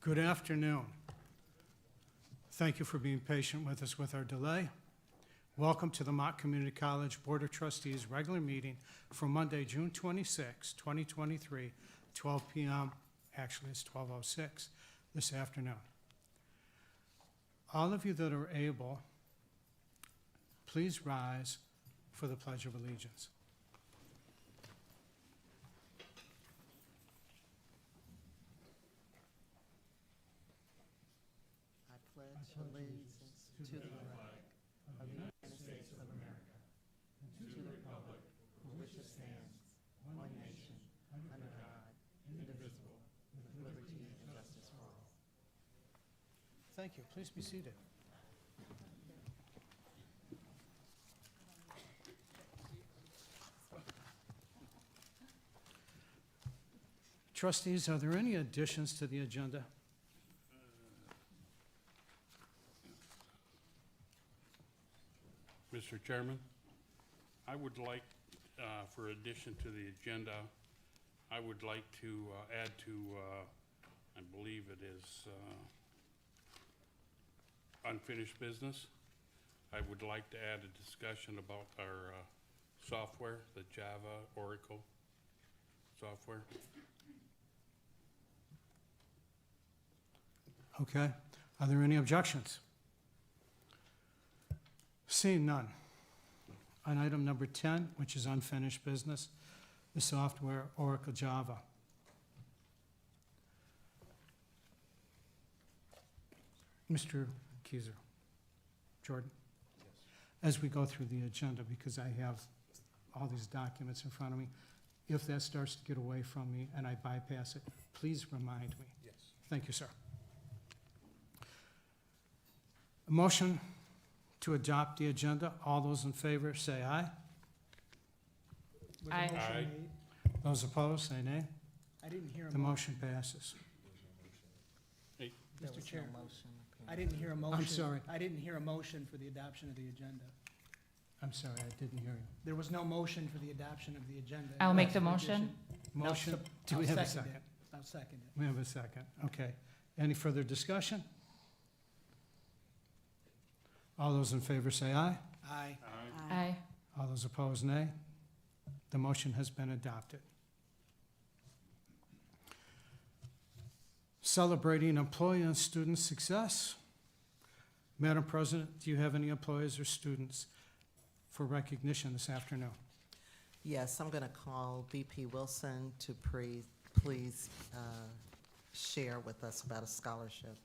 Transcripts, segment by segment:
Good afternoon. Thank you for being patient with us with our delay. Welcome to the Mott Community College Board of Trustees regular meeting for Monday, June 26, 2023, 12 p.m. Actually, it's 12:06 this afternoon. All of you that are able, please rise for the Pledge of Allegiance. I pledge allegiance to the flag of the United States of America and to the republic for which it stands, one nation, under God, indivisible, with liberty and justice for all. Thank you. Please be seated. Trustees, are there any additions to the agenda? Mr. Chairman, I would like, for addition to the agenda, I would like to add to, I believe it is unfinished business. I would like to add a discussion about our software, the Java Oracle software. Okay. Are there any objections? Seeing none. On item number 10, which is unfinished business, the software Oracle Java. Mr. Keiser. Jordan? Yes. As we go through the agenda, because I have all these documents in front of me, if that starts to get away from me and I bypass it, please remind me. Yes. Thank you, sir. A motion to adopt the agenda. All those in favor say aye. Aye. Aye. Those opposed say nay. I didn't hear a The motion. motion passes. There Mr. was Chair. no motion. I didn't hear a motion. sorry. I didn't hear a motion for the adoption of the agenda. I'm sorry, I didn't hear you. There was no motion for the adoption of the agenda. I'll make the For motion. addition. Motion, I'll do we have a second second? it. I'll second it. We have a second, okay. Any further discussion? All those in favor say aye. Aye. Aye. Aye. All those opposed, nay. The motion has been adopted. Celebrating employee and student success. Madam President, do you have any employees or students for recognition this afternoon? Yes, I'm going to call VP Wilson to please share with us about a scholarship.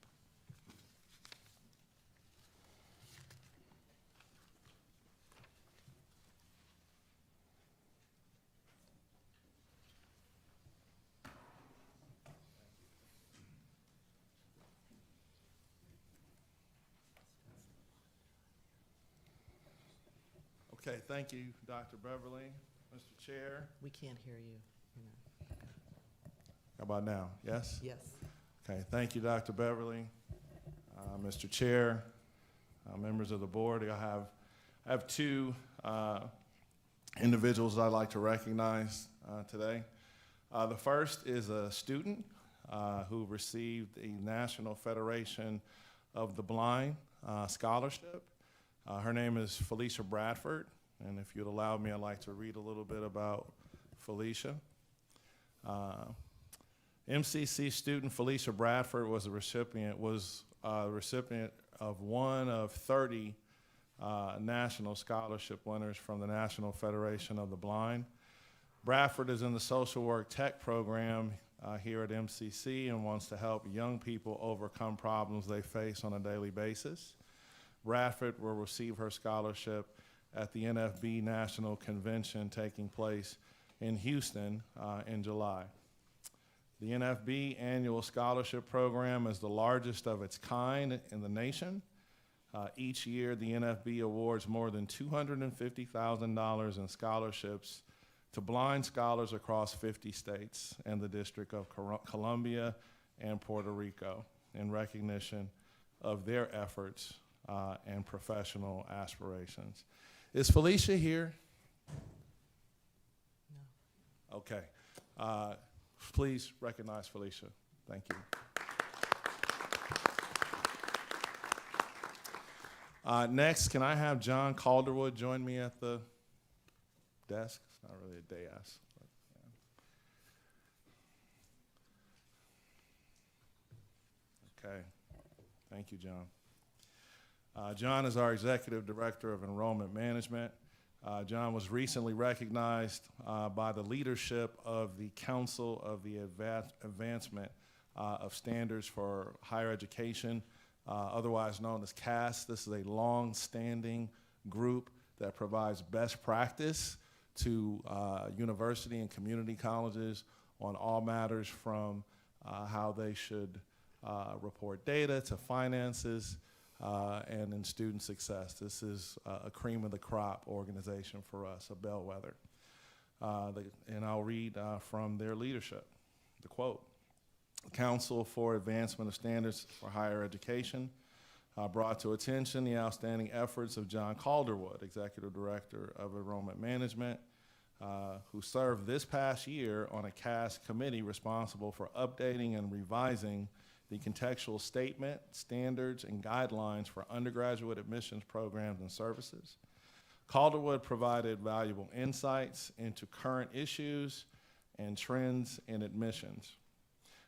Okay, thank you, Dr. Beverly. Mr. Chair. We can't hear you. How about now? Yes? Yes. Okay, thank you, Dr. Beverly. Mr. Chair, members of the board, I have two individuals I'd like to recognize today. The first is a student who received a National Federation of the Blind scholarship. Her name is Felicia Bradford, and if you'd allow me, I'd like to read a little bit about Felicia. MCC student Felicia Bradford was a recipient of one of 30 national scholarship winners from the National Federation of the Blind. Bradford is in the social work tech program here at MCC and wants to help young people overcome problems they face on a daily basis. Bradford will receive her scholarship at the NFB National Convention taking place in Houston in July. The NFB annual scholarship program is the largest of its kind in the nation. Each year, the NFB awards more than $250,000 in scholarships to blind scholars across 50 states and the District of Columbia and Puerto Rico in recognition of their efforts and professional aspirations. Is Felicia here? No. Okay. Please recognize Felicia. Thank you. Next, can I have John Calderwood join me at the desk? It's not really a dais. But, yeah. Okay. Thank you, John. John is our Executive Director of Enrollment Management. John was recently recognized by the leadership of the Council of the Advancement of Standards for Higher Education, otherwise known as CAS. This is a long-standing group that provides best practice to university and community colleges on all matters from how they should report data to finances, and in student success. This is a cream of the crop organization for us, a bellwether. And I'll read from their leadership, the quote. Council for Advancement of Standards for Higher Education brought to attention the outstanding efforts of John Calderwood, Executive Director of Enrollment Management, who served this past year on a CAS committee responsible for updating and revising the contextual statement, standards, and guidelines for undergraduate admissions programs and services. Calderwood provided valuable insights into current issues and trends in admissions.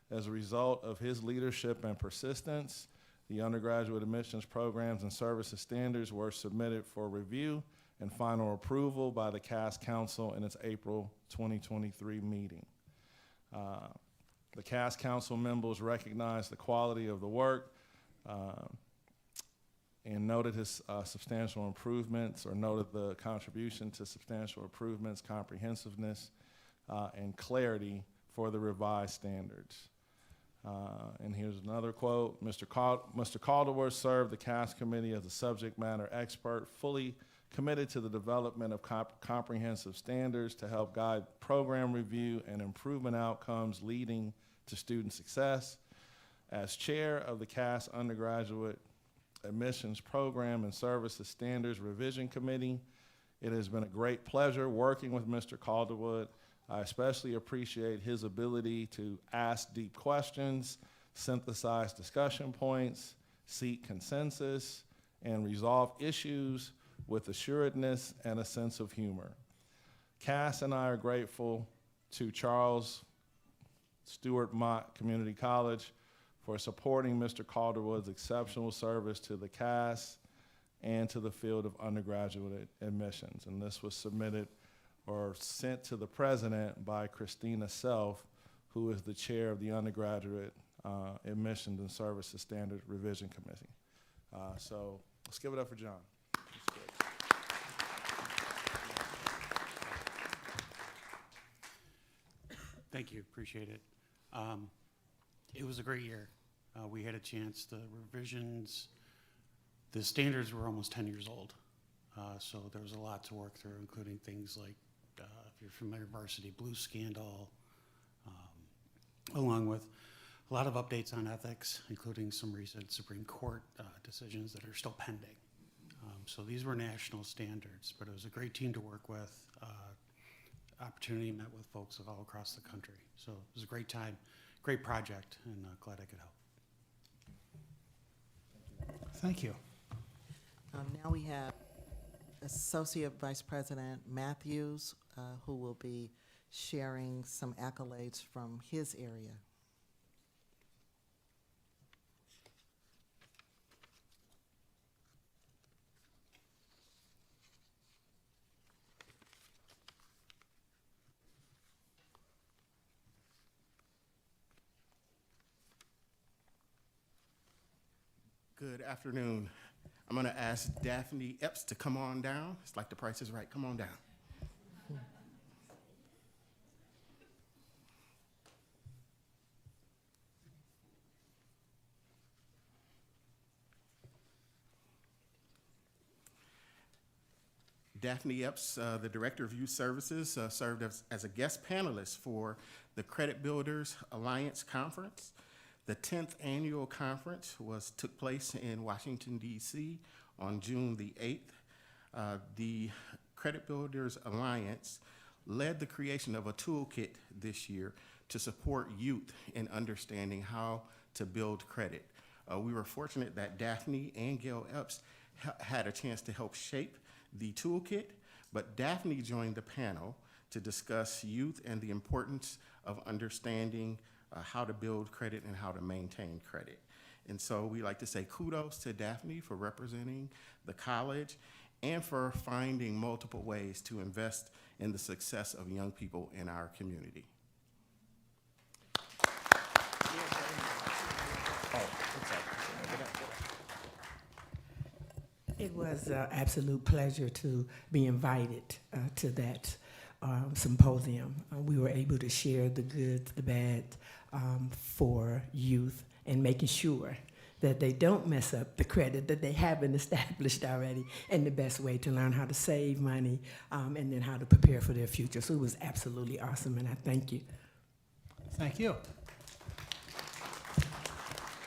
As a result of his leadership and persistence, the undergraduate admissions programs and services standards were submitted for review and final approval by the CAS Council in its April 2023 meeting. The CAS Council members recognized the quality of the work and noted his substantial improvements, or noted the contribution to substantial improvements, comprehensiveness, and clarity for the revised standards. And here's another quote. Mr. Calderwood served the CAS committee as a subject matter expert, fully committed to the development of comprehensive standards to help guide program review and improvement outcomes leading to student success. As chair of the CAS Undergraduate Admissions Program and Services Standards Revision Committee, it has been a great pleasure working with Mr. Calderwood. I especially appreciate his ability to ask deep questions, synthesize discussion points, seek consensus, and resolve issues with assuredness and a sense of humor. Cass and I are grateful to Charles Stewart Mott Community College for supporting Mr. Calderwood's exceptional service to the CAS and to the field of undergraduate admissions. And this was submitted or sent to the president by Christina Self, who is the chair of the Undergraduate Admissions and Services Standards Revision Committee. So let's give it up for John. Thank you, appreciate it. It was a great year. We had a chance, the revisions, the standards were almost 10 years old. So there was a lot to work through, including things like, if you're familiar, Varsity Blues scandal, along with a lot of updates on ethics, including some recent Supreme Court decisions that are still pending. So these were national standards, but it was a great team to work with. Opportunity, met with folks of all across the country. So it was a great time, great project, and glad I could help. Thank you. Now we have Associate Vice President Matthews, who will be sharing some accolades from his area. Good afternoon. I'm going to ask Daphne Epps to come on down. It's like The Price is Right. Come on down. Daphne Epps, the Director of Youth Services, served as a guest panelist for the Credit Builders Alliance Conference. The 10th annual conference took place in Washington, D.C. on June the 8th. The Credit Builders Alliance led the creation of a toolkit this year to support youth in understanding how to build credit. We were fortunate that Daphne and Gail Epps had a chance to help shape the toolkit, but Daphne joined the panel to discuss youth and the importance of understanding how to build credit and how to maintain credit. And so we like to say kudos to Daphne for representing the college and for finding multiple ways to invest in the success of young people in our community. It was an absolute pleasure to be invited to that symposium. We were able to share the good, the bad for youth and making sure that they don't mess up the credit that they haven't established already, and the best way to learn how to save money and then how to prepare for their future. So it was absolutely awesome, and I thank you. Thank you.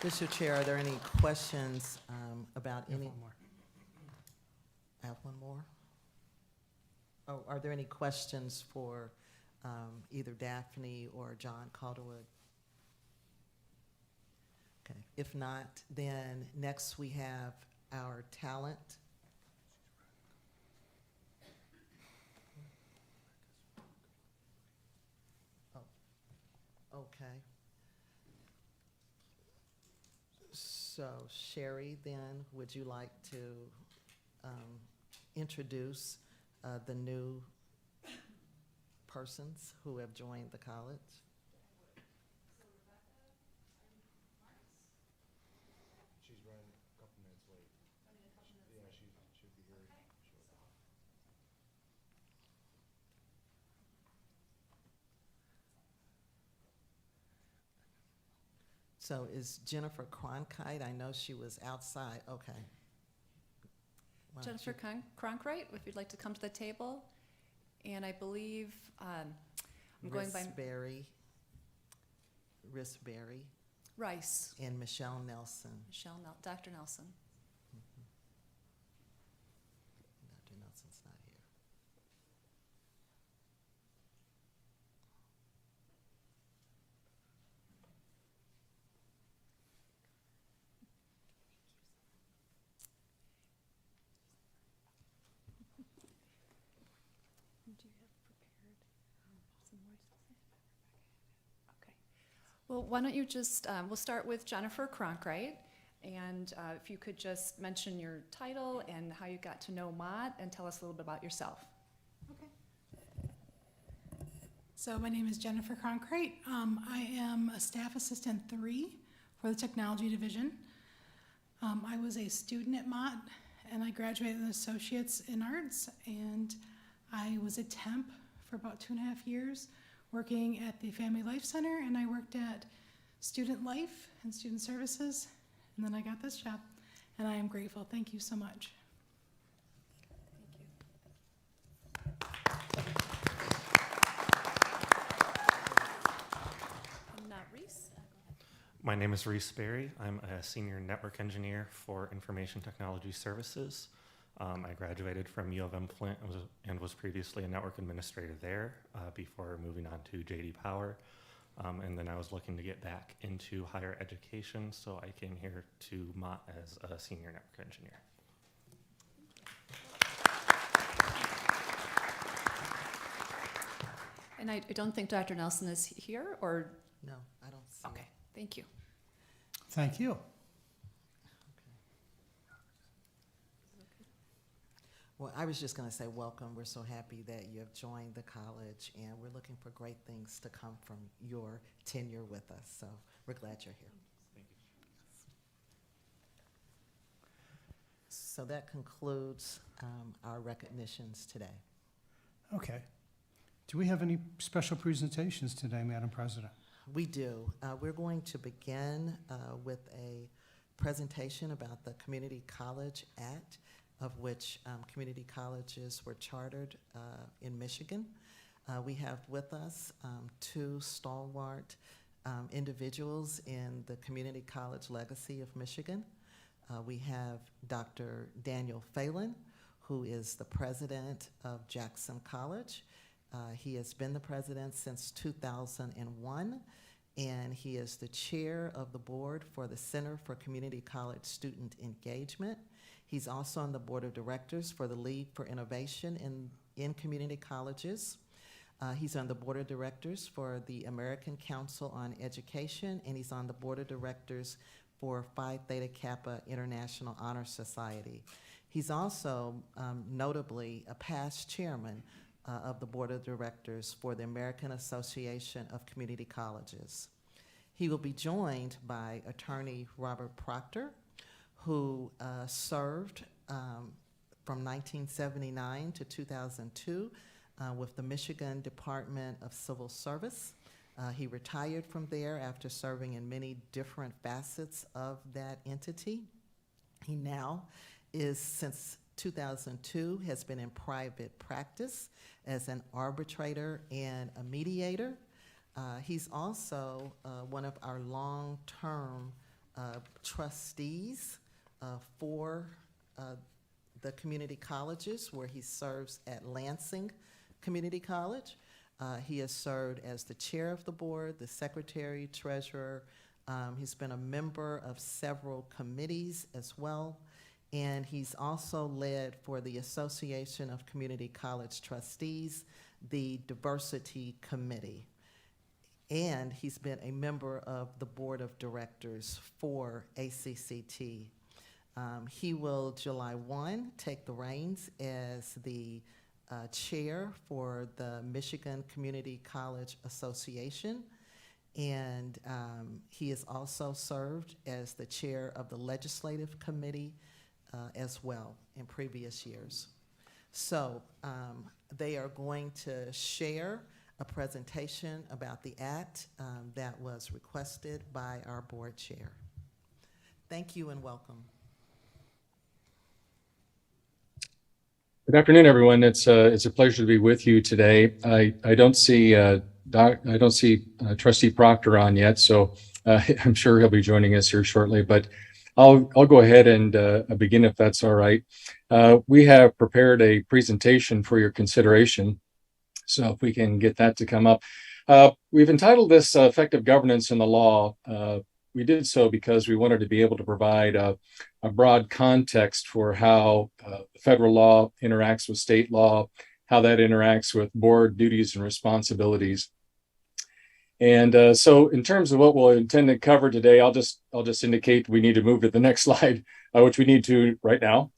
Mr. Chair, are there any questions about any? One more. I have one more. Oh, are there any questions for either Daphne or John Calderwood? Okay, if not, then next we have our talent. Oh, okay. So Sherry, then, would you like to introduce the new persons who have joined the college? She's running a couple minutes late. Yeah, she should be here shortly. So is Jennifer Cronkite? I know she was outside. Okay. Why don't Jennifer you- Cronkright, if you'd like to come to the table. And I believe, I'm going by Risberry Rice, and Michelle Nelson. Dr. Nelson. Dr. Nelson's not here. Do you have prepared some words to say? Okay. Well, why don't you just, we'll start with Jennifer Cronkright. And if you could just mention your title and how you got to know Mott and tell us a little bit about yourself. Okay. So my name is Jennifer Cronkright. I am a staff assistant 3 for the technology division. I was a student at Mott, and I graduated with an associate's in arts, and I was a temp for about 2.5 years working at the Family Life Center, and I worked at Student Life and Student Services, and then I got this job, and I am grateful. Thank you so much. And Reese? My name is Reese Berry. I'm a senior network engineer for Information Technology Services. I graduated from U of M Flint and was previously a network administrator there before moving on to JD Power. And then I was looking to get back into higher education, so I came here to Mott as a senior network engineer. And I don't think Dr. Nelson is here, or, No, I don't see okay, thank you. Thank you. Well, I was just going to say welcome. We're so happy that you have joined the college, and we're looking for great things to come from your tenure with us. So we're glad you're here. Thank you. So that concludes our recognitions today. Okay. Do we have any special presentations today, Madam President? We do. We're going to begin with a presentation about the Community College Act, of which community colleges were chartered in Michigan. We have with us 2 stalwart individuals in the community college legacy of Michigan. We have Dr. Daniel Phelan, who is the president of Jackson College. He has been the president since 2001, and he is the chair of the board for the Center for Community College Student Engagement. He's also on the board of directors for the League for Innovation in Community Colleges. He's on the board of directors for the American Council on Education, and he's on the board of directors for Phi Theta Kappa International Honor Society. He's also notably a past chairman of the board of directors for the American Association of Community Colleges. He will be joined by attorney Robert Proctor, who served from 1979 to 2002 with the Michigan Department of Civil Service. He retired from there after serving in many different facets of that entity. He now is, since 2002, has been in private practice as an arbitrator and a mediator. He's also one of our long-term trustees for the community colleges, where he serves at Lansing Community College. He has served as the chair of the board, the secretary, treasurer. He's been a member of several committees as well. And he's also led for the Association of Community College Trustees, the Diversity Committee. And he's been a member of the board of directors for ACCT. He will, July 1, take the reins as the chair for the Michigan Community College Association. And he has also served as the chair of the legislative committee as well in previous years. So they are going to share a presentation about the act that was requested by our board chair. Thank you and welcome. Good afternoon, everyone. It's a pleasure to be with you today. I don't see Trustee Proctor on yet, so I'm sure he'll be joining us here shortly. But I'll go ahead and begin if that's all right. We have prepared a presentation for your consideration, so if we can get that to come up. We've entitled this "Effective Governance in the Law." We did so because we wanted to be able to provide a broad context for how federal law interacts with state law, how that interacts with board duties and responsibilities. And so in terms of what we'll intend to cover today, I'll just indicate we need to move to the next slide, which we need to right now.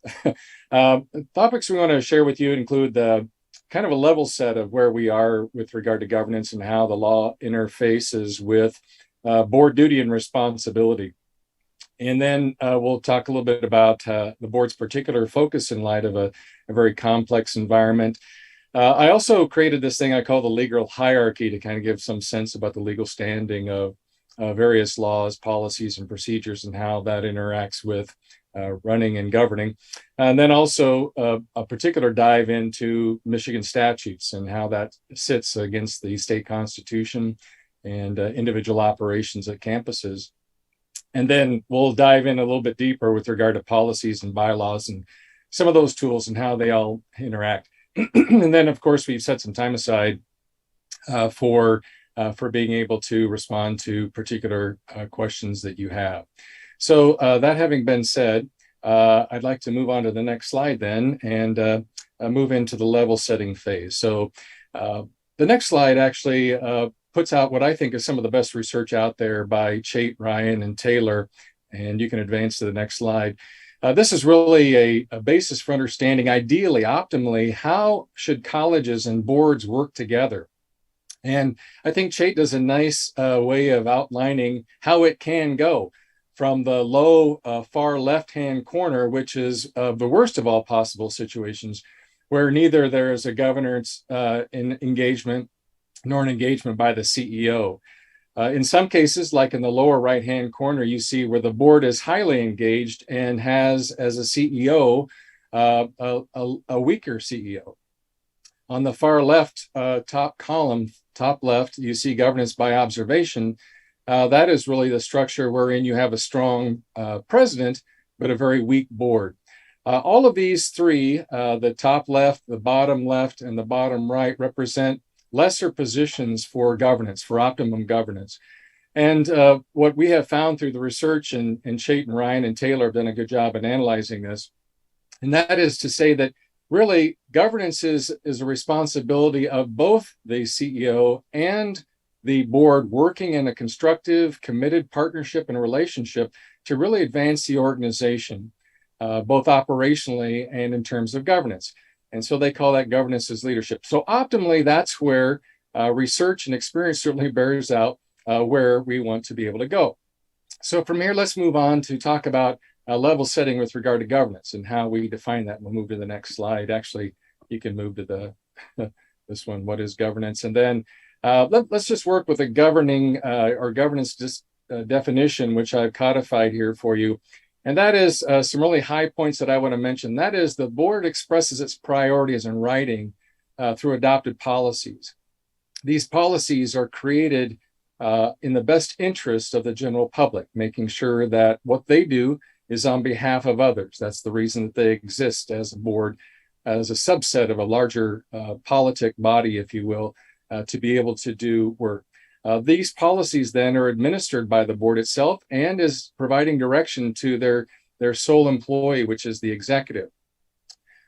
Topics we want to share with you include the kind of a level set of where we are with regard to governance and how the law interfaces with board duty and responsibility. And then we'll talk a little bit about the board's particular focus in light of a very complex environment. I also created this thing I call the legal hierarchy to kind of give some sense about the legal standing of various laws, policies, and procedures and how that interacts with running and governing. And then also a particular dive into Michigan statutes and how that sits against the state constitution and individual operations at campuses. And then we'll dive in a little bit deeper with regard to policies and bylaws and some of those tools and how they all interact. And then, of course, we've set some time aside for being able to respond to particular questions that you have. So that having been said, I'd like to move on to the next slide then and move into the level setting phase. So the next slide actually puts out what I think is some of the best research out there by Chait, Ryan, and Taylor, and you can advance to the next slide. This is really a basis for understanding, ideally, optimally, how should colleges and boards work together. And I think Chait does a nice way of outlining how it can go from the low far left-hand corner, which is the worst of all possible situations, where neither there is a governance engagement nor an engagement by the CEO. In some cases, like in the lower right-hand corner, you see where the board is highly engaged and has, as a CEO, a weaker CEO. On the far left top column, top left, you see governance by observation. That is really the structure wherein you have a strong president, but a very weak board. All of these three, the top left, the bottom left, and the bottom right, represent lesser positions for governance, for optimum governance. And what we have found through the research, and Chait and Ryan and Taylor have done a good job in analyzing this, And that is to say that really governance is a responsibility of both the CEO and the board working in a constructive, committed partnership and relationship to really advance the organization, both operationally and in terms of governance. And so they call that governance as leadership. So optimally, that's where research and experience certainly bears out where we want to be able to go. So from here, let's move on to talk about level setting with regard to governance and how we define that. We'll move to the next slide. Actually, you can move to the this one. What is governance? And then let's just work with a governing or governance definition, which I've codified here for you. And that is some really high points that I want to mention. That is, the board expresses its priorities in writing through adopted policies. These policies are created in the best interest of the general public, making sure that what they do is on behalf of others. That's the reason that they exist as a board, as a subset of a larger politic body, if you will, to be able to do work. These policies then are administered by the board itself and is providing direction to their sole employee, which is the executive.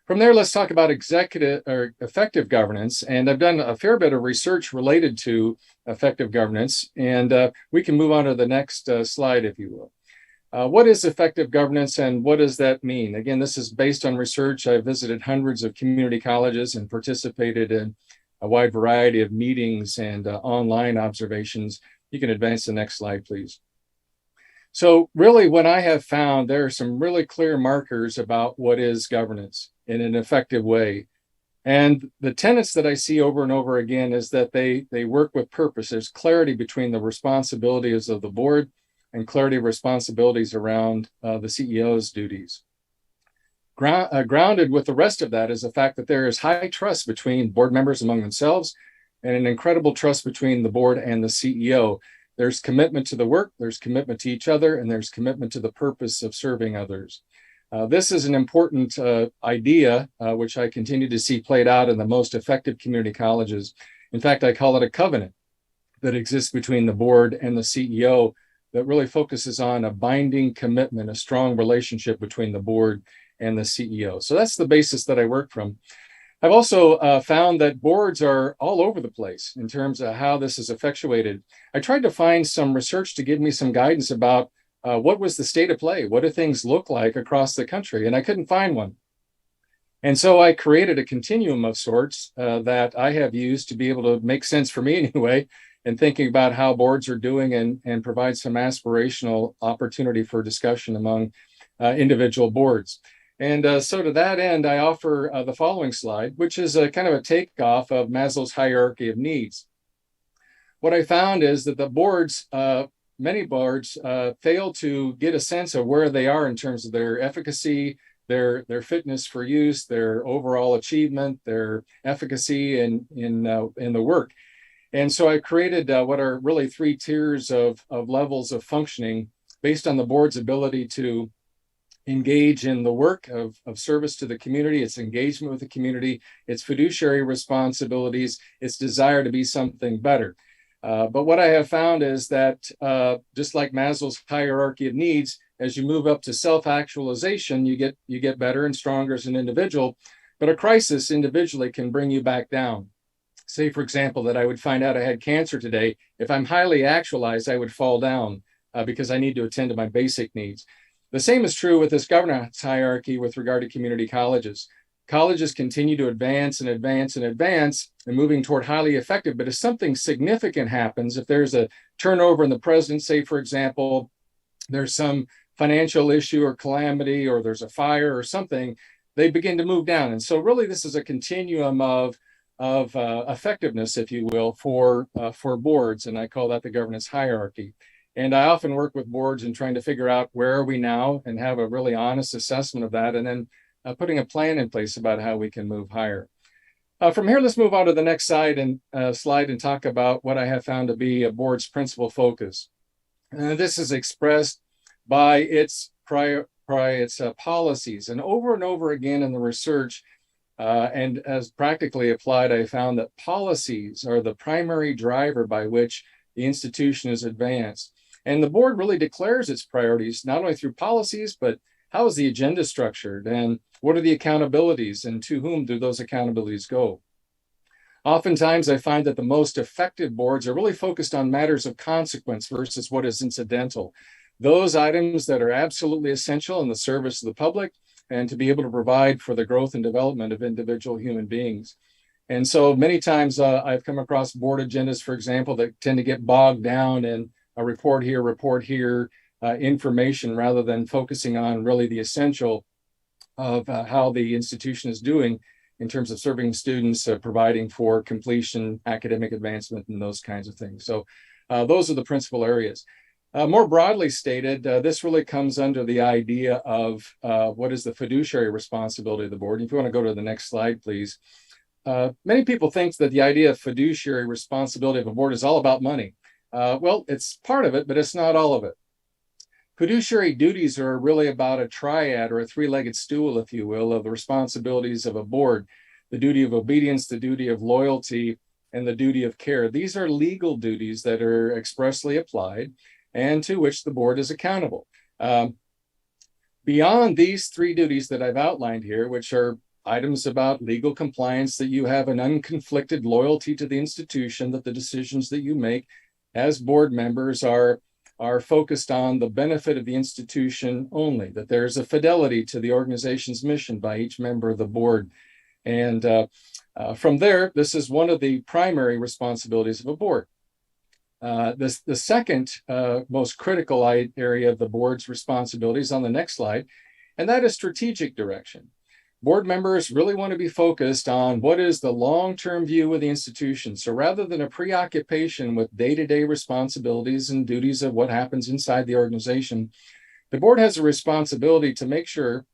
From there, let's talk about executive or effective governance. And I've done a fair bit of research related to effective governance, and we can move on to the next slide, if you will. What is effective governance and what does that mean? Again, this is based on research. I've visited hundreds of community colleges and participated in a wide variety of meetings and online observations. You can advance the next slide, please. So really what I have found, there are some really clear markers about what is governance in an effective way. And the tenets that I see over and over again is that they work with purpose. There's clarity between the responsibilities of the board and clarity of responsibilities around the CEO's duties. Grounded with the rest of that is the fact that there is high trust between board members among themselves and an incredible trust between the board and the CEO. There's commitment to the work, there's commitment to each other, and there's commitment to the purpose of serving others. This is an important idea, which I continue to see played out in the most effective community colleges. In fact, I call it a covenant that exists between the board and the CEO that really focuses on a binding commitment, a strong relationship between the board and the CEO. So that's the basis that I work from. I've also found that boards are all over the place in terms of how this is effectuated. I tried to find some research to give me some guidance about what was the state of play? What do things look like across the country? And I couldn't find one. And so I created a continuum of sorts that I have used to be able to make sense for me anyway, and thinking about how boards are doing and provide some aspirational opportunity for discussion among individual boards. And so to that end, I offer the following slide, which is a kind of a takeoff of Maslow's hierarchy of needs. What I found is that the boards, many boards fail to get a sense of where they are in terms of their efficacy, their fitness for use, their overall achievement, their efficacy in the work. And so I created what are really 3 tiers of levels of functioning based on the board's ability to engage in the work of service to the community, its engagement with the community, its fiduciary responsibilities, its desire to be something better. But what I have found is that just like Maslow's hierarchy of needs, as you move up to self-actualization, you get better and stronger as an individual, but a crisis individually can bring you back down. Say, for example, that I would find out I had cancer today. If I'm highly actualized, I would fall down because I need to attend to my basic needs. The same is true with this governance hierarchy with regard to community colleges. Colleges continue to advance and advance and advance and moving toward highly effective, but if something significant happens, if there's a turnover in the president, say, for example, there's some financial issue or calamity, or there's a fire or something, they begin to move down. And so really this is a continuum of effectiveness, if you will, for boards, and I call that the governance hierarchy. And I often work with boards in trying to figure out where are we now and have a really honest assessment of that, and then putting a plan in place about how we can move higher. From here, let's move on to the next slide and talk about what I have found to be a board's principal focus. This is expressed by its policies, and over again in the research and as practically applied, I found that policies are the primary driver by which the institution is advanced. And the board really declares its priorities, not only through policies, but how is the agenda structured, and what are the accountabilities, and to whom do those accountabilities go? Oftentimes, I find that the most effective boards are really focused on matters of consequence versus what is incidental. Those items that are absolutely essential in the service of the public and to be able to provide for the growth and development of individual human beings. And so many times I've come across board agendas, for example, that tend to get bogged down in a report here, information, rather than focusing on really the essential of how the institution is doing in terms of serving students, providing for completion, academic advancement, and those kinds of things. So those are the principal areas. More broadly stated, this really comes under the idea of what is the fiduciary responsibility of the board. If you want to go to the next slide, please. Many people think that the idea of fiduciary responsibility of a board is all about money. Well, it's part of it, but it's not all of it. Fiduciary duties are really about a triad, or a three-legged stool, if you will, of the responsibilities of a board: the duty of obedience, the duty of loyalty, and the duty of care. These are legal duties that are expressly applied and to which the board is accountable. Beyond these three duties that I've outlined here, which are items about legal compliance, that you have an unconflicted loyalty to the institution, that the decisions that you make as board members are focused on the benefit of the institution only, that there's a fidelity to the organization's mission by each member of the board. And from there, this is one of the primary responsibilities of a board. The second most critical area of the board's responsibilities on the next slide, and that is strategic direction. Board members really want to be focused on what is the long-term view of the institution. So rather than a preoccupation with day-to-day responsibilities and duties of what happens inside the organization, the board has a responsibility to make sure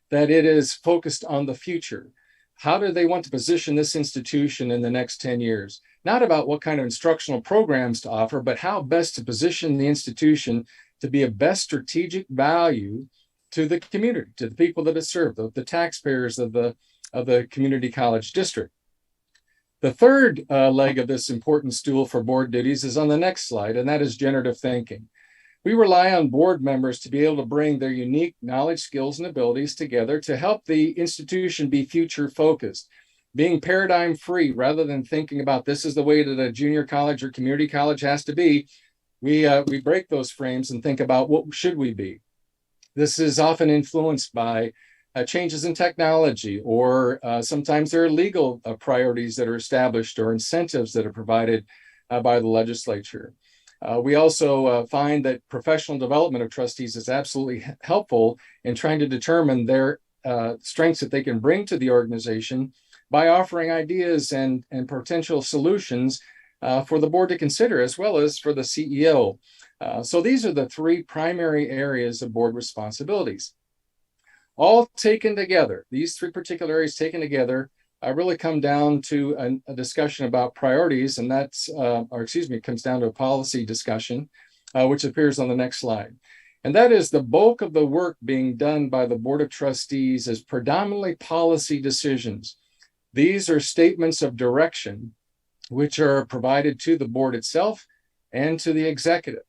that it is focused on the future. How do they want to position this institution in the next 10 years? Not about what kind of instructional programs to offer, but how best to position the institution to be of best strategic value to the community, to the people that it serves, the taxpayers of the community college district. The third leg of this important stool for board duties is on the next slide, and that is generative thinking. We rely on board members to be able to bring their unique knowledge, skills, and abilities together to help the institution be future focused, being paradigm free, rather than thinking about this is the way that a junior college or community college has to be. We break those frames and think about what should we be. This is often influenced by changes in technology, or sometimes there are legal priorities that are established or incentives that are provided by the legislature. We also find that professional development of trustees is absolutely helpful in trying to determine their strengths that they can bring to the organization by offering ideas and potential solutions for the board to consider, as well as for the CEO. So these are the three primary areas of board responsibilities. All taken together, these three particular areas taken together, really come down to a discussion about priorities, and that's, comes down to a policy discussion, which appears on the next slide. And that is the bulk of the work being done by the Board of Trustees is predominantly policy decisions. These are statements of direction, which are provided to the board itself and to the executive.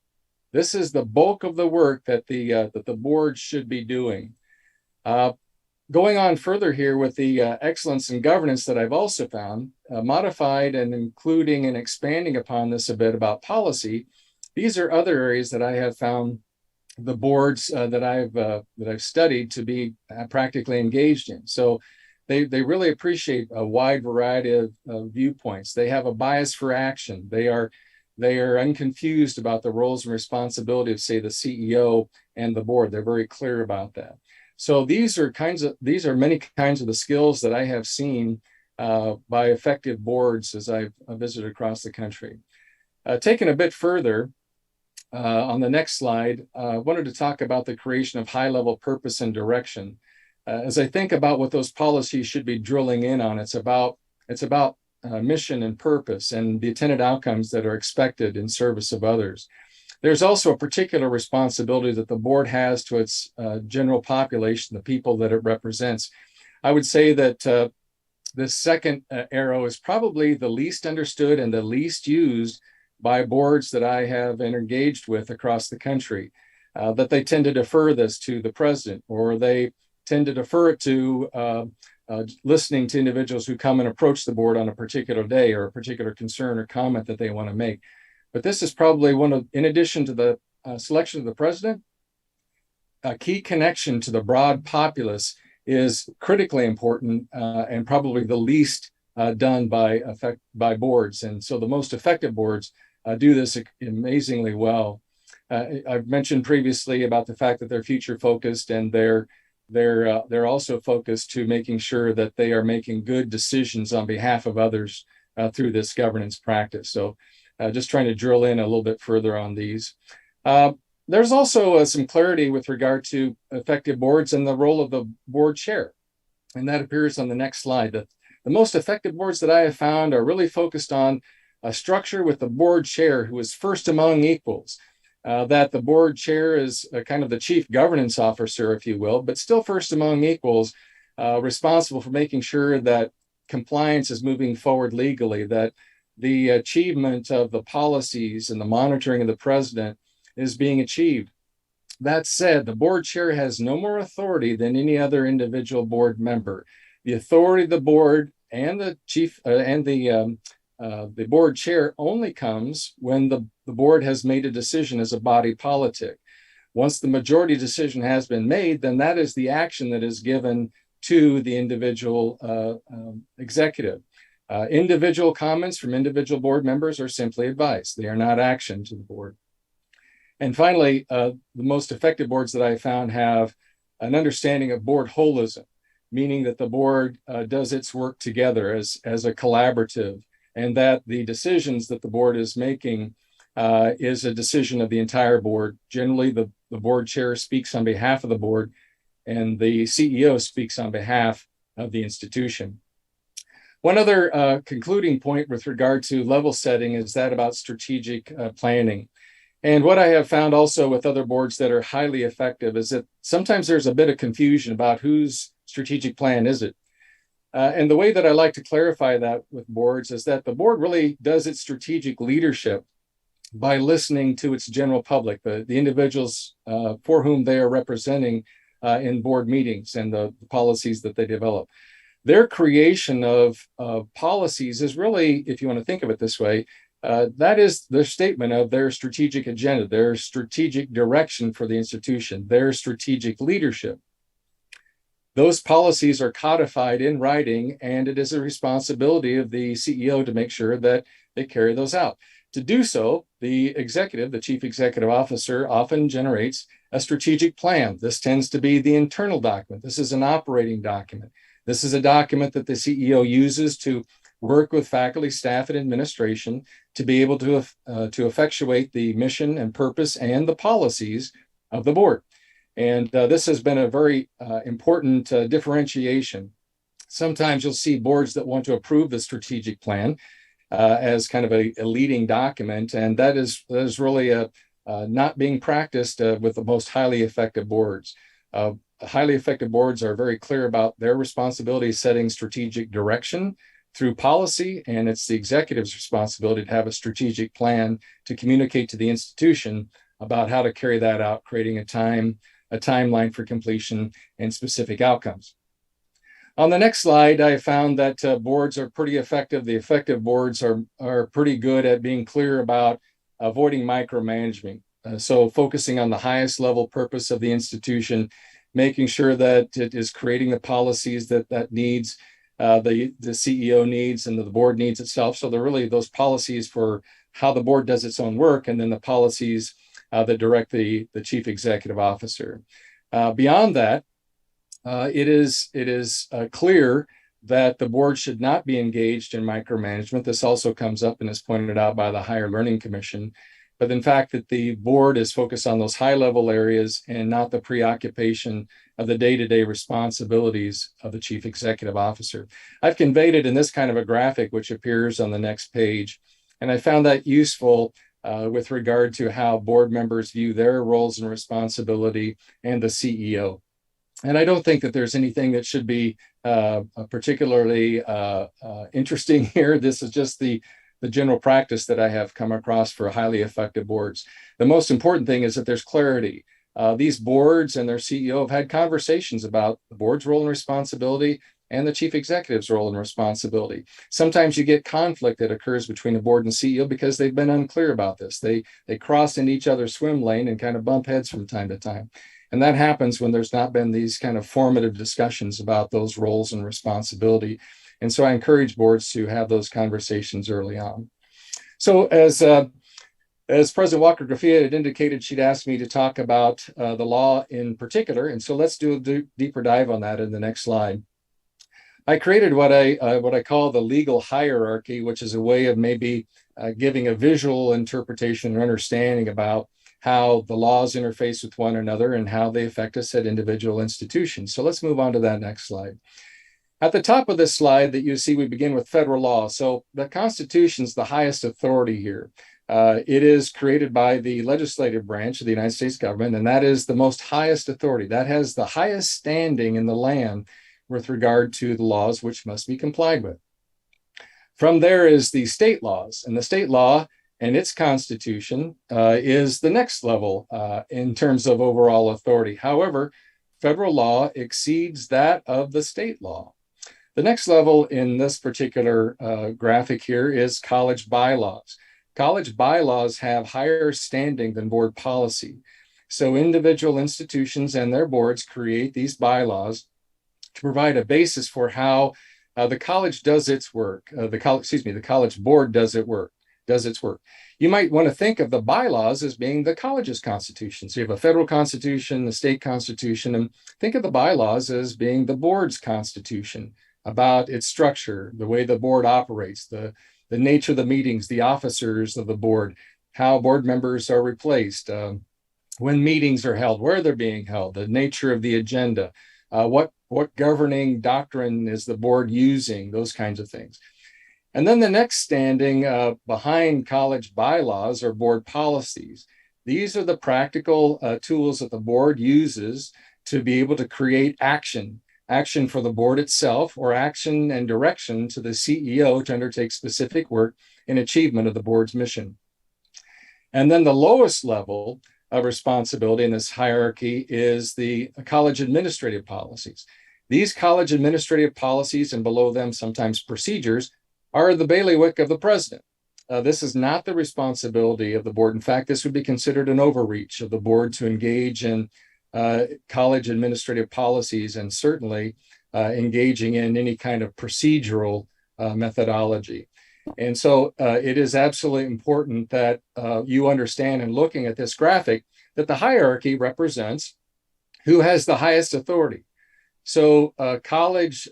This is the bulk of the work that the board should be doing. Going on further here with the excellence in governance that I've also found, modified and including and expanding upon this a bit about policy, these are other areas that I have found the boards that I've studied to be practically engaged in. So they really appreciate a wide variety of viewpoints. They have a bias for action. They are unconfused about the roles and responsibility of, say, the CEO and the board. They're very clear about that. So these are many kinds of the skills that I have seen by effective boards as I've visited across the country. Taken a bit further, on the next slide, I wanted to talk about the creation of high-level purpose and direction. As I think about what those policies should be drilling in on, it's about mission and purpose and the attendant outcomes that are expected in service of others. There's also a particular responsibility that the board has to its general population, the people that it represents. I would say that this second arrow is probably the least understood and the least used by boards that I have engaged with across the country. that they tend to defer this to the president, or they tend to defer it to listening to individuals who come and approach the board on a particular day or a particular concern or comment that they want to make. But this is probably one of, in addition to the selection of the president, a key connection to the broad populace is critically important and probably the least done by boards. And so the most effective boards do this amazingly well. I've mentioned previously about the fact that they're future focused, and they're also focused to making sure that they are making good decisions on behalf of others through this governance practice. So just trying to drill in a little bit further on these. There's also some clarity with regard to effective boards and the role of the board chair. And that appears on the next slide. The most effective boards that I have found are really focused on a structure with the board chair who is first among equals. That the board chair is kind of the chief governance officer, if you will, but still first among equals, responsible for making sure that compliance is moving forward legally, that the achievement of the policies and the monitoring of the president is being achieved. That said, the board chair has no more authority than any other individual board member. The authority of the board and the chief the board chair only comes when the board has made a decision as a body politic. Once the majority decision has been made, then that is the action that is given to the individual executive. Individual comments from individual board members are simply advice. They are not action to the board. And finally, the most effective boards that I found have an understanding of board holism, meaning that the board does its work together as a collaborative, and that the decisions that the board is making is a decision of the entire board. Generally, the board chair speaks on behalf of the board, and the CEO speaks on behalf of the institution. One other concluding point with regard to level setting is that about strategic planning. And what I have found also with other boards that are highly effective is that sometimes there's a bit of confusion about whose strategic plan is it. And the way that I like to clarify that with boards is that the board really does its strategic leadership by listening to its general public, the individuals for whom they are representing in board meetings and the policies that they develop. Their creation of policies is really, if you want to think of it this way, that is their statement of their strategic agenda, their strategic direction for the institution, their strategic leadership. Those policies are codified in writing, and it is a responsibility of the CEO to make sure that they carry those out. To do so, the executive, the chief executive officer, often generates a strategic plan. This tends to be the internal document. This is an operating document. This is a document that the CEO uses to work with faculty, staff, and administration to be able to effectuate the mission and purpose and the policies of the board. And this has been a very important differentiation. Sometimes you'll see boards that want to approve the strategic plan as kind of a leading document, and that is really not being practiced with the most highly effective boards. Highly effective boards are very clear about their responsibility setting strategic direction through policy, and it's the executive's responsibility to have a strategic plan to communicate to the institution about how to carry that out, creating a timeline for completion and specific outcomes. On the next slide, I found that boards are pretty effective. The effective boards are pretty good at being clear about avoiding micromanagement. So focusing on the highest level purpose of the institution, making sure that it is creating the policies that needs, the CEO needs and the board needs itself. So they're really those policies for how the board does its own work, and then the policies that direct the chief executive officer. Beyond that, it is clear that the board should not be engaged in micromanagement. This also comes up and is pointed out by the Higher Learning Commission. But in fact, that the board is focused on those high-level areas and not the preoccupation of the day-to-day responsibilities of the chief executive officer. I've conveyed it in this kind of a graphic, which appears on the next page. And I found that useful with regard to how board members view their roles and responsibility and the CEO. And I don't think that there's anything that should be particularly interesting here. This is just the general practice that I have come across for highly effective boards. The most important thing is that there's clarity. These boards and their CEO have had conversations about the board's role and responsibility and the chief executive's role and responsibility. Sometimes you get conflict that occurs between the board and CEO because they've been unclear about this. They cross in each other's swim lane and kind of bump heads from time to time. And that happens when there's not been these kind of formative discussions about those roles and responsibility. And so I encourage boards to have those conversations early on. So as President Walker-Grafia had indicated, she'd asked me to talk about the law in particular. And so let's do a deeper dive on that in the next slide. I created what I call the legal hierarchy, which is a way of maybe giving a visual interpretation or understanding about how the laws interface with one another and how they affect us at individual institutions. So let's move on to that next slide. At the top of this slide that you see, we begin with federal law. So the Constitution is the highest authority here. It is created by the legislative branch of the United States government, and that is the most highest authority. That has the highest standing in the land with regard to the laws which must be complied with. From there is the state laws, and the state law and its constitution is the next level in terms of overall authority. However, federal law exceeds that of the state law. The next level in this particular graphic here is college bylaws. College bylaws have higher standing than board policy. So individual institutions and their boards create these bylaws to provide a basis for how the college does its work. The college board does its work. You might want to think of the bylaws as being the college's constitution. So you have a federal constitution, the state constitution, and think of the bylaws as being the board's constitution about its structure, the way the board operates, the nature of the meetings, the officers of the board, how board members are replaced, when meetings are held, where they're being held, the nature of the agenda, what governing doctrine is the board using, those kinds of things. And then the next standing behind college bylaws are board policies. These are the practical tools that the board uses to be able to create action for the board itself, or action and direction to the CEO to undertake specific work in achievement of the board's mission. And then the lowest level of responsibility in this hierarchy is the college administrative policies. These college administrative policies, and below them sometimes procedures, are the bailiwick of the president. This is not the responsibility of the board. In fact, this would be considered an overreach of the board to engage in college administrative policies, and certainly engaging in any kind of procedural methodology. And so it is absolutely important that you understand, in looking at this graphic, that the hierarchy represents who has the highest authority. So college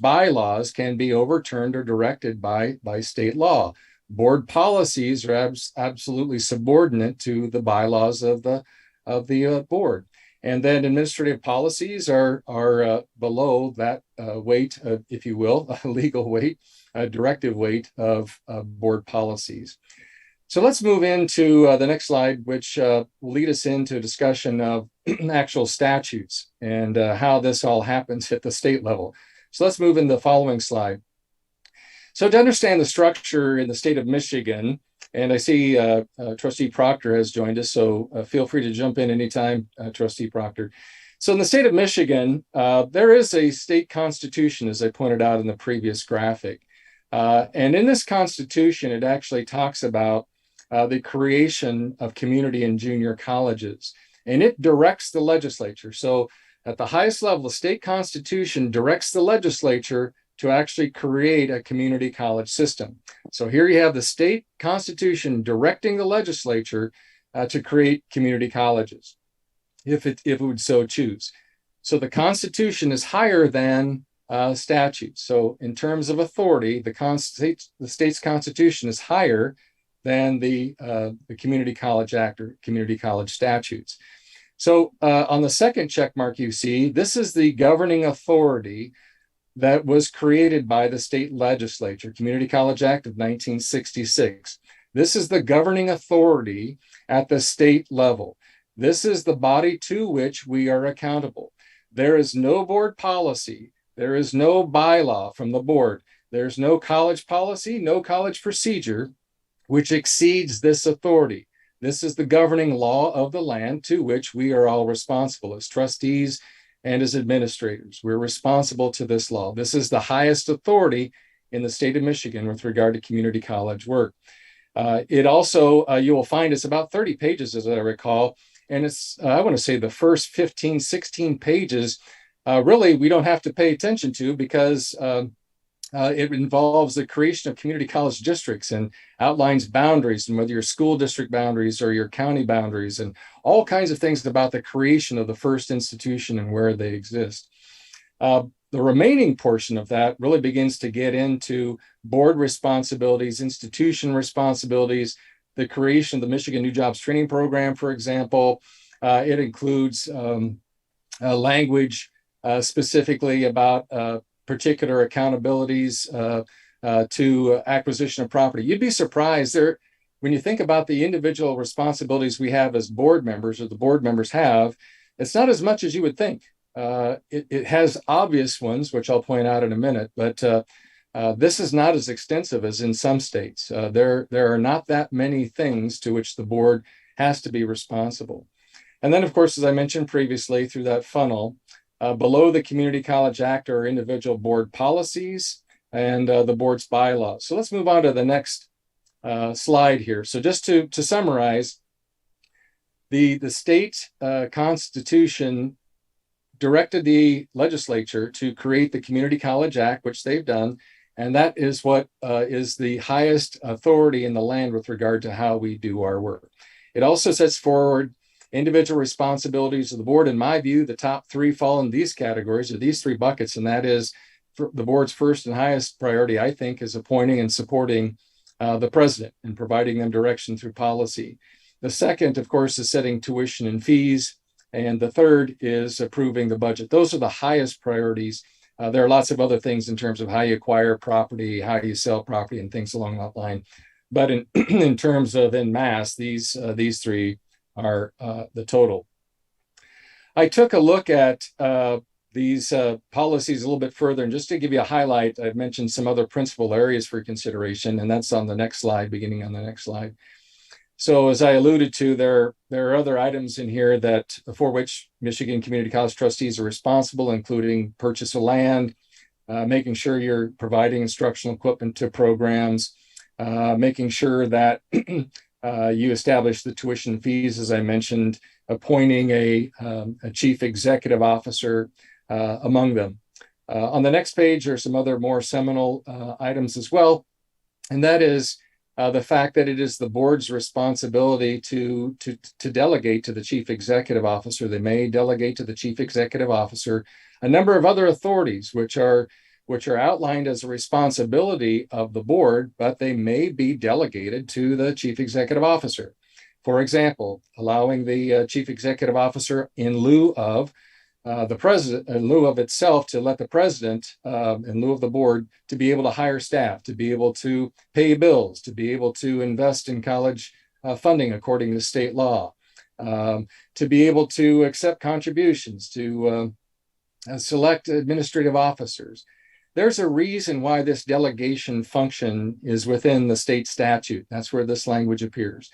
bylaws can be overturned or directed by state law. Board policies are absolutely subordinate to the bylaws of the board. And then administrative policies are below that weight of, if you will, legal weight, directive weight of board policies. So let's move into the next slide, which will lead us into a discussion of actual statutes and how this all happens at the state level. So let's move into the following slide. So to understand the structure in the state of Michigan, and I see Trustee Proctor has joined us, so feel free to jump in anytime, Trustee Proctor. So in the state of Michigan, there is a state constitution, as I pointed out in the previous graphic. And in this constitution, it actually talks about the creation of community and junior colleges, and it directs the legislature. So at the highest level, the state constitution directs the legislature to actually create a community college system. So here you have the state constitution directing the legislature to create community colleges, if it would so choose. So the Constitution is higher than statutes. So in terms of authority, the state's Constitution is higher than the Community College Act or Community College statutes. So on the second check mark you see, this is the governing authority that was created by the state legislature, Community College Act of 1966. This is the governing authority at the state level. This is the body to which we are accountable. There is no board policy. There is no bylaw from the board. There's no college policy, no college procedure, which exceeds this authority. This is the governing law of the land to which we are all responsible as trustees and as administrators. We're responsible to this law. This is the highest authority in the state of Michigan with regard to community college work. It also, you will find it's about 30 pages, as I recall, and it's, I want to say the first 15, 16 pages, really we don't have to pay attention to because it involves the creation of community college districts and outlines boundaries, and whether your school district boundaries or your county boundaries, and all kinds of things about the creation of the first institution and where they exist. The remaining portion of that really begins to get into board responsibilities, institution responsibilities, the creation of the Michigan New Jobs Training Program, for example. It includes language specifically about particular accountabilities to acquisition of property. You'd be surprised there, when you think about the individual responsibilities we have as board members, or the board members have, it's not as much as you would think. It has obvious ones, which I'll point out in a minute, but this is not as extensive as in some states. There are not that many things to which the board has to be responsible. And then, of course, as I mentioned previously, through that funnel, below the Community College Act are individual board policies and the board's bylaws. So let's move on to the next slide here. So just to summarize, the state constitution directed the legislature to create the Community College Act, which they've done, and that is what is the highest authority in the land with regard to how we do our work. It also sets forward individual responsibilities of the board. In my view, the top three fall in these categories, or these three buckets, and that is the board's first and highest priority, I think, is appointing and supporting the president and providing them direction through policy. The second, of course, is setting tuition and fees. And the third is approving the budget. Those are the highest priorities. There are lots of other things in terms of how you acquire property, how you sell property, and things along that line. But in terms of en masse, these three are the total. I took a look at these policies a little bit further, and just to give you a highlight, I've mentioned some other principal areas for consideration, and that's on the next slide, beginning on the next slide. So as I alluded to, there are other items in here that for which Michigan Community College trustees are responsible, including purchase of land, making sure you're providing instructional equipment to programs, making sure that you establish the tuition fees, as I mentioned, appointing a chief executive officer among them. On the next page are some other more seminal items as well, and that is the fact that it is the board's responsibility to delegate to the chief executive officer. They may delegate to the chief executive officer a number of other authorities, which are outlined as a responsibility of the board, but they may be delegated to the chief executive officer. For example, allowing the chief executive officer in lieu of the president, in lieu of itself, to let the president, in lieu of the board, to be able to hire staff, to be able to pay bills, to be able to invest in college funding according to state law, to be able to accept contributions, to select administrative officers. There's a reason why this delegation function is within the state statute. That's where this language appears.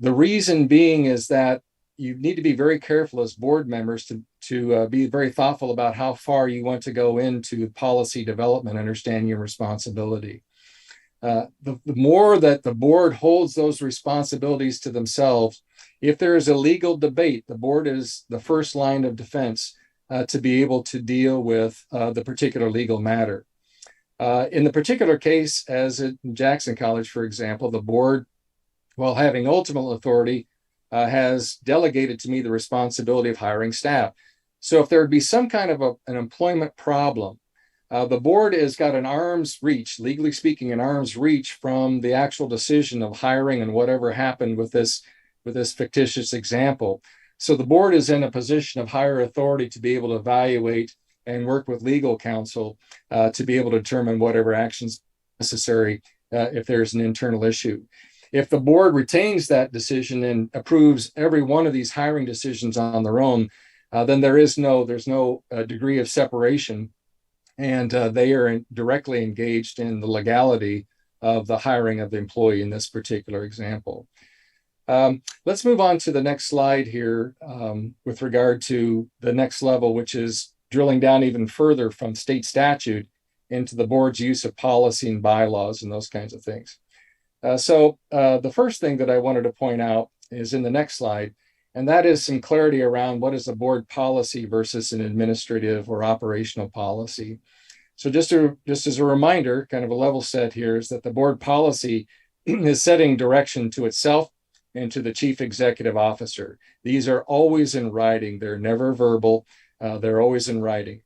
The reason being is that you need to be very careful as board members to be very thoughtful about how far you want to go into policy development, understanding your responsibility. The more that the board holds those responsibilities to themselves, if there is a legal debate, the board is the first line of defense to be able to deal with the particular legal matter. In the particular case, as at Jackson College, for example, the board, while having ultimate authority, has delegated to me the responsibility of hiring staff. So if there would be some kind of an employment problem, the board has got an arm's reach, legally speaking, an arm's reach from the actual decision of hiring and whatever happened with this fictitious example. So the board is in a position of higher authority to be able to evaluate and work with legal counsel to be able to determine whatever actions necessary if there's an internal issue. If the board retains that decision and approves every one of these hiring decisions on their own, then there's no degree of separation, and they are directly engaged in the legality of the hiring of the employee in this particular example. Let's move on to the next slide here with regard to the next level, which is drilling down even further from state statute into the board's use of policy and bylaws and those kinds of things. The first thing that I wanted to point out is in the next slide, and that is some clarity around what is a board policy versus an administrative or operational policy. So just as a reminder, kind of a level set here, is that the board policy is setting direction to itself and to the chief executive officer. These are always in writing. They're never verbal. They're always in writing.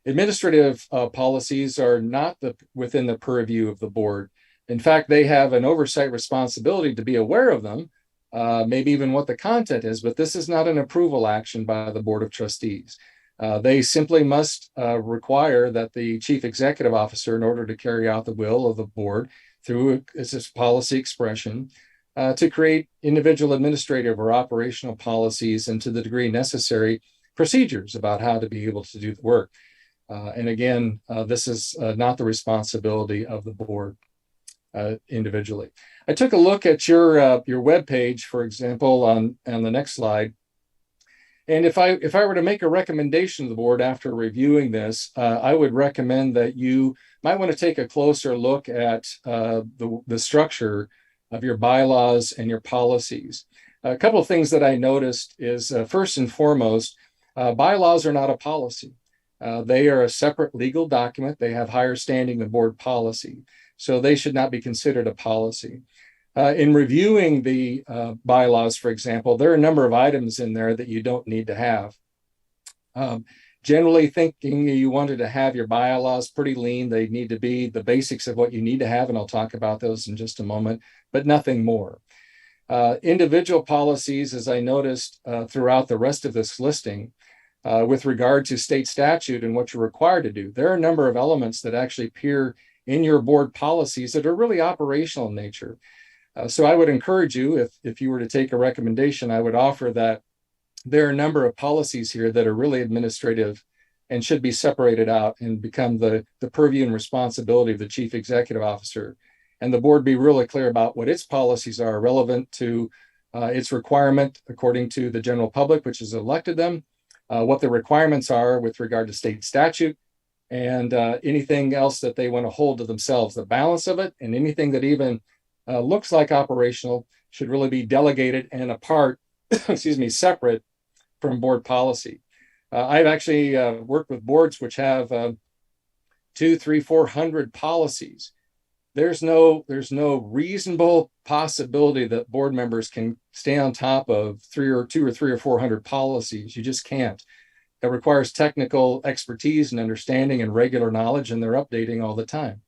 Administrative policies are not within the purview of the board. In fact, they have an oversight responsibility to be aware of them, maybe even what the content is, but this is not an approval action by the Board of Trustees. They simply must require that the chief executive officer, in order to carry out the will of the board through its policy expression, to create individual administrative or operational policies and, to the degree necessary, procedures about how to be able to do the work. And again, this is not the responsibility of the board individually. I took a look at your webpage, for example, on the next slide. And if I were to make a recommendation to the board after reviewing this, I would recommend that you might want to take a closer look at the structure of your bylaws and your policies. A couple of things that I noticed is, first and foremost, bylaws are not a policy. They are a separate legal document. They have higher standing than board policy, so they should not be considered a policy. In reviewing the bylaws, for example, there are a number of items in there that you don't need to have. Generally thinking you wanted to have your bylaws pretty lean, they need to be the basics of what you need to have, and I'll talk about those in just a moment, but nothing more. Individual policies, as I noticed throughout the rest of this listing, with regard to state statute and what you're required to do, there are a number of elements that actually appear in your board policies that are really operational in nature. So I would encourage you, if you were to take a recommendation, I would offer that there are a number of policies here that are really administrative and should be separated out and become the purview and responsibility of the chief executive officer. And the board be really clear about what its policies are relevant to its requirement according to the general public, which has elected them, what the requirements are with regard to state statute, and anything else that they want to hold to themselves. The balance of it and anything that even looks like operational should really be delegated and apart, separate from board policy. I've actually worked with boards which have 200, 300, 400 policies. There's no reasonable possibility that board members can stay on top of 200 or 400 policies. You just can't. It requires technical expertise and understanding and regular knowledge, and they're updating all the time.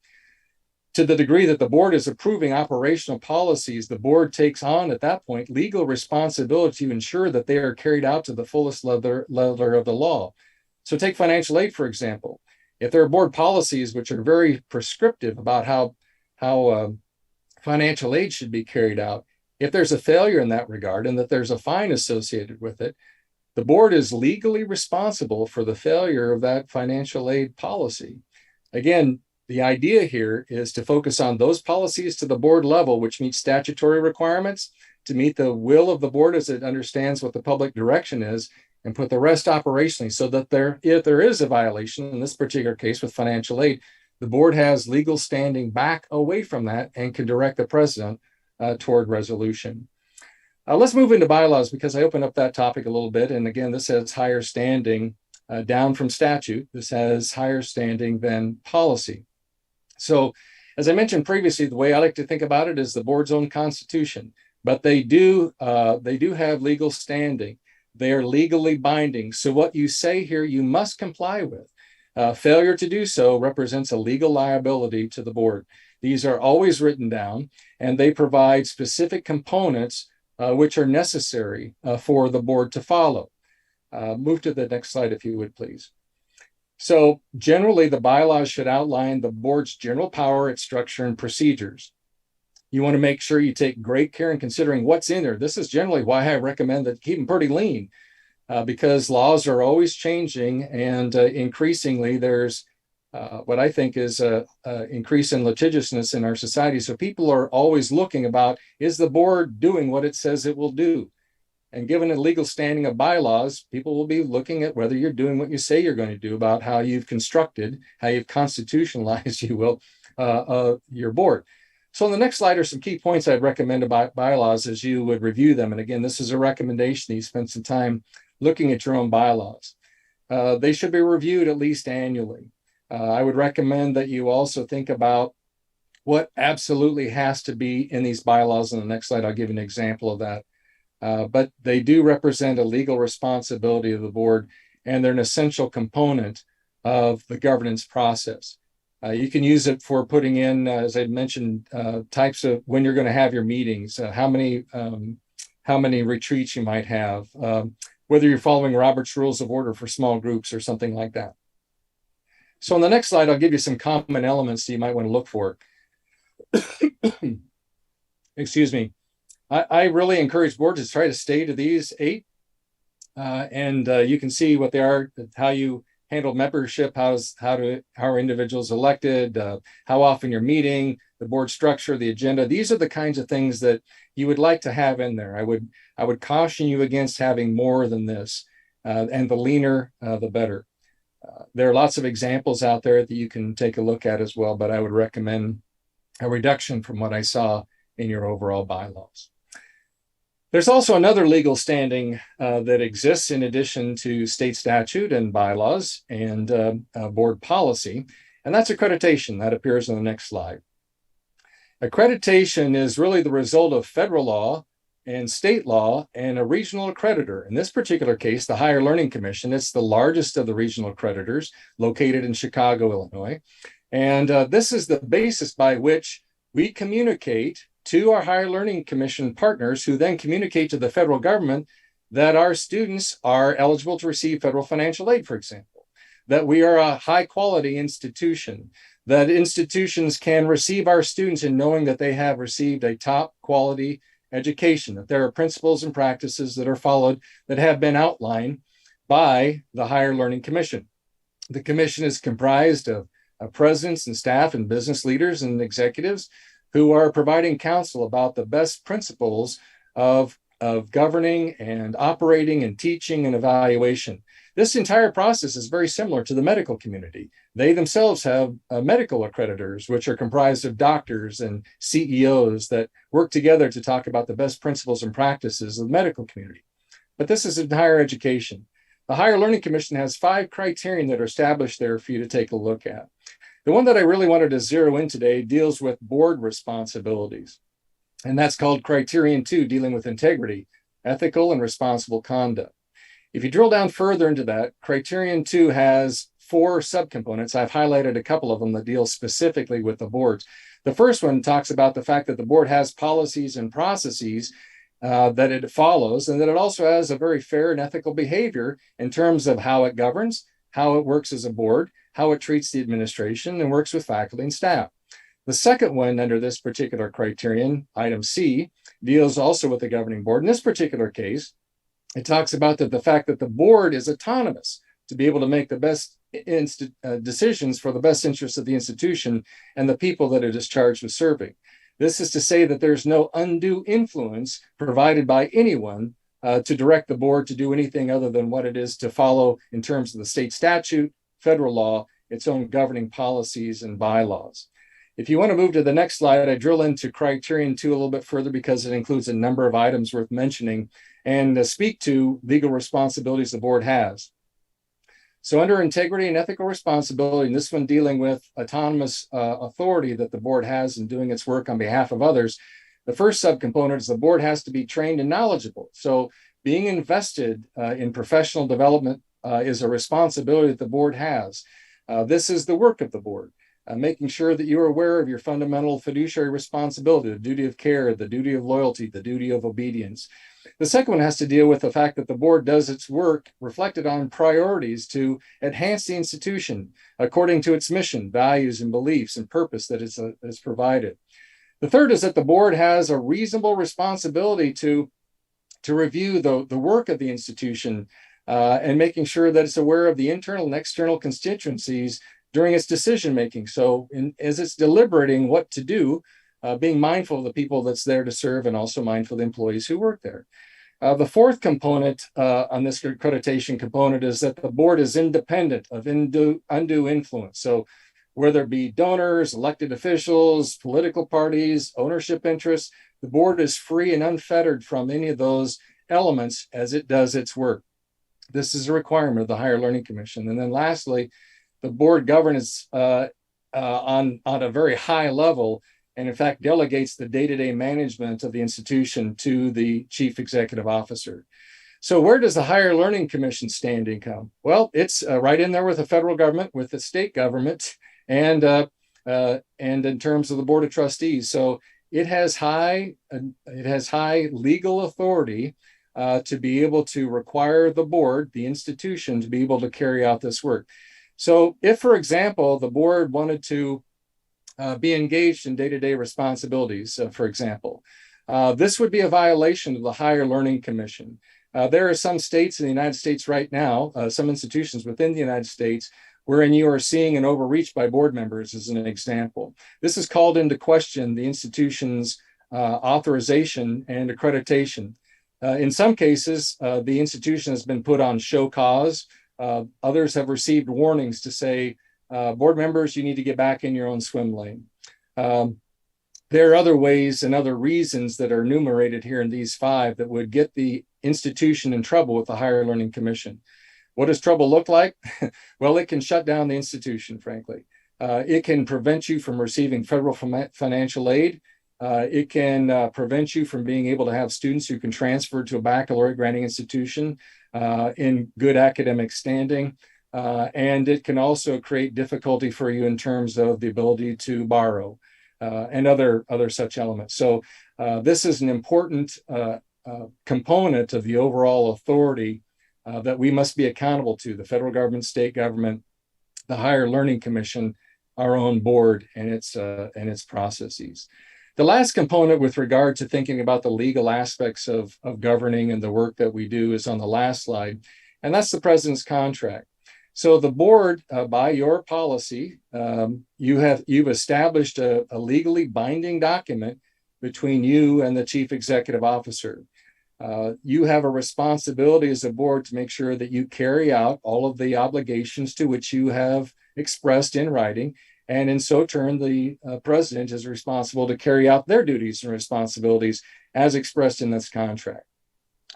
To the degree that the board is approving operational policies, the board takes on at that point legal responsibility to ensure that they are carried out to the fullest letter of the law. So take financial aid, for example. If there are board policies which are very prescriptive about how financial aid should be carried out, if there's a failure in that regard and that there's a fine associated with it, the board is legally responsible for the failure of that financial aid policy. Again, the idea here is to focus on those policies to the board level, which meet statutory requirements, to meet the will of the board as it understands what the public direction is, and put the rest operationally so that if there is a violation, in this particular case with financial aid, the board has legal standing back away from that and can direct the president toward resolution. Let's move into bylaws because I opened up that topic a little bit. And again, this has higher standing down from statute. This has higher standing than policy. So as I mentioned previously, the way I like to think about it is the board's own constitution, but they do have legal standing. They are legally binding. So what you say here, you must comply with. Failure to do so represents a legal liability to the board. These are always written down, and they provide specific components which are necessary for the board to follow. Move to the next slide, if you would, please. So generally, the bylaws should outline the board's general power, its structure, and procedures. You want to make sure you take great care in considering what's in there. This is generally why I recommend that keep them pretty lean, because laws are always changing, and increasingly there's what I think is a increase in litigiousness in our society. So people are always looking about, is the board doing what it says it will do? And given a legal standing of bylaws, people will be looking at whether you're doing what you say you're going to do, about how you've constructed, how you've constitutionalized, you will, your board. So on the next slide are some key points I'd recommend about bylaws as you would review them. And again, this is a recommendation that you spend some time looking at your own bylaws. They should be reviewed at least annually. I would recommend that you also think about what absolutely has to be in these bylaws. On the next slide, I'll give you an example of that. But they do represent a legal responsibility of the board, and they're an essential component of the governance process. You can use it for putting in, as I mentioned, types of when you're going to have your meetings, how many retreats you might have, whether you're following Robert's Rules of Order for small groups or something like that. So on the next slide, I'll give you some common elements that you might want to look for. Excuse me. I really encourage boards to try to stay to these 8. You can see what they are, how you handle membership, how are individuals elected, how often you're meeting, the board structure, the agenda. These are the kinds of things that you would like to have in there. I would caution you against having more than this, and the leaner, the better. There are lots of examples out there that you can take a look at as well, but I would recommend a reduction from what I saw in your overall bylaws. There's also another legal standing that exists in addition to state statute and bylaws and board policy, and that's accreditation. That appears on the next slide. Accreditation is really the result of federal law and state law and a regional accreditor. In this particular case, the Higher Learning Commission. It's the largest of the regional accreditors, located in Chicago, Illinois. And this is the basis by which we communicate to our Higher Learning Commission partners, who then communicate to the federal government that our students are eligible to receive federal financial aid, for example, that we are a high quality institution, that institutions can receive our students in knowing that they have received a top quality education, that there are principles and practices that are followed that have been outlined by the Higher Learning Commission. The commission is comprised of presidents and staff and business leaders and executives who are providing counsel about the best principles of governing and operating and teaching and evaluation. This entire process is very similar to the medical community. They themselves have medical accreditors, which are comprised of doctors and CEOs that work together to talk about the best principles and practices of the medical community. But this is in higher education. The Higher Learning Commission has 5 criteria that are established there for you to take a look at. The one that I really wanted to zero in today deals with board responsibilities, and that's called Criterion 2, dealing with integrity, ethical, and responsible conduct. If you drill down further into that, Criterion 2 has 4 subcomponents. I've highlighted a couple of them that deal specifically with the boards. The first one talks about the fact that the board has policies and processes that it follows, and that it also has a very fair and ethical behavior in terms of how it governs, how it works as a board, how it treats the administration, and works with faculty and staff. The second one under this particular criterion, item C, deals also with the governing board. In this particular case, it talks about the fact that the board is autonomous to be able to make the best decisions for the best interests of the institution and the people that it is charged with serving. This is to say that there's no undue influence provided by anyone to direct the board to do anything other than what it is to follow in terms of the state statute, federal law, its own governing policies and bylaws. If you want to move to the next slide, I drill into Criterion 2 a little bit further because it includes a number of items worth mentioning and speak to legal responsibilities the board has. So under integrity and ethical responsibility, and this one dealing with autonomous authority that the board has in doing its work on behalf of others, the first subcomponent is the board has to be trained and knowledgeable. So being invested in professional development is a responsibility that the board has. This is the work of the board, making sure that you are aware of your fundamental fiduciary responsibility, the duty of care, the duty of loyalty, the duty of obedience. The second one has to deal with the fact that the board does its work reflected on priorities to enhance the institution according to its mission, values, and beliefs and purpose that is provided. The third is that the board has a reasonable responsibility to review the work of the institution and making sure that it's aware of the internal and external constituencies during its decision making. So as it's deliberating what to do, being mindful of the people that's there to serve and also mindful of the employees who work there. The fourth component on this accreditation component is that the board is independent of undue influence. So whether it be donors, elected officials, political parties, ownership interests, the board is free and unfettered from any of those elements as it does its work. This is a requirement of the Higher Learning Commission. And then lastly, the board governs on a very high level, and in fact delegates the day-to-day management of the institution to the chief executive officer. So where does the Higher Learning Commission standing come? Well, it's right in there with the federal government, with the state government, and in terms of the Board of Trustees. So it has high legal authority to be able to require the board, the institution, to be able to carry out this work. So if, for example, the board wanted to be engaged in day-to-day responsibilities, for example, this would be a violation of the Higher Learning Commission. There are some states in the United States right now, some institutions within the United States, wherein you are seeing an overreach by board members as an example. This has called into question the institution's authorization and accreditation. In some cases, the institution has been put on show cause. Others have received warnings to say, board members, you need to get back in your own swim lane. There are other ways and other reasons that are enumerated here in these 5 that would get the institution in trouble with the Higher Learning Commission. What does trouble look like? Well, it can shut down the institution, frankly. It can prevent you from receiving federal financial aid. It can prevent you from being able to have students who can transfer to a baccalaureate granting institution in good academic standing. And it can also create difficulty for you in terms of the ability to borrow and other such elements. So this is an important component of the overall authority that we must be accountable to: the federal government, state government, the Higher Learning Commission, our own board, and its processes. The last component with regard to thinking about the legal aspects of governing and the work that we do is on the last slide, and that's the president's contract. So the board, by your policy, you've established a legally binding document between you and the chief executive officer. You have a responsibility as a board to make sure that you carry out all of the obligations to which you have expressed in writing. And in so turn, the president is responsible to carry out their duties and responsibilities as expressed in this contract.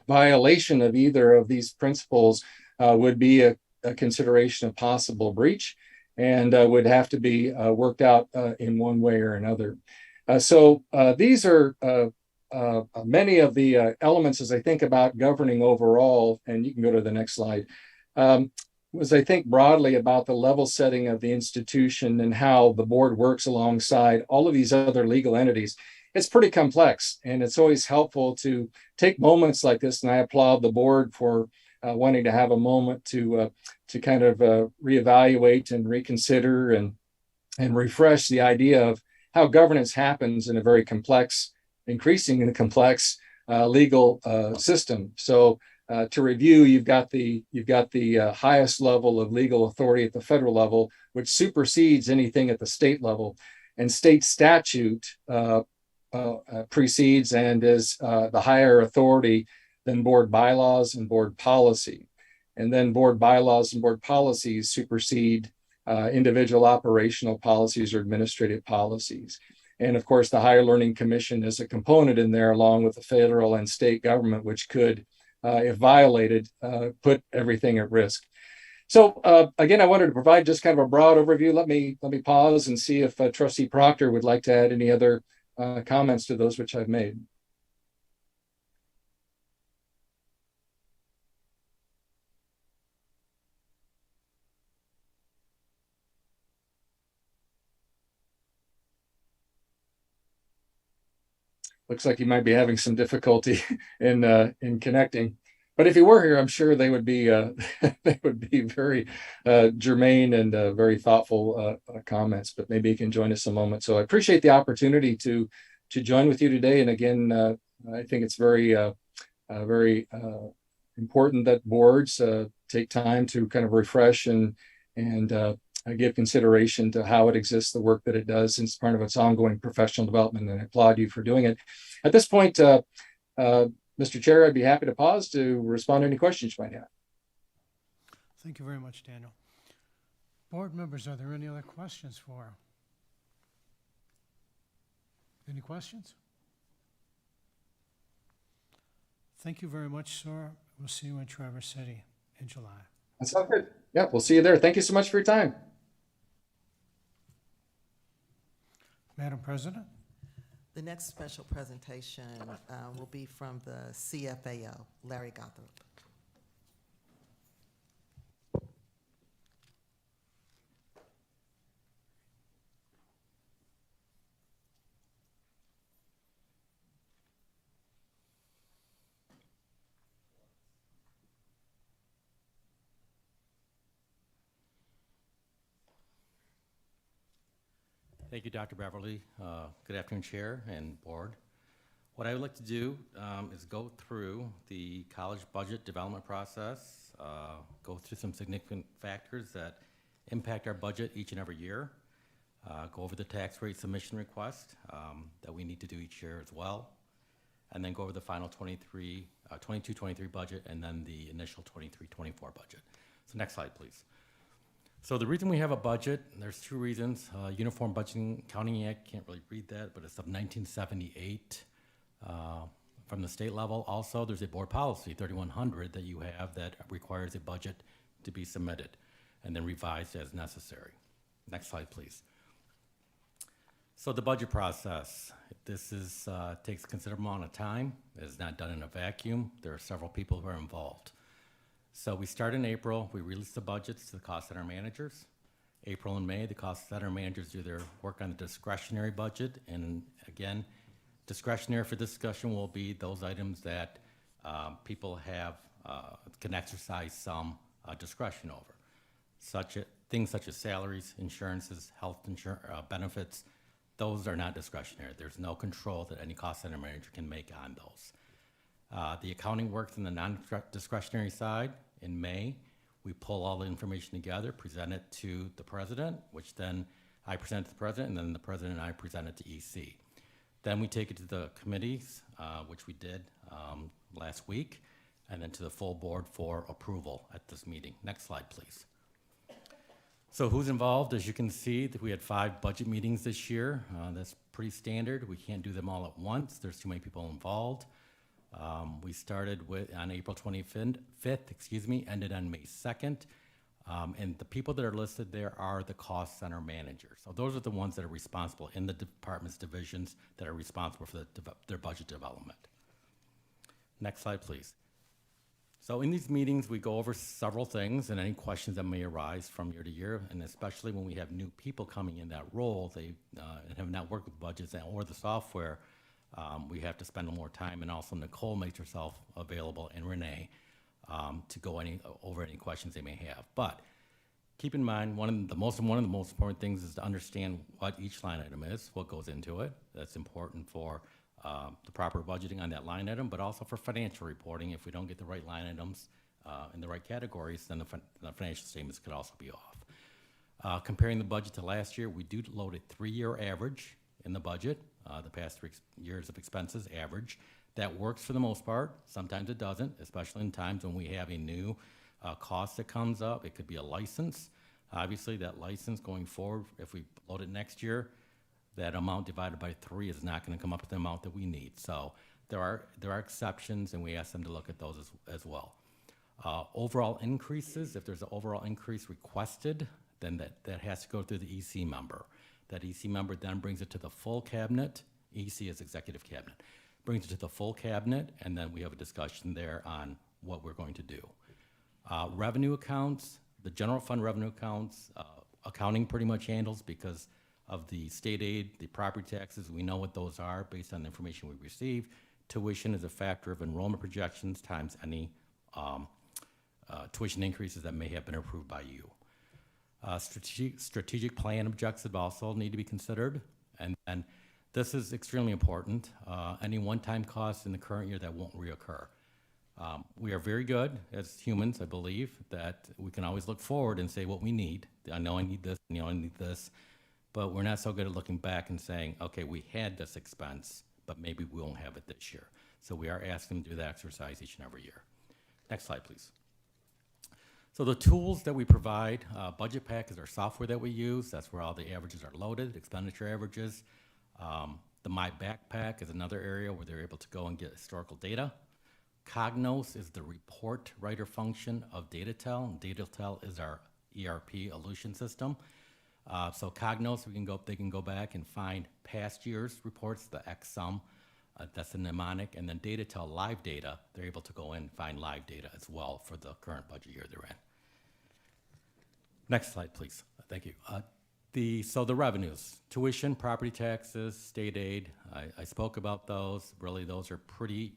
Violation of either of these principles would be a consideration of possible breach and would have to be worked out in one way or another. So these are many of the elements as I think about governing overall, and you can go to the next slide, was I think broadly about the level setting of the institution and how the board works alongside all of these other legal entities. It's pretty complex, and it's always helpful to take moments like this, and I applaud the board for wanting to have a moment to kind of reevaluate and reconsider and refresh the idea of how governance happens in a very complex, increasingly complex legal system. So to review, you've got the highest level of legal authority at the federal level, which supersedes anything at the state level, and state statute precedes and is the higher authority than board bylaws and board policy. And then board bylaws and board policies supersede individual operational policies or administrative policies. And of course, the Higher Learning Commission is a component in there, along with the federal and state government, which could, if violated, put everything at risk. So again, I wanted to provide just kind of a broad overview. Let me pause and see if Trustee Proctor would like to add any other comments to those which I've made. Looks like you might be having some difficulty in connecting. But if he were here, I'm sure they would be very germane and very thoughtful comments. But maybe he can join us a moment. So I appreciate the opportunity to join with you today. And again, I think it's very important that boards take time to kind of refresh and give consideration to how it exists, the work that it does, and it's part of its ongoing professional development, and I applaud you for doing it. At this point, Mr. Chair, I'd be happy to pause to respond to any questions you might have. Thank you very much, Daniel. Board members, are there any other questions for him? Any questions? Thank you very much, sir. We'll see you in Traverse City in July. That sounds good. Yeah, we'll see you there. Thank you so much for your time. Madam President? The next special presentation will be from the CFAO, Larry Gothard. Thank you, Dr. Beverly. Good afternoon, Chair and Board. What I would like to do is go through the college budget development process, go through some significant factors that impact our budget each and every year, go over the tax rate submission request that we need to do each year as well, and then go over the final 22-23 budget and then the initial 23-24 budget. So next slide, please. So the reason we have a budget, there's two reasons. Uniform Budgeting Accounting Act, can't really read that, but it's of 1978 from the state level. Also, there's a board policy, 3100, that you have that requires a budget to be submitted and then revised as necessary. Next slide, please. So the budget process, this is takes a considerable amount of time. It is not done in a vacuum. There are several people who are involved. So we start in April, we release the budgets to the cost center managers. April and May, the cost center managers do their work on the discretionary budget. And again, discretionary for discussion will be those items that people can exercise some discretion over. Things such as salaries, insurances, health insurance, benefits, those are not discretionary. There's no control that any cost center manager can make on those. The accounting works in the non-discretionary side. In May, we pull all the information together, present it to the president, which then I present to the president, and then the president and I present it to EC. Then we take it to the committees, which we did last week, and then to the full board for approval at this meeting. Next slide, please. So who's involved? As you can see, we had 5 budget meetings this year. That's pretty standard. We can't do them all at once. There's too many people involved. We started on April 25th, ended on May 2nd. And the people that are listed there are the cost center managers. So those are the ones that are responsible in the department's divisions that are responsible for their budget development. Next slide, please. So in these meetings, we go over several things and any questions that may arise from year to year, and especially when we have new people coming in that role, they have not worked with budgets or the software. We have to spend more time, and also Nicole makes herself available, and Renee, to go over any questions they may have. But keep in mind, one of the most important things is to understand what each line item is, what goes into it. That's important for the proper budgeting on that line item, but also for financial reporting. If we don't get the right line items in the right categories, then the financial statements could also be off. Comparing the budget to last year, we do load a 3-year average in the budget. The past 3 years of expenses average. That works for the most part. Sometimes it doesn't, especially in times when we have a new cost that comes up. It could be a license. Obviously, that license going forward, if we load it next year, that amount divided by 3 is not going to come up with the amount that we need. So there are exceptions, and we ask them to look at those as well. Overall increases, if there's an overall increase requested, then that has to go through the EC member. That EC member then brings it to the full cabinet. EC is executive cabinet. Brings it to the full cabinet, and then we have a discussion there on what we're going to do. Revenue accounts, the general fund revenue accounts, accounting pretty much handles because of the state aid, the property taxes. We know what those are based on the information we receive. Tuition is a factor of enrollment projections times any tuition increases that may have been approved by you. Strategic plan objectives also need to be considered, and this is extremely important. Any one-time costs in the current year that won't reoccur. We are very good as humans, I believe, that we can always look forward and say what we need. I know I need this, I know I need this, but we're not so good at looking back and saying, okay, we had this expense, but maybe we won't have it this year. So we are asking them to do that exercise each and every year. Next slide, please. So the tools that we provide, Budget Pack is our software that we use. That's where all the averages are loaded, expenditure averages. The My Backpack is another area where they're able to go and get historical data. Cognos is the report writer function of DataTel. DataTel is our ERP elution system. So Cognos, they can go back and find past year's reports, the XSUM, that's the mnemonic, and then DataTel live data, they're able to go in and find live data as well for the current budget year they're in. Next slide, please. Thank you. So the revenues, tuition, property taxes, state aid, I spoke about those. Really, those are pretty,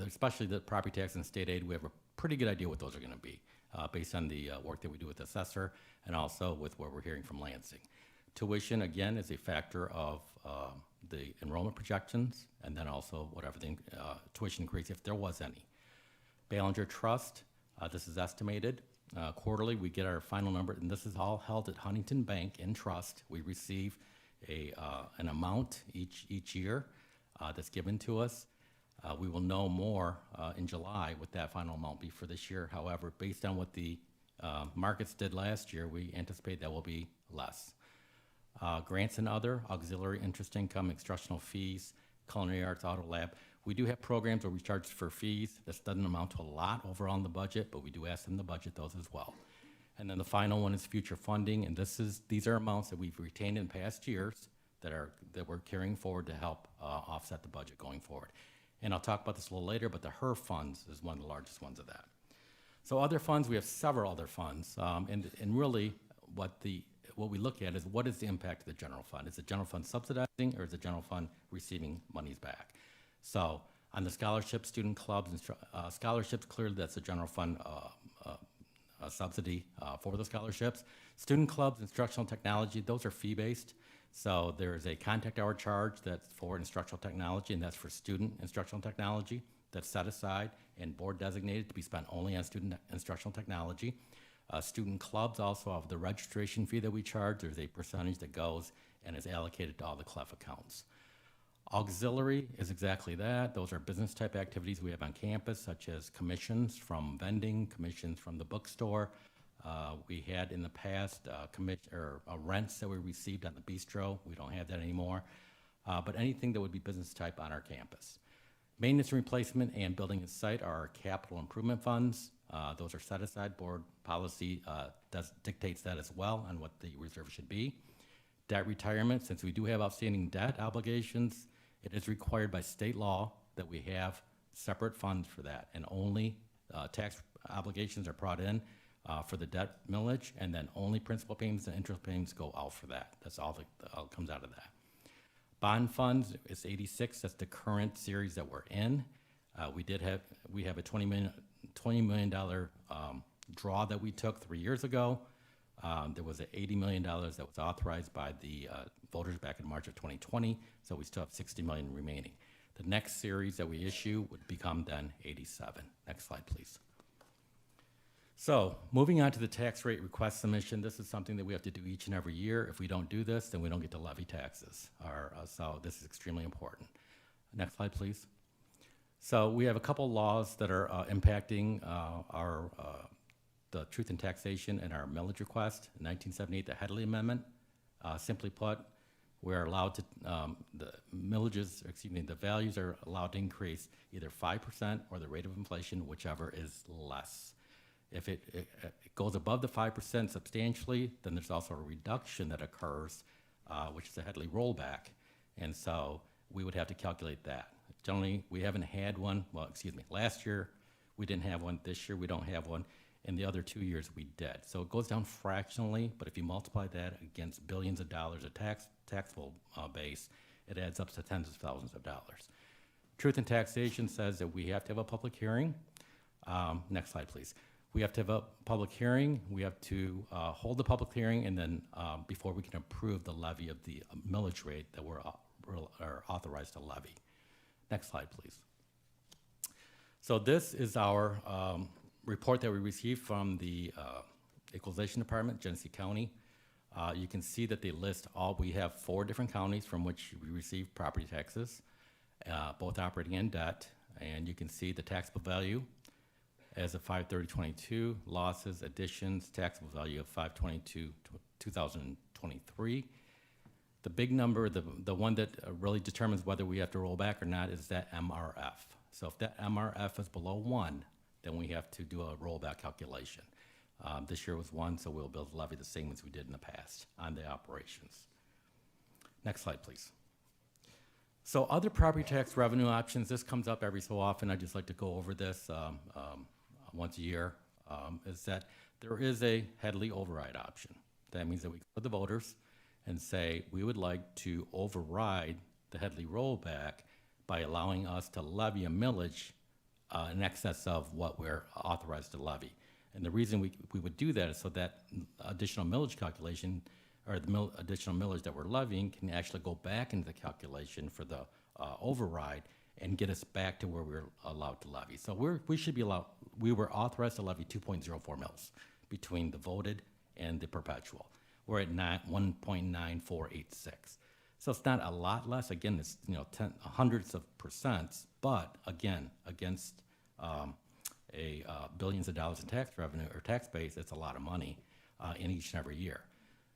especially the property tax and state aid, we have a pretty good idea what those are going to be based on the work that we do with the assessor and also with what we're hearing from Lansing. Tuition, again, is a factor of the enrollment projections and then also whatever the tuition increase, if there was any. Ballinger Trust, this is estimated. Quarterly, we get our final number, and this is all held at Huntington Bank in trust. We receive an amount each year that's given to us. We will know more in July what that final amount be for this year. However, based on what the markets did last year, we anticipate that will be less. Grants and other, auxiliary interest income, instructional fees, culinary arts, auto lab. We do have programs where we charge for fees. This doesn't amount to a lot overall in the budget, but we do ask them to budget those as well. And then the final one is future funding, and these are amounts that we've retained in past years that we're carrying forward to help offset the budget going forward. And I'll talk about this a little later, but the HER funds is one of the largest ones of that. So other funds, we have several other funds, and really what we look at is what is the impact of the general fund? Is the general fund subsidizing or is the general fund receiving monies back? So on the scholarships, student clubs, and scholarships, clearly that's a general fund subsidy for the scholarships. Student clubs, instructional technology, those are fee-based. So there's a contact hour charge that's for instructional technology, and that's for student instructional technology that's set aside and board designated to be spent only on student instructional technology. Student clubs also have the registration fee that we charge. There's a percentage that goes and is allocated to all the CLEF accounts. Auxiliary is exactly that. Those are business type activities we have on campus, such as commissions from vending, commissions from the bookstore. We had in the past rents that we received on the bistro. We don't have that anymore. But anything that would be business type on our campus. Maintenance and replacement and building and site are our capital improvement funds. Those are set aside. Board policy dictates that as well on what the reserve should be. Debt retirement, since we do have outstanding debt obligations, it is required by state law that we have separate funds for that, and only tax obligations are brought in for the debt millage, and then only principal payments and interest payments go out for that. That's all that comes out of that. Bond funds is 86. That's the current series that we're in. We have a $20 million draw that we took 3 years ago. There was $80 million that was authorized by the voters back in March of 2020, so we still have $60 million remaining. The next series that we issue would become then 87. Next slide, please. So moving on to the tax rate request submission, this is something that we have to do each and every year. If we don't do this, then we don't get to levy taxes. So this is extremely important. Next slide, please. So we have a couple laws that are impacting the truth in taxation and our millage request. In 1978, the Headley Amendment. Simply put, we're allowed to, the values are allowed to increase either 5% or the rate of inflation, whichever is less. If it goes above the 5% substantially, then there's also a reduction that occurs, which is a Headley rollback. And so we would have to calculate that. Generally, we haven't had one. Well, excuse me, last year we didn't have one. This year we don't have one. In the other 2 years we did. So it goes down fractionally, but if you multiply that against billions of dollars of taxable base, it adds up to tens of thousands of dollars. Truth in taxation says that we have to have a public hearing. Next slide, please. We have to have a public hearing. We have to hold the public hearing, and then before we can approve the levy of the millage rate that we're authorized to levy. Next slide, please. So this is our report that we received from the Equalization Department, Genesee County. You can see that they list we have 4 different counties from which we receive property taxes, both operating and debt. And you can see the taxable value as of 5/30/22, losses, additions, taxable value of 5/22/2023. The big number, the one that really determines whether we have to roll back or not is that MRF. So if that MRF is below 1, then we have to do a rollback calculation. This year was 1, so we'll be able to levy the same as we did in the past on the operations. Next slide, please. So other property tax revenue options, this comes up every so often. I just like to go over this once a year, is that there is a Headley override option. That means that we go to the voters and say, we would like to override the Headley rollback by allowing us to levy a millage in excess of what we're authorized to levy. And the reason we would do that is so that additional millage calculation, or the additional millage that we're levying, can actually go back into the calculation for the override and get us back to where we're allowed to levy. So we were authorized to levy 2.04 mils between the voted and the perpetual. We're at 1.9486. So it's not a lot less. Again, it's hundreds of percents, but again, against billions of dollars in tax revenue or tax base, it's a lot of money in each and every year.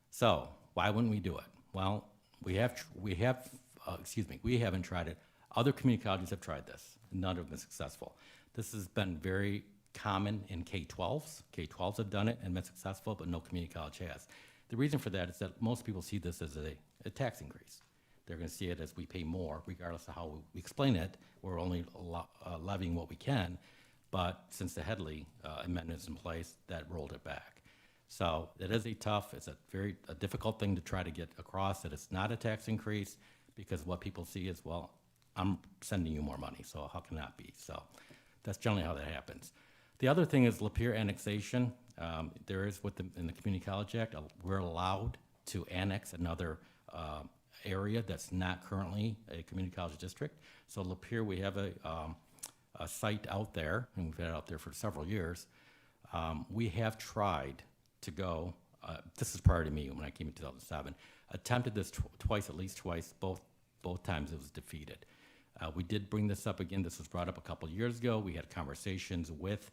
So why wouldn't we do it? Well, we haven't tried it. Other community colleges have tried this. None have been successful. This has been very common in K-12s. K-12s have done it and been successful, but no community college has. The reason for that is that most people see this as a tax increase. They're going to see it as we pay more, regardless of how we explain it. We're only levying what we can, but since the Headley amendment is in place, that rolled it back. So it is it's a very difficult thing to try to get across that it's not a tax increase, because what people see is, well, I'm sending you more money, so how can that be? So that's generally how that happens. The other thing is Lapeer annexation. There is in the Community College Act, we're allowed to annex another area that's not currently a community college district. So Lapeer, we have a site out there, and we've had it out there for several years. We have tried to go, this is prior to me when I came in 2007, attempted this at least twice, both times it was defeated. We did bring this up again. This was brought up a couple years ago. We had conversations with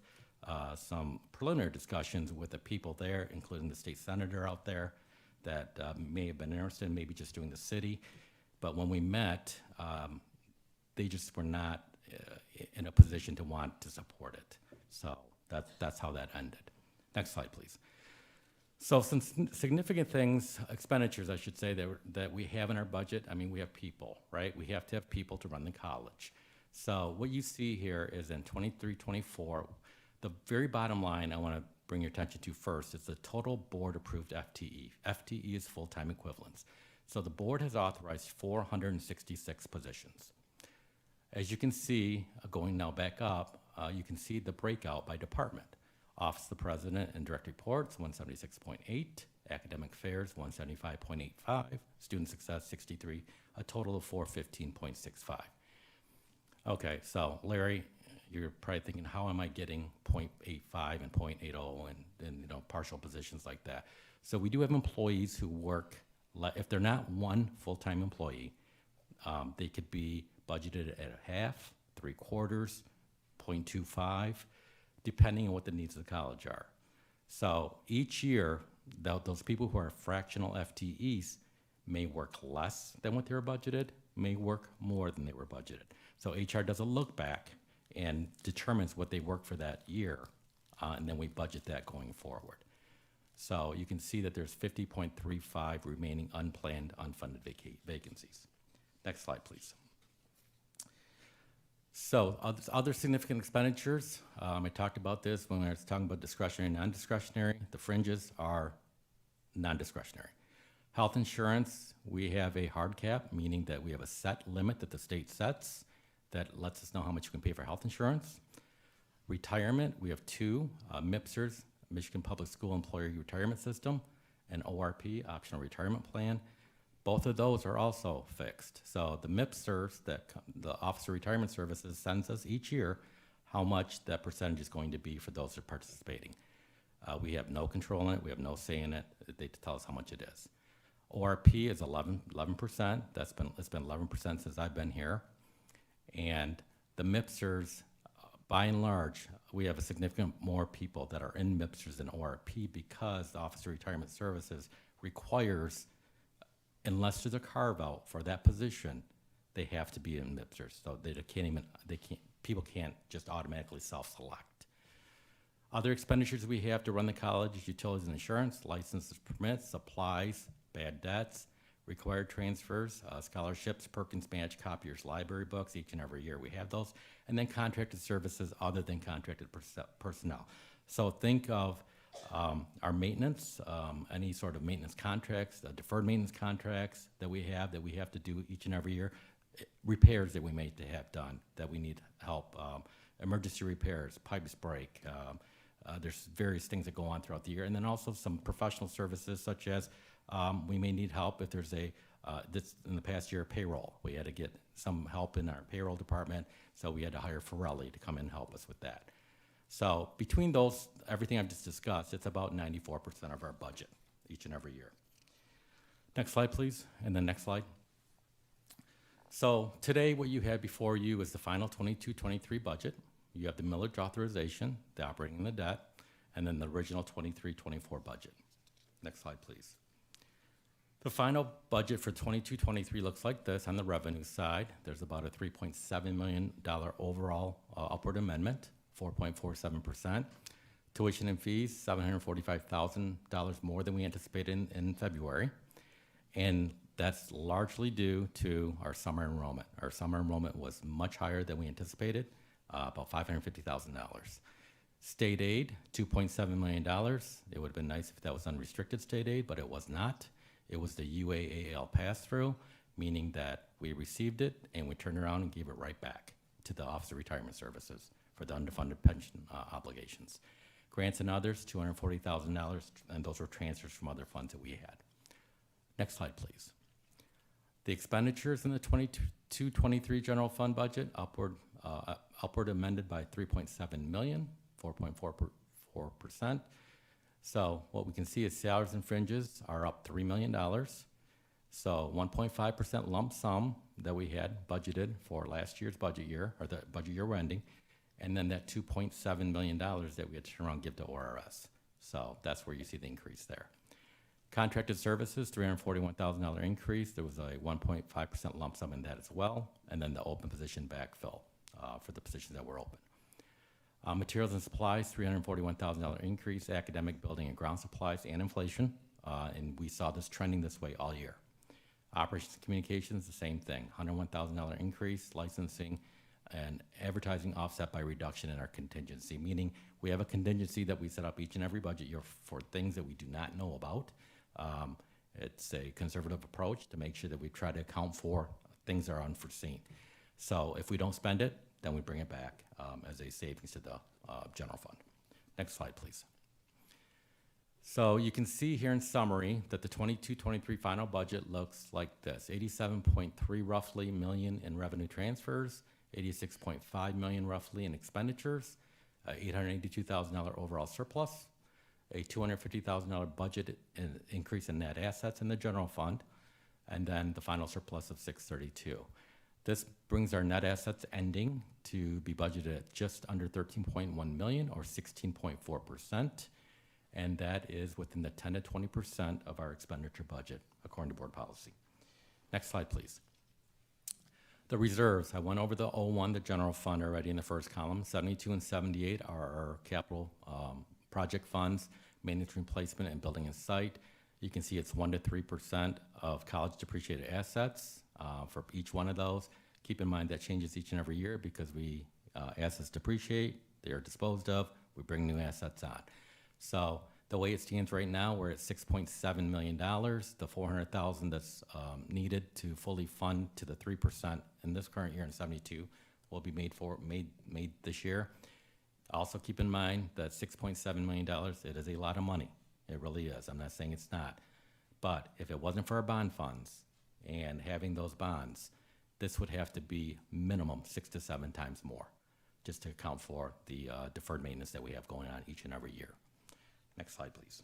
some preliminary discussions with the people there, including the state senator out there that may have been interested in maybe just doing the city. But when we met, they just were not in a position to want to support it. So that's how that ended. Next slide, please. So some significant things, expenditures, I should say, that we have in our budget. I mean, we have people, right? We have to have people to run the college. So what you see here is in 23-24, the very bottom line I want to bring your attention to first is the total board-approved FTE. FTE is full-time equivalents. So the board has authorized 466 positions. As you can see, going now back up, you can see the breakout by department. Office of the President and Direct Reports, 176.8. Academic Affairs, 175.85. Student Success, 63. A total of 415.65. Okay, so Larry, you're probably thinking, how am I getting 0.85 and 0.80 and partial positions like that? So we do have employees who work, if they're not one full-time employee, they could be budgeted at a half, 3/4, 0.25, depending on what the needs of the college are. So each year, those people who are fractional FTEs may work less than what they were budgeted, may work more than they were budgeted. So HR does a look back and determines what they work for that year, and then we budget that going forward. So you can see that there's 50.35 remaining unplanned, unfunded vacancies. Next slide, please. So other significant expenditures, I talked about this when I was talking about discretionary and non-discretionary. The fringes are non-discretionary. Health insurance, we have a hard cap, meaning that we have a set limit that the state sets that lets us know how much you can pay for health insurance. Retirement, we have 2, MIPSers, Michigan Public School Employee Retirement System, and ORP, Optional Retirement Plan. Both of those are also fixed. So the MIPSers that the Office of Retirement Services sends us each year how much that percentage is going to be for those that are participating. We have no control in it. We have no say in it. They tell us how much it is. ORP is 11%. It's been 11% since I've been here. And the MIPSers, by and large, we have a significant more people that are in MIPSers than ORP because the Office of Retirement Services requires, unless there's a carve-out for that position, they have to be in MIPSers. So people can't just automatically self-select. Other expenditures we have to run the college is utilities and insurance, licenses, permits, supplies, bad debts, required transfers, scholarships, Perkins badge, copiers, library books. Each and every year we have those. And then contracted services other than contracted personnel. So think of our maintenance, any sort of maintenance contracts, deferred maintenance contracts that we have to do each and every year, repairs that we may have done that we need help, emergency repairs, pipes break. There's various things that go on throughout the year. And then also some professional services such as we may need help if there's this in the past year, payroll. We had to get some help in our payroll department, so we had to hire Forelli to come in and help us with that. So between those, everything I've just discussed, it's about 94% of our budget each and every year. Next slide, please, and then next slide. So today, what you have before you is the final 22-23 budget. You have the millage authorization, the operating and the debt, and then the original 23-24 budget. Next slide, please. The final budget for 22-23 looks like this. On the revenue side, there's about a $3.7 million overall upward amendment, 4.47%. Tuition and fees, $745,000 more than we anticipated in February. And that's largely due to our summer enrollment. Our summer enrollment was much higher than we anticipated, about $550,000. State aid, $2.7 million. It would have been nice if that was unrestricted state aid, but it was not. It was the UAAL pass-through, meaning that we received it and we turned around and gave it right back to the Office of Retirement Services for the underfunded pension obligations. Grants and others, $240,000, and those were transfers from other funds that we had. Next slide, please. The expenditures in the 22-23 general fund budget, upward amended by $3.7 million, 4.44%. So what we can see is salaries and fringes are up $3 million. So 1.5% lump sum that we had budgeted for last year's budget year, or the budget year we're ending, and then that $2.7 million that we had to turn around and give to ORS. So that's where you see the increase there. Contracted services, $341,000 increase. There was a 1.5% lump sum in that as well, and then the open position backfill for the positions that were open. Materials and supplies, $341,000 increase, academic building and ground supplies, and inflation. And we saw this trending this way all year. Operations and communications, the same thing, $101,000 increase, licensing and advertising offset by reduction in our contingency, meaning we have a contingency that we set up each and every budget year for things that we do not know about. It's a conservative approach to make sure that we try to account for things that are unforeseen. So if we don't spend it, then we bring it back as a savings to the general fund. Next slide, please. So you can see here in summary that the 22-23 final budget looks like this: 87.3 roughly million in revenue transfers, 86.5 million roughly in expenditures, $882,000 overall surplus, a $250,000 budget increase in net assets in the general fund, and then the final surplus of $632,000. This brings our net assets ending to be budgeted at just under 13.1 million, or 16.4%, and that is within the 10 to 20% of our expenditure budget, according to board policy. Next slide, please. The reserves, I went over the 01, the general fund already in the first column. 72 and 78 are our capital project funds, maintenance replacement and building and site. You can see it's 1 to 3% of college depreciated assets for each one of those. Keep in mind that changes each and every year because we assets depreciate, they are disposed of, we bring new assets on. So the way it stands right now, we're at $6.7 million. The $400,000 that's needed to fully fund to the 3% in this current year in 72 will be made this year. Also keep in mind that $6.7 million, it is a lot of money. It really is. I'm not saying it's not. But if it wasn't for our bond funds and having those bonds, this would have to be minimum 6 to 7 times more. just to account for the deferred maintenance that we have going on each and every year. Next slide, please.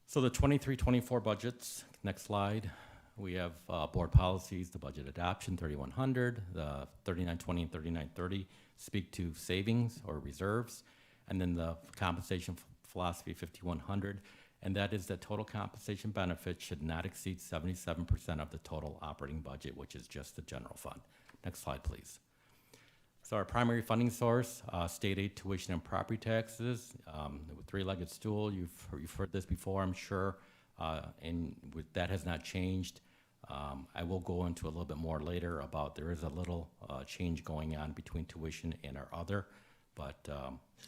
So the 23-24 budgets, next slide. We have board policies, the budget adoption, 3100, the 3920 and 3930 speak to savings or reserves, and then the compensation philosophy, 5100, and that is that total compensation benefits should not exceed 77% of the total operating budget, which is just the general fund. Next slide, please. So our primary funding source, state aid, tuition, and property taxes. The three-legged stool, you've heard this before, I'm sure, and that has not changed. I will go into a little bit more later about there is a little change going on between tuition and our other, but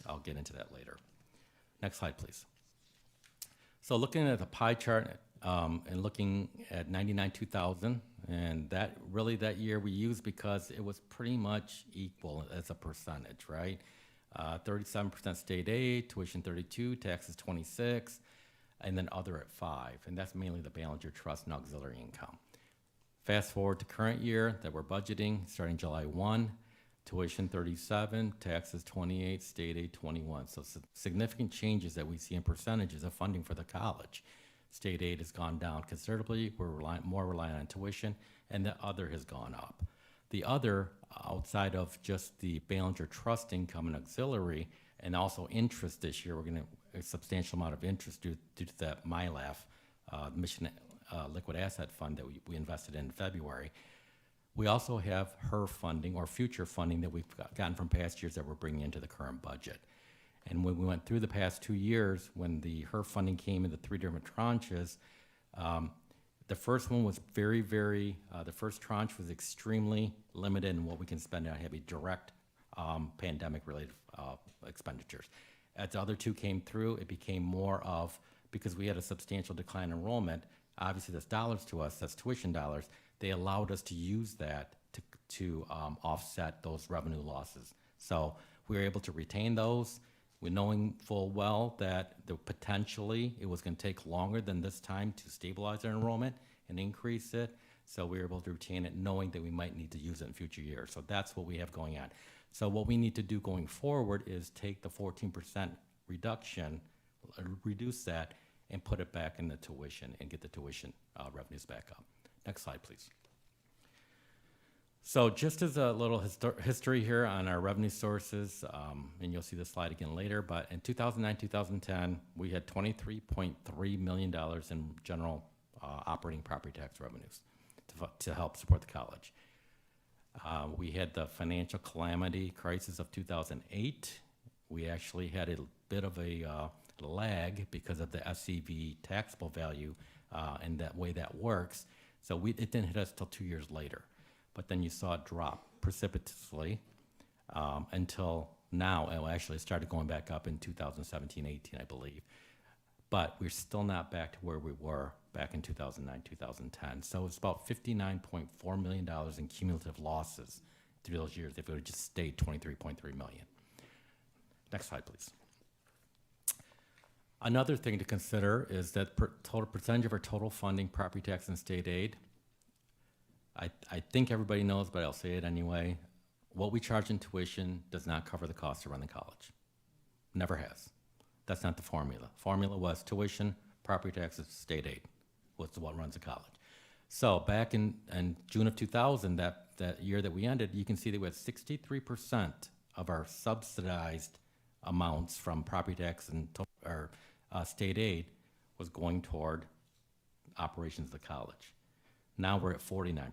I'll get into that later. Next slide, please. So looking at the pie chart and looking at 99-2000, and that year we used because it was pretty much equal as a percentage, right? 37% state aid, tuition 32, taxes 26, and then other at 5, and that's mainly the Ballinger Trust and auxiliary income. Fast forward to current year that we're budgeting, starting July 1, tuition 37, taxes 28, state aid 21. So significant changes that we see in percentages of funding for the college. State aid has gone down considerably. We're more reliant on tuition, and the other has gone up. The other, outside of just the Ballinger Trust income and auxiliary, and also interest this year, we're going to a substantial amount of interest due to that MILAF, Mission Liquid Asset Fund that we invested in February. We also have HER funding or future funding that we've gotten from past years that we're bringing into the current budget. And when we went through the past 2 years, when the HER funding came in the 3 different tranches, the first one was the first tranche was extremely limited in what we can spend on heavy direct pandemic-related expenditures. As the other two came through, it became more of, because we had a substantial decline in enrollment, obviously that's dollars to us, that's tuition dollars, they allowed us to use that to offset those revenue losses. So we were able to retain those. We're knowing full well that potentially it was going to take longer than this time to stabilize our enrollment and increase it. So we were able to retain it knowing that we might need to use it in future years. So that's what we have going on. So what we need to do going forward is take the 14% reduction, reduce that, and put it back in the tuition and get the tuition revenues back up. Next slide, please. So just as a little history here on our revenue sources, and you'll see this slide again later, but in 2009-2010, we had $23.3 million in general operating property tax revenues to help support the college. We had the financial calamity crisis of 2008. We actually had a bit of a lag because of the SCV taxable value and that way that works. So it didn't hit us till 2 years later. But then you saw it drop precipitously until now. It actually started going back up in 2017-18, I believe. But we're still not back to where we were back in 2009-2010. So it's about $59.4 million in cumulative losses through those years if it would just stayed $23.3 million. Next slide, please. Another thing to consider is that total percentage of our total funding, property tax and state aid. I think everybody knows, but I'll say it anyway. What we charge in tuition does not cover the cost to run the college. Never has. That's not the formula. Formula was tuition, property taxes, state aid was what runs the college. So back in June of 2000, that year that we ended, you can see that we had 63% of our subsidized amounts from property tax and state aid was going toward operations of the college. Now we're at 49%.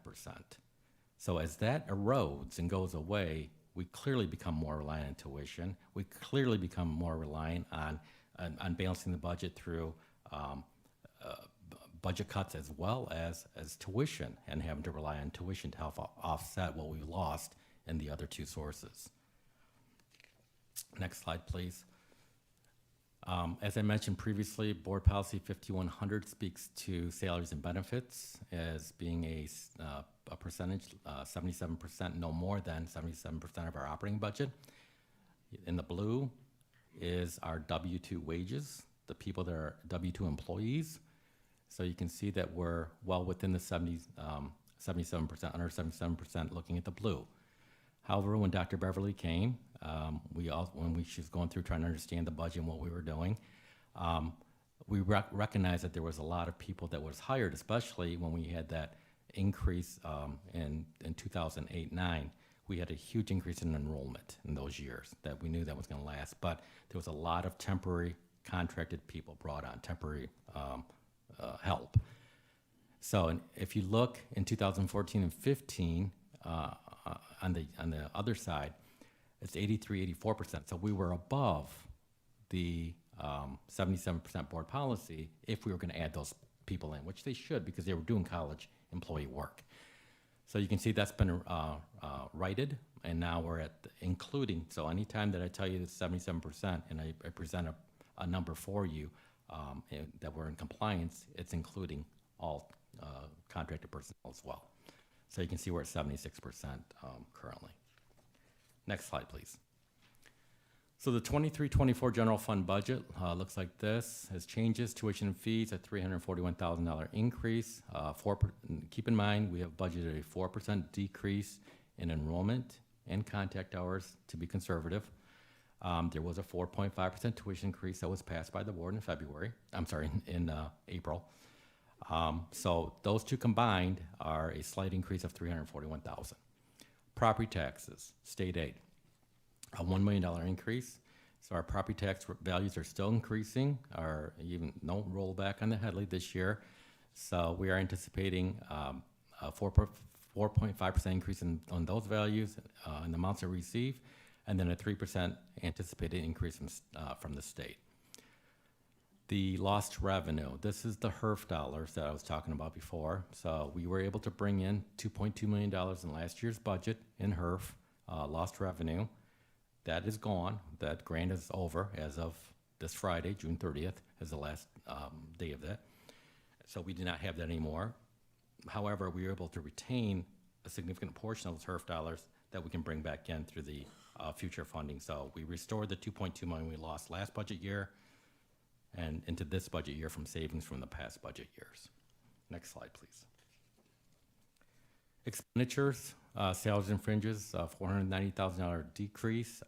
So as that erodes and goes away, we clearly become more reliant on tuition. We clearly become more reliant on balancing the budget through budget cuts as well as tuition, and having to rely on tuition to help offset what we lost in the other two sources. Next slide, please. As I mentioned previously, Board Policy 5100 speaks to salaries and benefits as being a percentage, 77%, no more than 77% of our operating budget. In the blue is our W-2 wages, the people that are W-2 employees. So you can see that we're well within the 77%, under 77% looking at the blue. However, when Dr. Beverly came, when she was going through trying to understand the budget and what we were doing, we recognized that there was a lot of people that was hired, especially when we had that increase in 2008-9. We had a huge increase in enrollment in those years that we knew that was going to last. But there was a lot of temporary contracted people brought on, temporary help. So if you look in 2014 and 15, on the other side, it's 83, 84%. So we were above the 77% board policy if we were going to add those people in, which they should because they were doing college employee work. So you can see that's been righted, and now we're at including. So anytime that I tell you it's 77% and I present a number for you that we're in compliance, it's including all contracted personnel as well. So you can see we're at 76% currently. Next slide, please. So the 23-24 general fund budget looks like this. Has changes, tuition and fees, a $341,000 increase. Keep in mind, we have budgeted a 4% decrease in enrollment and contact hours to be conservative. There was a 4.5% tuition increase that was passed by the board in April. So those two combined are a slight increase of $341,000. Property taxes, state aid, a $1 million increase. So our property tax values are still increasing, even no rollback on the Headley this year. So we are anticipating a 4.5% increase on those values and the amounts that we receive, and then a 3% anticipated increase from the state. The lost revenue, this is the HERF dollars that I was talking about before. So we were able to bring in $2.2 million in last year's budget in HERF, lost revenue. That is gone. That grant is over as of this Friday, June 30th, is the last day of that. So we do not have that anymore. However, we were able to retain a significant portion of those HERF dollars that we can bring back in through the future funding. So we restored the $2.2 million we lost last budget year and into this budget year from savings from the past budget years. Next slide, please. Expenditures, salaries and fringes, $490,000 decrease.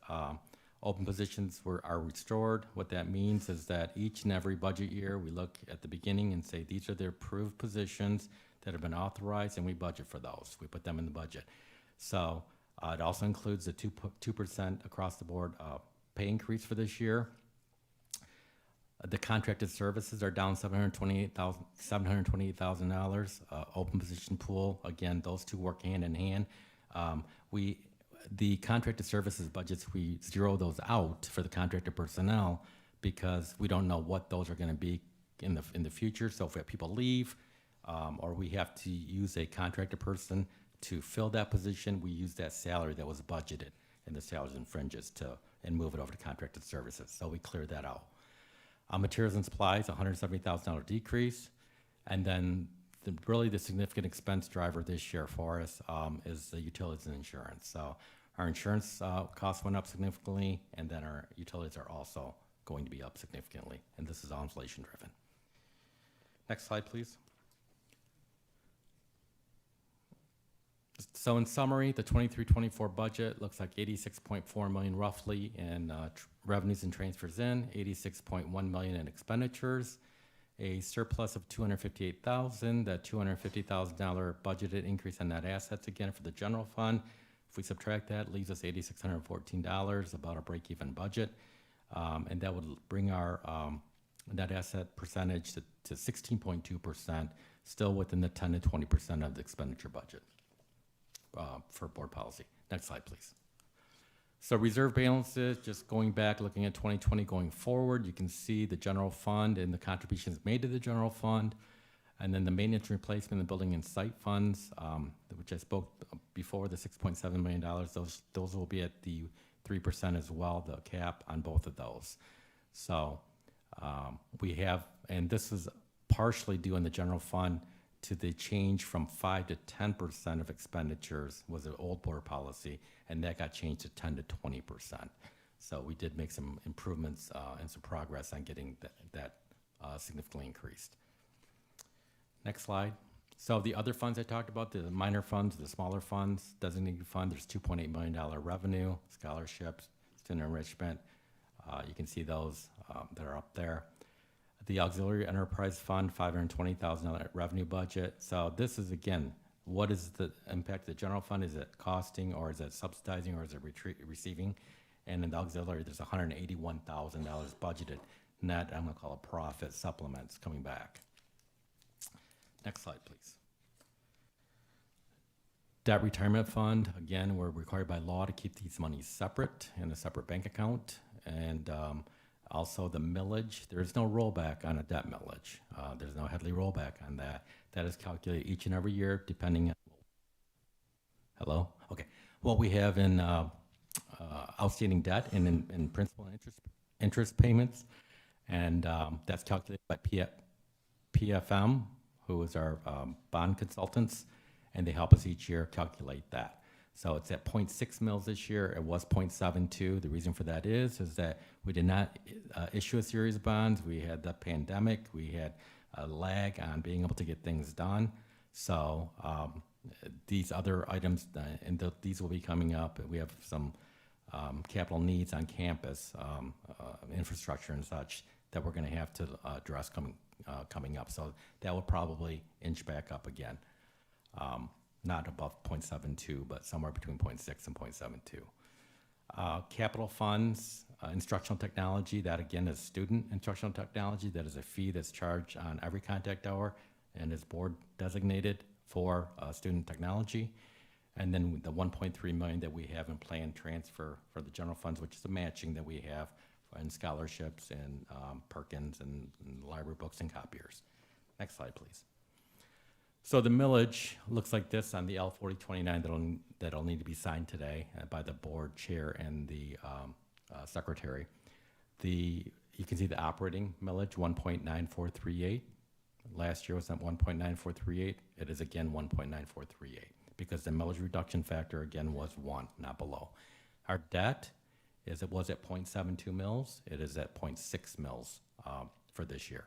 Open positions are restored. What that means is that each and every budget year, we look at the beginning and say, these are the approved positions that have been authorized, and we budget for those. We put them in the budget. So it also includes the 2% across the board pay increase for this year. The contracted services are down $728,000. Open position pool, again, those two work hand in hand. The contracted services budgets, we zero those out for the contracted personnel because we don't know what those are going to be in the future. So if we have people leave or we have to use a contracted person to fill that position, we use that salary that was budgeted in the salaries and fringes and move it over to contracted services. So we clear that out. Materials and supplies, $170,000 decrease. And then really the significant expense driver this year for us is the utilities and insurance. So our insurance costs went up significantly, and then our utilities are also going to be up significantly. And this is all inflation driven. Next slide, please. So in summary, the 23-24 budget looks like $86.4 million roughly in revenues and transfers in, $86.1 million in expenditures, a surplus of $258,000, that $250,000 budgeted increase on net assets again for the general fund. If we subtract that, it leaves us $8,614, about a break-even budget, and that would bring our net asset percentage to 16.2%, still within the 10 to 20% of the expenditure budget. For board policy. Next slide, please. So reserve balances, just going back, looking at 2020 going forward, you can see the general fund and the contributions made to the general fund, and then the maintenance and replacement, the building and site funds, which I spoke before, the $6.7 million, those will be at the 3% as well, the cap on both of those. So we have, and this is partially due in the general fund to the change from 5 to 10% of expenditures was an old board policy, and that got changed to 10 to 20%. So we did make some improvements and some progress on getting that significantly increased. Next slide. So the other funds I talked about, the minor funds, the smaller funds, designated fund, there's $2.8 million revenue, scholarships, student enrichment. You can see those that are up there. The auxiliary enterprise fund, $520,000 revenue budget. So this is, again, what is the impact of the general fund? Is it costing, or is it subsidizing, or is it receiving? And in the auxiliary, there's $181,000 budgeted. Net, I'm gonna call it profit supplements coming back. Next slide, please. Debt retirement fund, again, we're required by law to keep these monies separate in a separate bank account. And also the millage, there is no rollback on a debt millage. There's no Headley rollback on that. That is calculated each and every year depending on, hello? Okay, what we have in outstanding debt and in principal and interest payments. And that's calculated by PFM, who is our bond consultants, and they help us each year calculate that. So it's at 0.6 mils this year. It was 0.72. The reason for that is that we did not issue a series of bonds. We had the pandemic. We had a lag on being able to get things done. So these other items, and these will be coming up. We have some capital needs on campus, infrastructure and such, that we're going to have to address coming up. So that will probably inch back up again. Not above 0.72, but somewhere between 0.6 and 0.72. Capital funds, instructional technology, that again is student instructional technology. That is a fee that's charged on every contact hour and is board designated for student technology. And then the 1.3 million that we have in planned transfer for the general funds, which is the matching that we have in scholarships and Perkins and library books and copiers. Next slide, please. So the millage looks like this on the L4029 that'll need to be signed today by the board chair and the secretary. You can see the operating millage, 1.9438. Last year was at 1.9438. It is again 1.9438 because the millage reduction factor again was 1, not below. Our debt was at 0.72 mils. It is at 0.6 mils for this year.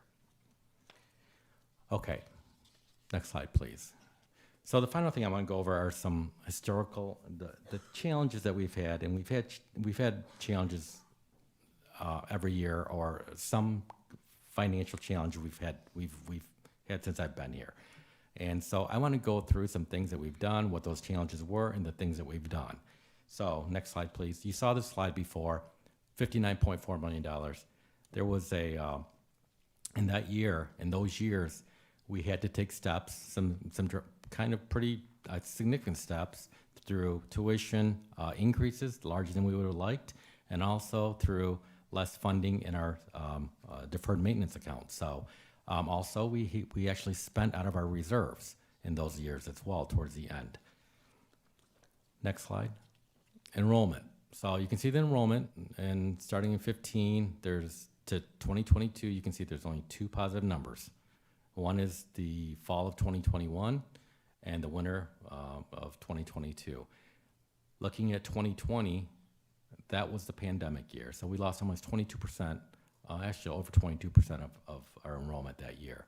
Okay. Next slide, please. So the final thing I want to go over are some historical, the challenges that we've had, and we've had challenges every year, or some financial challenge we've had since I've been here. And so I want to go through some things that we've done, what those challenges were, and the things that we've done. So next slide, please. You saw this slide before, $59.4 million. There was in those years, we had to take steps, some kind of pretty significant steps through tuition increases, larger than we would have liked, and also through less funding in our deferred maintenance account. So also we actually spent out of our reserves in those years as well towards the end. Next slide. Enrollment. So you can see the enrollment, and starting in 15, there's to 2022, you can see there's only 2 positive numbers. One is the fall of 2021 and the winter of 2022. Looking at 2020, that was the pandemic year. So we lost almost 22%, actually over 22% of our enrollment that year.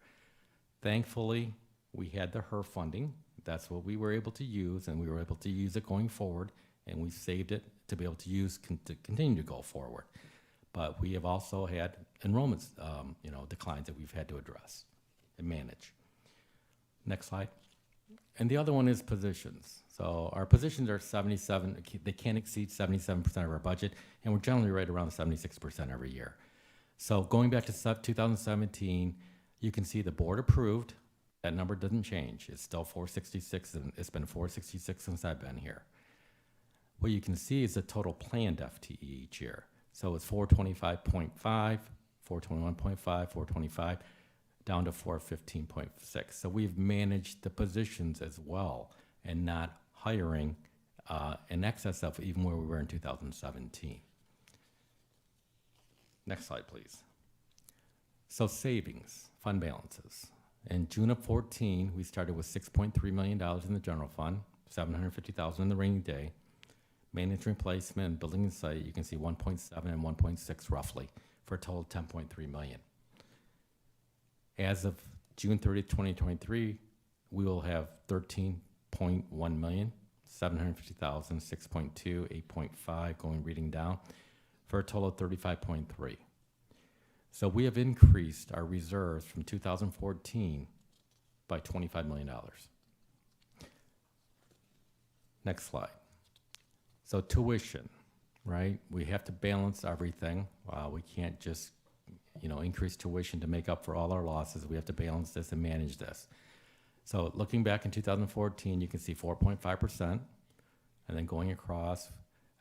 Thankfully, we had the HER funding. That's what we were able to use, and we were able to use it going forward, and we saved it to be able to use to continue to go forward. But we have also had enrollments, declines that we've had to address and manage. Next slide. And the other one is positions. So our positions are 77, they can't exceed 77% of our budget, and we're generally right around 76% every year. So going back to 2017, you can see the board approved. That number doesn't change. It's still 466, and it's been 466 since I've been here. What you can see is the total planned FTE each year. So it's 425.5, 421.5, 425, down to 415.6. So we've managed the positions as well and not hiring in excess of even where we were in 2017. Next slide, please. So savings, fund balances. In June of 14, we started with $6.3 million in the general fund, $750,000 in the rainy day. Maintenance replacement, building and site, you can see 1.7 and 1.6 roughly, for a total of 10.3 million. As of June 30th, 2023, we will have 13.1 million, 750,000, 6.2, 8.5, going reading down, for a total of 35.3. So we have increased our reserves from 2014 by $25 million. Next slide. So tuition, right? We have to balance everything. We can't just, increase tuition to make up for all our losses. We have to balance this and manage this. So looking back in 2014, you can see 4.5%, and then going across,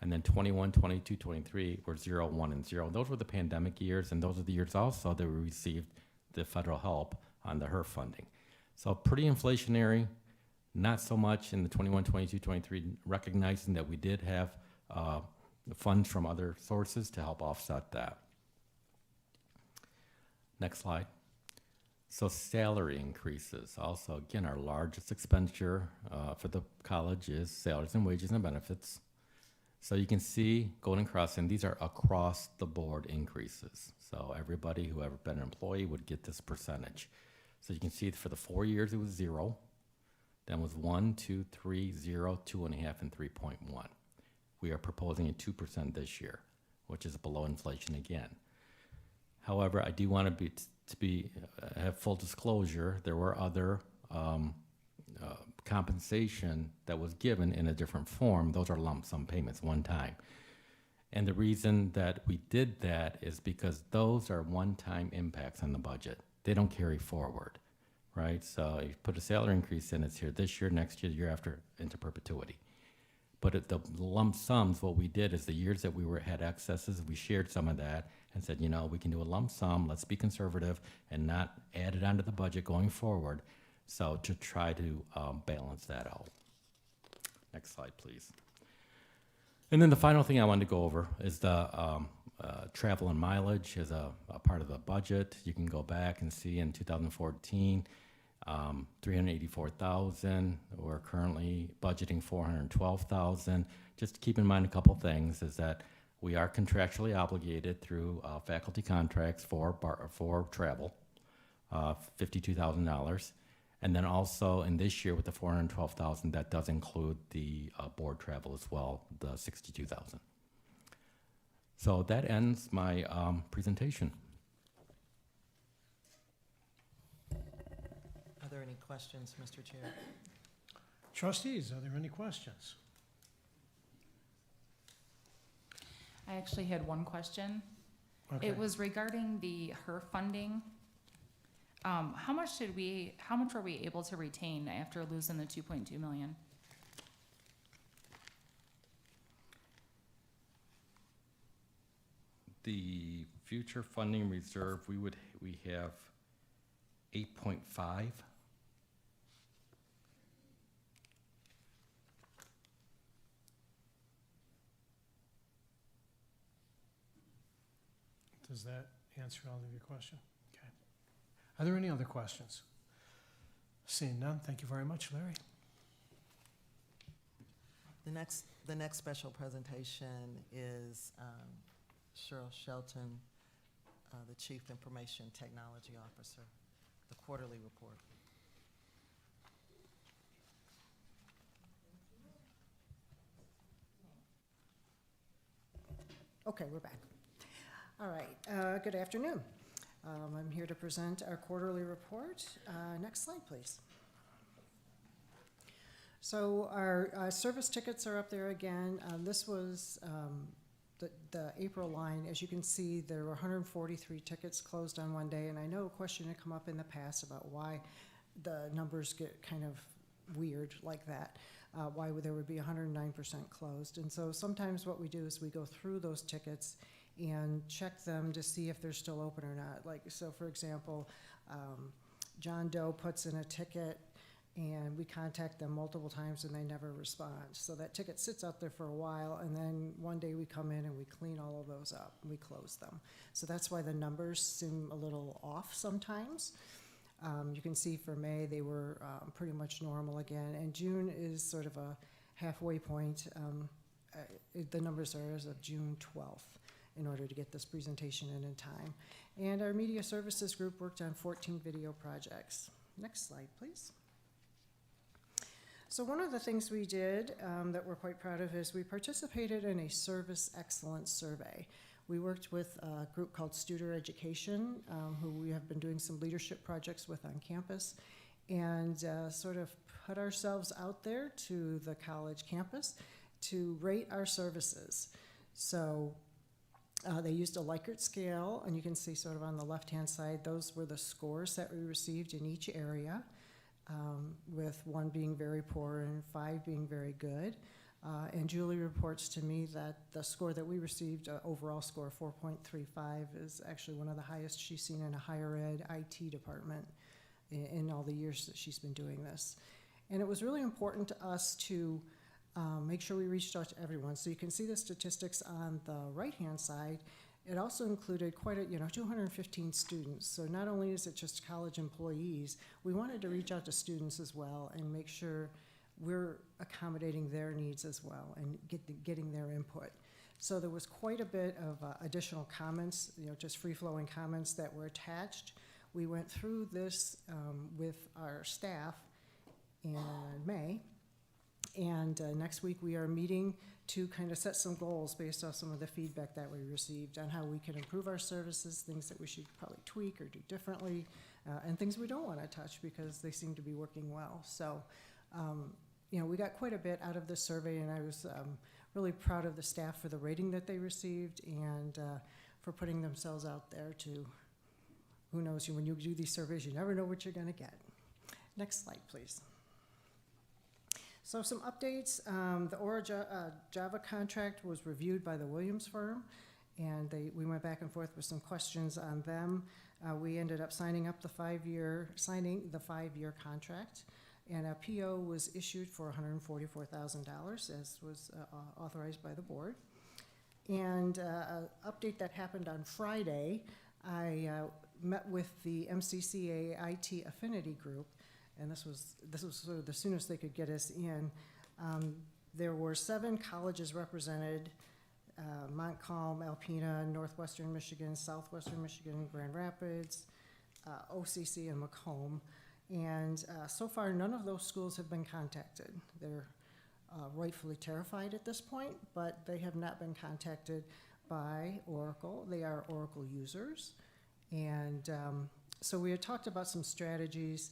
and then 21, 22, 23 were 0, 1, and 0. Those were the pandemic years, and those are the years also that we received the federal help on the HERF funding. So pretty inflationary, not so much in the 21, 22, 23, recognizing that we did have funds from other sources to help offset that. Next slide. So salary increases. Also, again, our largest expenditure for the college is salaries and wages and benefits. So you can see going across, and these are across the board increases. So everybody who ever been an employee would get this percentage. So you can see for the 4 years it was 0, then was 1, 2, 3, 0, 2.5, and 3.1. We are proposing a 2% this year, which is below inflation again. However, I do want to have full disclosure. There were other compensation that was given in a different form. Those are lump sum payments, one time. And the reason that we did that is because those are one-time impacts on the budget. They don't carry forward, right? So you put a salary increase in, it's here this year, next year, the year after, into perpetuity. But at the lump sums, what we did is the years that we had excesses, we shared some of that and said, we can do a lump sum, let's be conservative and not add it onto the budget going forward. So to try to balance that out. Next slide, please. And then the final thing I wanted to go over is the travel and mileage as a part of the budget. You can go back and see in 2014, 384,000. We're currently budgeting 412,000. Just keep in mind a couple things is that we are contractually obligated through faculty contracts for travel, $52,000. And then also in this year with the 412,000, that does include the board travel as well, the 62,000. So that ends my presentation. Are there any questions, Mr. Chair? Trustees, are there any questions? I actually had one question. Okay. It was regarding the HERF funding. How much were we able to retain after losing the 2.2 million? The future funding reserve, we have 8.5. Does that answer all of your question? Okay. Are there any other questions? Seeing none, thank you very much, Larry. The next special presentation is Cheryl Shelton, the Chief Information Technology Officer, the quarterly report. Okay, we're back. All right, good afternoon. I'm here to present our quarterly report. Next slide, please. So our service tickets are up there again. This was the April line. As you can see, there were 143 tickets closed on one day, and I know a question had come up in the past about why the numbers get kind of weird like that, why there would be 109% closed. And so sometimes what we do is we go through those tickets and check them to see if they're still open or not. Like, so for example, John Doe puts in a ticket and we contact them multiple times and they never respond. So that ticket sits out there for a while, and then one day we come in and we clean all of those up and we close them. So that's why the numbers seem a little off sometimes. You can see for May they were pretty much normal again, and June is sort of a halfway point. The numbers are as of June 12th in order to get this presentation in time. And our media services group worked on 14 video projects. Next slide, please. So one of the things we did that we're quite proud of is we participated in a service excellence survey. We worked with a group called Studer Education, who we have been doing some leadership projects with on campus, and sort of put ourselves out there to the college campus to rate our services. So they used a Likert scale, and you can see sort of on the left-hand side, those were the scores that we received in each area, with 1 being very poor and 5 being very good. And Julie reports to me that the score that we received, overall score 4.35, is actually one of the highest she's seen in a higher ed IT department in all the years that she's been doing this. And it was really important to us to make sure we reached out to everyone. So you can see the statistics on the right-hand side. It also included quite a, 215 students. So not only is it just college employees, we wanted to reach out to students as well and make sure we're accommodating their needs as well and getting their input. So there was quite a bit of additional comments, just free-flowing comments that were attached. We went through this with our staff in May, and next week we are meeting to kind of set some goals based off some of the feedback that we received on how we can improve our services, things that we should probably tweak or do differently, and things we don't want to touch because they seem to be working well. So, we got quite a bit out of this survey, and I was really proud of the staff for the rating that they received and for putting themselves out there to, who knows, when you do these surveys, you never know what you're going to get. Next slide, please. So some updates. The Aura Java contract was reviewed by the Williams firm, and we went back and forth with some questions on them. We ended up signing the 5-year contract, and a PO was issued for $144,000, as was authorized by the board. And an update that happened on Friday, I met with the MCCA IT Affinity Group, and this was sort of the soonest they could get us in. There were 7 colleges represented: Montcalm, Alpena, Northwestern Michigan, Southwestern Michigan, Grand Rapids, OCC, and Macomb. And so far, none of those schools have been contacted. They're rightfully terrified at this point, but they have not been contacted by Oracle. They are Oracle users. And so we had talked about some strategies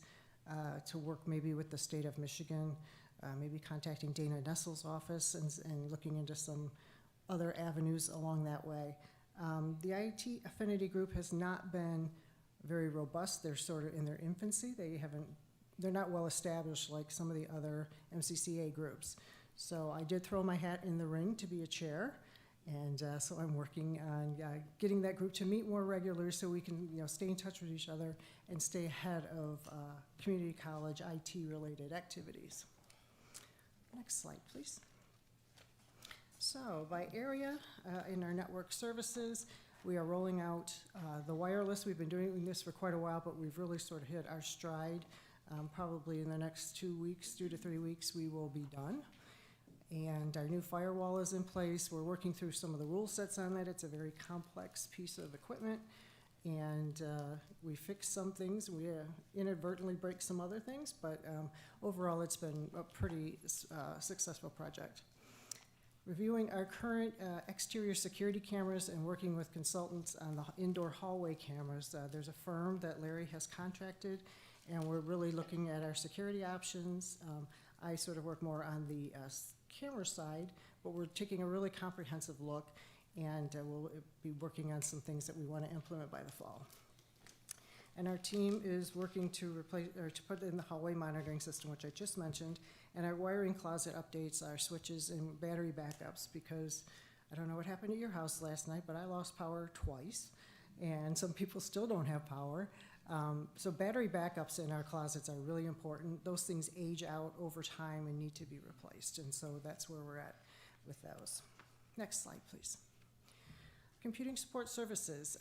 to work maybe with the state of Michigan, maybe contacting Dana Nessel's office and looking into some other avenues along that way. The IT Affinity Group has not been very robust. They're sort of in their infancy. They're not well established like some of the other MCCA groups. So I did throw my hat in the ring to be a chair, and so I'm working on getting that group to meet more regularly so we can stay in touch with each other and stay ahead of community college IT-related activities. Next slide, please. So by area in our network services, we are rolling out the wireless. We've been doing this for quite a while, but we've really sort of hit our stride. Probably in the next 2 to 3 weeks, we will be done. And our new firewall is in place. We're working through some of the rule sets on that. It's a very complex piece of equipment. And we fixed some things. We inadvertently break some other things, but overall it's been a pretty successful project. Reviewing our current exterior security cameras and working with consultants on the indoor hallway cameras. There's a firm that Larry has contracted, and we're really looking at our security options. I sort of work more on the camera side, but we're taking a really comprehensive look, and we'll be working on some things that we want to implement by the fall. And our team is working to put in the hallway monitoring system, which I just mentioned, and our wiring closet updates, our switches and battery backups, because I don't know what happened at your house last night, but I lost power twice, and some people still don't have power. So battery backups in our closets are really important. Those things age out over time and need to be replaced, and so that's where we're at with those. Next slide, please. Computing support services.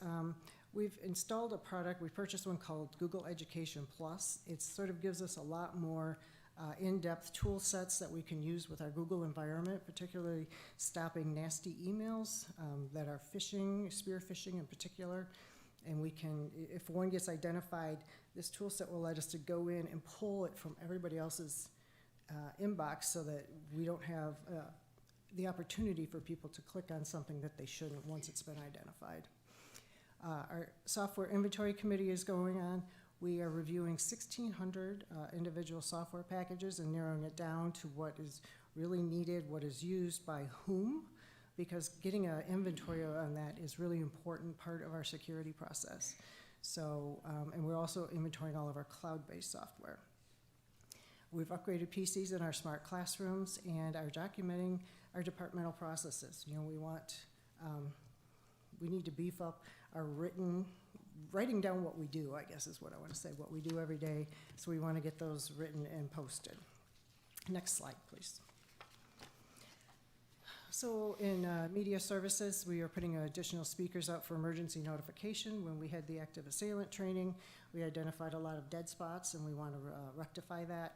We've installed a product. We purchased one called Google Education Plus. It sort of gives us a lot more in-depth tool sets that we can use with our Google environment, particularly stopping nasty emails that are phishing, spear phishing in particular. And we can, if one gets identified, this tool set will let us to go in and pull it from everybody else's inbox so that we don't have the opportunity for people to click on something that they shouldn't once it's been identified. Our software inventory committee is going on. We are reviewing 1,600 individual software packages and narrowing it down to what is really needed, what is used by whom, because getting an inventory on that is really important part of our security process. So, and we're also inventorying all of our cloud-based software. We've upgraded PCs in our smart classrooms and are documenting our departmental processes. You know, we need to beef up our writing down what we do, I guess is what I want to say, what we do every day. So we want to get those written and posted. Next slide, please. So in media services, we are putting additional speakers out for emergency notification. When we had the active assailant training, we identified a lot of dead spots, and we want to rectify that.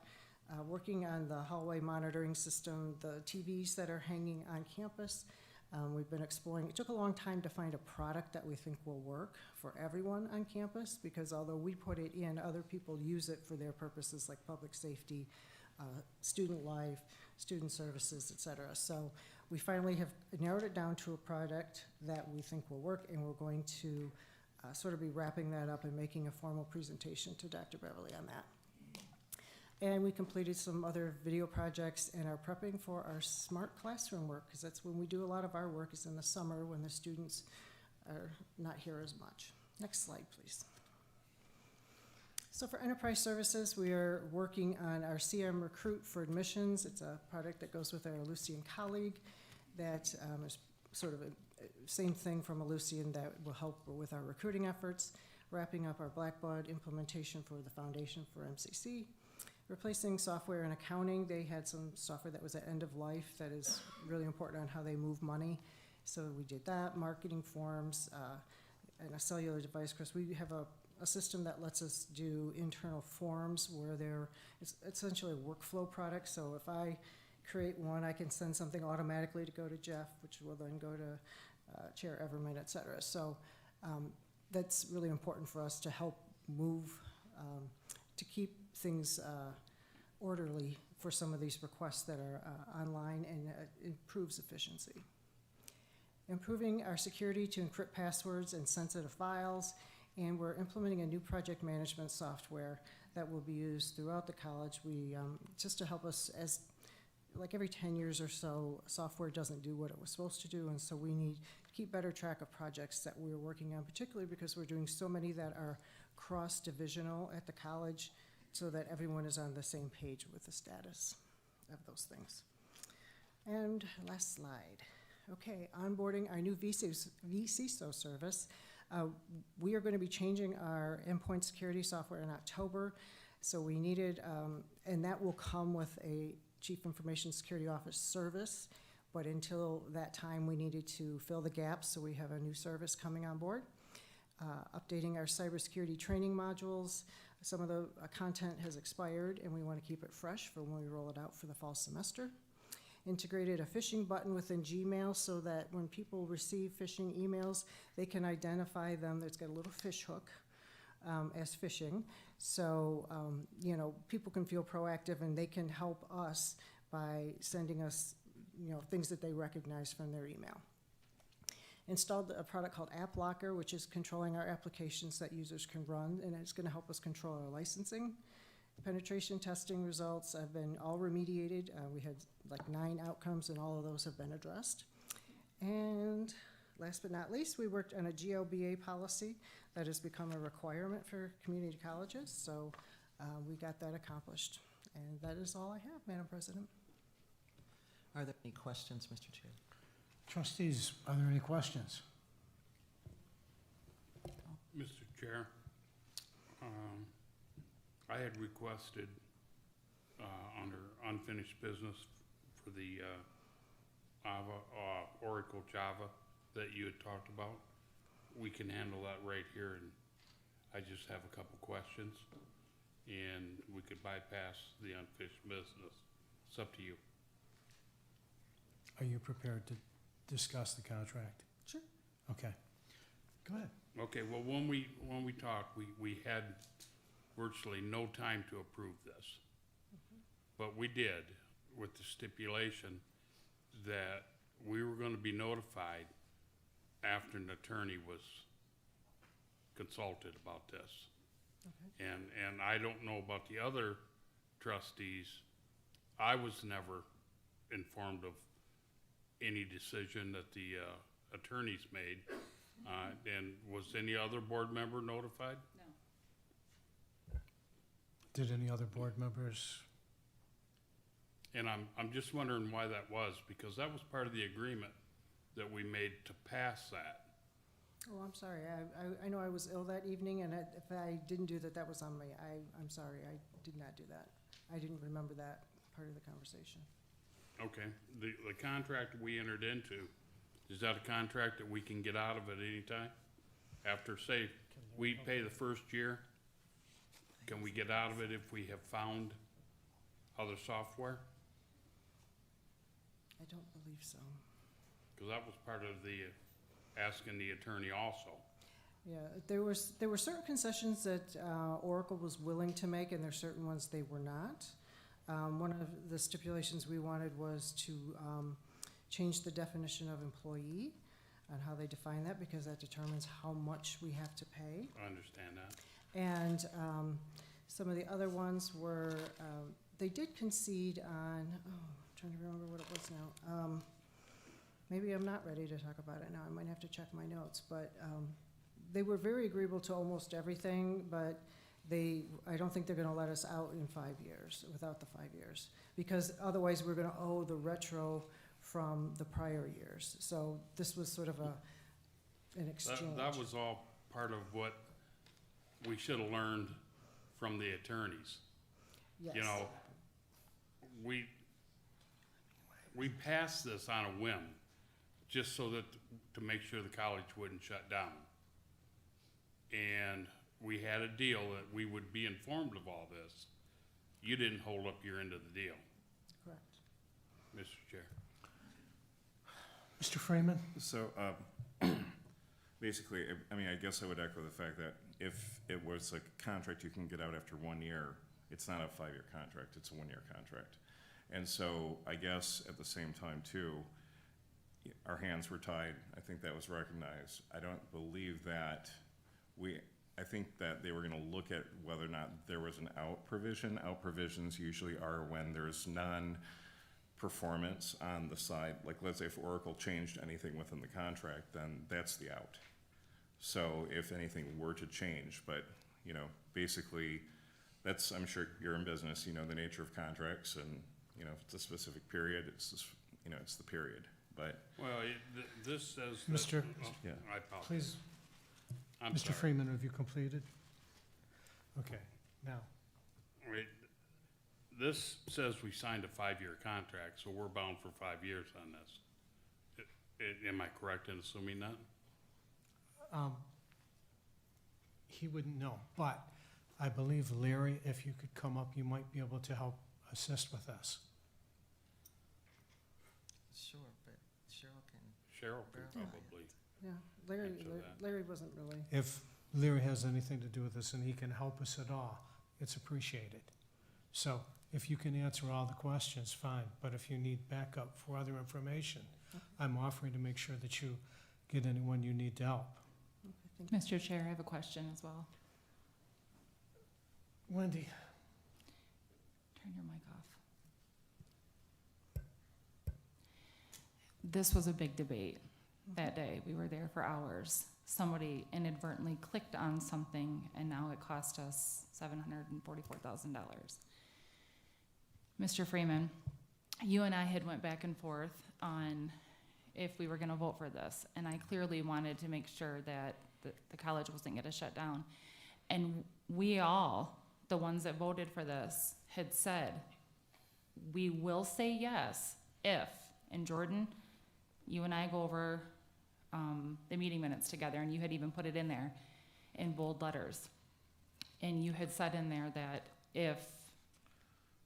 Working on the hallway monitoring system, the TVs that are hanging on campus. We've been exploring. It took a long time to find a product that we think will work for everyone on campus, because although we put it in, other people use it for their purposes like public safety, student life, student services, et cetera. So we finally have narrowed it down to a product that we think will work, and we're going to sort of be wrapping that up and making a formal presentation to Dr. Beverly on that. And we completed some other video projects and are prepping for our smart classroom work, because that's when we do a lot of our work, is in the summer when the students are not here as much. Next slide, please. So for enterprise services, we are working on our CM Recruit for admissions. It's a product that goes with our Lucian colleague that is sort of a same thing from Lucian that will help with our recruiting efforts. Wrapping up our Blackbaud implementation for the foundation for MCC. Replacing software and accounting. They had some software that was at end of life that is really important on how they move money. So we did that. Marketing forms and a cellular device. Of course, we have a system that lets us do internal forms where it's essentially a workflow product. So if I create one, I can send something automatically to go to Jeff, which will then go to Chair Everman, et cetera. So that's really important for us to help move, to keep things orderly for some of these requests that are online, and improves efficiency. Improving our security to encrypt passwords and sensitive files, and we're implementing a new project management software that will be used throughout the college. We just to help us, as like every 10 years or so, software doesn't do what it was supposed to do, and so we need to keep better track of projects that we're working on, particularly because we're doing so many that are cross-divisional at the college, so that everyone is on the same page with the status of those things. And last slide. Okay, onboarding our new vCISO service. We are going to be changing our endpoint security software in October, so we needed, and that will come with a Chief Information Security Office service, but until that time we needed to fill the gaps, so we have a new service coming on board. Updating our cybersecurity training modules. Some of the content has expired, and we want to keep it fresh for when we roll it out for the fall semester. Integrated a phishing button within Gmail so that when people receive phishing emails, they can identify them. It's got a little fish hook as phishing. So, you know, people can feel proactive, and they can help us by sending us, you know, things that they recognize from their email. Installed a product called App Locker, which is controlling our applications that users can run, and it's going to help us control our licensing. Penetration testing results have been all remediated. We had like 9 outcomes, and all of those have been addressed. And last but not least, we worked on a GLBA policy that has become a requirement for community colleges, so we got that accomplished. And that is all I have, Madam President. Are there any questions, Mr. Chair? Trustees, are there any questions? Mr. Chair, I had requested under unfinished business for the Oracle Java that you had talked about. We can handle that right here, and I just have a couple questions, and we could bypass the unfinished business. It's up to you. Are you prepared to discuss the contract? Sure. Okay. Go ahead. Okay, well, when we talked, we had virtually no time to approve this. but we did with the stipulation that we were gonna be notified after an attorney was consulted about this. Okay. And I don't know about the other trustees. I was never informed of any decision that the attorneys made. And was any other board member notified? No. Did any other board members? And I'm just wondering why that was, because that was part of the agreement that we made to pass that. Oh, I'm sorry. I know I was ill that evening, and if I didn't do that, that was on me. I'm sorry. I did not do that. I didn't remember that part of the conversation. Okay, the contract we entered into, is that a contract that we can get out of at any time? After, say, we pay the first year, can we get out of it if we have found other software? I don't believe so. Because that was part of the asking the attorney also. Yeah, there were certain concessions that Oracle was willing to make, and there are certain ones they were not. One of the stipulations we wanted was to change the definition of employee and how they define that, because that determines how much we have to pay. I understand that. And some of the other ones were, they did concede on, I'm trying to remember what it was now. Maybe I'm not ready to talk about it now. I might have to check my notes, but they were very agreeable to almost everything, but I don't think they're gonna let us out in 5 years, without the 5 years, because otherwise we're gonna owe the retro from the prior years. So this was sort of an exchange. That was all part of what we should have learned from the attorneys. Yes. You know, we passed this on a whim, just so that, to make sure the college wouldn't shut down. And we had a deal that we would be informed of all this. You didn't hold up your end of the deal, Correct. Mr. Chair. Mr. Freeman? So, basically, I mean, I guess I would echo the fact that if it was a contract you can get out after 1 year, it's not a 5-year contract, it's a 1-year contract. And so, I guess at the same time too, our hands were tied. I think that was recognized. I don't believe that I think that they were gonna look at whether or not there was an out provision. Out provisions usually are when there's non-performance on the side. Like, let's say if Oracle changed anything within the contract, then that's the out. So if anything were to change, but, you know, basically, that's, I'm sure you're in business, you know, the nature of contracts, and, you know, if it's a specific period, it's just, you know, it's the period, but. Well, this says that. Mr. Yeah. I apologize. Please, I'm Mr. sorry. Freeman, have you completed? Okay, now, Wait, this says we signed a 5-year contract, so we're bound for 5 years on this. Am I correct in assuming that? he wouldn't know, but I believe, Larry, if you could come up, you might be able to help assist with this. Sure, but Cheryl can. Cheryl could Yeah. probably. Yeah, Answer that. Larry wasn't really. If Larry has anything to do with this and he can help us at all, it's appreciated. So if you can answer all the questions, fine, but if you need backup for other information, I'm offering to make sure that you get anyone you need to help. Okay, thank you. Mr. Chair, I have a question as well. Wendy? Turn your mic off. This was a big debate that day. We were there for hours. Somebody inadvertently clicked on something, and now it cost us $744,000. Mr. Freeman, you and I had went back and forth on if we were going to vote for this, and I clearly wanted to make sure that the college wasn't going to shut down. And we all, the ones that voted for this, had said, we will say yes if, and Jordan, you and I go over the meeting minutes together, and you had even put it in there in bold letters. And you had said in there that if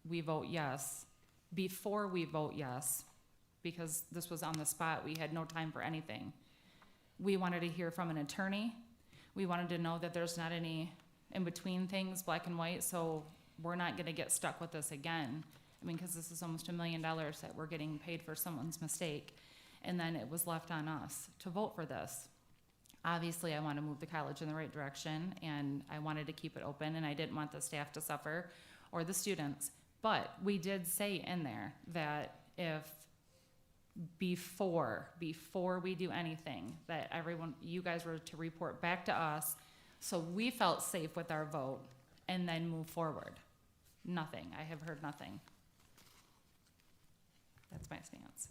we vote yes, before we vote yes, because this was on the spot, we had no time for anything, we wanted to hear from an attorney. We wanted to know that there's not any in-between things, black and white, so we're not gonna get stuck with this again I mean, because this is almost $1 million that we're getting paid for someone's mistake, and then it was left on us to vote for this. Obviously, I want to move the college in the right direction, and I wanted to keep it open, and I didn't want the staff to suffer or the students. But we did say in there that if before we do anything, that you guys were to report back to us, so we felt safe with our vote, and then move forward. Nothing. I have heard nothing. That's my stance.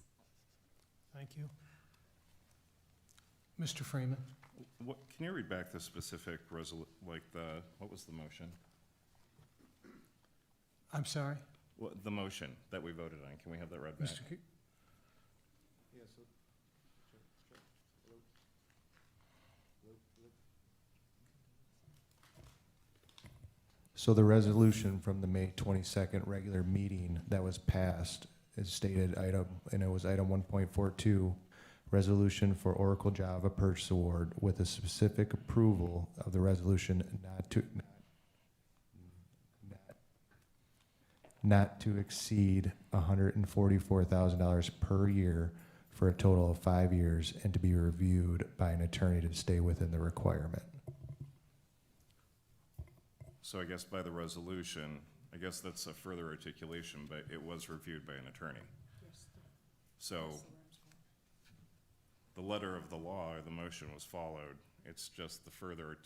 Thank you. Mr. Freeman? What, can you read back the specific what was the motion? I'm sorry? The motion that we voted on, can we have that read back? Mr. Ke- So the resolution from the May 22nd regular meeting that was passed is stated item, and it was item 1.42, resolution for Oracle Java purchase award with a specific approval of the resolution not to exceed $144,000 per year for a total of 5 years and to be reviewed by an attorney to stay within the requirement. So I guess by the resolution, I guess that's a further articulation, but it was reviewed by an attorney. So the letter of the law or the motion was followed. It's just the further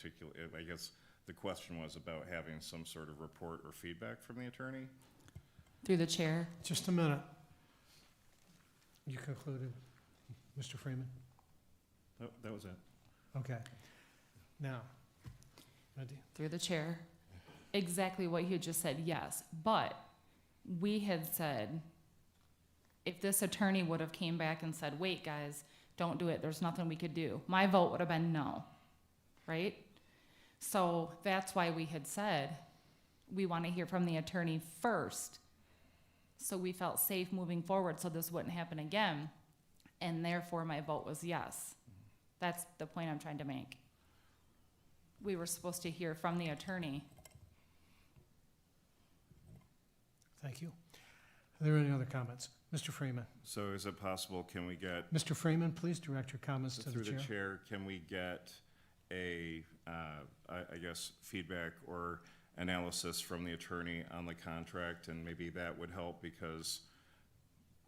I guess the question was about having some sort of report or feedback from the attorney. Through the chair. Just a minute. You concluded, Mr. Freeman? That was it. Okay. Now, Wendy? Through the chair. Exactly what you just said, yes. But we had said, if this attorney would have came back and said, wait, guys, don't do it, there's nothing we could do, my vote would have been no, right? So that's why we had said, we want to hear from the attorney first. So we felt safe moving forward so this wouldn't happen again. And therefore my vote was yes. That's the point I'm trying to make. We were supposed to hear from the attorney. Thank you. Are there any other comments? Mr. Freeman? So is it possible, can we get, Mr. Freeman, please direct your comments to the through chair. the chair, can we get a, I guess, feedback or analysis from the attorney on the contract? And maybe that would help because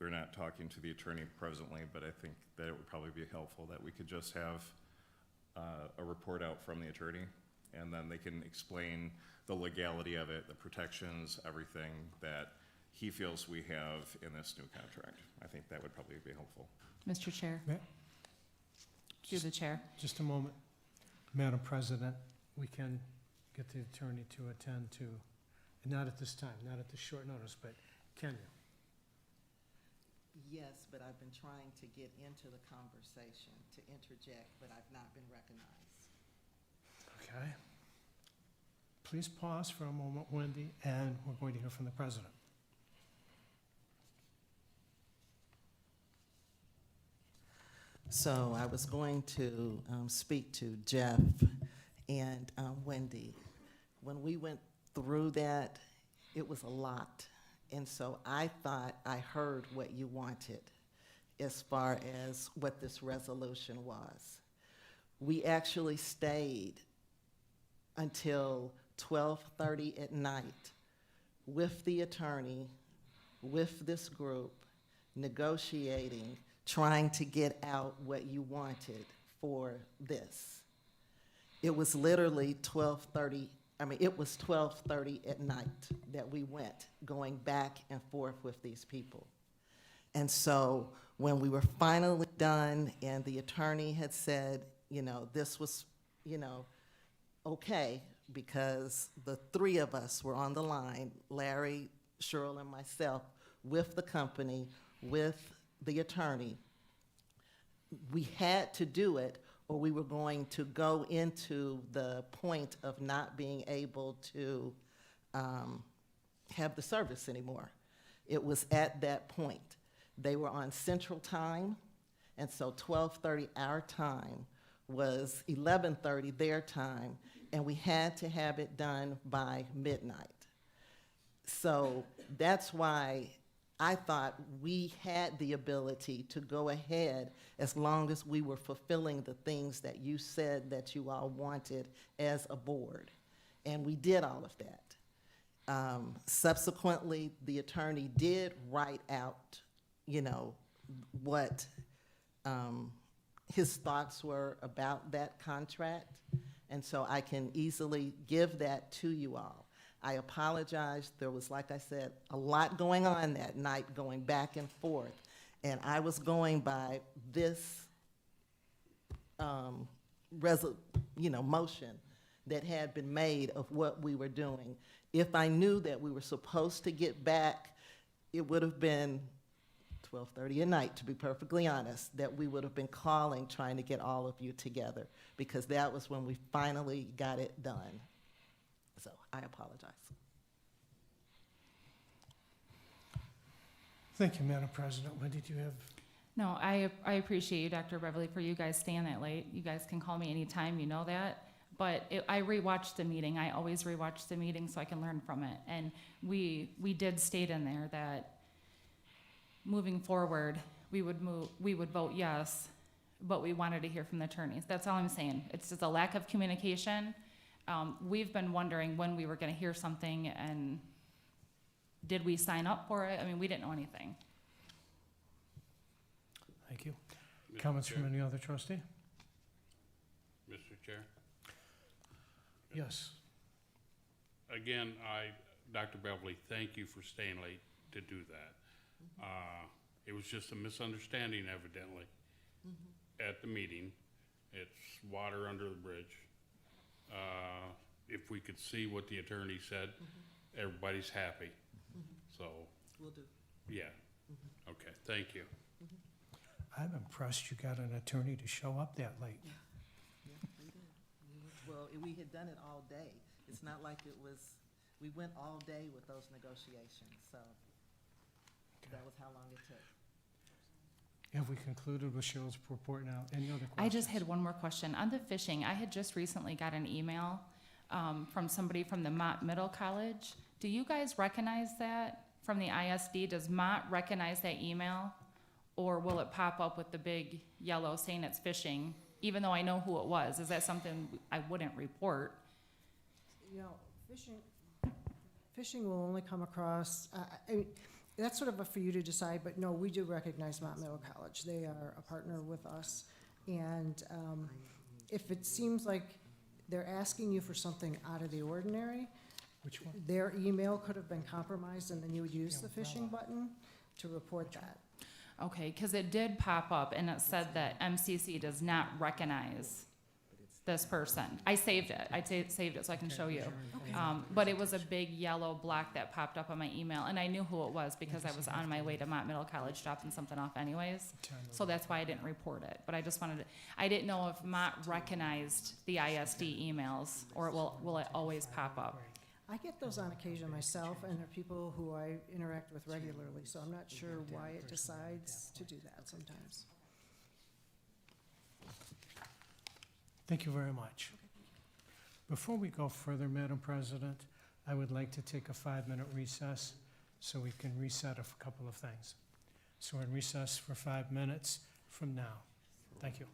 we're not talking to the attorney presently, but I think that it would probably be helpful that we could just have a report out from the attorney, and then they can explain the legality of it, the protections, everything that he feels we have in this new contract. I think that would probably be helpful. Mr. Chair. Yeah. Through the chair. Just a moment. Madam President, we can get the attorney to attend to, not at this time, not at this short notice, but can you? Yes, but I've been trying to get into the conversation, to interject, but I've not been recognized. Okay. Please pause for a moment, Wendy, and we're going to hear from the president. So I was going to speak to Jeff and Wendy. When we went through that, it was a lot. And so I thought I heard what you wanted as far as what this resolution was. We actually stayed until 12:30 at night with the attorney, with this group, negotiating, trying to get out what you wanted for this. It was literally 12:30, it was 12:30 at night that we went, going back and forth with these people. And so when we were finally done and the attorney had said, this was, okay, because the three of us were on the line, Larry, Cheryl, and myself, with the company, with the attorney. We had to do it, or we were going to go into the point of not being able to have the service anymore. It was at that point. They were on Central Time, and so 12:30 our time was 11:30 their time, and we had to have it done by midnight. So that's why I thought we had the ability to go ahead as long as we were fulfilling the things that you said that you all wanted as a board. And we did all of that. Subsequently, the attorney did write out, you know, what his thoughts were about that contract. And so I can easily give that to you all. I apologize. There was, like I said, a lot going on that night, going back and forth. And I was going by this motion that had been made of what we were doing. If I knew that we were supposed to get back, it would have been 12:30 at night, to be perfectly honest, that we would have been calling, trying to get all of you together, because that was when we finally got it done. So I apologize. Thank you, Madam President. When did you have? No, I appreciate you, Dr. Beverly, for you guys staying that late. You guys can call me anytime, you know that. But I rewatched the meeting. I always rewatch the meeting so I can learn from it. And we did state in there that moving forward, we would vote yes, but we wanted to hear from the attorneys. That's all I'm saying. It's just a lack of communication. We've been wondering when we were going to hear something, and did we sign up for it? I mean, we didn't know anything. Thank you. Mr. Comments Chair. from any other trustee? Mr. Chair. Yes. Again, Dr. Beverly, thank you for staying late to do that. It was just a misunderstanding evidently at the meeting. It's water under the bridge. If we could see what the attorney said, everybody's happy. So, Will do. yeah. Okay, thank you. I'm impressed you got an attorney to show up that late. Yeah, we did. Well, we had done it all day. It's not like it was, we went all day with those negotiations, so that was how long it took. Have we concluded with Cheryl's report now? Any other questions? I just had one more question. On the phishing, I had just recently got an email from somebody from the Mott Middle College. Do you guys recognize that from the ISD? Does Mott recognize that email? Or will it pop up with the big yellow saying it's phishing, even though I know who it was? Is that something I wouldn't report? You know, phishing will only come across, I mean, that's sort of for you to decide, but no, we do recognize Mott Middle College. They are a partner with us. And if it seems like they're asking you for something out of the ordinary, Which one? their email could have been compromised, and then you would use the phishing button to report that. Okay, because it did pop up and it said that MCC does not recognize this person. I saved it. I saved it so I can show you. But it was a big yellow block that popped up on my email, and I knew who it was because I was on my way to Mott Middle College dropping something off anyways. So that's why I didn't report it. But I just wanted to, I didn't know if Mott recognized the ISD emails, or will it always pop up? I get those on occasion myself, and they're people who I interact with regularly, so I'm not sure why it decides to do that sometimes. Thank you very much. Before we go further, Madam President, I would like to take a 5-minute recess so we can reset a couple of things. So we're in recess for 5 minutes from now. Thank you.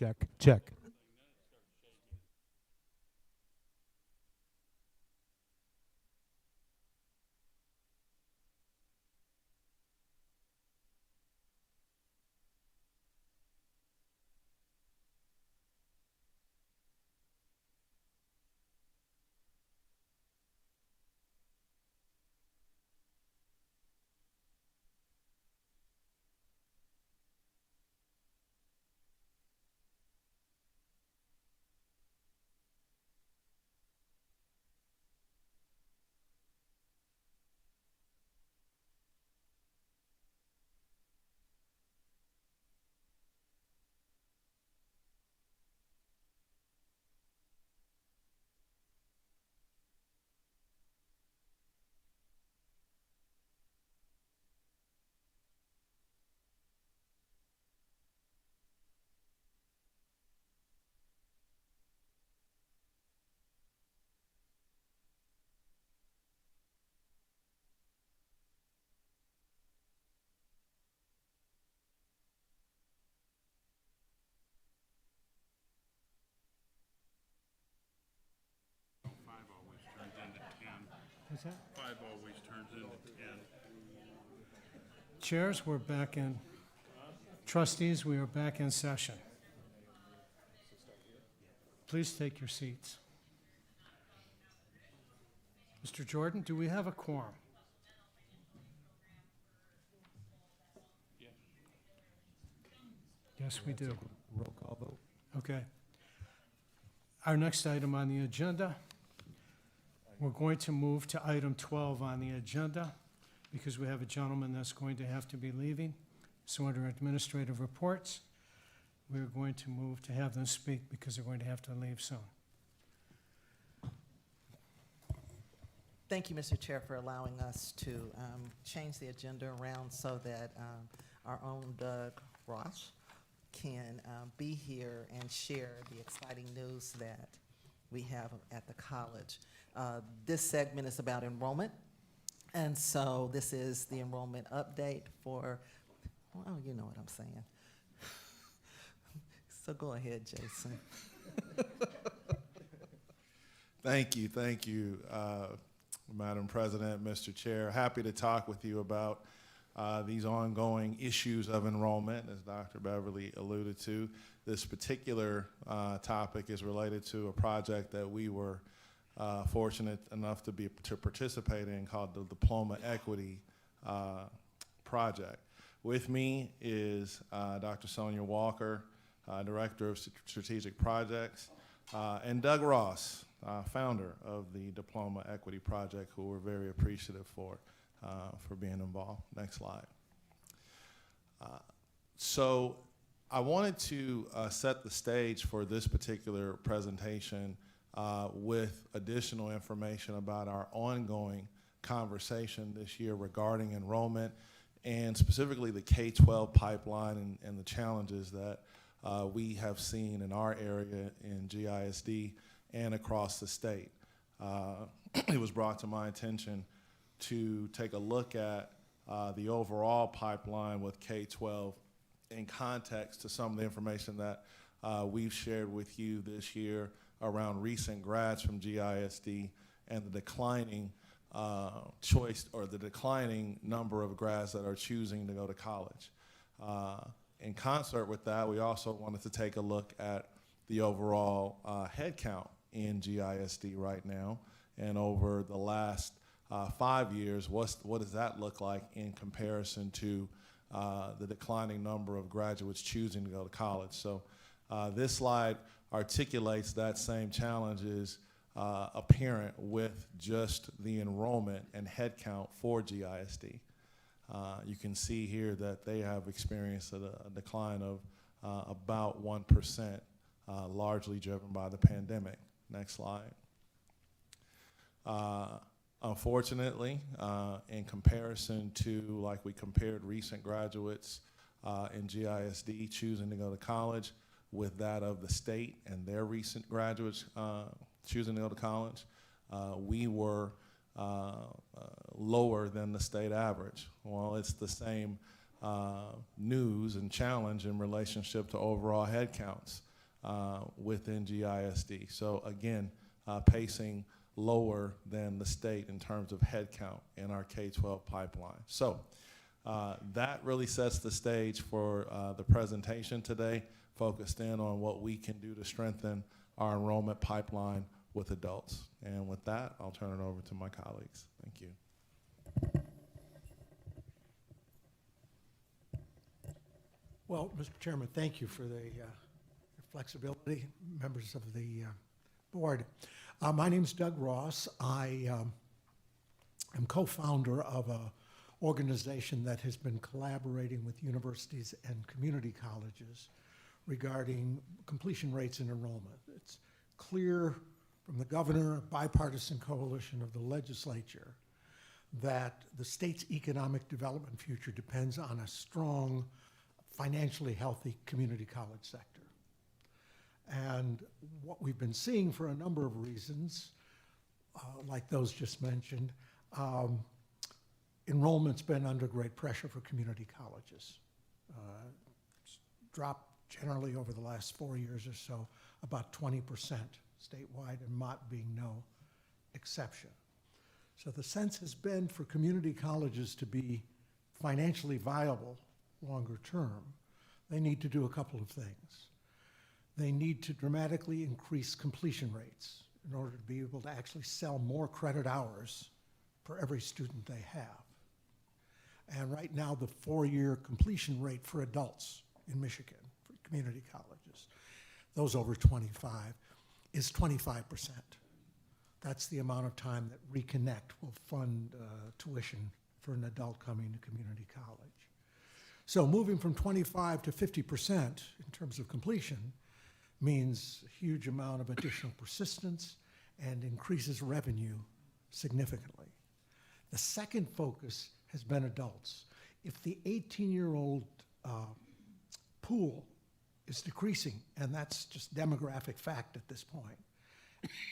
Check, check. What's that? 5 always turns into 10. Chairs, we're back in. Trustees, we are back in session. Please take your seats. Mr. Jordan, do we have a quorum? Yes, we do. Roll call vote. Okay. Our next item on the agenda, we're going to move to item 12 on the agenda because we have a gentleman that's going to have to be leaving. So under administrative reports, we're going to move to have them speak because they're going to have to leave soon. Thank you, Mr. Chair, for allowing us to change the agenda around so that our own Doug Ross can be here and share the exciting news that we have at the college. This segment is about enrollment, and so this is the enrollment update for, well, you know what I'm saying. So go ahead, Jason. Thank you, Madam President, Mr. Chair. Happy to talk with you about these ongoing issues of enrollment, as Dr. Beverly alluded to. This particular topic is related to a project that we were fortunate enough to participate in called the Diploma Equity Project. With me is Dr. Sonia Walker, Director of Strategic Projects, and Doug Ross, founder of the Diploma Equity Project, who we're very appreciative for being involved. Next slide. So I wanted to set the stage for this particular presentation with additional information about our ongoing conversation this year regarding enrollment and specifically the K-12 pipeline and the challenges that we have seen in our area in GISD and across the state. It was brought to my attention to take a look at the overall pipeline with K-12 in context to some of the information that we've shared with you this year around recent grads from GISD and the declining choice or the declining number of grads that are choosing to go to college. In concert with that, we also wanted to take a look at the overall head count in GISD right now, and over the last 5 years, what does that look like in comparison to the declining number of graduates choosing to go to college? So this slide articulates that same challenge is apparent with just the enrollment and head count for GISD. You can see here that they have experienced a decline of about 1%, largely driven by the pandemic. Next slide. Unfortunately, in comparison to, like we compared recent graduates in GISD choosing to go to college with that of the state and their recent graduates choosing to go to college, we were lower than the state average. Well, it's the same news and challenge in relationship to overall head counts. within GISD. So again, pacing lower than the state in terms of headcount in our K-12 pipeline. So that really sets the stage for the presentation today, focused in on what we can do to strengthen our enrollment pipeline with adults. And with that, I'll turn it over to my colleagues. Thank you. Well, Mr. Chairman, thank you for the flexibility, members of the board. My name is Doug Ross. I am co-founder of an organization that has been collaborating with universities and community colleges regarding completion rates and enrollment. It's clear from the governor, a bipartisan coalition of the legislature, that the state's economic development future depends on a strong, financially healthy community college sector. And what we've been seeing for a number of reasons, like those just mentioned, enrollment's been under great pressure for community colleges. It's dropped generally over the last 4 years or so, about 20% statewide, and Mott being no exception. So the sense has been for community colleges to be financially viable longer term, they need to do a couple of things. They need to dramatically increase completion rates in order to be able to actually sell more credit hours for every student they have. And right now, the 4-year completion rate for adults in Michigan, for community colleges, those over 25, is 25%. That's the amount of time that Reconnect will fund tuition for an adult coming to community college. So moving from 25 to 50% in terms of completion means a huge amount of additional persistence and increases revenue significantly. The second focus has been adults. If the 18-year-old pool is decreasing, and that's just demographic fact at this point,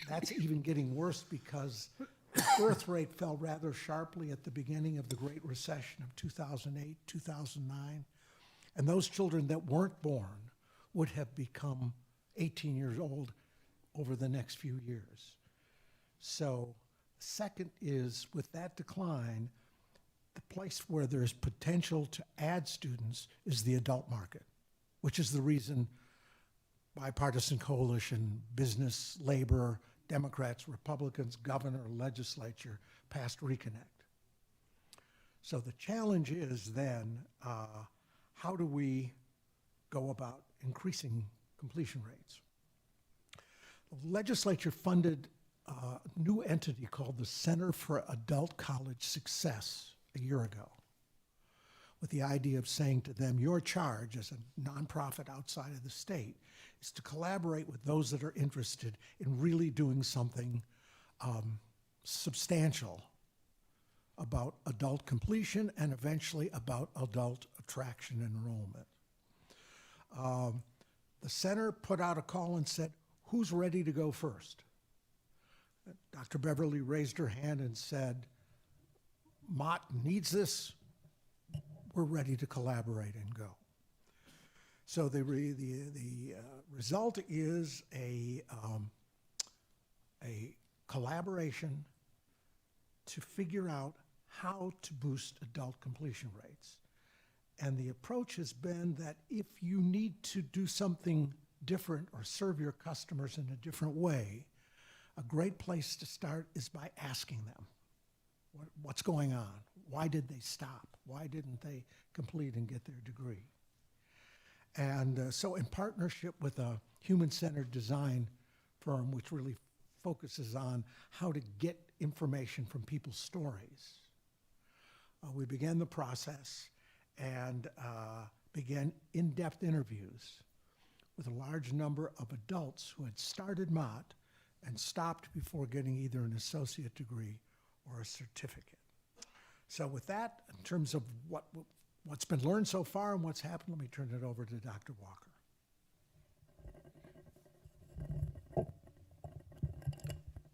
that's even getting worse because the birth rate fell rather sharply at the beginning of the Great Recession of 2008, 2009. And those children that weren't born would have become 18 years old over the next few years. So second is, with that decline, the place where there's potential to add students is the adult market, which is the reason bipartisan coalition, business, labor, Democrats, Republicans, governor, legislature passed Reconnect. So the challenge is then, how do we go about increasing completion rates? The legislature funded a new entity called the Center for Adult College Success a year ago, with the idea of saying to them, your charge as a nonprofit outside of the state is to collaborate with those that are interested in really doing something substantial about adult completion and eventually about adult attraction and enrollment. The center put out a call and said, who's ready to go first? Dr. Beverly raised her hand and said, Mott needs this. We're ready to collaborate and go. So the result is a collaboration to figure out how to boost adult completion rates. And the approach has been that if you need to do something different or serve your customers in a different way, a great place to start is by asking them, what's going on? Why did they stop? Why didn't they complete and get their degree? And so in partnership with a human-centered design firm, which really focuses on how to get information from people's stories, we began the process and began in-depth interviews with a large number of adults who had started Mott and stopped before getting either an associate degree or a certificate. So with that, in terms of what's been learned so far and what's happened, let me turn it over to Dr. Walker.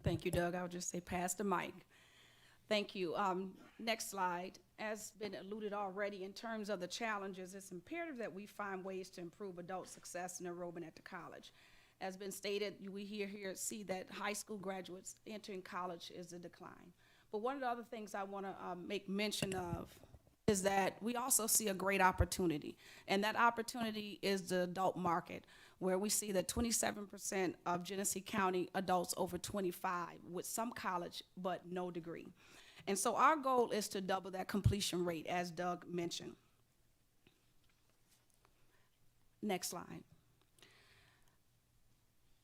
Thank you, Doug. I'll just say pass the mic. Thank you. Next slide. As been alluded already, in terms of the challenges, it's imperative that we find ways to improve adult success and enrollment at the college. As been stated, we see that high school graduates entering college is a decline. But one of the other things I want to make mention of is that we also see a great opportunity, and that opportunity is the adult market, where we see that 27% of Genesee County adults over 25 with some college but no degree. And so our goal is to double that completion rate, as Doug mentioned. Next slide.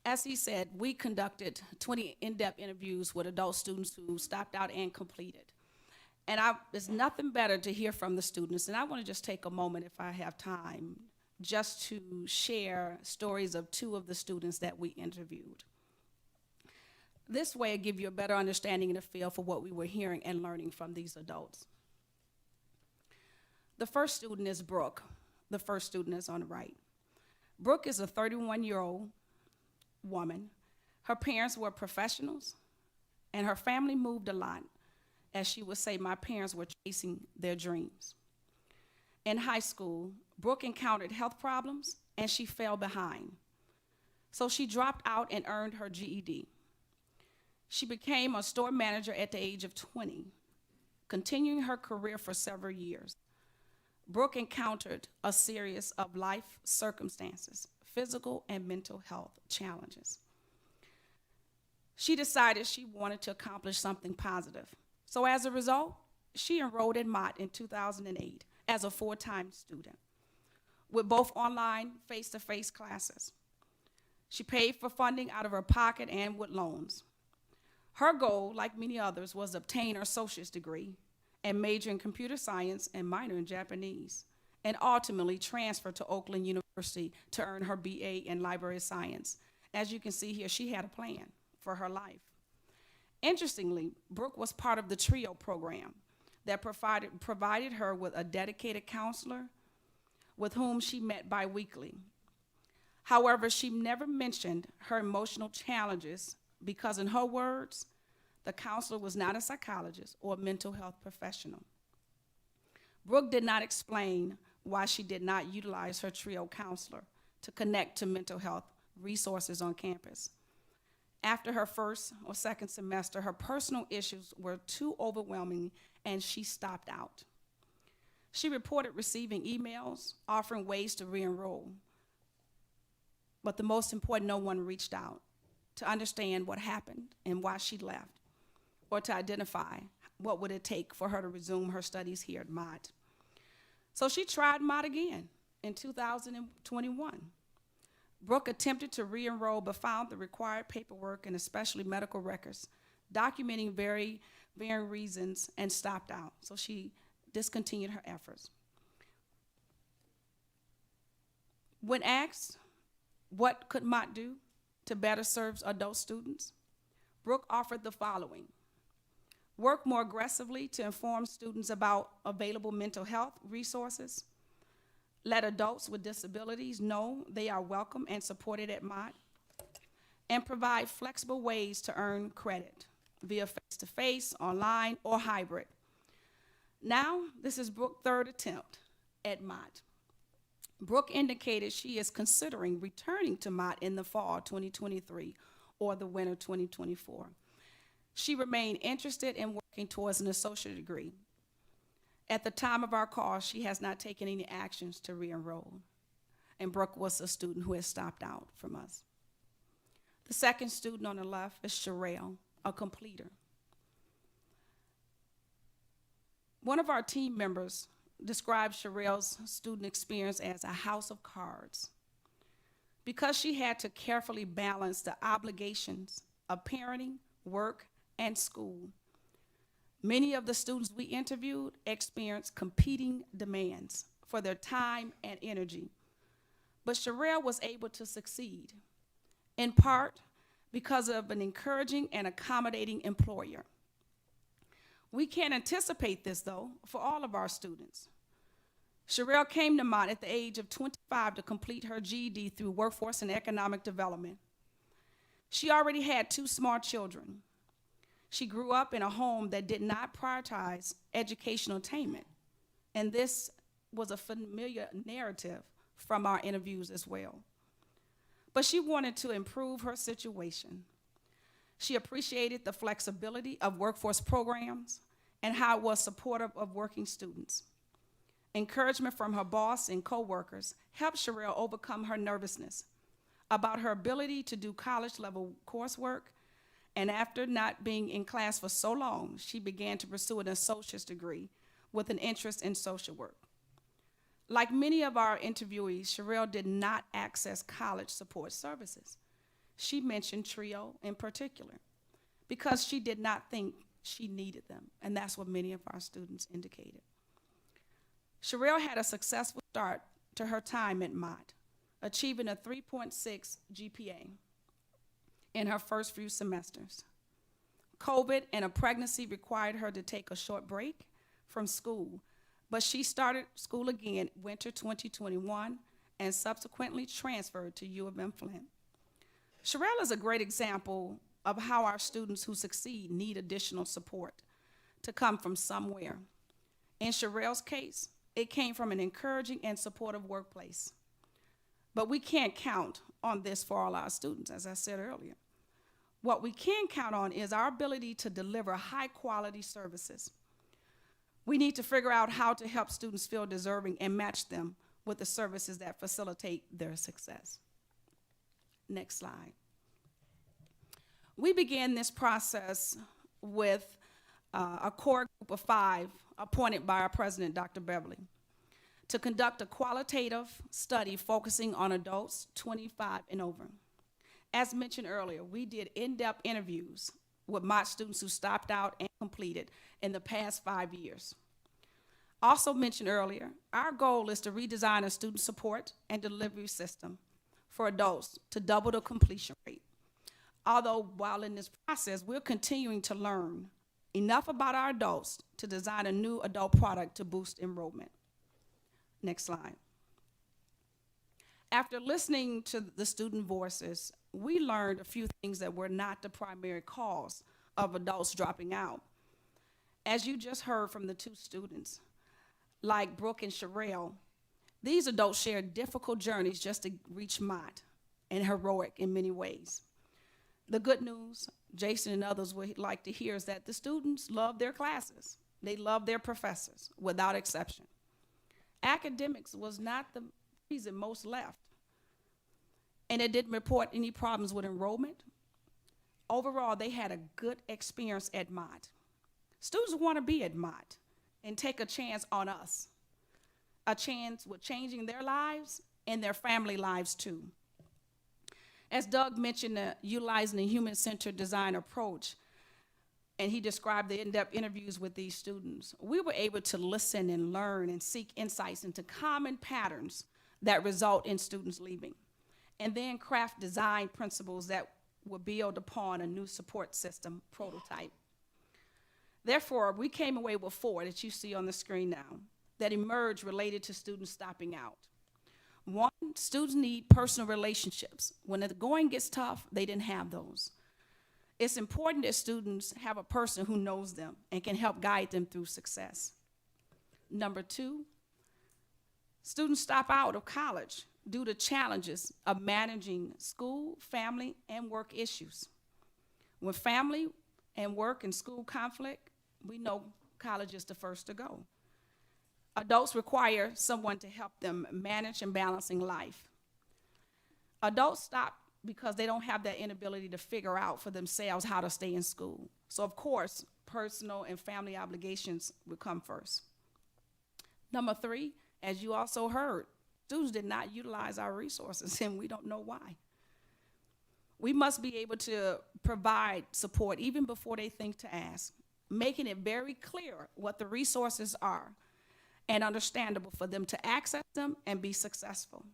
As he said, we conducted 20 in-depth interviews with adult students who stopped out and completed. And there's nothing better to hear from the students. And I want to just take a moment, if I have time, just to share stories of 2 of the students that we interviewed. This way, it'll give you a better understanding and a feel for what we were hearing and learning from these adults. The first student is Brooke. The first student is on the right. Brooke is a 31-year-old woman. Her parents were professionals, and her family moved a lot. As she would say, my parents were chasing their dreams. In high school, Brooke encountered health problems, and she fell behind. So she dropped out and earned her GED. She became a store manager at the age of 20, continuing her career for several years. Brooke encountered a series of life circumstances, physical and mental health challenges. She decided she wanted to accomplish something positive. So as a result, she enrolled in Mott in 2008 as a full-time student with both online face-to-face classes. She paid for funding out of her pocket and with loans. Her goal, like many others, was to obtain her associate's degree and major in computer science and minor in Japanese, and ultimately transfer to Oakland University to earn her BA in library science. As you can see here, she had a plan for her life. Interestingly, Brooke was part of the TRIO program that provided her with a dedicated counselor with whom she met biweekly. However, she never mentioned her emotional challenges because, in her words, the counselor was not a psychologist or a mental health professional. Brooke did not explain why she did not utilize her TRIO counselor to connect to mental health resources on campus. After her first or second semester, her personal issues were too overwhelming and she stopped out. She reported receiving emails offering ways to re-enroll, but the most important, no one reached out to understand what happened and why she left, or to identify what would it take for her to resume her studies here at Mott. So she tried Mott again in 2021. Brooke attempted to re-enroll but found the required paperwork and especially medical records documenting varying reasons and stopped out. So she discontinued her efforts. When asked what could Mott do to better serve adult students, Brooke offered the following: work more aggressively to inform students about available mental health resources, let adults with disabilities know they are welcome and supported at Mott, and provide flexible ways to earn credit via face-to-face, online, or hybrid. Now, this is Brooke's 3rd attempt at Mott. Brooke indicated she is considering returning to Mott in the fall 2023 or the winter 2024. She remained interested in working towards an associate degree. At the time of our call, she has not taken any actions to re-enroll, and Brooke was a student who has stopped out from us. The second student on the left is Sherelle, a completer. One of our team members described Sherelle's student experience as a house of cards because she had to carefully balance the obligations of parenting, work, and school. Many of the students we interviewed experienced competing demands for their time and energy, but Sherelle was able to succeed, in part because of an encouraging and accommodating employer. We can't anticipate this, though, for all of our students. Sherelle came to Mott at the age of 25 to complete her GED through Workforce and Economic Development. She already had 2 small children. She grew up in a home that did not prioritize educational attainment, and this was a familiar narrative from our interviews as well. But she wanted to improve her situation. She appreciated the flexibility of workforce programs and how it was supportive of working students. Encouragement from her boss and coworkers helped Sherelle overcome her nervousness about her ability to do college-level coursework, and after not being in class for so long, she began to pursue an associate's degree with an interest in social work. Like many of our interviewees, Sherelle did not access college support services. She mentioned TRIO in particular because she did not think she needed them, and that's what many of our students indicated. Sherelle had a successful start to her time at Mott, achieving a 3.6 GPA in her first few semesters. COVID and a pregnancy required her to take a short break from school, but she started school again winter 2021 and subsequently transferred to U of M Flint. Sherelle is a great example of how our students who succeed need additional support to come from somewhere. In Sherelle's case, it came from an encouraging and supportive workplace. But we can't count on this for all our students, as I said earlier. What we can count on is our ability to deliver high-quality services. We need to figure out how to help students feel deserving and match them with the services that facilitate their success. Next slide. We began this process with a core group of 5 appointed by our president, Dr. Beverly, to conduct a qualitative study focusing on adults 25 and over. As mentioned earlier, we did in-depth interviews with Mott students who stopped out and completed in the past 5 years. Also mentioned earlier, our goal is to redesign a student support and delivery system for adults to double the completion rate. Although while in this process, we're continuing to learn enough about our adults to design a new adult product to boost enrollment. Next slide. After listening to the student voices, we learned a few things that were not the primary cause of adults dropping out. As you just heard from the 2 students, like Brooke and Sherelle, these adults shared difficult journeys just to reach Mott, and heroic in many ways. The good news, Jason and others would like to hear, is that the students love their classes. They love their professors, without exception. Academics was not the reason most left, and it didn't report any problems with enrollment. Overall, they had a good experience at Mott. Students want to be at Mott and take a chance on us, a chance with changing their lives and their family lives too. As Doug mentioned, utilizing the human-centered design approach, and he described the in-depth interviews with these students, we were able to listen and learn and seek insights into common patterns that result in students leaving, and then craft design principles that will build upon a new support system prototype. Therefore, we came away with 4 that you see on the screen now that emerged related to students stopping out. 1, students need personal relationships. When the going gets tough, they didn't have those. It's important that students have a person who knows them and can help guide them through success. Number 2, students stop out of college due to challenges of managing school, family, and work issues. When family and work and school conflict, we know college is the first to go. Adults require someone to help them manage and balancing life. Adults stop because they don't have that inability to figure out for themselves how to stay in school. So of course, personal and family obligations will come first. Number 3, as you also heard, students did not utilize our resources, and we don't know why. We must be able to provide support even before they think to ask, making it very clear what the resources are and understandable for them to access them and be successful.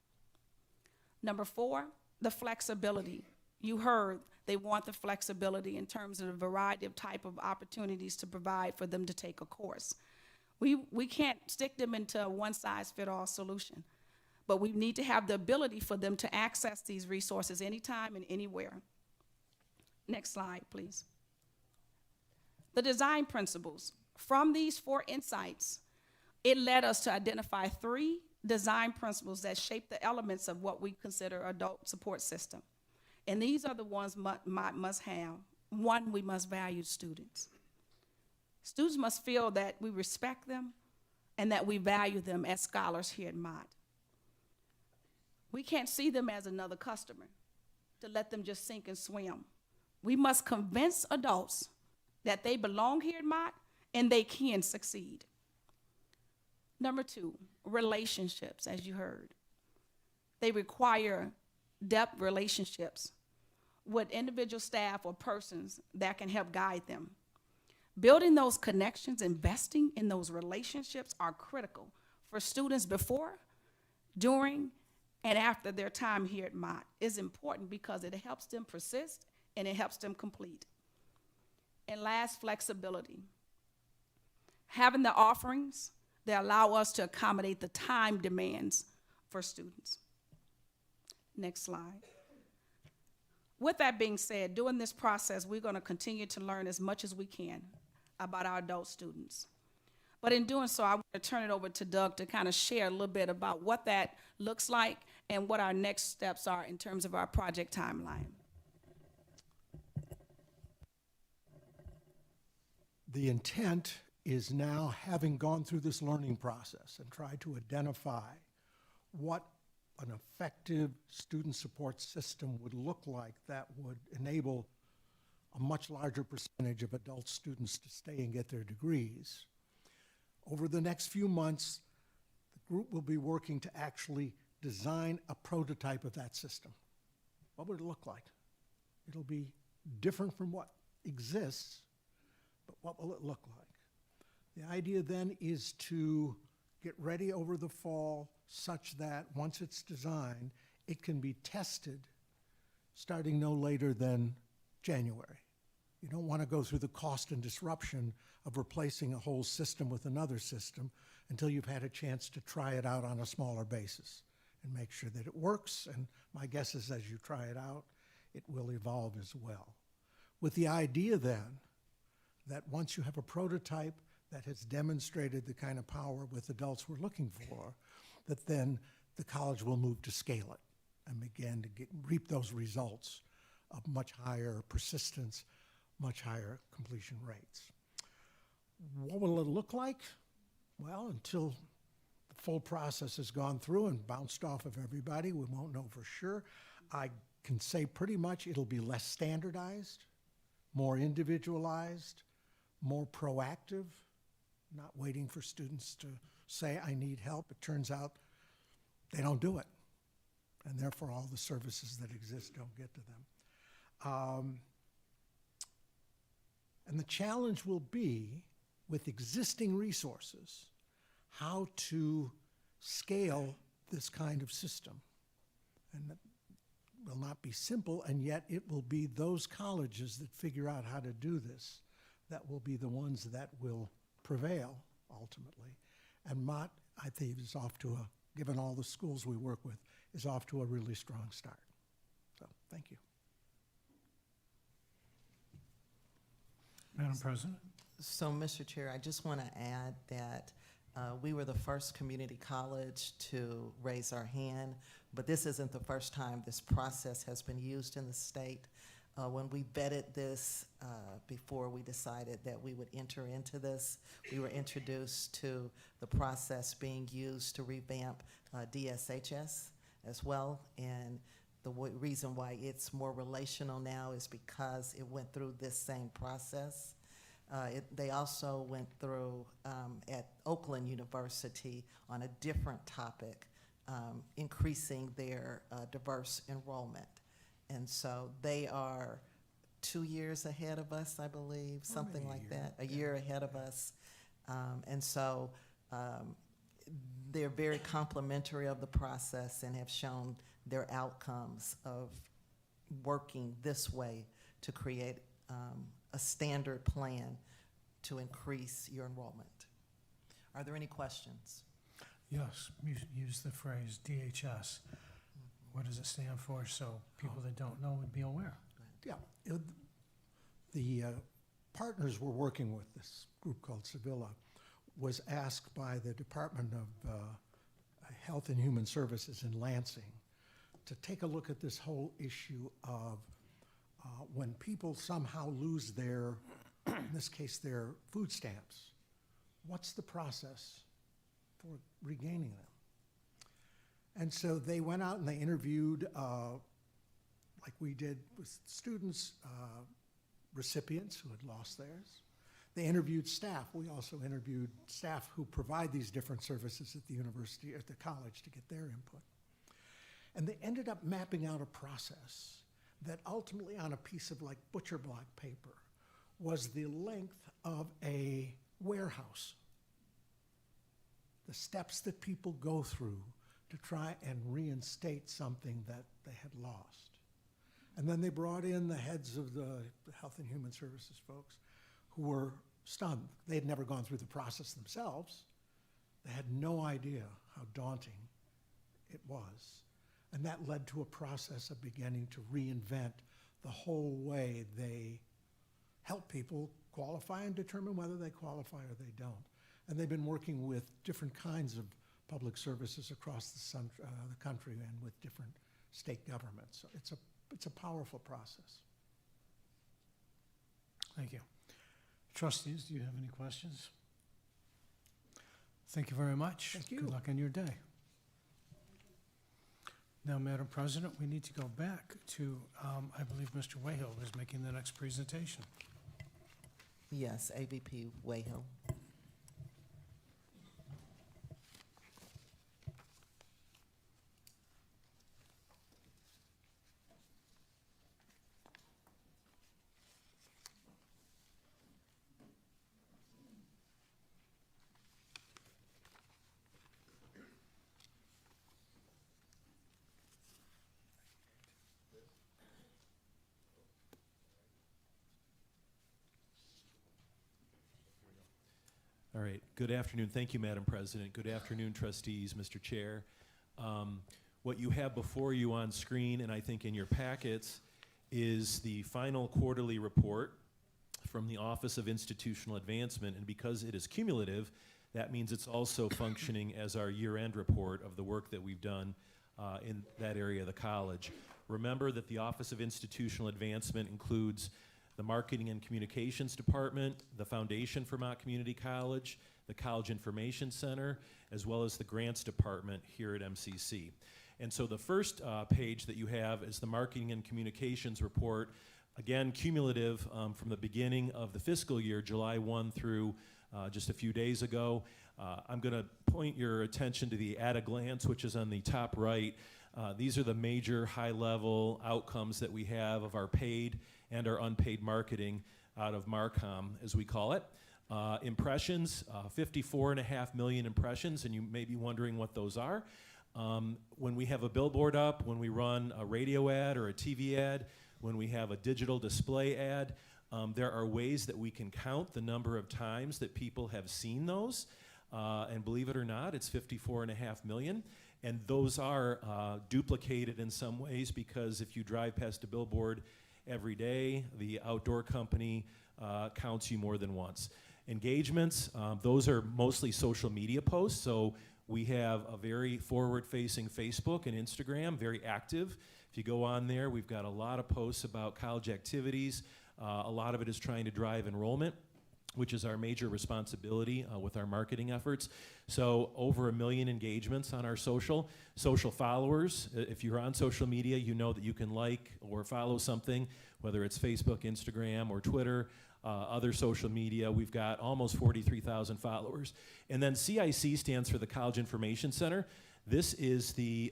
Number 4, the flexibility. You heard they want the flexibility in terms of the variety of type of opportunities to provide for them to take a course. We can't stick them into a one-size-fits-all solution, but we need to have the ability for them to access these resources anytime and anywhere. Next slide, please. The design principles. From these 4 insights, it led us to identify 3 design principles that shape the elements of what we consider adult support system. And these are the ones Mott must have. 1, we must value students. Students must feel that we respect them and that we value them as scholars here at Mott. We can't see them as another customer to let them just sink and swim. We must convince adults that they belong here at Mott and they can succeed. Number 2, relationships, as you heard. They require depth relationships with individual staff or persons that can help guide them. Building those connections, investing in those relationships are critical for students before, during, and after their time here at Mott. Is important because it helps them persist and it helps them complete. And last, flexibility. Having the offerings that allow us to accommodate the time demands for students. Next slide. With that being said, during this process, we're going to continue to learn as much as we can about our adult students. But in doing so, I want to turn it over to Doug to kind of share a little bit about what that looks like and what our next steps are in terms of our project timeline. The intent is now, having gone through this learning process and tried to identify what an effective student support system would look like that would enable a much larger percentage of adult students to stay and get their degrees. Over the next few months, the group will be working to actually design a prototype of that system. What would it look like? It'll be different from what exists, but what will it look like? The idea then is to get ready over the fall such that once it's designed, it can be tested starting no later than January. You don't want to go through the cost and disruption of replacing a whole system with another system until you've had a chance to try it out on a smaller basis and make sure that it works. And my guess is as you try it out, it will evolve as well. With the idea then that once you have a prototype that has demonstrated the kind of power with adults we're looking for, that then the college will move to scale it and begin to reap those results of much higher persistence, much higher completion rates. What will it look like? Well, until the full process has gone through and bounced off of everybody, we won't know for sure. I can say pretty much it'll be less standardized, more individualized, more proactive, not waiting for students to say, I need help. It turns out they don't do it, and therefore all the services that exist don't get to them. And the challenge will be, with existing resources, how to scale this kind of system. And it will not be simple, and yet it will be those colleges that figure out how to do this that will be the ones that will prevail ultimately. And Mott, I think, is off to a, given all the schools we work with, is off to a really strong start. So, thank you. Madam President? So, Mr. Chair, I just want to add that we were the first community college to raise our hand, but this isn't the first time this process has been used in the state. When we vetted this before we decided that we would enter into this, we were introduced to the process being used to revamp DSHS as well, and the reason why it's more relational now is because it went through this same process. They also went through at Oakland University on a different topic, increasing their diverse enrollment. And so they are 2 years ahead of us, I believe, something like that, a year ahead of us. And so they're very complimentary of the process and have shown their outcomes of working this way to create a standard plan to increase your enrollment. Are there any questions? Yes, you use the phrase DHS. What does it stand for, so people that don't know would be aware? Yeah, the partners we're working with, this group called Sevilla, was asked by the Department of Health and Human Services in Lansing to take a look at this whole issue of when people somehow lose their, in this case, their food stamps, what's the process for regaining them? And so they went out and they interviewed, like we did with students, recipients who had lost theirs. They interviewed staff. We also interviewed staff who provide these different services at the university, at the college, to get their input. And they ended up mapping out a process that ultimately, on a piece of like butcher block paper, was the length of a warehouse. The steps that people go through to try and reinstate something that they had lost. And then they brought in the heads of the Health and Human Services folks who were stunned. They had never gone through the process themselves. They had no idea how daunting it was. And that led to a process of beginning to reinvent the whole way they help people qualify and determine whether they qualify or they don't. And they've been working with different kinds of public services across the country and with different state governments. So it's a powerful process. Thank you. Trustees, do you have any questions? Thank you very much. Thank you. Good luck on your day. Now, Madam President, we need to go back to, I believe Mr. Wayhill is making the next presentation. Yes, AVP Wayhill. All right. Good afternoon. Thank you, Madam President. Good afternoon, trustees, Mr. Chair. What you have before you on screen, and I think in your packets, is the final quarterly report from the Office of Institutional Advancement. And because it is cumulative, that means it's also functioning as our year-end report of the work that we've done in that area of the college. Remember that the Office of Institutional Advancement includes the Marketing and Communications Department, the Foundation for Mott Community College, the College Information Center, as well as the Grants Department here at MCC. And so the first page that you have is the Marketing and Communications Report, again, cumulative from the beginning of the fiscal year, July 1 through just a few days ago. I'm going to point your attention to the at a glance, which is on the top right. These are the major high-level outcomes that we have of our paid and our unpaid marketing out of Marcom, as we call it. Impressions, 54.5 million impressions, and you may be wondering what those are. When we have a billboard up, when we run a radio ad or a TV ad, when we have a digital display ad, there are ways that we can count the number of times that people have seen those. And believe it or not, it's 54.5 million. And those are duplicated in some ways because if you drive past a billboard every day, the outdoor company counts you more than once. Engagements, those are mostly social media posts. So we have a very forward-facing Facebook and Instagram, very active. If you go on there, we've got a lot of posts about college activities. A lot of it is trying to drive enrollment, which is our major responsibility with our marketing efforts. So over 1 million engagements on our social followers. If you're on social media, you know that you can like or follow something, whether it's Facebook, Instagram, or Twitter, other social media. We've got almost 43,000 followers. And then CIC stands for the College Information Center. This is the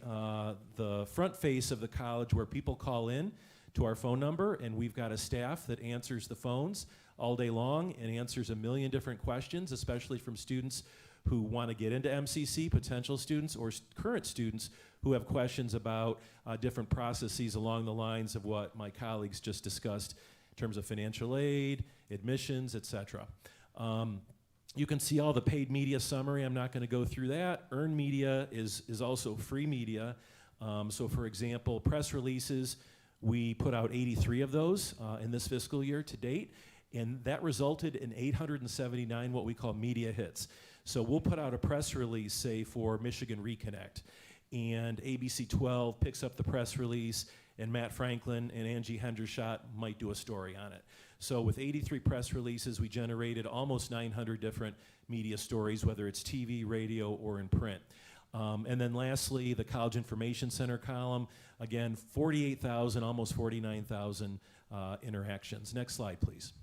front face of the college where people call in to our phone number, and we've got a staff that answers the phones all day long and answers 1 million different questions, especially from students who want to get into MCC, potential students, or current students who have questions about different processes along the lines of what my colleagues just discussed in terms of financial aid, admissions, et cetera. You can see all the paid media summary. I'm not going to go through that. Earned media is also free media. So for example, press releases, we put out 83 of those in this fiscal year to date. And that resulted in 879 what we call media hits. So we'll put out a press release, say, for Michigan Reconnect, and ABC 12 picks up the press release, and Matt Franklin and Angie Hendershot might do a story on it. So with 83 press releases, we generated almost 900 different media stories, whether it's TV, radio, or in print. And then lastly, the College Information Center column, again, 48,000, almost 49,000 interactions. Next slide, please.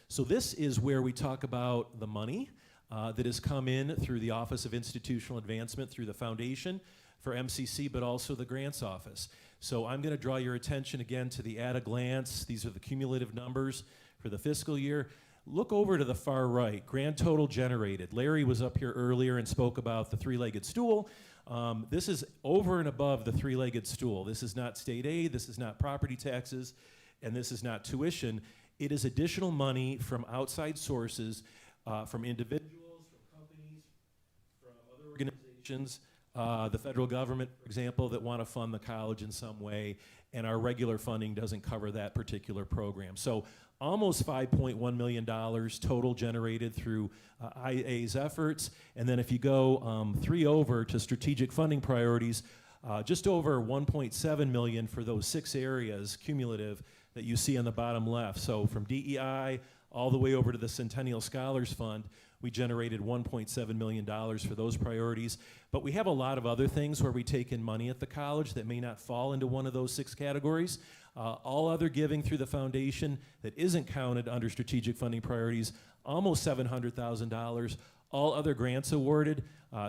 So this is where we talk about the money that has come in through the Office of Institutional Advancement, through the foundation for MCC, but also the grants office. So I'm going to draw your attention again to the at a glance. These are the cumulative numbers for the fiscal year. Look over to the far right, grand total generated. Larry was up here earlier and spoke about the three-legged stool. This is over and above the three-legged stool. This is not state aid, this is not property taxes, and this is not tuition. It is additional money from outside sources, from individuals, from companies, from other organizations, the federal government, for example, that want to fund the college in some way, and our regular funding doesn't cover that particular program. So almost $5.1 million total generated through IA's efforts. And then if you go 3 over to strategic funding priorities, just over $1.7 million for those 6 areas cumulative that you see on the bottom left. So from DEI all the way over to the Centennial Scholars Fund, we generated $1.7 million for those priorities. But we have a lot of other things where we take in money at the college that may not fall into one of those 6 categories. All other giving through the foundation that isn't counted under strategic funding priorities, almost $700,000. All other grants awarded,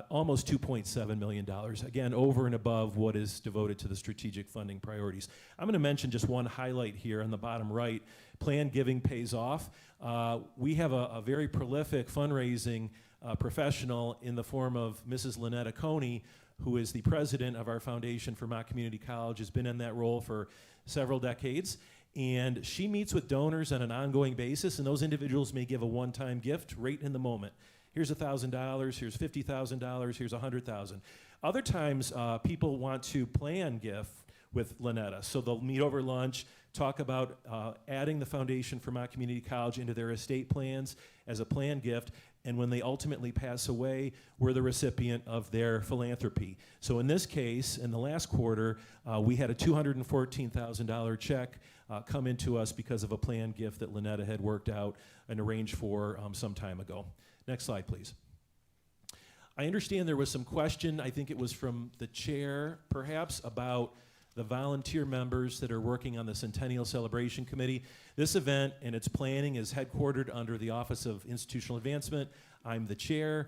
almost $2.7 million. Again, over and above what is devoted to the strategic funding priorities. I'm going to mention just one highlight here on the bottom right. Planned giving pays off. We have a very prolific fundraising professional in the form of Mrs. Lynetta Coney, who is the president of our Foundation for Mott Community College, has been in that role for several decades. And she meets with donors on an ongoing basis, and those individuals may give a one-time gift right in the moment. Here's $1,000, here's $50,000, here's $100,000. Other times, people want to plan gift with Lynetta. So they'll meet over lunch, talk about adding the Foundation for Mott Community College into their estate plans as a planned gift, and when they ultimately pass away, we're the recipient of their philanthropy. So in this case, in the last quarter, we had a $214,000 check come into us because of a planned gift that Lynetta had worked out and arranged for some time ago. Next slide, please. I understand there was some question, I think it was from the chair, perhaps, about the volunteer members that are working on the Centennial Celebration Committee. This event and its planning is headquartered under the Office of Institutional Advancement. I'm the chair.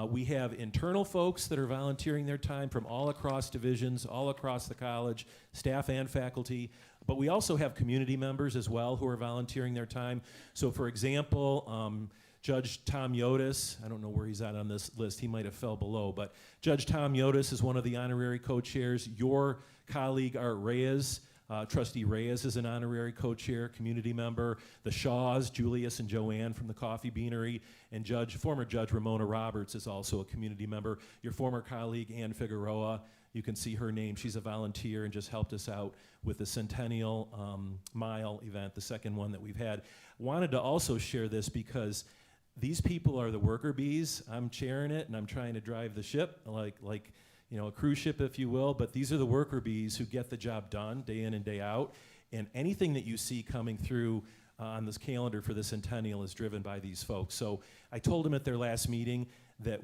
We have internal folks that are volunteering their time from all across divisions, all across the college, staff and faculty. But we also have community members as well who are volunteering their time. So for example, Judge Tom Yotis, I don't know where he's at on this list, he might have fell below, but Judge Tom Yotis is one of the honorary co-chairs. Your colleague Art Reyes, Trustee Reyes is an honorary co-chair, community member. The Shaws, Julius and Joanne from the Coffee Beanery, and former Judge Ramona Roberts is also a community member. Your former colleague Ann Figueroa, you can see her name, she's a volunteer and just helped us out with the Centennial Mile event, the second one that we've had. Wanted to also share this because these people are the worker bees. I'm chairing it and I'm trying to drive the ship, like you know, a cruise ship, if you will, but these are the worker bees who get the job done day in and day out. And anything that you see coming through on this calendar for the Centennial is driven by these folks. So I told them at their last meeting that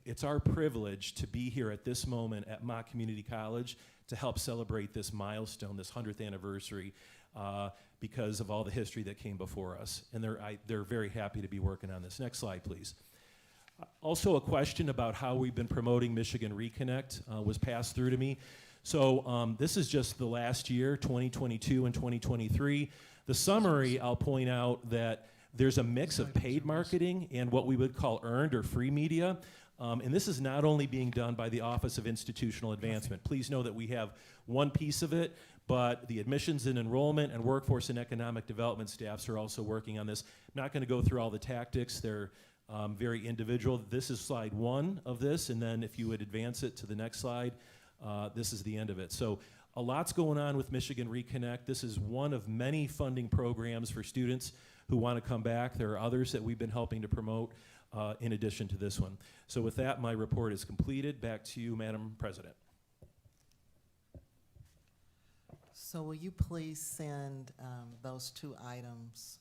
it's our privilege to be here at this moment at Mott Community College to help celebrate this milestone, this 100th anniversary, because of all the history that came before us. And they're very happy to be working on this. Next slide, please. Also a question about how we've been promoting Michigan Reconnect was passed through to me. So this is just the last year, 2022 and 2023. The summary, I'll point out that there's a mix of paid marketing and what we would call earned or free media. And this is not only being done by the Office of Institutional Advancement. Please know that we have one piece of it, but the admissions and enrollment and workforce and economic development staffs are also working on this. I'm not going to go through all the tactics. They're very individual. This is slide 1 of this, and then if you would advance it to the next slide, this is the end of it. So A lot's going on with Michigan Reconnect. This is one of many funding programs for students who want to come back. There are others that we've been helping to promote in addition to this one. So with that, my report is completed. Back to you, Madam President. So will you please send those 2 items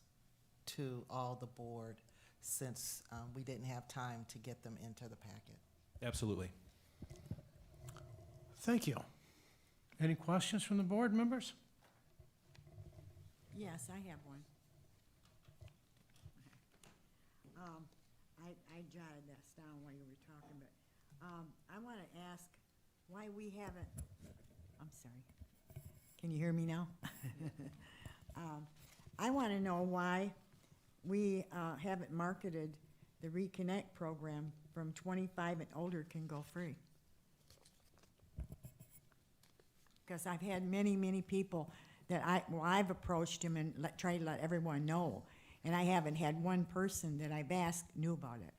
to all the board, since we didn't have time to get them into the packet? Absolutely. Thank you. Any questions from the board members? Yes, I have one. I jotted this down while you were talking, but I want to ask why we haven't, I'm sorry, can you hear me now? I want to know why we haven't marketed the Reconnect program from 25 and older can go free. Because I've had many, many people that I've approached him and tried to let everyone know, and I haven't had one person that I've asked knew about it.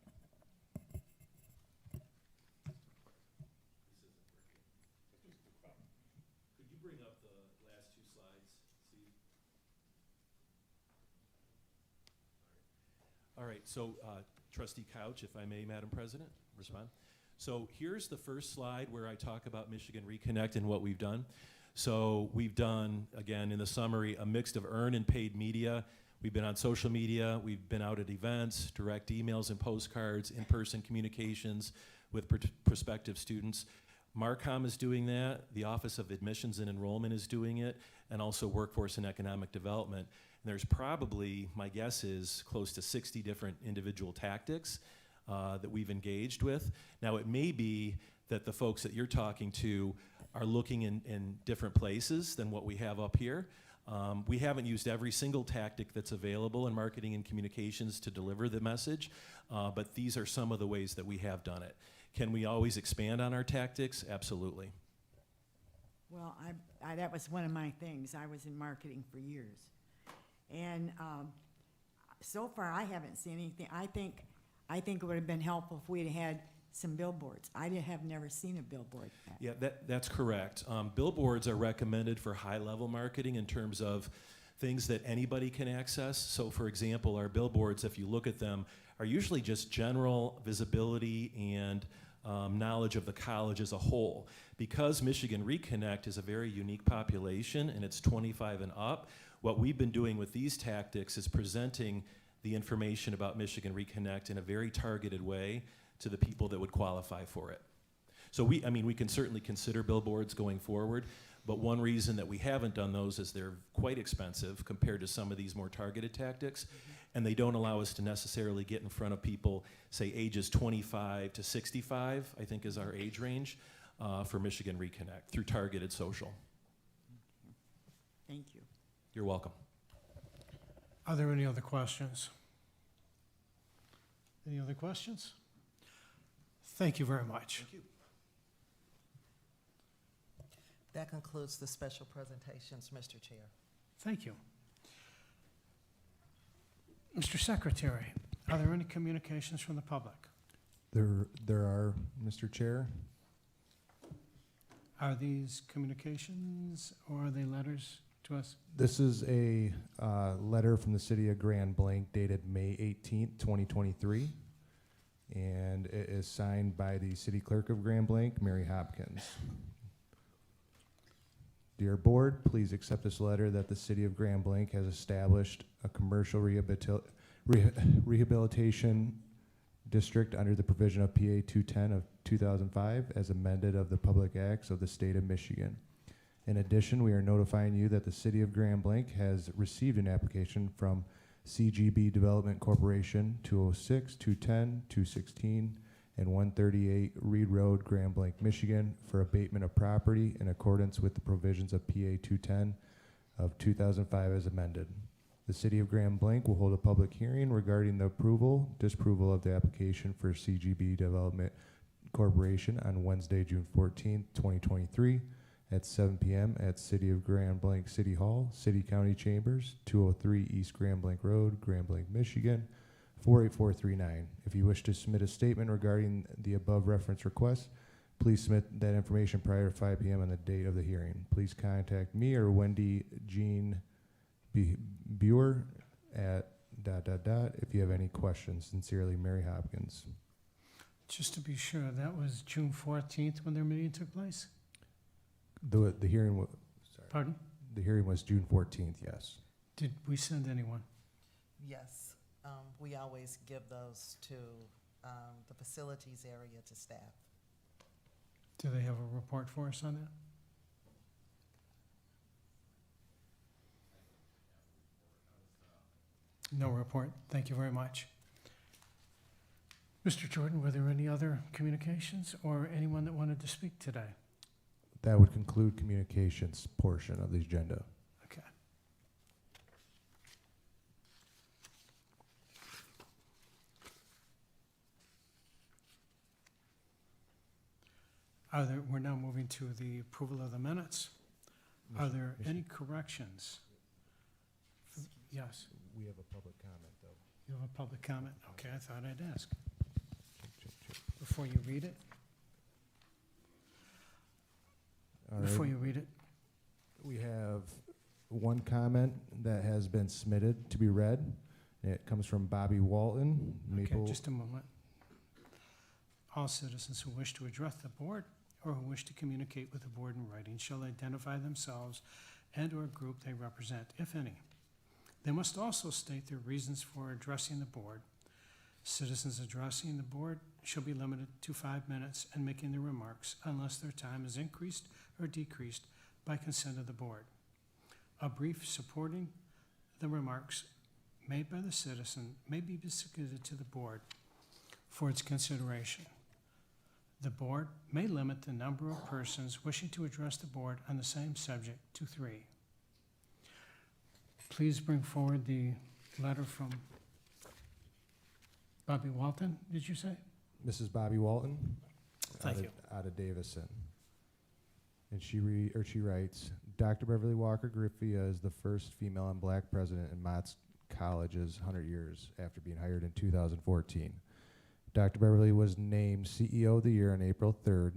Could you bring up the last 2 slides, Steve? All right, so Trustee Couch, if I may, Madam President, respond. So here's the first slide where I talk about Michigan Reconnect and what we've done. So we've done, again, in the summary, a mix of earned and paid media. We've been on social media, we've been out at events, direct emails and postcards, in-person communications with prospective students. Marcom is doing that, the Office of Admissions and Enrollment is doing it, and also Workforce and Economic Development. And there's probably, my guess is, close to 60 different individual tactics that we've engaged with. Now, it may be that the folks that you're talking to are looking in different places than what we have up here. We haven't used every single tactic that's available in marketing and communications to deliver the message, but these are some of the ways that we have done it. Can we always expand on our tactics? Absolutely. Well, that was one of my things. I was in marketing for years. And so far, I haven't seen anything. I think it would have been helpful if we'd had some billboards. I have never seen a billboard. Yeah, that's correct. Billboards are recommended for high-level marketing in terms of things that anybody can access. So, for example, our billboards, if you look at them, are usually just general visibility and knowledge of the college as a whole. Because Michigan Reconnect is a very unique population and it's 25 and up, what we've been doing with these tactics is presenting the information about Michigan Reconnect in a very targeted way to the people that would qualify for it. So we can certainly consider billboards going forward, but one reason that we haven't done those is they're quite expensive compared to some of these more targeted tactics, and they don't allow us to necessarily get in front of people, say ages 25 to 65, I think is our age range for Michigan Reconnect through targeted social. Thank you. You're welcome. Are there any other questions? Any other questions? Thank you very much. Thank you. That concludes the special presentations, Mr. Chair. Thank you. Mr. Secretary, are there any communications from the public? There are, Mr. Chair. Are these communications or are they letters to us? This is a letter from the city of Grand Blanc dated May 18th, 2023. And it is signed by the city clerk of Grand Blanc, Mary Hopkins. Dear board, please accept this letter that the city of Grand Blanc has established a commercial rehabilitation district under the provision of PA 210 of 2005 as amended of the Public Acts of the state of Michigan. In addition, we are notifying you that the city of Grand Blanc has received an application from CGB Development Corporation, 206, 210, 216, and 138 Reed Road, Grand Blanc, Michigan, for abatement of property in accordance with the provisions of PA 210 of 2005 as amended. The city of Grand Blanc will hold a public hearing regarding the disapproval of the application for CGB Development Corporation on Wednesday, June 14th, 2023, at 7 p.m. at City of Grand Blanc City Hall, City County Chambers, 203 East Grand Blanc Road, Grand Blanc, Michigan, 48439. If you wish to submit a statement regarding the above reference request, Please submit that information prior to 5 p.m. on the date of the hearing. Please contact me or Wendy Jean Buer at ... if you have any questions. Sincerely, Mary Hopkins. Just to be sure, that was June 14th when their meeting took place? The hearing was, Pardon? the hearing was June 14th, yes. Did we send anyone? Yes, we always give those to the facilities area to staff. Do they have a report for us on that? No report. Thank you very much. Mr. Jordan, were there any other communications or anyone that wanted to speak today? That would conclude communications portion of the agenda. Okay. We're now moving to the approval of the minutes. Are there any corrections? Yes. We have a public comment, though. You have a public comment? Okay, I thought I'd ask. Before you read it? All Before right. you read it? We have one comment that has been submitted to be read. It comes from Bobby Walton, Maple. Okay, just a moment. All citizens who wish to address the board or who wish to communicate with the board in writing shall identify themselves and/or group they represent, if any. They must also state their reasons for addressing the board. Citizens addressing the board shall be limited to 5 minutes and making their remarks unless their time is increased or decreased by consent of the board. A brief supporting the remarks made by the citizen may be distributed to the board for its consideration. The board may limit the number of persons wishing to address the board on the same subject to 3. Please bring forward the letter from Bobby Walton, did you say? Mrs. Bobby Walton. Thank you. Out of Davison. And she writes, Dr. Beverly Walker Griffia is the first female and black president in Mott's College's 100 years after being hired in 2014. Dr. Beverly was named CEO of the Year on April 3rd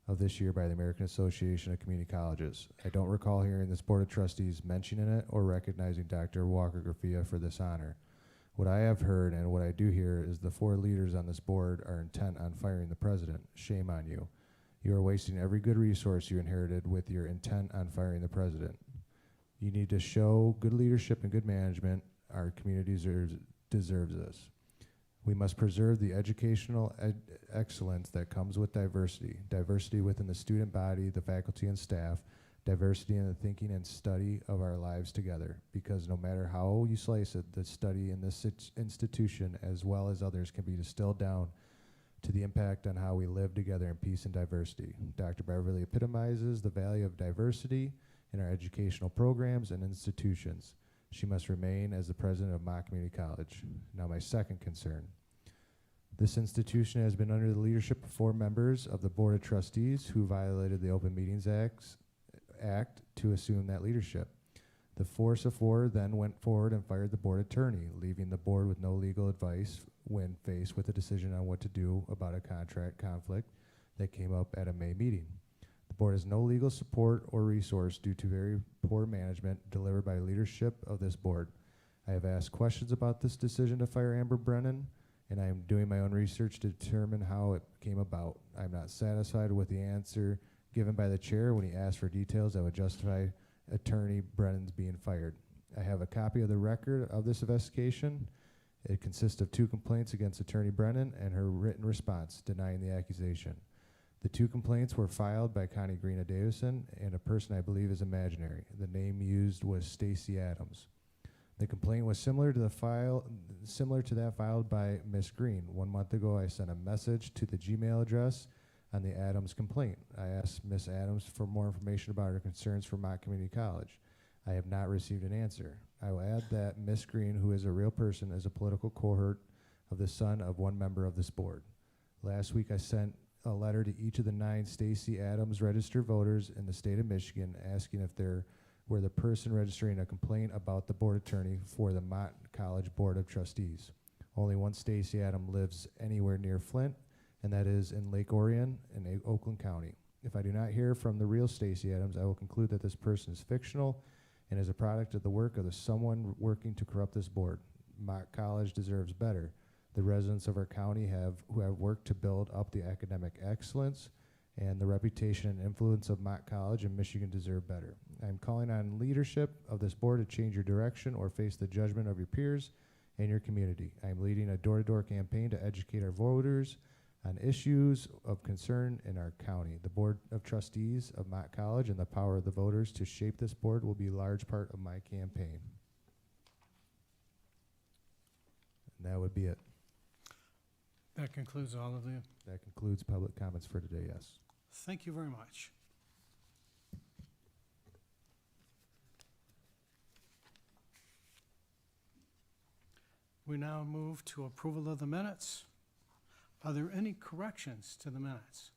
of this year by the American Association of Community Colleges. I don't recall hearing this Board of Trustees mentioning it or recognizing Dr. Walker Griffia for this honor. What I have heard and what I do hear is the 4 leaders on this board are intent on firing the president. Shame on you. You are wasting every good resource you inherited with your intent on firing the president. You need to show good leadership and good management. Our community deserves this. We must preserve the educational excellence that comes with diversity. Diversity within the student body, the faculty and staff, diversity in the thinking and study of our lives together. Because no matter how you slice it, the study in this institution as well as others can be distilled down to the impact on how we live together in peace and diversity. Dr. Beverly epitomizes the value of diversity in our educational programs and institutions. She must remain as the president of Mott Community College. Now my second concern. This institution has been under the leadership of 4 members of the Board of Trustees who violated the Open Meetings Act to assume that leadership. The force of 4 then went forward and fired the board attorney, leaving the board with no legal advice when faced with a decision on what to do about a contract conflict that came up at a May meeting. The board has no legal support or resource due to very poor management delivered by leadership of this board. I have asked questions about this decision to fire Amber Brennan, and I am doing my own research to determine how it came about. I'm not satisfied with the answer given by the chair when he asked for details that would justify Attorney Brennan's being fired. I have a copy of the record of this investigation. It consists of 2 complaints against Attorney Brennan and her written response denying the accusation. The 2 complaints were filed by Connie Green of Davison and a person I believe is imaginary. The name used was Stacy Adams. The complaint was similar to that filed by Ms. Green. 1 month ago, I sent a message to the Gmail address on the Adams complaint. I asked Ms. Adams for more information about her concerns for Mott Community College. I have not received an answer. I will add that Ms. Green, who is a real person, is a political cohort of the son of one member of this board. Last week, I sent a letter to each of the 9 Stacy Adams registered voters in the state of Michigan asking if there were the person registering a complaint about the board attorney for the Mott College Board of Trustees. Only one Stacy Adams lives anywhere near Flint, and that is in Lake Orion and Oakland County. If I do not hear from the real Stacey Adams, I will conclude that this person is fictional and is a product of the work of someone working to corrupt this board. Mott College deserves better. The residents of our county who have worked to build up the academic excellence and the reputation and influence of Mott College in Michigan deserve better. I am calling on leadership of this board to change your direction or face the judgment of your peers and your community. I am leading a door-to-door campaign to educate our voters on issues of concern in our county. The Board of Trustees of Mott College and the power of the voters to shape this board will be a large part of my campaign. And that would be it. That concludes all of the, That concludes public comments for today, yes. thank you very much. We now move to approval of the minutes. Are there any corrections to the minutes?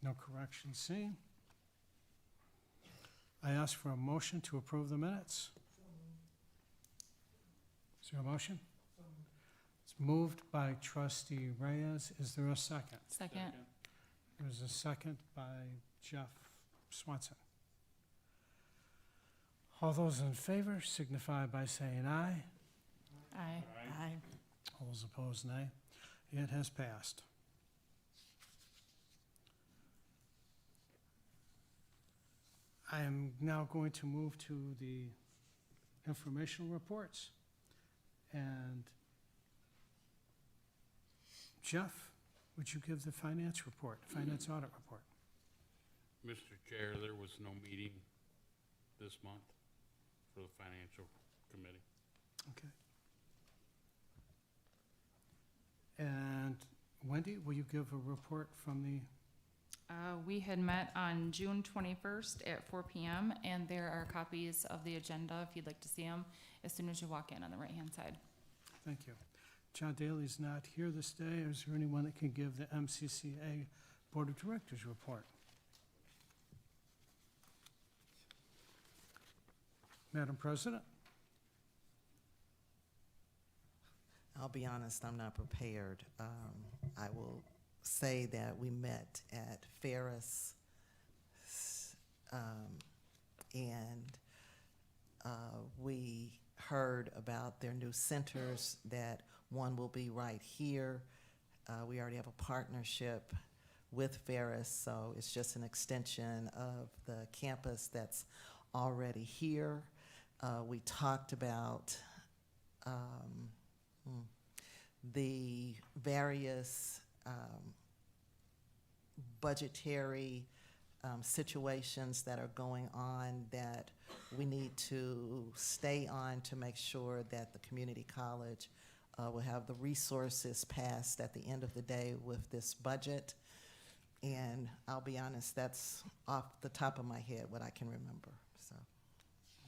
No corrections seen. I ask for a motion to approve the minutes. Is there a motion? It's moved by trustee Reyes. Is there a second? Second. There's a second by Jeff Swanson. All those in favor signify by saying aye. Aye. Aye. All those opposed, nay. It has passed. I am now going to move to the informational reports. And Jeff, would you give the finance report, finance audit report? Mr. Chair, there was no meeting this month for the Financial Committee. Okay. And Wendy, will you give a report from the, We had met on June 21st at 4 p.m. and there are copies of the agenda if you'd like to see them as soon as you walk in on the right-hand side. thank you. John Daly's not here this day. Is there anyone that can give the MCCA Board of Directors report? Madam President? I'll be honest, I'm not prepared. I will say that we met at Ferris, and we heard about their new centers, that one will be right here. We already have a partnership with Ferris, so it's just an extension of the campus that's already here. We talked about the various budgetary situations that are going on that we need to stay on to make sure that the community college will have the resources passed at the end of the day with this budget. And I'll be honest, that's off the top of my head what I can remember. So.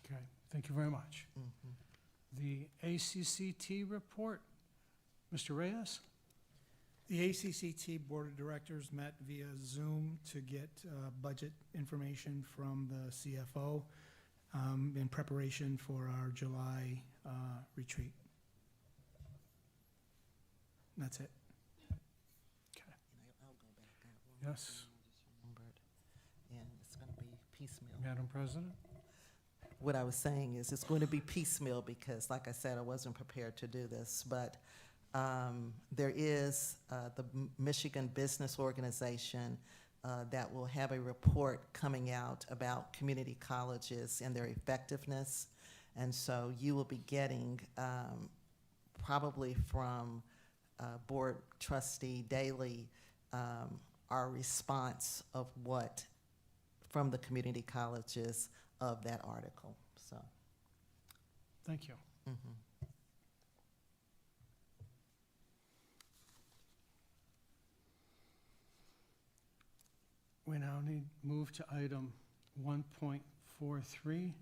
Okay, thank you very much. Mhm. The ACCT report, Mr. Reyes? The ACCT Board of Directors met via Zoom to get budget information from the CFO in preparation for our July retreat. And that's it. Okay. I'll go back. I have one more Yes. thing I just remembered, and it's going to be piecemeal. Madam President? What I was saying is it's going to be piecemeal because, like I said, I wasn't prepared to do this, but there is the Michigan Business Organization that will have a report coming out about community colleges and their effectiveness. And so you will be getting probably from Board Trustee Daly our response of what from the community colleges of that article. So, Thank you. mhm. We now need to move to item 1.43,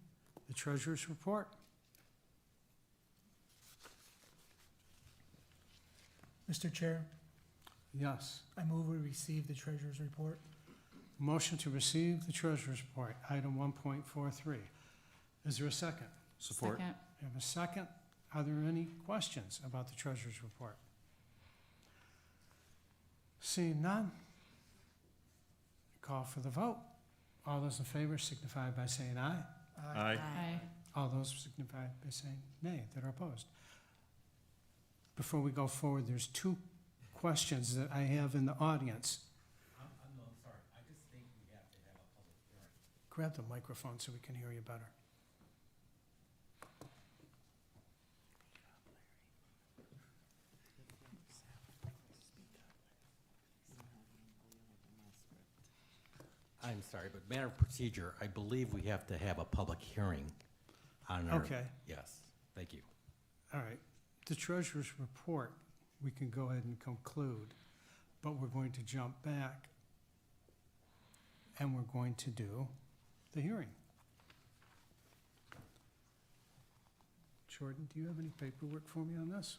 the treasurer's report. Mr. Chair, Yes. I move we receive the treasurer's report. Motion to receive the treasurer's report, item 1.43. Is there a second? Support. Second. We have a second. Are there any questions about the treasurer's report? Seeing none, call for the vote. All those in favor signify by saying aye. Aye. All those signify by saying nay that are opposed. Before we go forward, there's two questions that I have in the audience. I'm sorry, I just think we have to have a public hearing. Grab the microphone so we can hear you better. I'm sorry, but matter of procedure, I believe we have to have a public hearing on our. Okay. Yes, thank you. All right. The treasurer's report, we can go ahead and conclude, but we're going to jump back and we're going to do the hearing. Jordan, do you have any paperwork for me on this?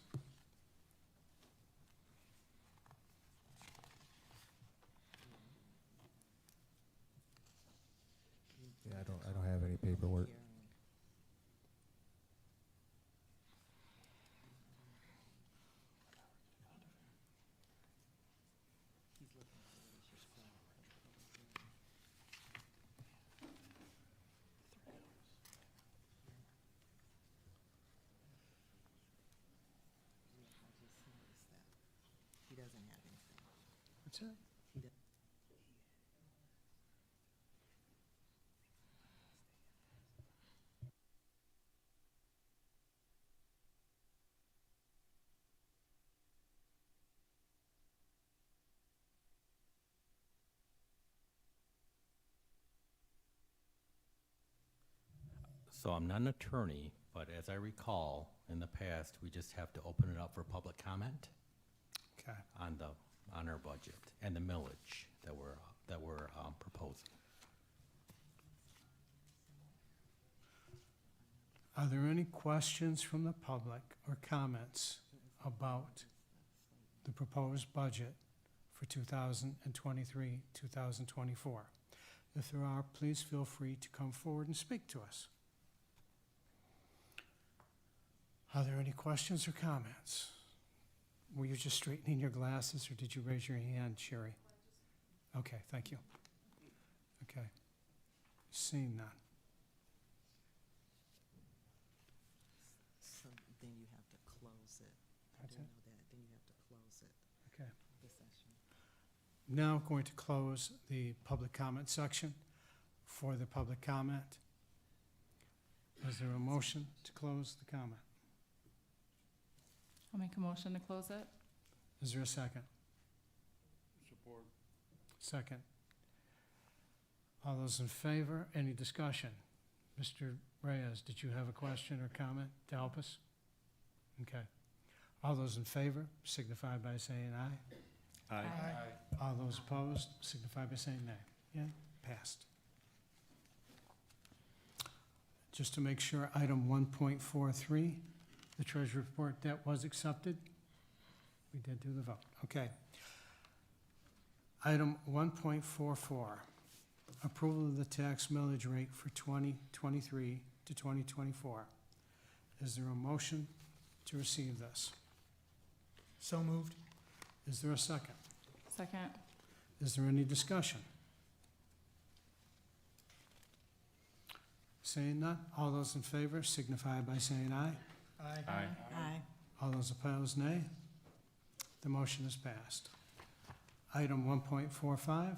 Yeah, I don't have any paperwork. He doesn't have anything. What's that? He does. So I'm not an attorney, but as I recall, in the past, we just have to open it up for public comment Okay. on our budget and the millage that we're proposing. Are there any questions from the public or comments about the proposed budget for 2023, 2024? If there are, please feel free to come forward and speak to us. Are there any questions or comments? Were you just straightening your glasses or did you raise your hand, Sherry? Okay, thank you. Okay. Seeing none. So then you have to close it. I That's didn't it? know that. Then you have to close it, Okay. the session. Now I'm going to close the public comment section. For the public comment, is there a motion to close the comment? I'll make a motion to close it. Is there a second? Support. Second. All those in favor, any discussion? Mr. Reyes, did you have a question or comment to help us? Okay. All those in favor signify by saying aye. Aye. All those opposed signify by saying nay. Yeah, passed. Just to make sure, item 1.43, the treasury report, that was accepted? We did do the vote, okay. Item 1.44, approval of the tax millage rate for 2023 to 2024. Is there a motion to receive this? So moved. Is there a second? Second. Is there any discussion? Saying none, all those in favor signify by saying aye. Aye. Aye. All those opposed, nay. The motion is passed. Item 1.45.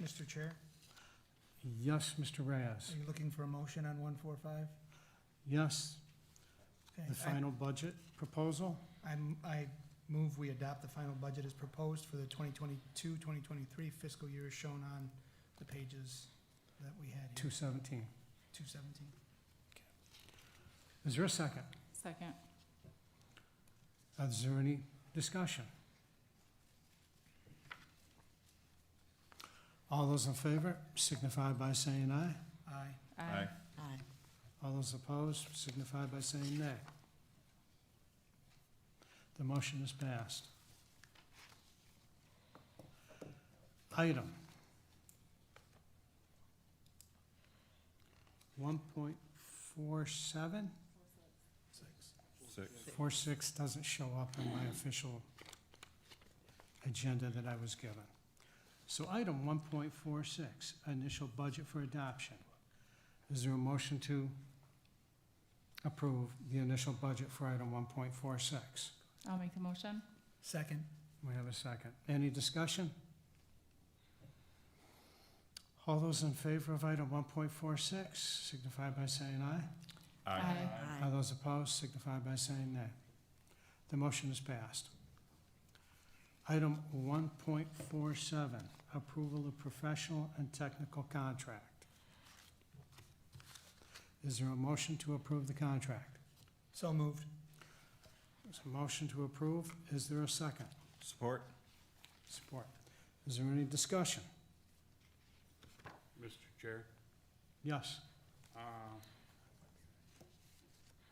Mr. Chair, Yes, Mr. Reyes. are you looking for a motion on 145? Yes, Okay, the final budget proposal. I move we adopt the final budget as proposed for the 2022, 2023 fiscal year as shown on the pages that we had here. 217. 217. Is there a second? Second. Is there any discussion? All those in favor signify by saying aye. Aye. Aye. Aye. All those opposed signify by saying nay. The motion is passed. Item 1.45. 4-7? 4-6 doesn't show up in my official agenda that I was given. So item 1.46, initial budget for adoption. Is there a motion to approve the initial budget for item 1.46? I'll make the motion. Second. We have a second. Any discussion? All those in favor of item 1.46 signify by saying aye. Aye. All those opposed signify by saying nay. The motion is passed. Item 1.47, approval of professional and technical contract. Is there a motion to approve the contract? So moved. There's a motion to approve. Is there a second? Support. Support. Is there any discussion? Mr. Chair? Yes.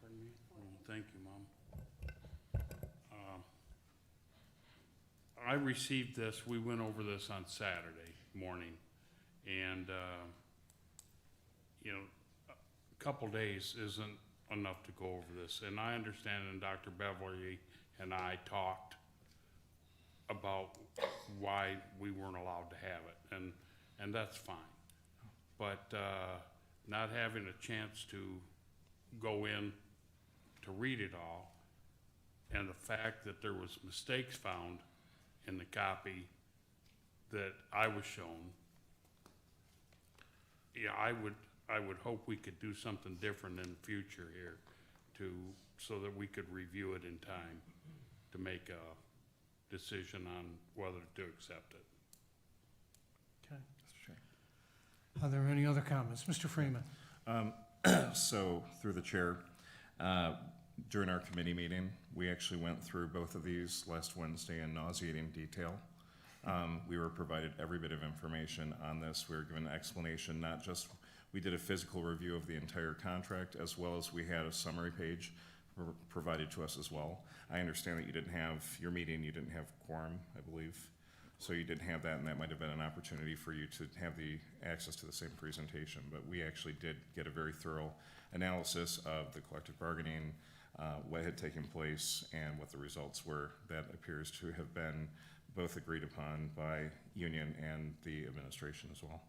Pardon me? Oh, thank you, Mom. I received this, we went over this on Saturday morning, and, you know, a couple days isn't enough to go over this. And I understand, and Dr. Beverly and I talked about why we weren't allowed to have it, and that's fine. But not having a chance to go in to read it all, and the fact that there was mistakes found in the copy that I was shown, yeah, I would hope we could do something different in the future here so that we could review it in time to make a decision on whether to accept it. Okay. Are there any other comments? Mr. Freeman? So, through the chair, during our committee meeting, we actually went through both of these last Wednesday in nauseating detail. We were provided every bit of information on this. We were given an explanation, not just, we did a physical review of the entire contract, as well as we had a summary page provided to us as well. I understand that you didn't have, your meeting, you didn't have quorum, I believe. So you didn't have that, and that might have been an opportunity for you to have the access to the same presentation. But we actually did get a very thorough analysis of the collective bargaining, what had taken place, and what the results were. That appears to have been both agreed upon by union and the administration as well.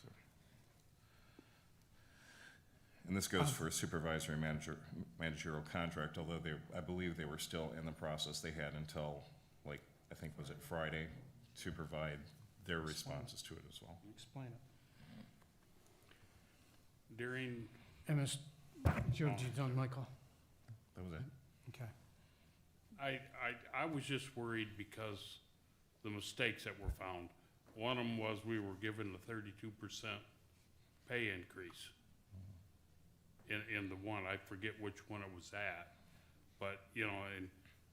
So. And this goes for a supervisory managerial contract, although I believe they were still in the process. They had until, like, I think, was it Friday, to provide their responses to it as well. Explain it. During, MS, John Michael? That was it. Okay. I was just worried because the mistakes that were found. One of them was we were given the 32% pay increase in the one, I forget which one it was at, but, you know, and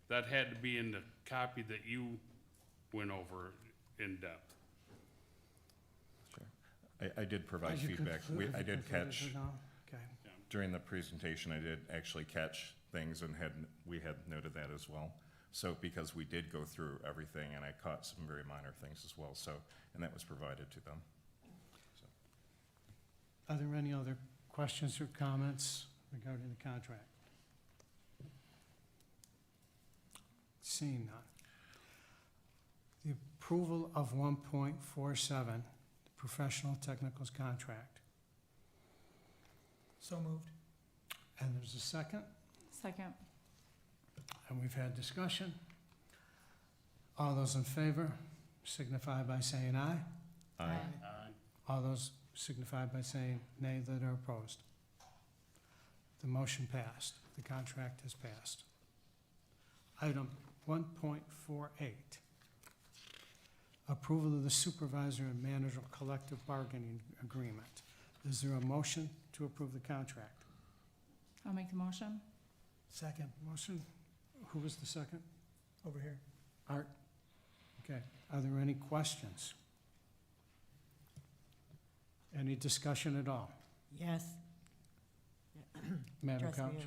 that had to be in the copy that you went over in depth. Sure. I did provide feedback. I did catch, Okay. during the presentation, I did actually catch things, and we had noted that as well. So, because we did go through everything, and I caught some very minor things as well, so, and that was provided to them. So. Are there any other questions or comments regarding the contract? Seeing none. The approval of 1.47, the professional technicals contract. So moved. And there's a second, Second. and we've had discussion. All those in favor signify by saying aye. Aye. All those signify by saying nay that are opposed. The motion passed. The contract has passed. Item 1.48, approval of the supervisor and manager collective bargaining agreement. Is there a motion to approve the contract? I'll make the motion. Second. Motion, who was the second? Over here. Art? Okay, are there any questions? Any discussion at all? Yes. Madam Trustee, Couch?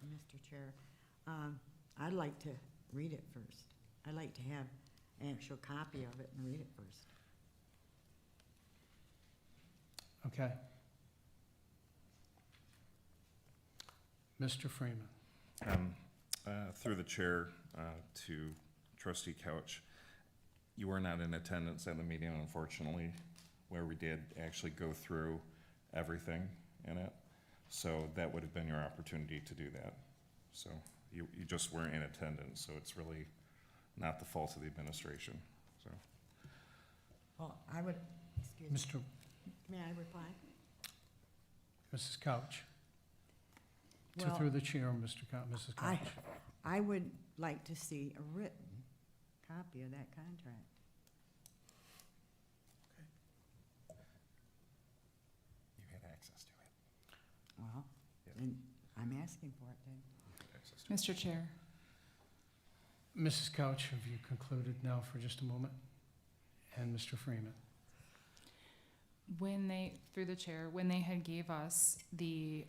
Mr. Chair, I'd like to read it first. I'd like to have an actual copy of it and read it first. Okay. Mr. Freeman. Through the chair to Trustee Couch, you were not in attendance at the meeting, unfortunately, where we did actually go through everything in it. So that would have been your opportunity to do that. So you just weren't in attendance, so it's really not the fault of the administration, so. Well, I would, excuse me, Mr. may I reply? Mrs. Couch. Well, Through the chair, Mrs. Couch. I would like to see a written copy of that contract. You had access to it. Well, Yeah. then I'm asking for it then. You had access to it. Mr. Chair, Mrs. Couch, have you concluded now for just a moment? And Mr. Freeman. when they, through the chair, when they had gave us the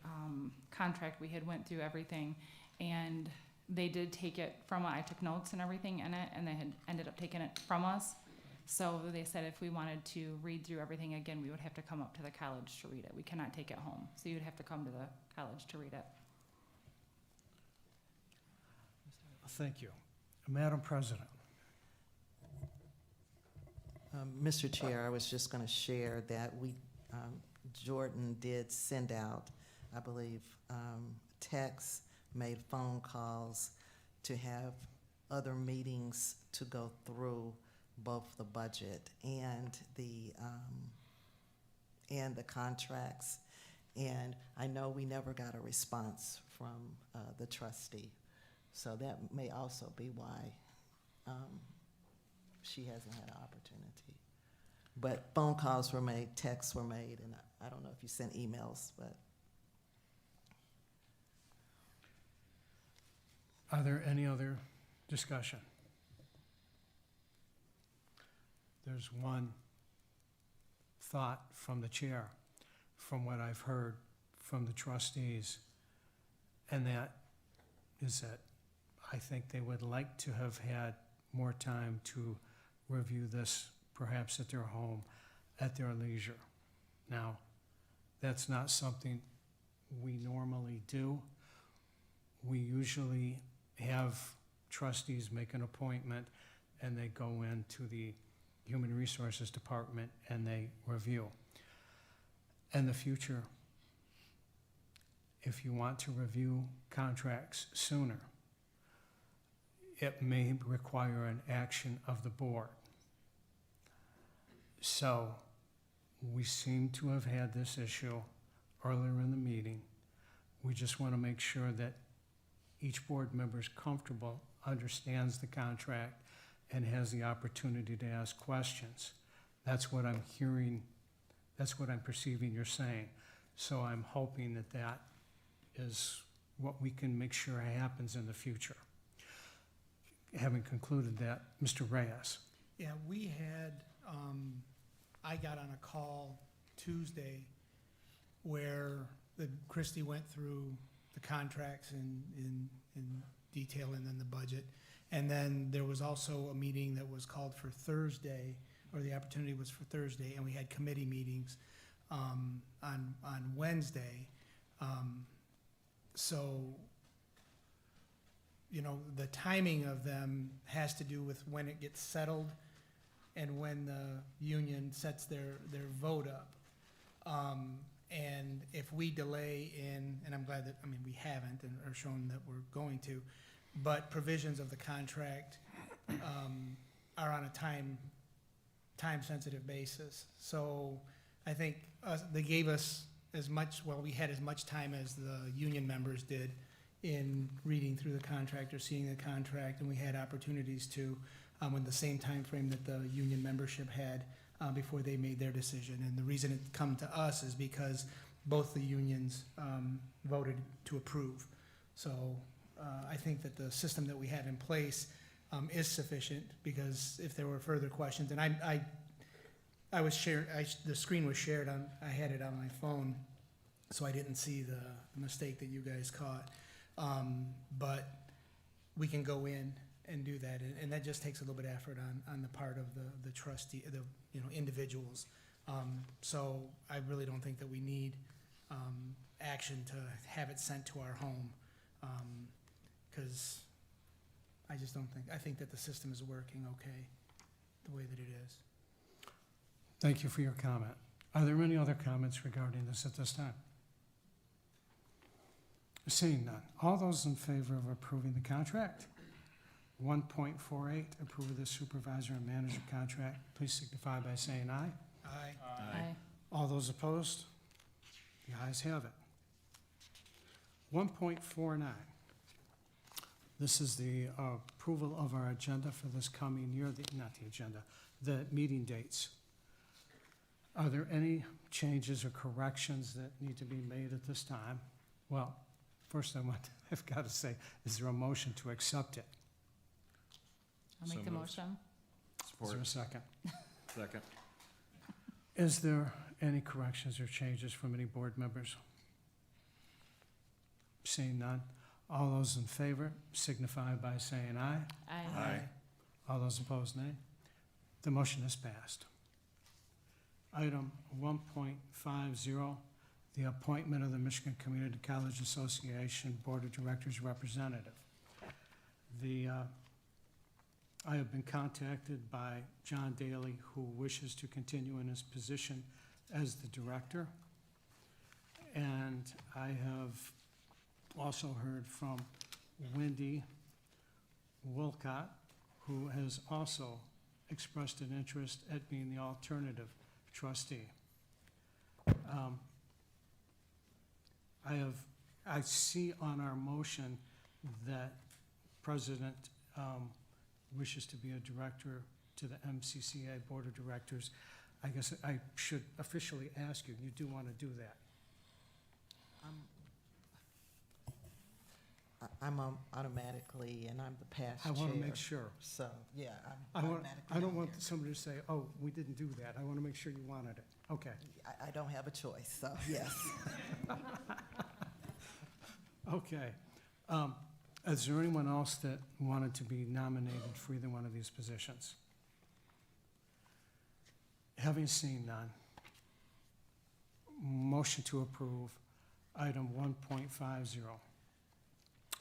contract, we had went through everything, and they did take it from, I took notes and everything in it, and they had ended up taking it from us. So they said if we wanted to read through everything again, we would have to come up to the college to read it. We cannot take it home, so you'd have to come to the college to read it. Thank you. Madam President. Mr. Chair, I was just going to share that Jordan did send out, I believe, texts, made phone calls to have other meetings to go through both the budget and the contracts. And I know we never got a response from the trustee, so that may also be why she hasn't had an opportunity. But phone calls were made, texts were made, and I don't know if you sent emails, but. Are there any other discussion? There's one thought from the chair, from what I've heard from the trustees, and that is that I think they would like to have had more time to review this, perhaps at their home, at their leisure. Now, that's not something we normally do. We usually have trustees make an appointment and they go into the Human Resources Department and they review. In the future, if you want to review contracts sooner, it may require an action of the board. So we seem to have had this issue earlier in the meeting. We just want to make sure that each board member is comfortable, understands the contract, and has the opportunity to ask questions. That's what I'm hearing, that's what I'm perceiving you're saying. So I'm hoping that that is what we can make sure happens in the future. Having concluded that, Mr. Reyes. Yeah, we had, I got on a call Tuesday where Christie went through the contracts in detail and then the budget. And then there was also a meeting that was called for Thursday, or the opportunity was for Thursday, and we had committee meetings on Wednesday. So, you know, the timing of them has to do with when it gets settled and when the union sets their vote up. And if we delay in, and I'm glad that, I mean, we haven't and are shown that we're going to, but provisions of the contract are on a time-sensitive basis. So I think they gave us as much, well, we had as much time as the union members did in reading through the contract or seeing the contract, and we had opportunities to, in the same time frame that the union membership had before they made their decision. And the reason it come to us is because both the unions voted to approve. So I think that the system that we have in place is sufficient, because if there were further questions, and I was shared, the screen was shared on, I had it on my phone, so I didn't see the mistake that you guys caught. But we can go in and do that, and that just takes a little bit of effort on the part of the trustee, the individuals. So I really don't think that we need action to have it sent to our home, because I just don't think, I think that the system is working okay, the way that it is. Thank you for your comment. Are there any other comments regarding this at this time? Seeing none. All those in favor of approving the contract? 1.48, approve of the supervisor and manager contract, please signify by saying aye. Aye. Aye. All those opposed? The ayes have it. 1.49. This is the approval of our agenda for this coming year, not the agenda, the meeting dates. Are there any changes or corrections that need to be made at this time? Well, first I've got to say, is there a motion to accept it? I'll make So the moved. motion. Is there a second? Second. Is there any corrections or changes from any board members? Seeing none. All those in favor signify by saying aye. Aye. All those opposed, nay. The motion is passed. Item 1.50, the appointment of the Michigan Community College Association Board of Directors representative. I have been contacted by John Daly, who wishes to continue in his position as the director. And I have also heard from Wendy Wolcott, who has also expressed an interest at being the alternative trustee. I see on our motion that President wishes to be a director to the MCCA Board of Directors. I guess I should officially ask you, you do want to do that? I'm automatically, and I'm the past chair. I want to make sure. So, yeah, I I'm don't automatically. want somebody to say, oh, we didn't do that. I want to make sure you wanted it. Okay. I don't have a choice, so, yes. Okay. Is there anyone else that wanted to be nominated for either one of these positions? Having seen none, motion to approve item 1.50.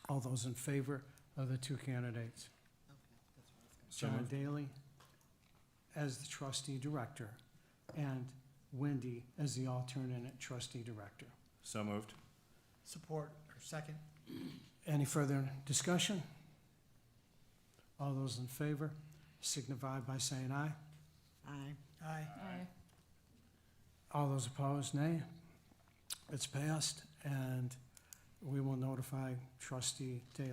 All those in favor of the two candidates? John Daly as the trustee director and Wendy as the alternate trustee director. So moved. Support, or second? Any further discussion? All those in favor signify by saying aye. Aye. Aye. Aye. All those opposed, nay. It's passed, and we will notify trustee Daly.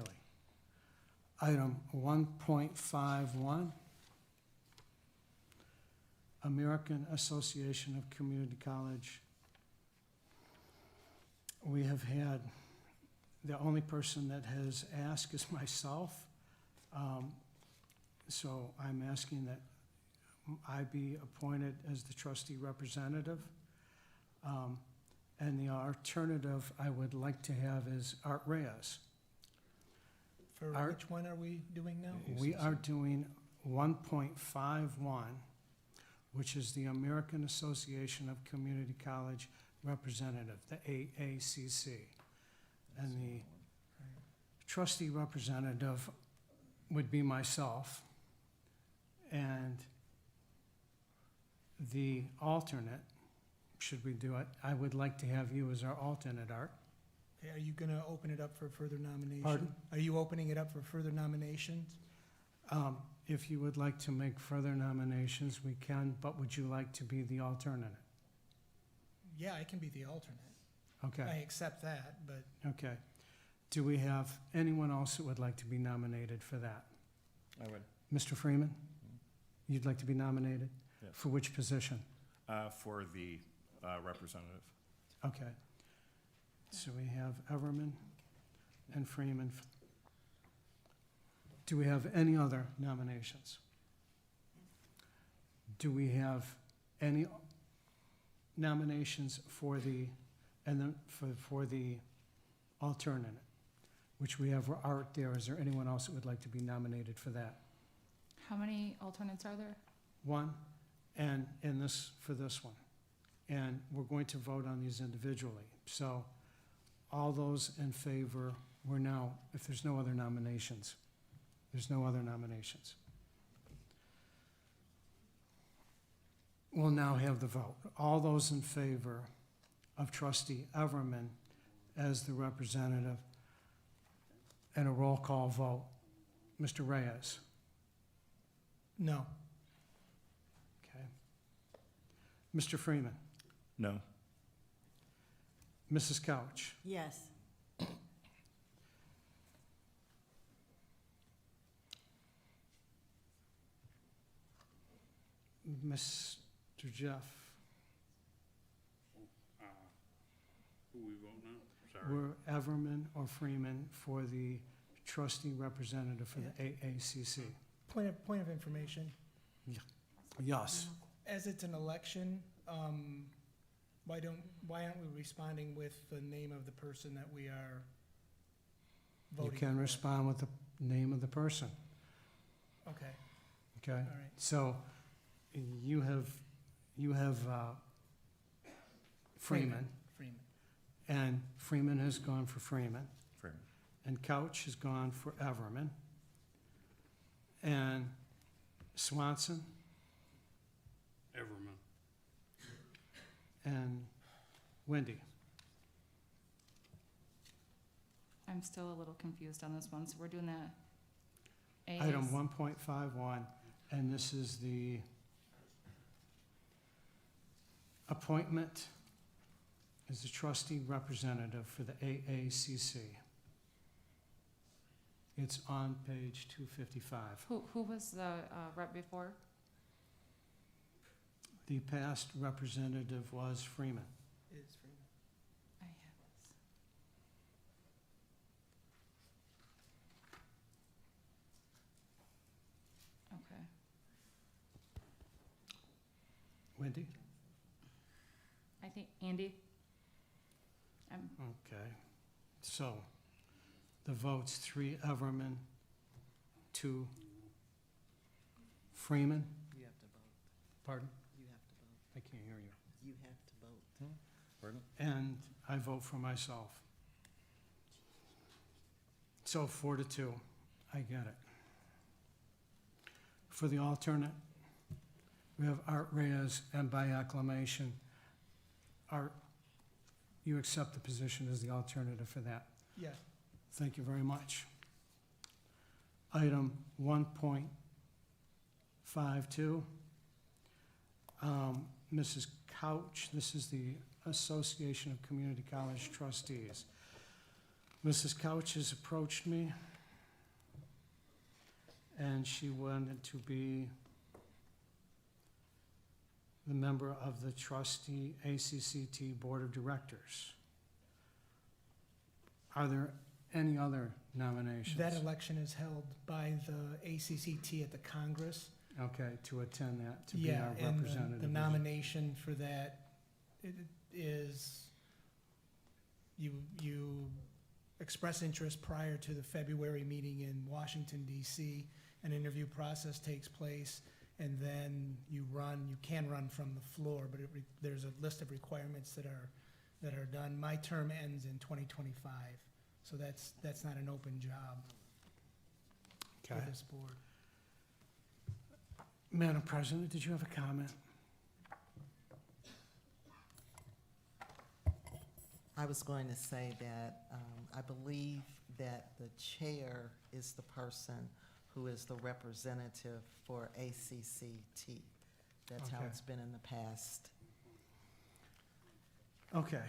Item 1.51, American Association of Community College. We have had, the only person that has asked is myself. So I'm asking that I be appointed as the trustee representative. And the alternative I would like to have is Art Reyes. For which one are we doing now? We are doing 1.51, which is the American Association of Community College Representative, the AACC. And the trustee representative would be myself. And the alternate, should we do it, I would like to have you as our alternate, Art. Okay, are you gonna open it up for further nomination? Pardon? Are you opening it up for further nominations? If you would like to make further nominations, we can, but would you like to be the alternate? Yeah, I can be the alternate. I Okay, accept that, but okay. Do we have anyone else that would like to be nominated for that? I would. Mr. Freeman, you'd like to be nominated? Yes. For which position? For the representative. Okay. So we have Everman and Freeman. Do we have any other nominations? Do we have any nominations for the, and then for the alternate, which we have Art there? Is there anyone else that would like to be nominated for that? How many alternates are there? One, and in this, for this one. And we're going to vote on these individually. So all those in favor, we're now, if there's no other nominations, there's no other nominations. We'll now have the vote. All those in favor of trustee Everman as the representative and a roll call vote. Mr. Reyes? No. Okay. Mr. Freeman? No. Mrs. Couch? Yes. Mr. Jeff? Who we vote now? Sorry. We're Everman or Freeman for the trustee representative for the AACC. Point of information, Yes. as it's an election, why aren't we responding with the name of the person that we are You voting can for? respond with the name of the person, Okay, okay? all right. So you have Freeman, Freeman. and Freeman has gone for Freeman, Freeman. and Couch has gone for Everman, and Swanson Everman. and Wendy. I'm still a little confused on this one, so we're doing that. Item 1.51, and this is the appointment as the trustee representative for the AACC. It's on page 255. Who was the rep before? The past representative was Freeman. Is Freeman. I have this. Okay. Wendy? I think Andy. Okay. So the votes, 3 Everman, 2 Freeman. You have to vote. Pardon? You have to vote. I can't hear you. You have to vote. Pardon? And I vote for myself. So 4-2, I get it. For the alternate, we have Art Reyes, and by acclamation, Art, you accept the position as the alternative for that. Yes. Thank you very much. Item 1.52. Mrs. Couch, this is the Association of Community College Trustees. Mrs. Couch has approached me, and she wanted to be the member of the trustee ACCT Board of Directors. Are there any other nominations? That election is held by the ACCT at the Congress. Okay, to attend that, to be Yeah, our and representative. the nomination for that is, you express interest prior to the February meeting in Washington DC. An interview process takes place, and then you can run from the floor, but there's a list of requirements that are done. My term ends in 2025, so that's not an open job for Okay. this board. Madam President, did you have a comment? I was going to say that I believe that the chair is the person who is the representative for ACCT. That's how Okay. it's been in the past. Okay.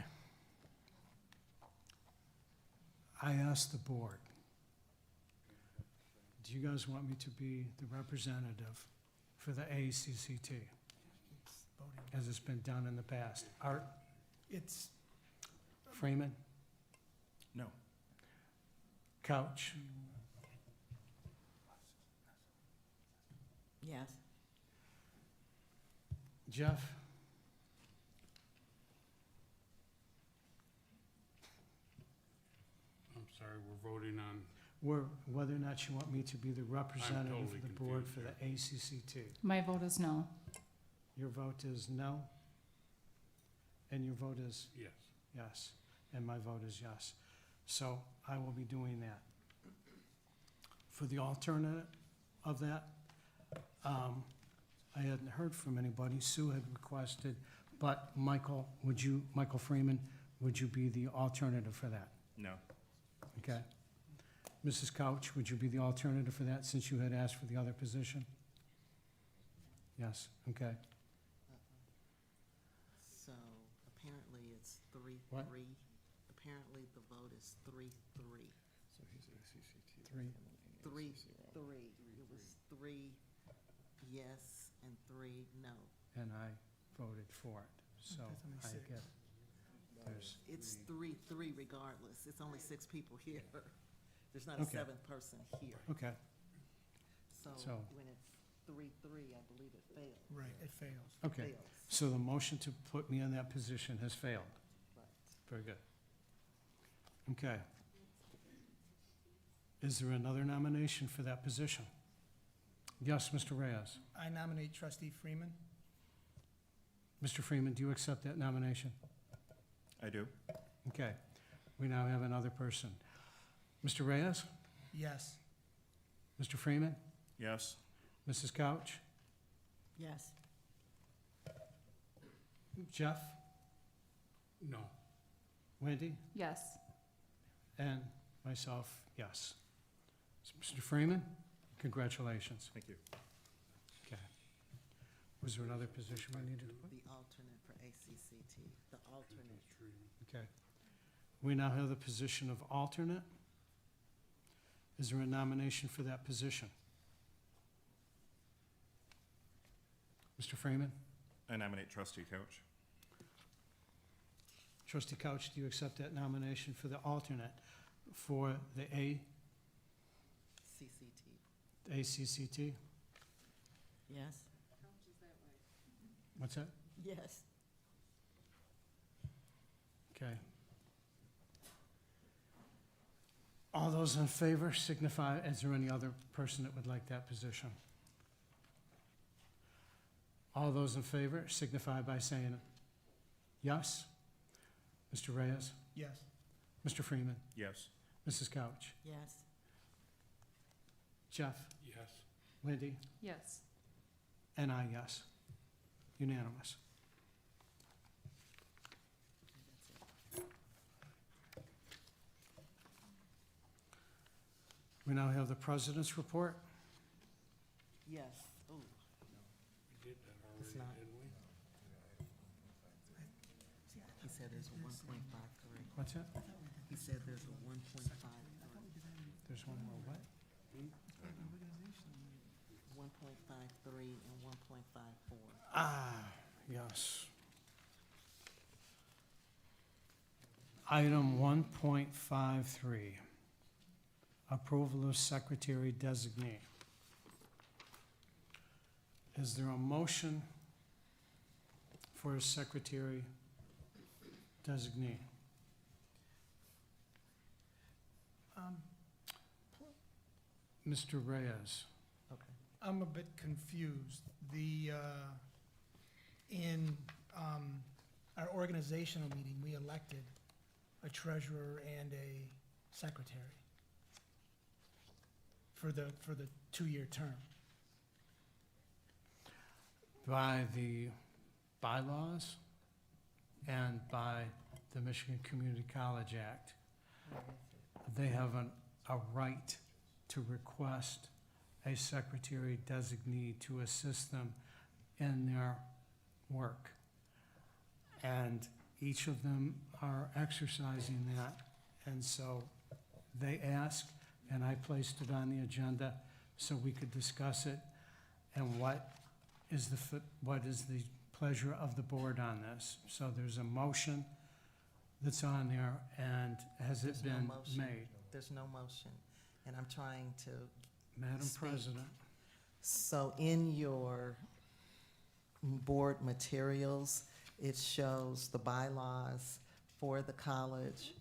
I asked the board, do you guys want me to be the representative for the ACCT, It's voting. as it's been done in the past? Art It's, Freeman? No. Couch? Yes. Jeff? I'm sorry, we're voting on, Whether or not you want me to be the representative totally of the board confused for the ACCT. My vote is no. Your vote is no? And your vote is yes. yes. and my vote is yes. So I will be doing that. For the alternate of that, I hadn't heard from anybody. Sue had requested, but Michael Freeman, would you be the alternative for that? No. Okay. Mrs. Couch, would you be the alternative for that since you had asked for the other position? Yes, okay. So apparently it's 3-3. What? Apparently the vote is 3-3. So he's ACCT. 3. 3-3. It was 3 yes and 3 no. And I voted for it, so That's only I 6. get, there's, It's 3-3 regardless. It's only 6 people here. There's not a Okay. 7th person here. okay. So So- when it's 3-3, I believe it fails. Right, it fails. Okay, Fails. so the motion to put me in that position has failed. Right. Very good. Okay. Is there another nomination for that position? Yes, Mr. Reyes. I nominate trustee Freeman. Mr. Freeman, do you accept that nomination? I do. Okay. We now have another person. Mr. Reyes? Yes. Mr. Freeman? Yes. Mrs. Couch? Yes. Jeff? No. Wendy? Yes. And myself, yes. Mr. Freeman, congratulations. Thank you. Okay. Was there another position we needed to put? The alternate for ACCT, the alternate. Okay. We now have the position of alternate. Is there a nomination for that position? Mr. Freeman? I nominate Trustee Couch. Trustee Couch, do you accept that nomination for the alternate for the CCT. ACCT? Yes. What's that? Yes. Okay. All those in favor signify, is there any other person that would like that position? All those in favor signify by saying yes. Mr. Reyes? Yes. Mr. Freeman? Yes. Mrs. Couch? Yes. Jeff? Yes. Wendy? Yes. And I, yes. Unanimous. We now have the president's report. Yes. Ooh. We did that It's already, not. didn't we? He said there's a 1.53. What's that? He said there's a 1.53. There's one more what? 1.53 and 1.54. Ah, yes. Item 1.53, approval of secretary designee. Is there a motion for a secretary designee? Mr. Reyes. Okay. I'm a bit confused. In our organizational meeting, we elected a treasurer and a secretary for the 2-year term. By the bylaws and by the Michigan Community College Act, they have a right to request a secretary designee to assist them in their work. And each of them are exercising that. And so they asked, and I placed it on the agenda so we could discuss it. And what is the pleasure of the board on this? So there's a motion that's on there, and has it There's no been motion. made? There's no motion, and I'm trying to. Madam speak. President, So in your board materials, it shows the bylaws for the college.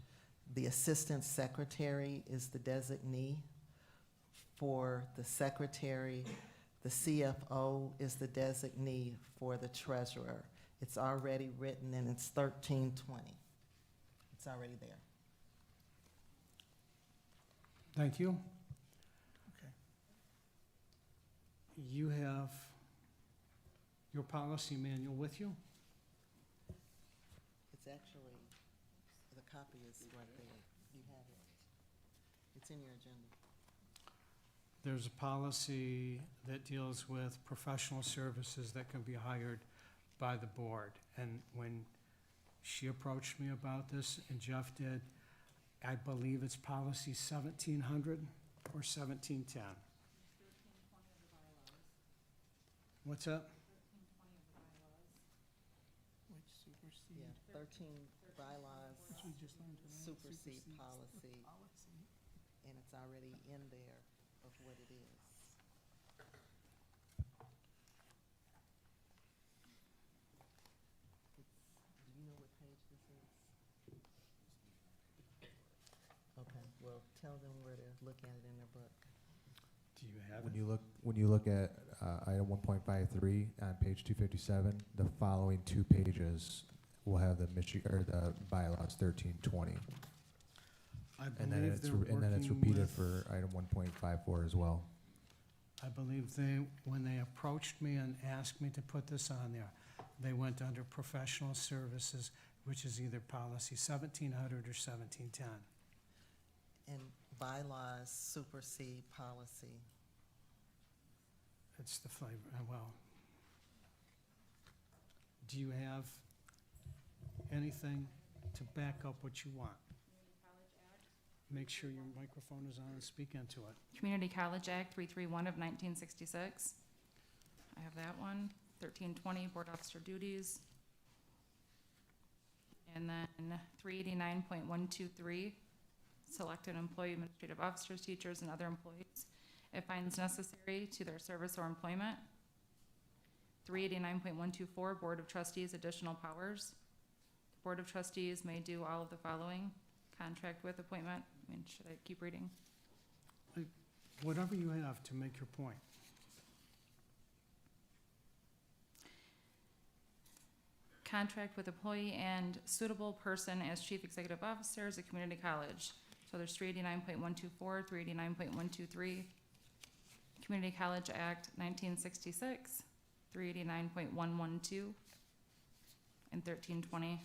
The assistant secretary is the designee. For the secretary, the CFO is the designee for the treasurer. It's already written and it's 1320. It's already there. Thank you. Okay. You have your policy manual with you? It's actually, the copy is right there. You have it. It's in your agenda. There's a policy that deals with professional services that can be hired by the board. And when she approached me about this, and Jeff did, I believe it's policy 1700 or 1710. What's that? Which supersede? Yeah, 13 bylaws Which we just learned tonight, supersede policy, policy. and it's already in there of what it is. Do you know what page this is? Okay, well, tell them where to look at it in their book. Do you have When it? you look at item 1.53 on page 257, the following 2 pages will have the the bylaws 1320. I And then believe it's, they're and then it's working repeated with- for item 1.54 as well. I believe when they approached me and asked me to put this on there, they went under professional services, which is either policy 1700 or 1710. And bylaws supersede policy. It's the flavor, well. Do you have anything to back up what you want? Make sure your microphone is on and speak into it. Community College Act 331 of 1966. I have that one. 1320, board officer duties. And then 389.123, selected employee, administrative officers, teachers, and other employees, if finds necessary to their service or employment. 389.124, Board of Trustees, additional powers. Board of Trustees may do all of the following: contract with appointment. I mean, should I keep reading? Whatever you have to make your point. Contract with employee and suitable person as chief executive officers at community college. So there's 389.124, 389.123, Community College Act 1966, 389.112, and 1320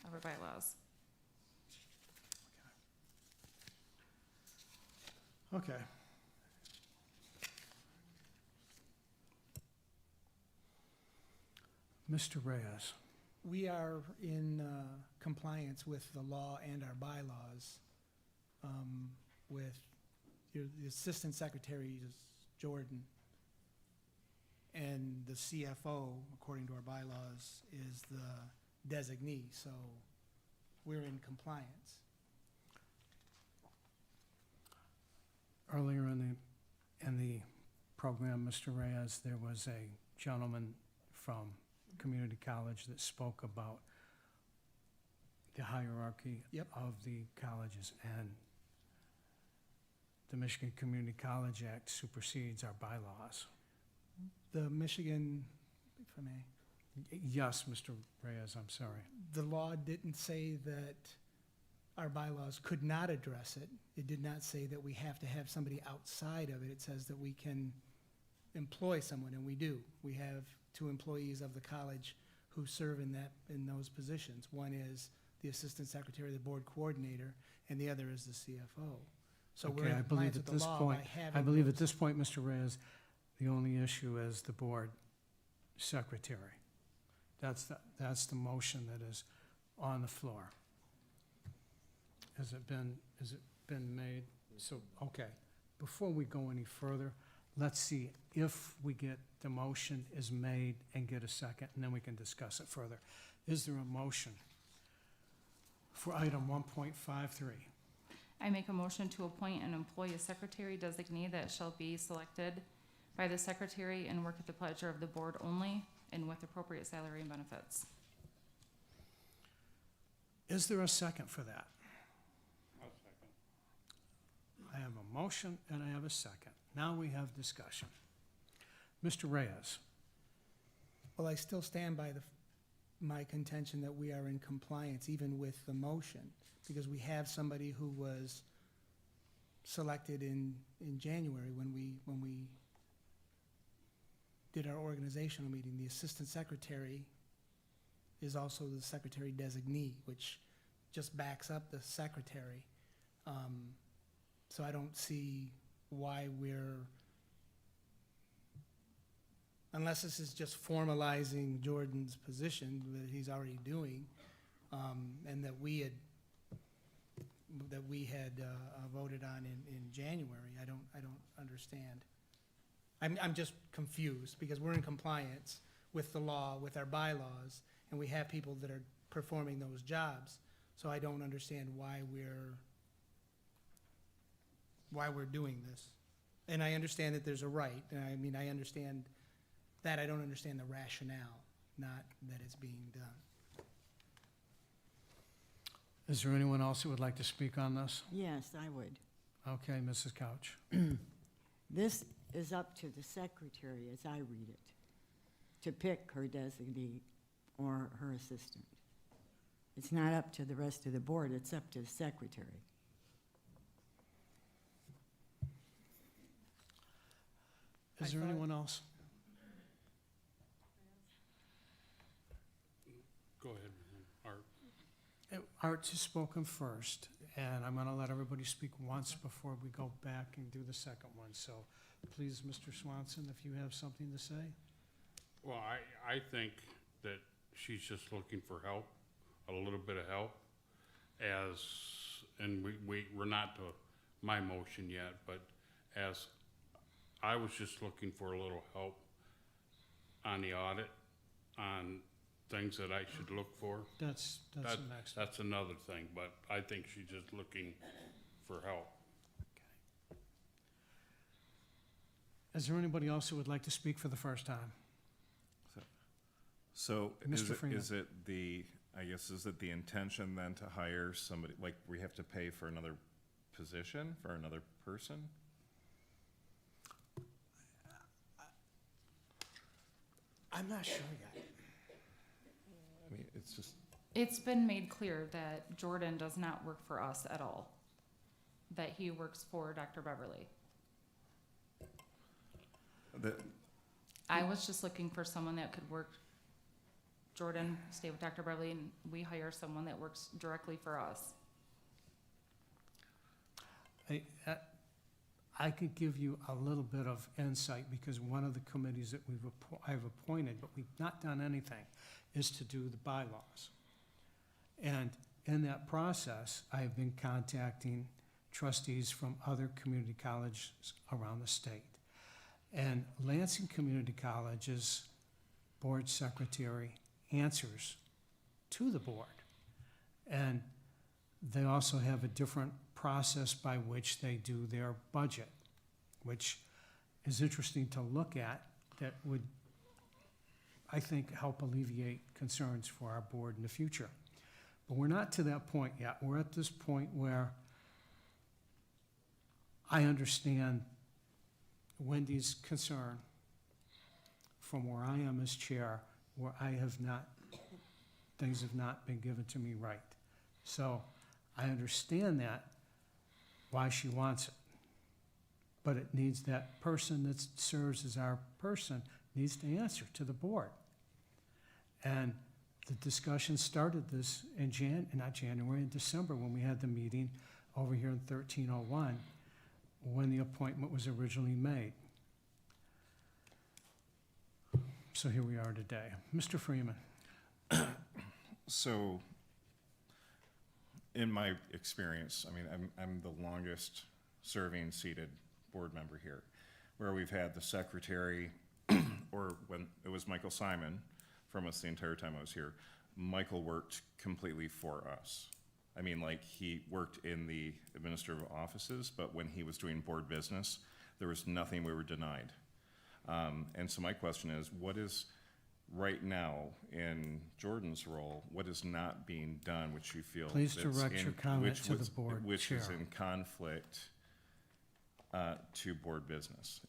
of our bylaws. Okay. Mr. Reyes, We are in compliance with the law and our bylaws. With the assistant secretary is Jordan, and the CFO, according to our bylaws, is the designee, so we're in compliance. earlier in the program, Mr. Reyes, there was a gentleman from community college that spoke about the hierarchy Yep. of the colleges, and the Michigan Community College Act supersedes our bylaws. The Michigan, if I may, Yes, Mr. Reyes, I'm sorry. the law didn't say that our bylaws could not address it. It did not say that we have to have somebody outside of it. It says that we can employ someone, and we do. We have 2 employees of the college who serve in those positions. One is the assistant secretary, the board coordinator, and the other is the CFO. So we're Okay, in I believe compliance at with the this law point, by having I believe at those. this point, Mr. Reyes, the only issue is the board secretary. That's the motion that is on the floor. Has it been made? So, okay, before we go any further, let's see if we get the motion is made and get a second, and then we can discuss it further. Is there a motion for item 1.53? I make a motion to appoint an employee secretary designee that shall be selected by the secretary and work at the pleasure of the board only, and with appropriate salary and benefits. Is there a second for that? I'll second. I have a motion and I have a second. Now we have discussion. Mr. Reyes, Well, I still stand by my contention that we are in compliance even with the motion, because we have somebody who was selected in January when we did our organizational meeting. The assistant secretary is also the secretary designee, which just backs up the secretary. So I don't see why unless this is just formalizing Jordan's position that he's already doing, and that we had voted on in January. I don't understand. I'm just confused because we're in compliance with the law, with our bylaws, and we have people that are performing those jobs. So I don't understand why we're doing this. And I understand that there's a right, and I mean, I understand that. I don't understand the rationale, not that it's being done. Is there anyone else who would like to speak on this? Yes, I would. Okay, Mrs. Couch. This is up to the secretary, as I read it, to pick her designee or her assistant. It's not up to the rest of the board, it's up to the secretary. Is there anyone else? Go ahead, Art. Art has spoken first, and I'm going to let everybody speak once before we go back and do the second one. So please, Mr. Swanson, if you have something to say. Well, I think that she's just looking for help, a little bit of help, and we're not to my motion yet, but as I was just looking for a little help on the audit, on things that I should look for. That's the next. That's another thing, but I think she's just looking for help. Is there anybody else who would like to speak for the first time? So Mr. Freeman. is it the intention then to hire somebody, like we have to pay for another position for another person? I'm not sure yet. I mean, it's just. It's been made clear that Jordan does not work for us at all, that he works for Dr. Beverly. I was just looking for someone that could work. Jordan stay with Dr. Beverly, and we hire someone that works directly for us. I could give you a little bit of insight because one of the committees that I've appointed, but we've not done anything, is to do the bylaws. And in that process, I've been contacting trustees from other community colleges around the state. And Lansing Community College's board secretary answers to the board. And they also have a different process by which they do their budget, which is interesting to look at, that would, I think, help alleviate concerns for our board in the future. But we're not to that point yet. We're at this point where I understand Wendy's concern from where I am as chair, where things have not been given to me right. So I understand that, why she wants it. But it needs that person that serves as our person needs to answer to the board. And the discussion started this in in December, when we had the meeting over here in 1301, when the appointment was originally made. So here we are today. Mr. Freeman. So, in my experience, I mean, I'm the longest serving seated board member here, where we've had the secretary, or when it was Michael Simon from us the entire time I was here, Michael worked completely for us. I mean, like, he worked in the administrative offices, but when he was doing board business, there was nothing we were denied. And so my question is, what is right now in Jordan's role, what is not being done, which you feel Please that's direct your comment to the board which chair. is in conflict to board business?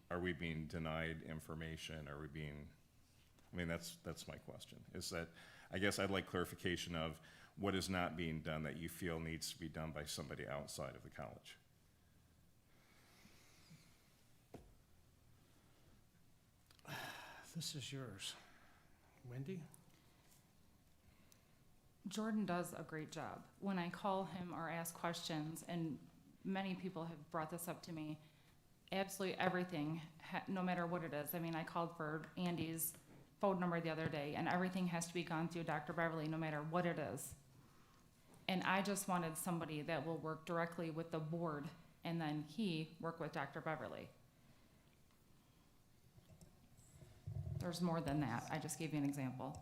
Are we being denied information? Are we being? I mean, that's my question, is that, I guess I'd like clarification of what is not being done that you feel needs to be done by somebody outside of the college. This is yours. Wendy? Jordan does a great job. When I call him or ask questions, and many people have brought this up to me, absolutely everything, no matter what it is. I mean, I called for Andy's phone number the other day, and everything has to be gone through Dr. Beverly, no matter what it is. And I just wanted somebody that will work directly with the board, and then he work with Dr. Beverly. There's more than that. I just gave you an example.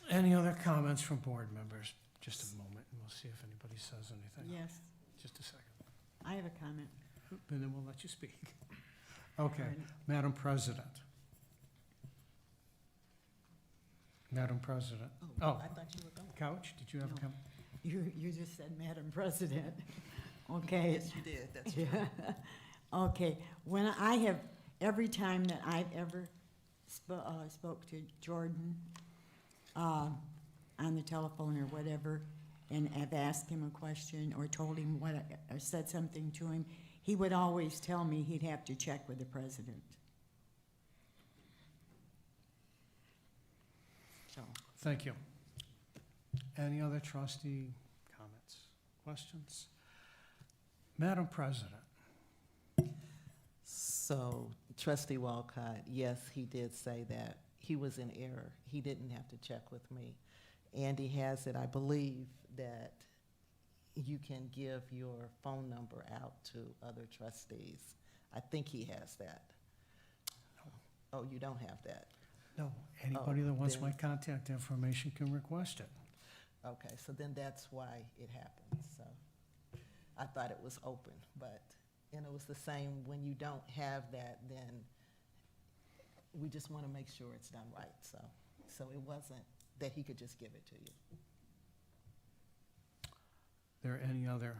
Any other comments from board members? Just a moment, and we'll see if anybody says anything. Yes, Just a second, I have a comment. and then we'll let you speak. Okay, Alright. Madam President. Madam President. Oh, I thought you were going. Couch, did you have a No. comment? You just said Madam President. Okay. Yes, you did, that's true. Okay, when I have, every time that I've ever spoke to Jordan on the telephone or whatever, and I've asked him a question or told him what, or said something to him, he would always tell me he'd have to check with the president. So, Thank you. Any other trustee comments, questions? Madam President. So trustee Walcott, yes, he did say that he was in error. He didn't have to check with me. Andy has it. I believe that you can give your phone number out to other trustees. I think he has that. Oh, you don't have that? No, anybody that wants then- my contact information can request it. Okay, so then that's why it happened, so. I thought it was open, but, and it was the same, when you don't have that, then we just want to make sure it's done right, so. So it wasn't that he could just give it to you. There any other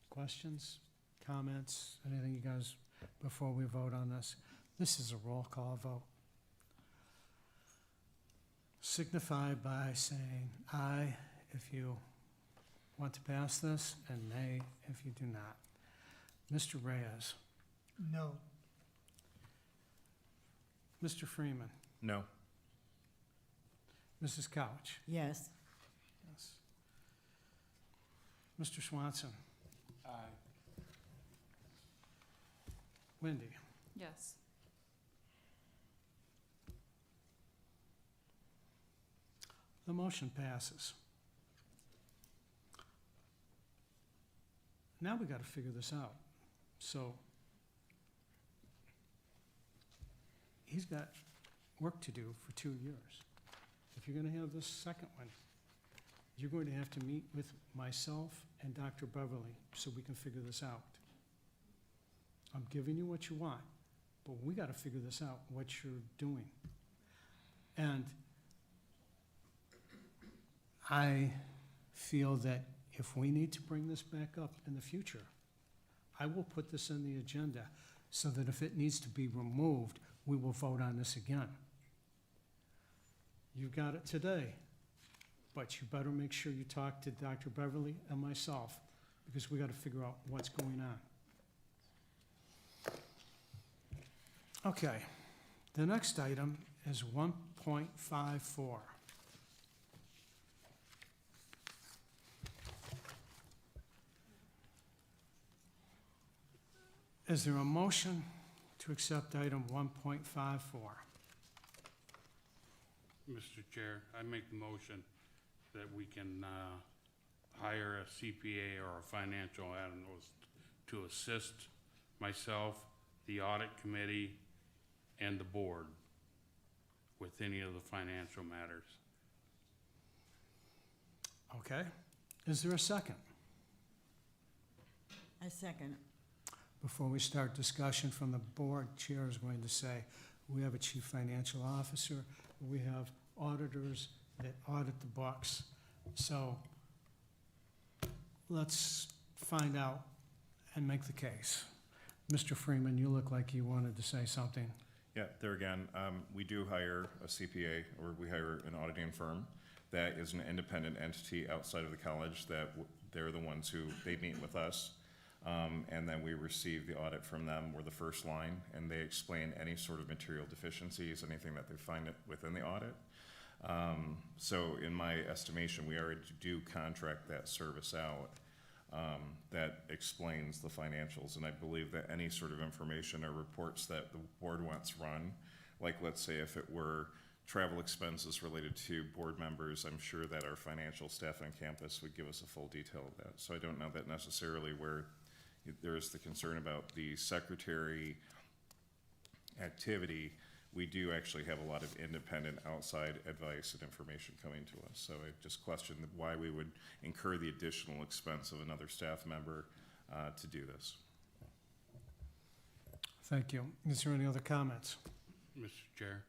questions, comments, anything you guys, before we vote on this? This is a roll call vote. Signify by saying aye if you want to pass this, and nay if you do not. Mr. Reyes, No. Mr. Freeman, No. Mrs. Couch, yes. yes. Mr. Swanson, Aye. Wendy, Yes. the motion passes. Now we gotta figure this out. So he's got work to do for 2 years. If you're gonna have this second one, you're going to have to meet with myself and Dr. Beverly so we can figure this out. I'm giving you what you want, but we gotta figure this out, what you're doing. And I feel that if we need to bring this back up in the future, I will put this in the agenda so that if it needs to be removed, we will vote on this again. You got it today, but you better make sure you talk to Dr. Beverly and myself, because we gotta figure out what's going on. Okay, the next item is 1.54. Is there a motion to accept item 1.54? Mr. Chair, I make the motion that we can hire a CPA or a financial analyst to assist myself, the audit committee, and the board with any of the financial matters. Okay, is there a second? I second. Before we start discussion from the board, Chair is going to say, we have a chief financial officer, we have auditors that audit the books. So let's find out and make the case. Mr. Freeman, you look like you wanted to say something. Yeah, there again, we do hire a CPA, or we hire an auditing firm that is an independent entity outside of the college that they're the ones who, they meet with us. And then we receive the audit from them. We're the first line, and they explain any sort of material deficiencies, anything that they find within the audit. So in my estimation, we already do contract that service out. That explains the financials, and I believe that any sort of information or reports that the board wants run, like let's say if it were travel expenses related to board members, I'm sure that our financial staff on campus would give us a full detail of that. So I don't know that necessarily where there is the concern about the secretary activity. We do actually have a lot of independent outside advice and information coming to us. So I just questioned why we would incur the additional expense of another staff member to do this. Thank you. Is there any other comments? Mr. Chair,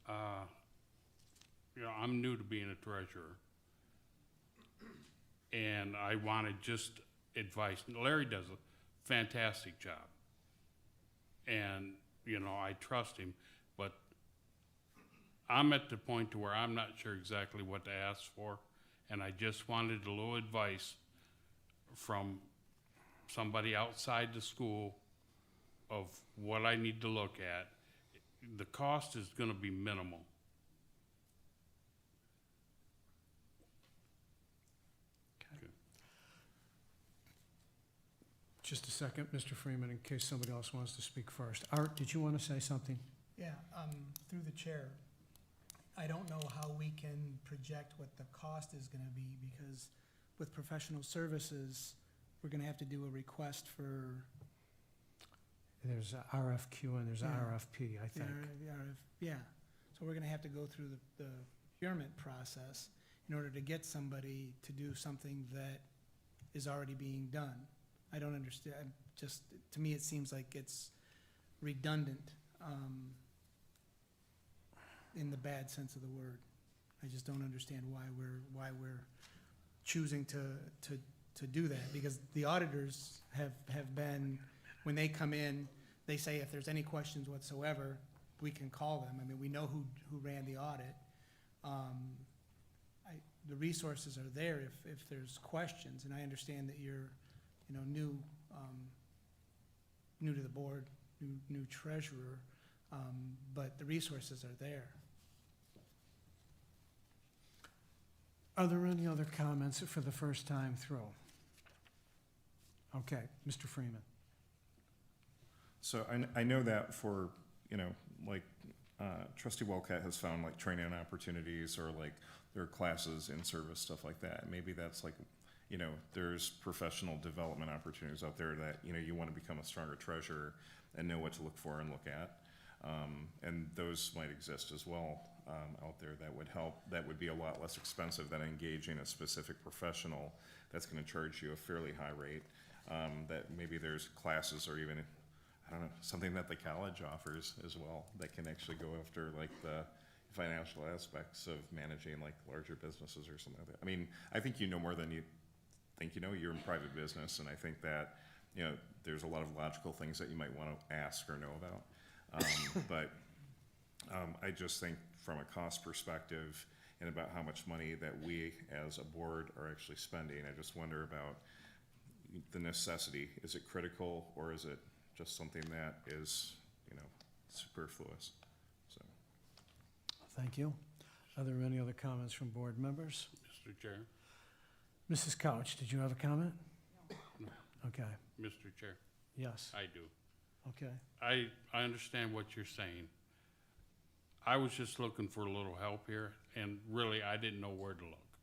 I'm new to being a treasurer, and I wanted just advice. Larry does a fantastic job, and I trust him, but I'm at the point to where I'm not sure exactly what to ask for, and I just wanted a little advice from somebody outside the school of what I need to look at. The cost is going to be minimal. Okay. Just a second, Mr. Freeman, in case somebody else wants to speak first. Art, did you want to say something? Yeah, through the chair, I don't know how we can project what the cost is gonna be, because with professional services, we're gonna have to do a request for. There's a RFQ and there's a Yeah. RFP, I think. Yeah, so we're gonna have to go through the procurement process in order to get somebody to do something that is already being done. I don't understand, to me, it seems like it's redundant, in the bad sense of the word. I just don't understand why we're choosing to do that, because the auditors have been, when they come in, they say if there's any questions whatsoever, we can call them. I mean, we know who ran the audit. The resources are there if there's questions, and I understand that you're, new to the board, new treasurer, but the resources are there. Are there any other comments for the first time through? Okay, Mr. Freeman. So I know that for, Trustee Wolcott has found like training opportunities or like there are classes in service, stuff like that. Maybe that's like, there's professional development opportunities out there that, you want to become a stronger treasurer and know what to look for and look at. And those might exist as well out there that would help. That would be a lot less expensive than engaging a specific professional that's going to charge you a fairly high rate. That maybe there's classes or even, I don't know, something that the college offers as well that can actually go after like the financial aspects of managing like larger businesses or something like that. I mean, I think you know more than you think you know. You're in private business, and I think that, there's a lot of logical things that you might want to ask or know about. But I just think from a cost perspective and about how much money that we as a board are actually spending, I just wonder about the necessity. Is it critical, or is it just something that is, superfluous? So. Thank you. Are there any other comments from board members? Mr. Chair. Mrs. Couch, did you have a comment? No. Okay. Mr. Chair. Yes. I do. Okay. I understand what you're saying. I was just looking for a little help here, and really, I didn't know where to look.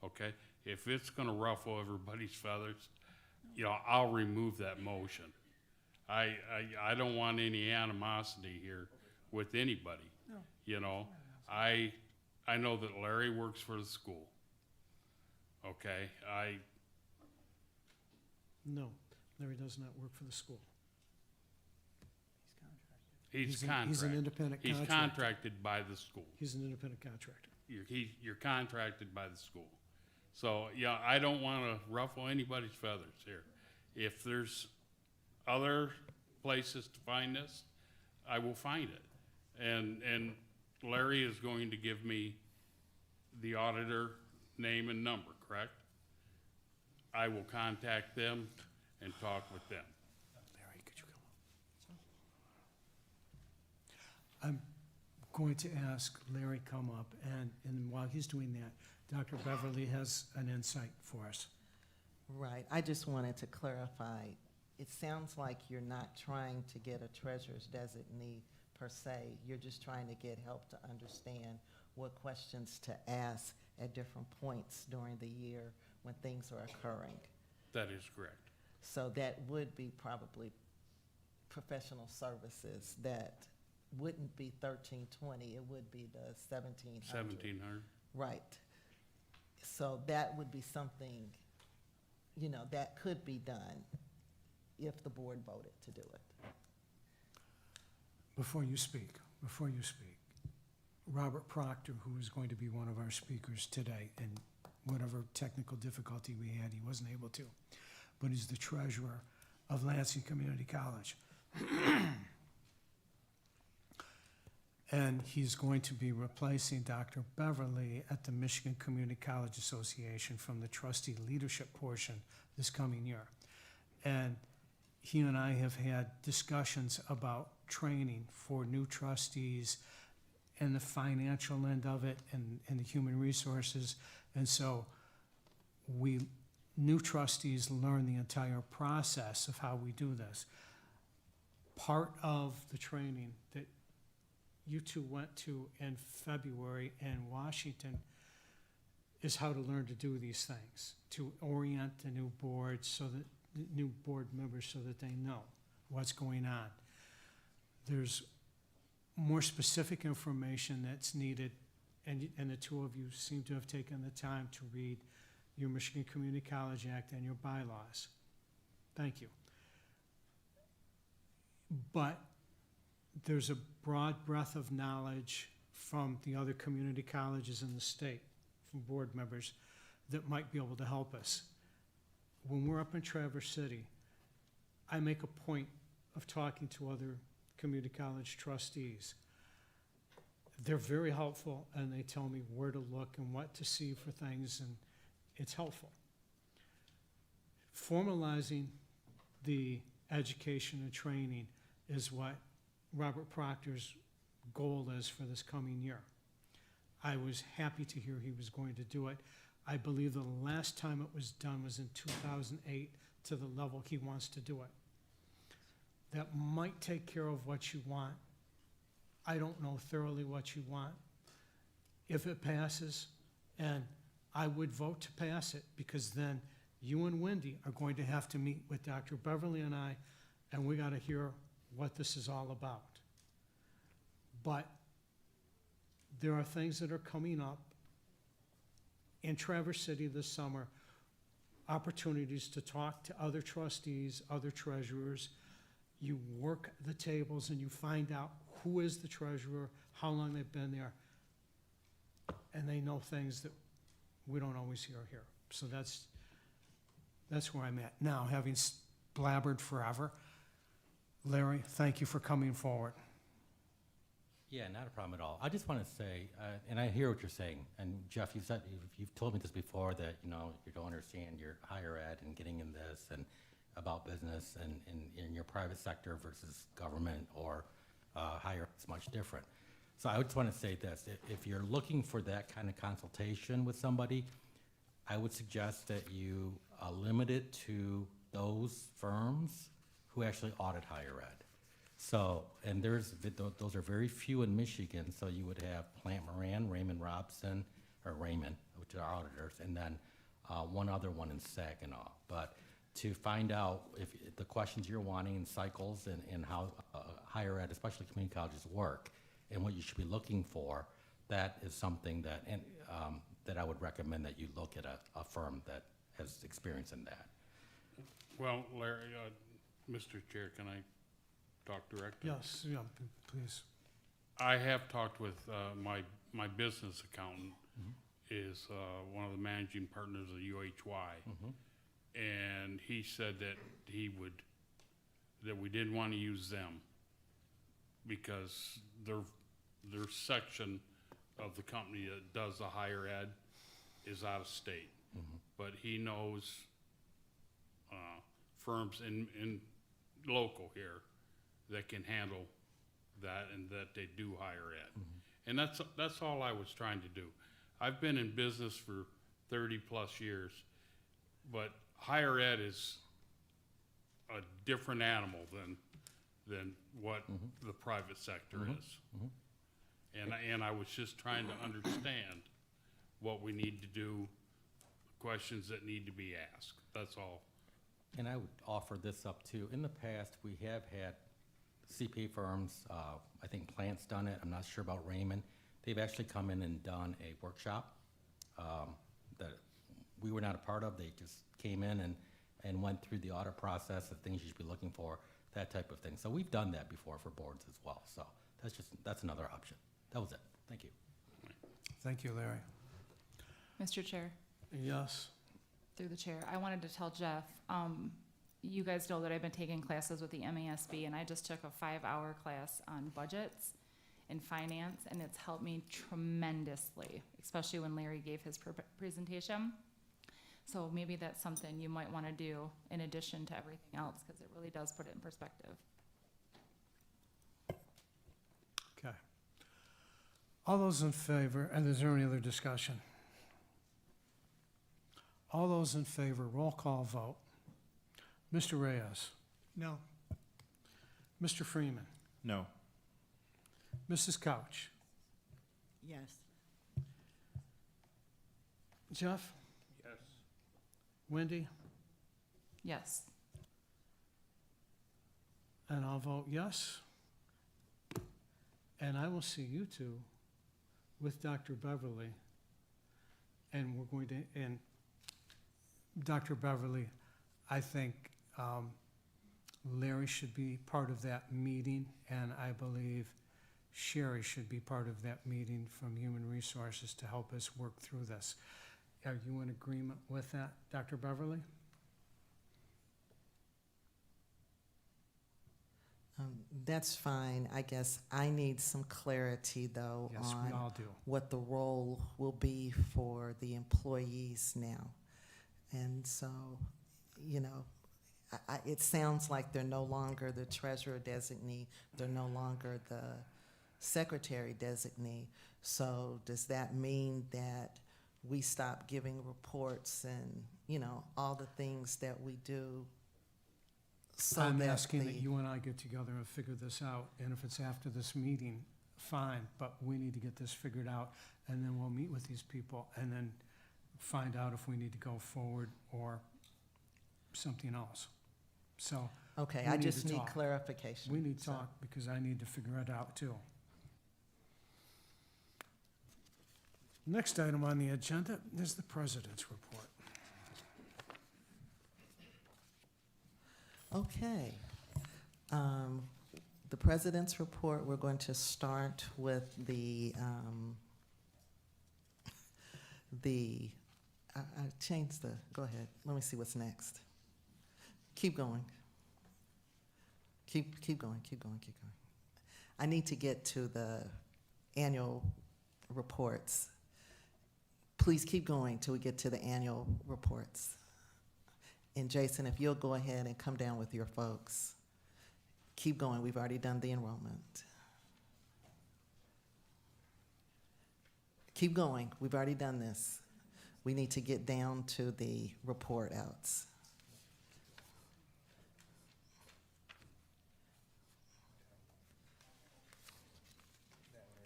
Okay? If it's gonna ruffle everybody's feathers, I'll remove that motion. I don't want any animosity here with anybody. No. I know that Larry works for the school. Okay? No, Larry does not work for the school. He's He's an independent He's contractor. contracted by the school. He's an independent contractor. You're contracted by the school. So, I don't want to ruffle anybody's feathers here. If there's other places to find this, I will find it. And Larry is going to give me the auditor name and number, correct? I will contact them and talk with them. Larry, could you come up? I'm going to ask Larry come up, and while he's doing that, Dr. Beverly has an insight for us. Right, I just wanted to clarify, it sounds like you're not trying to get a treasurer's designee per se, you're just trying to get help to understand what questions to ask at different points during the year when things are occurring. That is correct. So that would be probably professional services that wouldn't be 1320, it would be the 1700. 1700. Right. So that would be something, you know, that could be done if the board voted to do it. Before you speak, Robert Proctor, who is going to be one of our speakers today, and whatever technical difficulty we had, he wasn't able to, but he's the treasurer of Lansing Community College. And he's going to be replacing Dr. Beverly at the Michigan Community College Association from the trustee leadership portion this coming year. And he and I have had discussions about training for new trustees and the financial end of it and the human resources. And so new trustees learn the entire process of how we do this. Part of the training that you two went to in February in Washington is how to learn to do these things, to orient the new board so that the new board members so that they know what's going on. There's more specific information that's needed, and the two of you seem to have taken the time to read your Michigan Community College Act and your bylaws. Thank you. But there's a broad breadth of knowledge from the other community colleges in the state, from board members, that might be able to help us. When we're up in Traverse City, I make a point of talking to other community college trustees. They're very helpful, and they tell me where to look and what to see for things, and it's helpful. Formalizing the education and training is what Robert Proctor's goal is for this coming year. I was happy to hear he was going to do it. I believe the last time it was done was in 2008 to the level he wants to do it. That might take care of what you want. I don't know thoroughly what you want. If it passes, and I would vote to pass it, because then you and Wendy are going to have to meet with Dr. Beverly and I, and we got to hear what this is all about. But there are things that are coming up in Traverse City this summer, opportunities to talk to other trustees, other treasurers. You work the tables and you find out who is the treasurer, how long they've been there, and they know things that we don't always hear here. So that's where I'm at. Now, having blabbered forever, Larry, thank you for coming forward. Yeah, not a problem at all. I just want to say, and I hear what you're saying, and Jeff, you've told me this before, that you don't understand your higher ed and getting in this and about business and in your private sector versus government or higher, it's much different. So I just want to say this, if you're looking for that kind of consultation with somebody, I would suggest that you limit it to those firms who actually audit higher ed. So, and those are very few in Michigan, so you would have Plant Moran, Raymond Robson, or Raymond, which are auditors, and then one other one in Saginaw. But to find out if the questions you're wanting in cycles and how higher ed, especially community colleges, work, and what you should be looking for, that is something that, that I would recommend that you look at a firm that has experience in that. Well, Larry, Mr. Chair, can I talk directly? Yes, yeah, please. I have talked with my business accountant, is one of the managing partners of UHY, and he said that that we didn't want to use them because their section of the company that does the higher ed is out of state. But he knows firms in local here that can handle that and that they do higher ed. And that's all I was trying to do. I've been in business for 30 plus years, but higher ed is a different animal than what the private sector is. And I was just trying to understand what we need to do, questions that need to be asked. That's all. And I would offer this up too. In the past, we have had CPA firms, I think Plant's done it, I'm not sure about Raymond. They've actually come in and done a workshop that we were not a part of. They just came in and went through the audit process, the things you should be looking for, that type of thing. So we've done that before for boards as well. So that's another option. That was it. Thank you. Thank you, Larry. Mr. Chair, Yes. through the chair, I wanted to tell Jeff, you guys know that I've been taking classes with the MASB, and I just took a 5-hour class on budgets and finance, and it's helped me tremendously, especially when Larry gave his presentation. So maybe that's something you might want to do in addition to everything else, because it really does put it in perspective. Okay. All those in favor, and is there any other discussion? All those in favor, roll call vote. Mr. Reyes. No. Mr. Freeman. No. Mrs. Couch. Yes. Jeff. Yes. Wendy. Yes. And I'll vote yes. And I will see you two with Dr. Beverly. And we're going to, and Dr. Beverly, I think Larry should be part of that meeting, and I believe Sherry should be part of that meeting from Human Resources to help us work through this. Are you in agreement with that, Dr. Beverly? That's fine. I guess I need some clarity, though, Yes, we all do. what the role will be for the employees now. And so, you know, it sounds like they're no longer the treasurer designee, they're no longer the secretary designee. So does that mean that we stop giving reports and, you know, all the things that we do? So I'm that asking that you and I get together and figure this out, and if it's after this meeting, fine, but we need to get this figured out, and then we'll meet with these people, and then find out if we need to go forward or something else. So. Okay, we I need just to need talk. clarification. We need to So- talk, because I need to figure it out too. Next item on the agenda is the president's report. Okay. The president's report, we're going to start with I changed go ahead. Let me see what's next. Keep going. Keep going. I need to get to the annual reports. Please keep going till we get to the annual reports. And Jason, if you'll go ahead and come down with your folks. Keep going, we've already done the enrollment. Keep going, we've already done this. We need to get down to the report outs.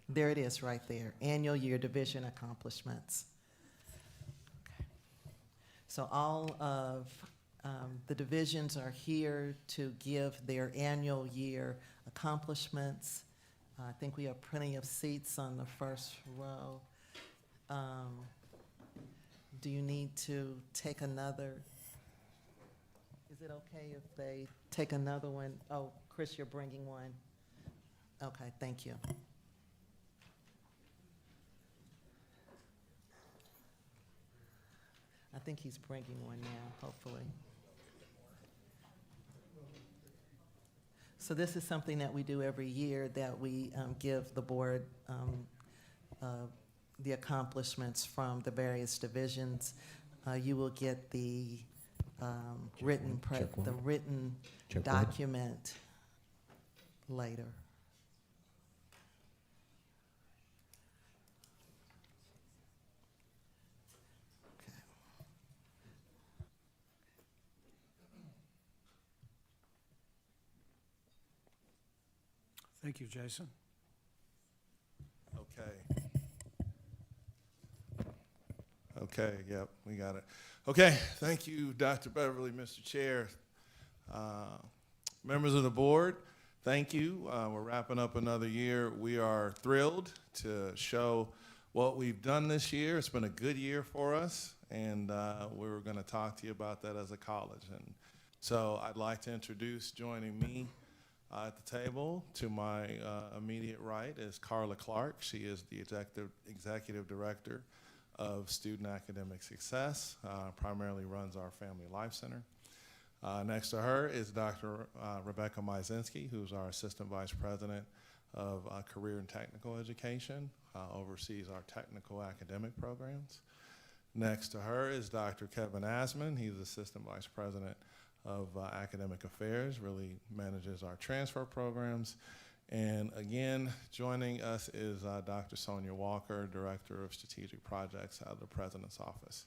There it is right there, annual year division accomplishments. Okay. So all of the divisions are here to give their annual year accomplishments. I think we have plenty of seats on the first row. Do you need to take another? Is it okay if they take another one? Oh, Chris, you're bringing one. Okay, thank you. I think he's bringing one now, hopefully. So this is something that we do every year, that we give the board the accomplishments from the various divisions. You will get the written document later. Thank you, Jason. Okay. Okay, yep, we got it. Okay, thank you, Dr. Beverly, Mr. Chair. Members of the board, thank you. We're wrapping up another year. We are thrilled to show what we've done this year. It's been a good year for us, and we're going to talk to you about that as a college. And so I'd like to introduce, joining me at the table to my immediate right is Carla Clark. She is the executive director of Student Academic Success, primarily runs our Family Life Center. Next to her is Dr. Rebecca Maizinski, who's our assistant vice president of career and technical education, oversees our technical academic programs. Next to her is Dr. Kevin Asman. He's assistant vice president of academic affairs, really manages our transfer programs. And again, joining us is Dr. Sonia Walker, Director of Strategic Projects out of the President's Office.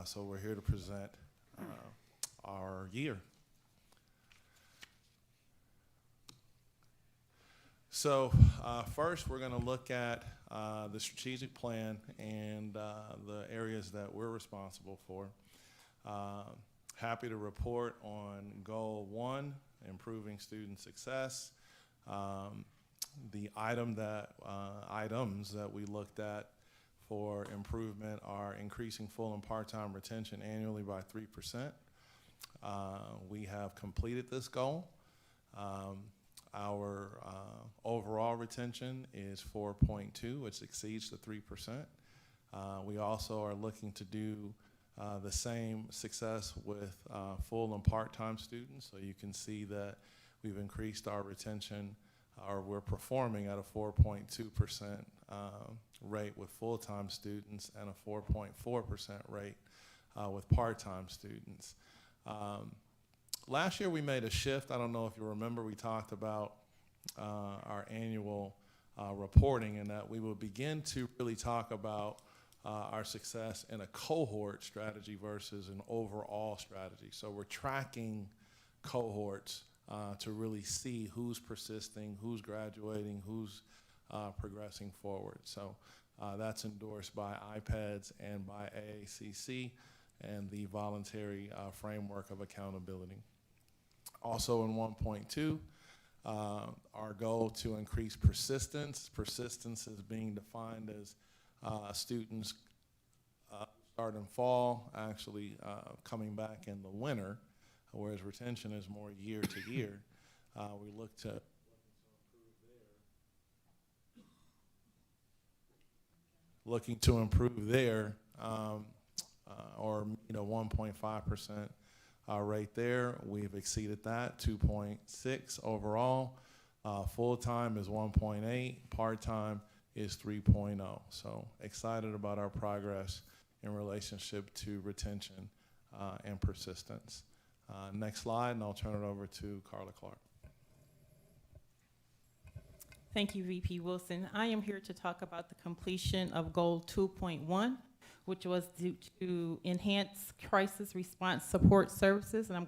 So we're here to present our year. So first, we're going to look at the strategic plan and the areas that we're responsible for. Happy to report on Goal 1, improving student success. The items that we looked at for improvement are increasing full and part-time retention annually by 3%. We have completed this goal. Our overall retention is 4.2, which exceeds the 3%. We also are looking to do the same success with full and part-time students. So you can see that we've increased our retention, or we're performing at a 4.2% rate with full-time students and a 4.4% rate with part-time students. Last year we made a shift. I don't know if you remember, we talked about our annual reporting, and that we will begin to really talk about our success in a cohort strategy versus an overall strategy. So we're tracking cohorts to really see who's persisting, who's graduating, who's progressing forward. So that's endorsed by IPEDS and by AACC and the voluntary framework of accountability. Also in 1.2, our goal to increase persistence. Persistence is being defined as students start in fall, actually coming back in the winter, whereas retention is more year to year. We look to looking to improve there, or 1.5% rate there. We've exceeded that, 2.6 overall. Full-time is 1.8, part-time is 3.0. So excited about our progress in relationship to retention and persistence. Next slide, and I'll turn it over to Carla Clark. Thank you, VP Wilson. I am here to talk about the completion of Goal 2.1, which was due to enhance crisis response support services, and I'm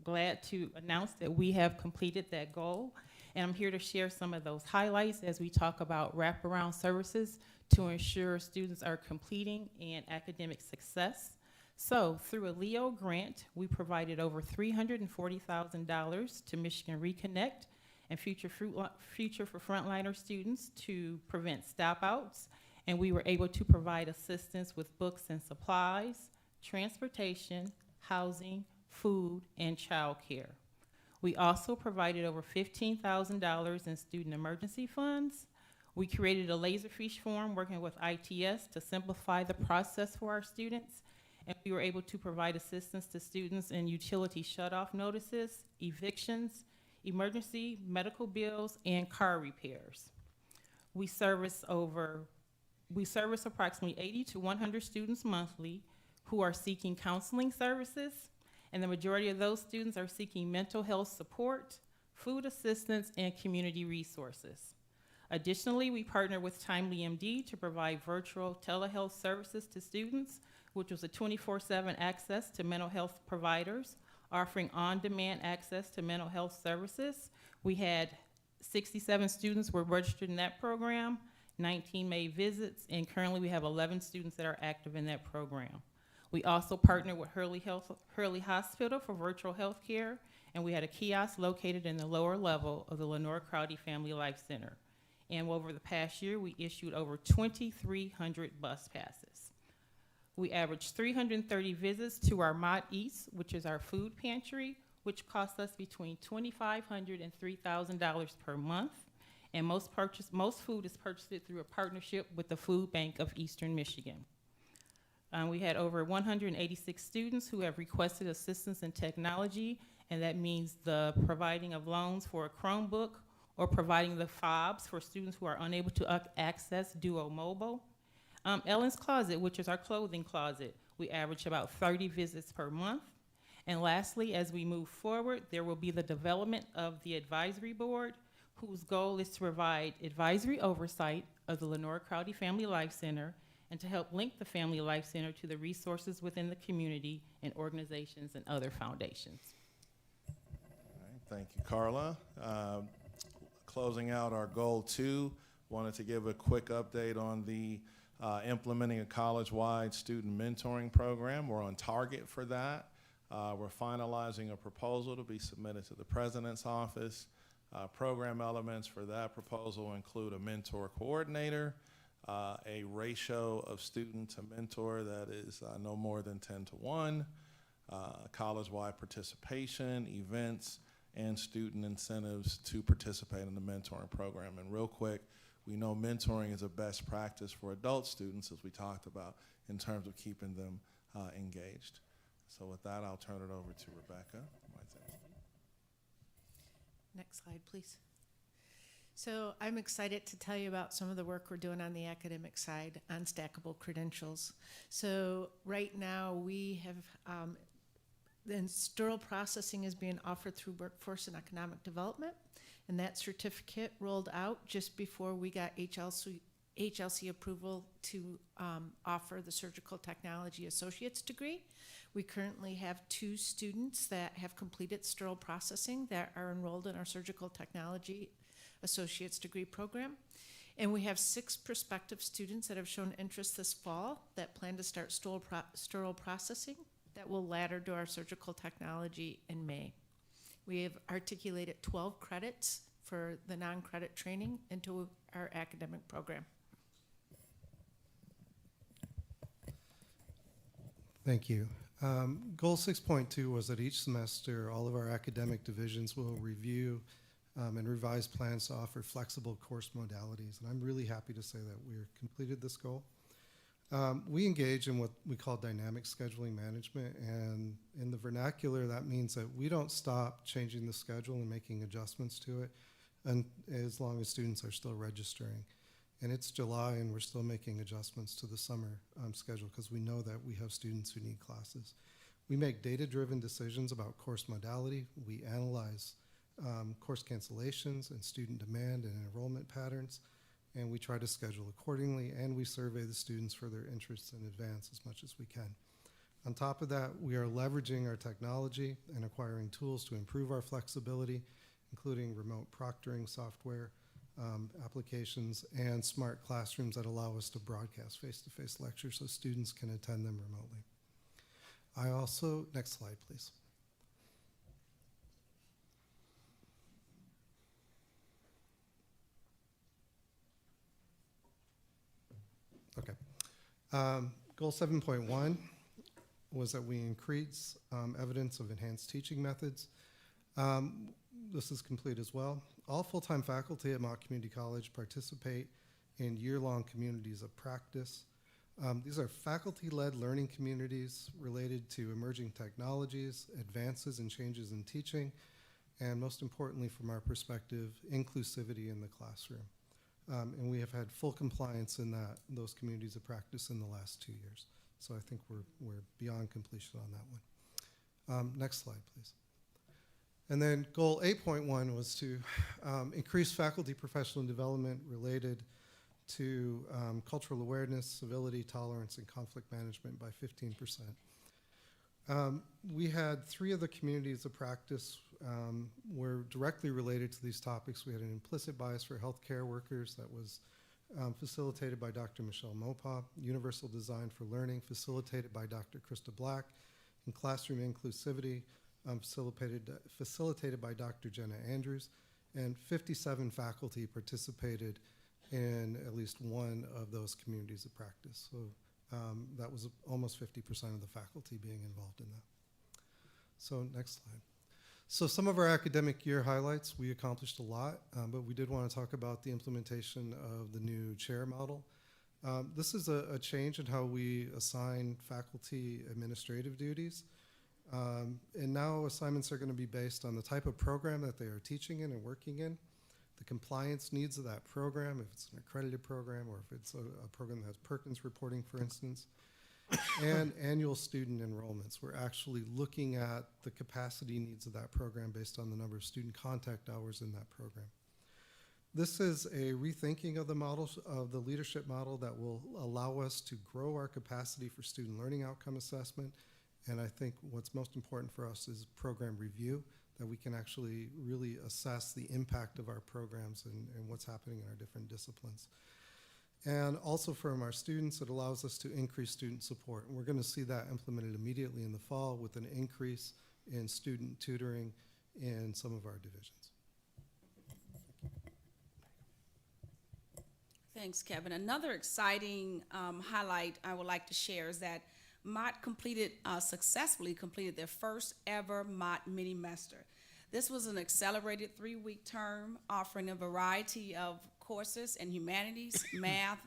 glad to announce that we have completed that goal. And I'm here to share some of those highlights as we talk about wraparound services to ensure students are completing and academic success. So through a LEO grant, we provided over $340,000 to Michigan Reconnect and Future for Frontliner students to prevent stop-outs. And we were able to provide assistance with books and supplies, transportation, housing, food, and childcare. We also provided over $15,000 in student emergency funds. We created a Laserfish form working with ITS to simplify the process for our students. And we were able to provide assistance to students in utility shutoff notices, evictions, emergency medical bills, and car repairs. We service approximately 80 to 100 students monthly who are seeking counseling services, and the majority of those students are seeking mental health support, food assistance, and community resources. Additionally, we partner with Timely MD to provide virtual telehealth services to students, which was a 24/7 access to mental health providers, offering on-demand access to mental health services. We had 67 students were registered in that program, 19 made visits, and currently we have 11 students that are active in that program. We also partner with Hurley Hospital for virtual health care, and we had a kiosk located in the lower level of the Lenore Crowdy Family Life Center. And over the past year, we issued over 2,300 bus passes. We averaged 330 visits to our Mott East, which is our food pantry, which costs us between $2,500 and $3,000 per month. And most food is purchased through a partnership with the Food Bank of Eastern Michigan. We had over 186 students who have requested assistance in technology, and that means the providing of loans for a Chromebook or providing the fobs for students who are unable to access Duo Mobile. Ellen's Closet, which is our clothing closet, we average about 30 visits per month. And lastly, as we move forward, there will be the development of the advisory board, whose goal is to provide advisory oversight of the Lenore Crowdy Family Life Center and to help link the Family Life Center to the resources within the community and organizations and other foundations. All right, thank you, Carla. Closing out our goal 2, wanted to give a quick update on the implementing a college-wide student mentoring program. We're on target for that. We're finalizing a proposal to be submitted to the president's office. Program elements for that proposal include a mentor coordinator, a ratio of student to mentor that is no more than 10-to-1, college-wide participation, events, and student incentives to participate in the mentoring program. And real quick, we know mentoring is a best practice for adult students, as we talked about, in terms of keeping them engaged. So with that, I'll turn it over to Rebecca. Next slide, please. So I'm excited to tell you about some of the work we're doing on the academic side on stackable credentials. So right now we have the instrural processing is being offered through Workforce and Economic Development, and that certificate rolled out just before we got HLC approval to offer the Surgical Technology Associate's degree. We currently have 2 students that have completed sterile processing that are enrolled in our Surgical Technology Associate's degree program. And we have 6 prospective students that have shown interest this fall that plan to start sterile processing that will ladder to our surgical technology in May. We have articulated 12 credits for the non-credit training into our academic program. Thank you. Goal 6.2 was that each semester, all of our academic divisions will review and revise plans to offer flexible course modalities. And I'm really happy to say that we've completed this goal. We engage in what we call dynamic scheduling management, and in the vernacular, that means that we don't stop changing the schedule and making adjustments to it as long as students are still registering. And it's July, and we're still making adjustments to the summer schedule because we know that we have students who need classes. We make data-driven decisions about course modality. We analyze course cancellations and student demand and enrollment patterns, and we try to schedule accordingly, and we survey the students for their interests in advance as much as we can. On top of that, we are leveraging our technology and acquiring tools to improve our flexibility, including remote proctoring software, applications, and smart classrooms that allow us to broadcast face-to-face lectures so students can attend them remotely. Next slide, please. Okay. Goal 7.1 was that we increase evidence of enhanced teaching methods. This is complete as well. All full-time faculty at Mott Community College participate in year-long communities of practice. These are faculty-led learning communities related to emerging technologies, advances and changes in teaching, and most importantly, from our perspective, inclusivity in the classroom. And we have had full compliance in those communities of practice in the last 2 years. So I think we're beyond completion on that one. Next slide, please. And then goal 8.1 was to increase faculty professional development related to cultural awareness, civility, tolerance, and conflict management by 15%. We had 3 of the communities of practice were directly related to these topics. We had an implicit bias for healthcare workers that was facilitated by Dr. Michelle Mopop, universal design for learning facilitated by Dr. Krista Black, and classroom inclusivity facilitated by Dr. Jenna Andrews, and 57 faculty participated in at least one of those communities of practice. So that was almost 50% of the faculty being involved in that. So next slide. So some of our academic year highlights, we accomplished a lot, but we did want to talk about the implementation of the new chair model. This is a change in how we assign faculty administrative duties. And now assignments are going to be based on the type of program that they are teaching in and working in, the compliance needs of that program, if it's an accredited program or if it's a program that has Perkins reporting, for instance, and annual student enrollments. We're actually looking at the capacity needs of that program based on the number of student contact hours in that program. This is a rethinking of the models of the leadership model that will allow us to grow our capacity for student learning outcome assessment. And I think what's most important for us is program review, that we can actually really assess the impact of our programs and what's happening in our different disciplines. And also from our students, it allows us to increase student support. And we're going to see that implemented immediately in the fall with an increase in student tutoring in some of our divisions. Thanks, Kevin. Another exciting highlight I would like to share is that Mott successfully completed their first ever Mott mini-mester. This was an accelerated 3-week term offering a variety of courses in humanities, math,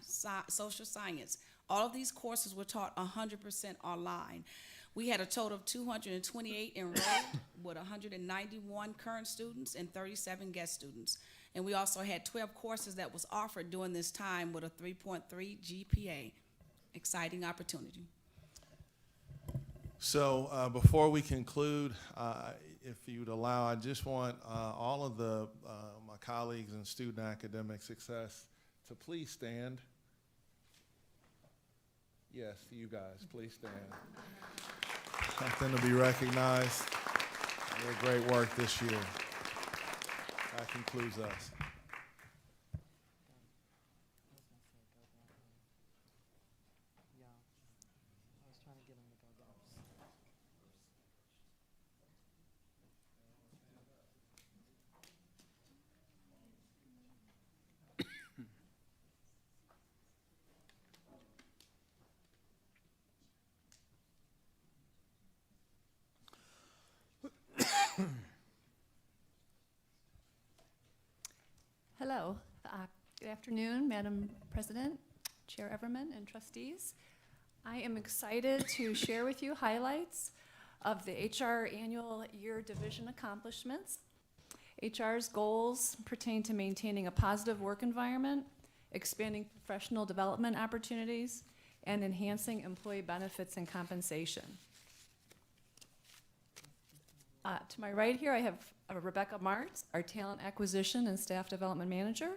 social science. All of these courses were taught 100% online. We had a total of 228 enrolled with 191 current students and 37 guest students. And we also had 12 courses that was offered during this time with a 3.3 GPA. Exciting opportunity. So before we conclude, if you'd allow, I just want all of my colleagues in student academic success to please stand. Yes, you guys, please stand. Something to be recognized. Your great work this year. That concludes us. Hello. Good afternoon, Madam President, Chair Everman, and trustees. I am excited to share with you highlights of the HR Annual Year Division accomplishments. HR's goals pertain to maintaining a positive work environment, expanding professional development opportunities, and enhancing employee benefits and compensation. To my right here, I have Rebecca Martz, our Talent Acquisition and Staff Development Manager,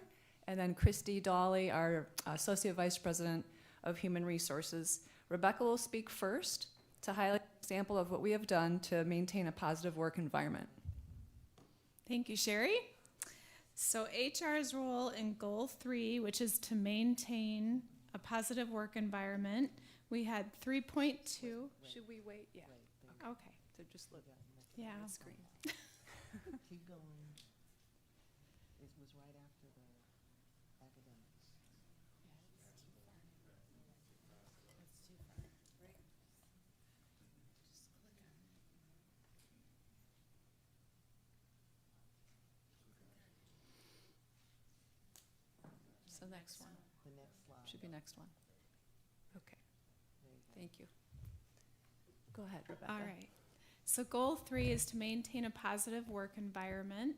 and then Christy Dawley, our Associate Vice President of Human Resources. Rebecca will speak first to highlight an example of what we have done to maintain a positive work environment. Thank you, Sherry. So HR's role in Goal 3, which is to maintain a positive work environment, we had 3.2. Should we wait? Yeah. Okay. So just look Yeah. at the screen. Keep going. It was right after the academics. It's too far. Right? Just click on it. So next one. The next slide. Should be next one. Okay. Thank you. Go ahead, Rebecca. All right. So goal 3 is to maintain a positive work environment.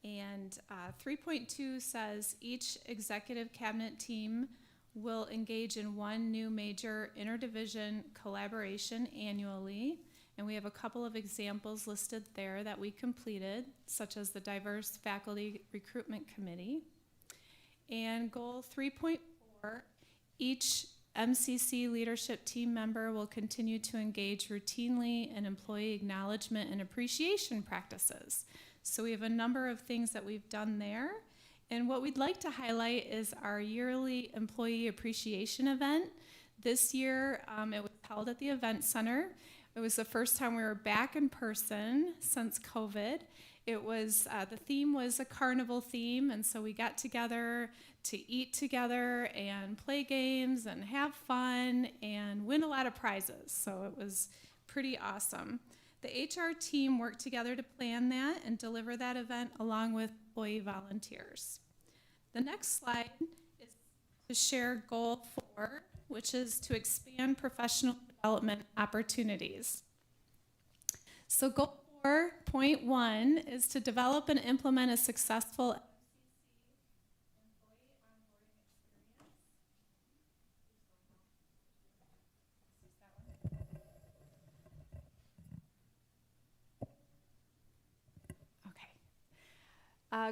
And 3.2 says each executive cabinet team will engage in one new major interdivision collaboration annually. And we have a couple of examples listed there that we completed, such as the Diverse Faculty Recruitment Committee. And goal 3.4, each MCC leadership team member will continue to engage routinely in employee acknowledgement and appreciation practices. So we have a number of things that we've done there. And what we'd like to highlight is our yearly employee appreciation event. This year, it was held at the Event Center. It was the first time we were back in person since COVID. It was, the theme was a carnival theme, and so we got together to eat together and play games and have fun and win a lot of prizes. So it was pretty awesome. The HR team worked together to plan that and deliver that event along with employee volunteers. The next slide is to share goal 4, which is to expand professional development opportunities. So goal 4.1 is to develop and implement a successful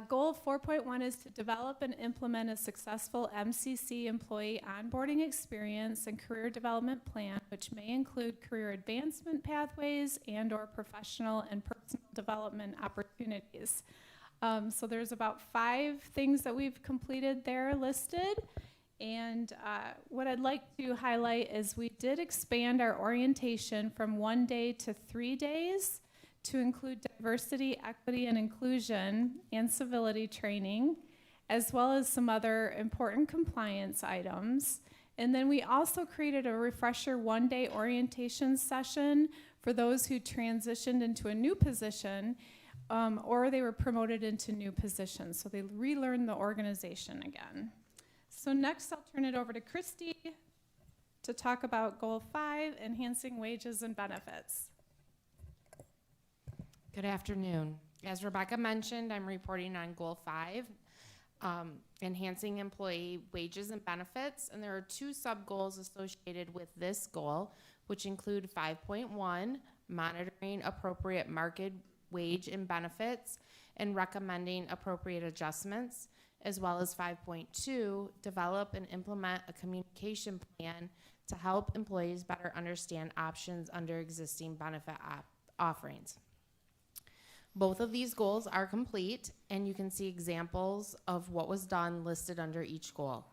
Goal 4.1 is to develop and implement a successful MCC employee onboarding experience and career development plan, which may include career advancement pathways and/or professional and personal development opportunities. So there's about 5 things that we've completed there listed. And what I'd like to highlight is we did expand our orientation from 1 day to 3 days to include diversity, equity, and inclusion and civility training, as well as some other important compliance items. And then we also created a refresher 1-day orientation session for those who transitioned into a new position or they were promoted into new positions. So they relearned the organization again. So next I'll turn it over to Christy to talk about Goal 5, enhancing wages and benefits. Good afternoon. As Rebecca mentioned, I'm reporting on Goal 5, enhancing employee wages and benefits, and there are 2 sub-goals associated with this goal, which include 5.1, monitoring appropriate market wage and benefits and recommending appropriate adjustments, as well as 5.2, develop and implement a communication plan to help employees better understand options under existing benefit offerings. Both of these goals are complete, and you can see examples of what was done listed under each goal.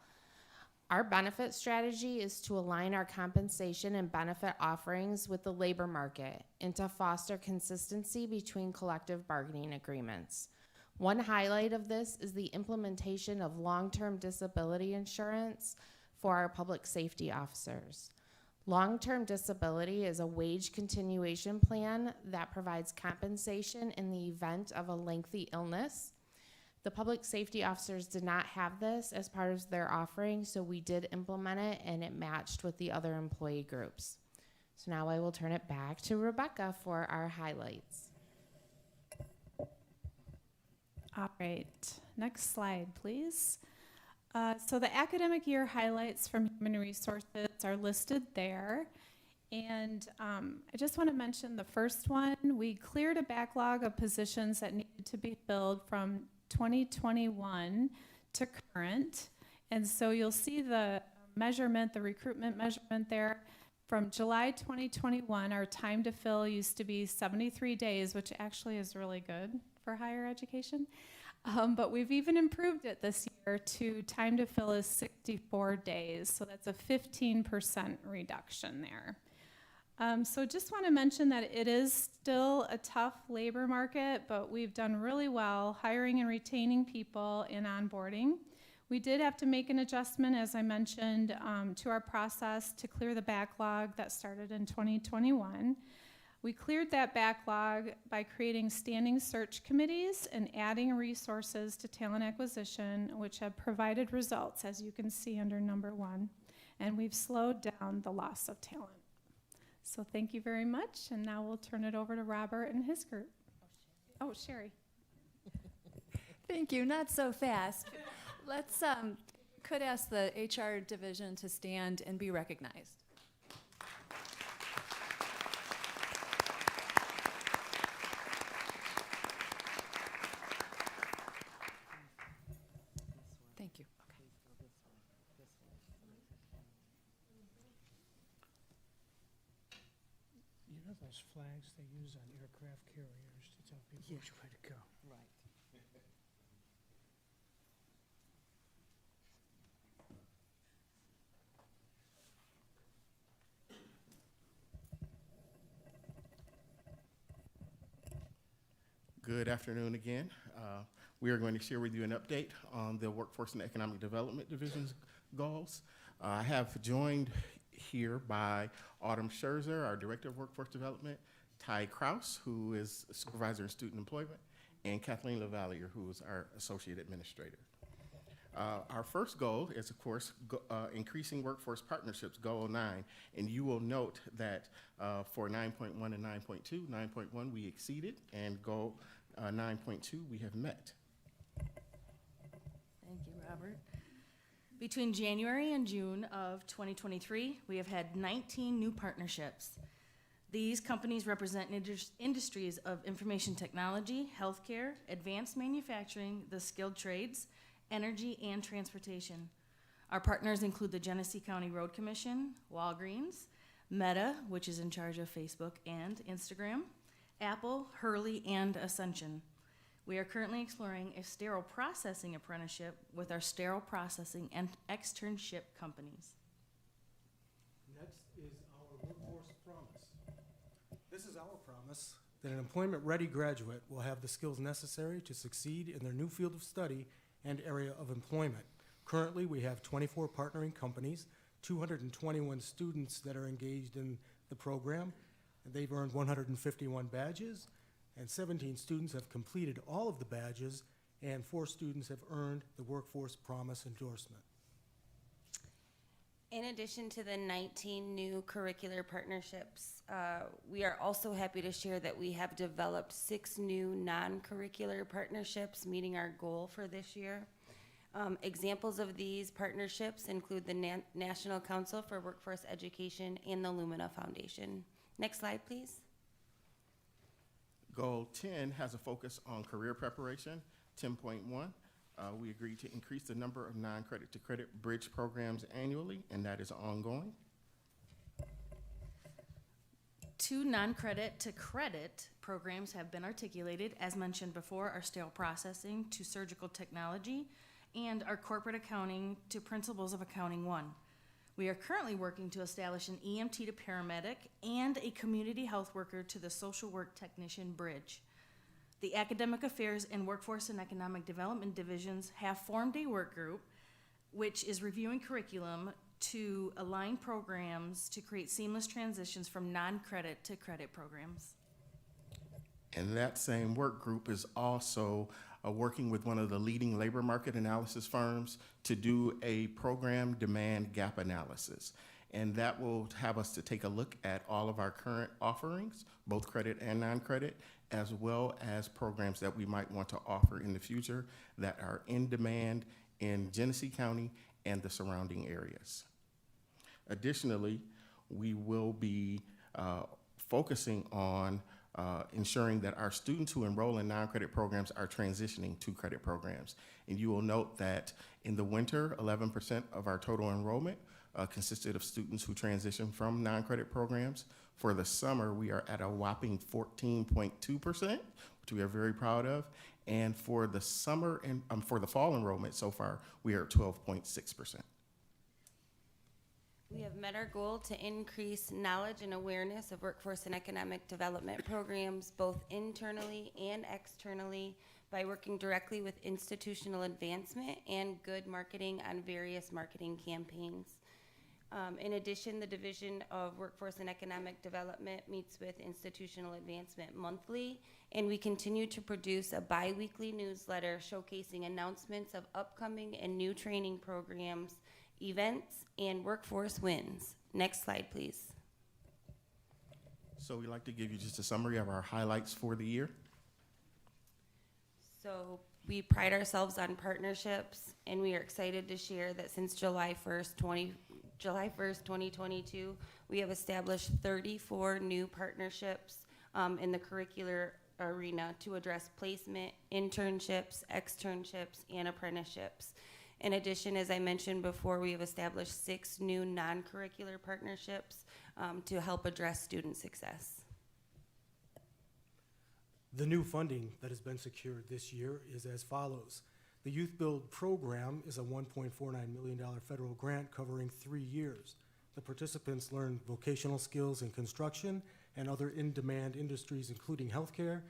Our benefit strategy is to align our compensation and benefit offerings with the labor market and to foster consistency between collective bargaining agreements. One highlight of this is the implementation of long-term disability insurance for our public safety officers. Long-term disability is a wage continuation plan that provides compensation in the event of a lengthy illness. The public safety officers did not have this as part of their offering, so we did implement it, and it matched with the other employee groups. So now I will turn it back to Rebecca for our highlights. All right, next slide, please. So the academic year highlights from Human Resources are listed there. And I just want to mention the first one. We cleared a backlog of positions that needed to be filled from 2021 to current. And so you'll see the measurement, the recruitment measurement there. From July 2021, our time to fill used to be 73 days, which actually is really good for higher education. But we've even improved it this year to time to fill is 64 days. So that's a 15% reduction there. So just want to mention that it is still a tough labor market, but we've done really well hiring and retaining people in onboarding. We did have to make an adjustment, as I mentioned, to our process to clear the backlog that started in 2021. We cleared that backlog by creating standing search committees and adding resources to talent acquisition, which have provided results, as you can see under number 1. And we've slowed down the loss of talent. So thank you very much, and now we'll turn it over to Robert and his group. Oh, Sherry. Thank you, not so fast. Let's, could ask the HR division to stand and be recognized. Thank you. You know those flags they use on aircraft carriers to tell people which way to go? Right. Good afternoon again. We are going to share with you an update on the Workforce and Economic Development Division's goals. I have joined here by Autumn Scherzer, our Director of Workforce Development, Ty Kraus, who is Supervisor in Student Employment, and Kathleen LaValliere, who is our Associate Administrator. Our first goal is, of course, increasing workforce partnerships, Goal 9. And you will note that for 9.1 and 9.2, 9.1 we exceeded, and Goal 9.2 we have met. Thank you, Robert. Between January and June of 2023, we have had 19 new partnerships. These companies represent industries of information technology, healthcare, advanced manufacturing, the skilled trades, energy, and transportation. Our partners include the Genesee County Road Commission, Walgreens, Meta, which is in charge of Facebook and Instagram, Apple, Hurley, and Ascension. We are currently exploring a sterile processing apprenticeship with our sterile processing and externship companies. Next is our workforce promise. This is our promise that an employment-ready graduate will have the skills necessary to succeed in their new field of study and area of employment. Currently, we have 24 partnering companies, 221 students that are engaged in the program, and they've earned 151 badges, and 17 students have completed all of the badges, and 4 students have earned the Workforce Promise endorsement. In addition to the 19 new curricular partnerships, we are also happy to share that we have developed 6 new non-curricular partnerships, meeting our goal for this year. Examples of these partnerships include the National Council for Workforce Education and the Lumina Foundation. Next slide, please. Goal 10 has a focus on career preparation. 10.1, we agreed to increase the number of non-credit to credit bridge programs annually, and that is ongoing. 2 non-credit to credit programs have been articulated, as mentioned before, our sterile processing to surgical technology, and our corporate accounting to principles of accounting 1. We are currently working to establish an EMT to paramedic and a community health worker to the social work technician bridge. The Academic Affairs and Workforce and Economic Development divisions have formed a work group which is reviewing curriculum to align programs to create seamless transitions from non-credit to credit programs. And that same work group is also working with one of the leading labor market analysis firms to do a program demand gap analysis. And that will have us to take a look at all of our current offerings, both credit and non-credit, as well as programs that we might want to offer in the future that are in demand in Genesee County and the surrounding areas. Additionally, we will be focusing on ensuring that our students who enroll in non-credit programs are transitioning to credit programs. And you will note that in the winter, 11% of our total enrollment consisted of students who transition from non-credit programs. For the summer, we are at a whopping 14.2%, which we are very proud of. And for the summer and for the fall enrollment so far, we are at 12.6%. We have met our goal to increase knowledge and awareness of workforce and economic development programs, both internally and externally, by working directly with institutional advancement and good marketing on various marketing campaigns. In addition, the Division of Workforce and Economic Development meets with institutional advancement monthly, and we continue to produce a bi-weekly newsletter showcasing announcements of upcoming and new training programs, events, and workforce wins. Next slide, please. So we'd like to give you just a summary of our highlights for the year. So we pride ourselves on partnerships, and we are excited to share that since July 1st, 2022, we have established 34 new partnerships in the curricular arena to address placement, internships, externships, and apprenticeships. In addition, as I mentioned before, we have established 6 new non-curricular partnerships to help address student success. The new funding that has been secured this year is as follows. The Youth Build program is a $1.49 million federal grant covering 3 years. The participants learn vocational skills in construction and other in-demand industries, including healthcare,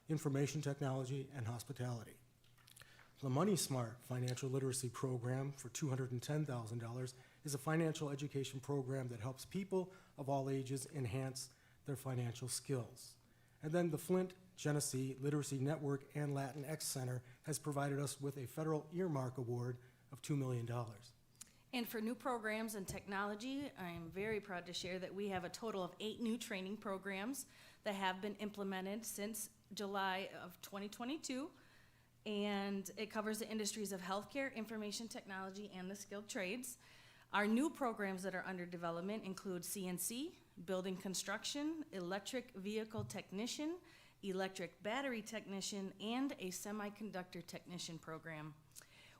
information technology, and hospitality. The Money Smart financial literacy program for $210,000 is a financial education program that helps people of all ages enhance their financial skills. And then the Flint Genesee Literacy Network and Latinx Center has provided us with a federal earmark award of $2 million. And for new programs and technology, I am very proud to share that we have a total of 8 new training programs that have been implemented since July of 2022. And it covers the industries of healthcare, information technology, and the skilled trades. Our new programs that are under development include CNC, building construction, electric vehicle technician, electric battery technician, and a semiconductor technician program.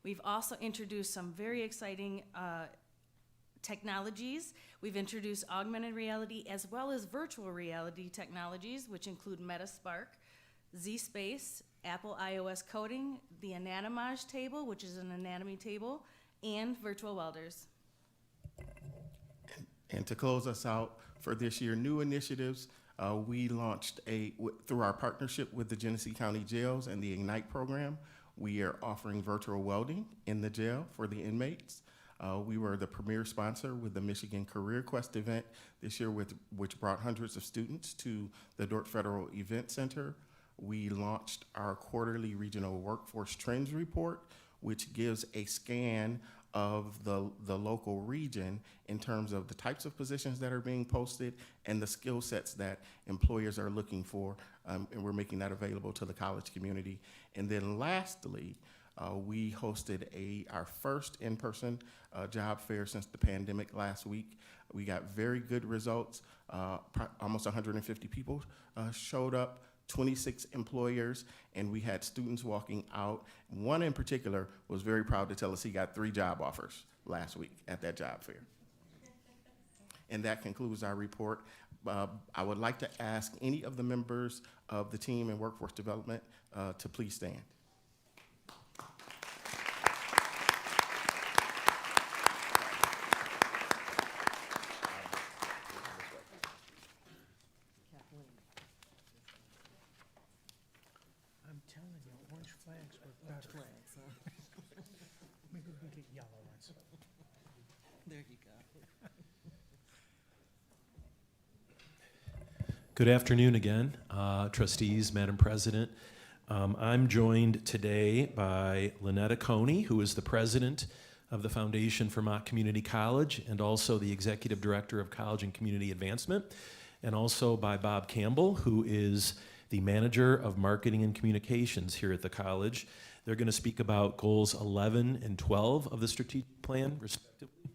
We've also introduced some very exciting technologies. We've introduced augmented reality as well as virtual reality technologies, which include MetaSpark, Z-Space, Apple iOS coding, the Anatomage table, which is an anatomy table, and virtual welders. And to close us out for this year, new initiatives, we launched through our partnership with the Genesee County Jails and the Ignite program, we are offering virtual welding in the jail for the inmates. We were the premier sponsor with the Michigan Career Quest event this year, which brought hundreds of students to the Dordt Federal Event Center. We launched our quarterly regional workforce trends report, which gives a scan of the local region in terms of the types of positions that are being posted and the skill sets that employers are looking for, and we're making that available to the college community. And then lastly, we hosted our first in-person job fair since the pandemic last week. We got very good results. Almost 150 people showed up, 26 employers, and we had students walking out. One in particular was very proud to tell us he got 3 job offers last week at that job fair. And that concludes our report. I would like to ask any of the members of the team in workforce development to please stand. I'm telling you, orange flags work better. Flags, huh? Maybe we get yellow ones. There you go. Good afternoon again, trustees, Madam President. I'm joined today by Lynetta Coney, who is the president of the Foundation for Mott Community College and also the executive director of College and Community Advancement, and also by Bob Campbell, who is the manager of marketing and communications here at the college. They're going to speak about goals 11 and 12 of the strategic plan, respectively.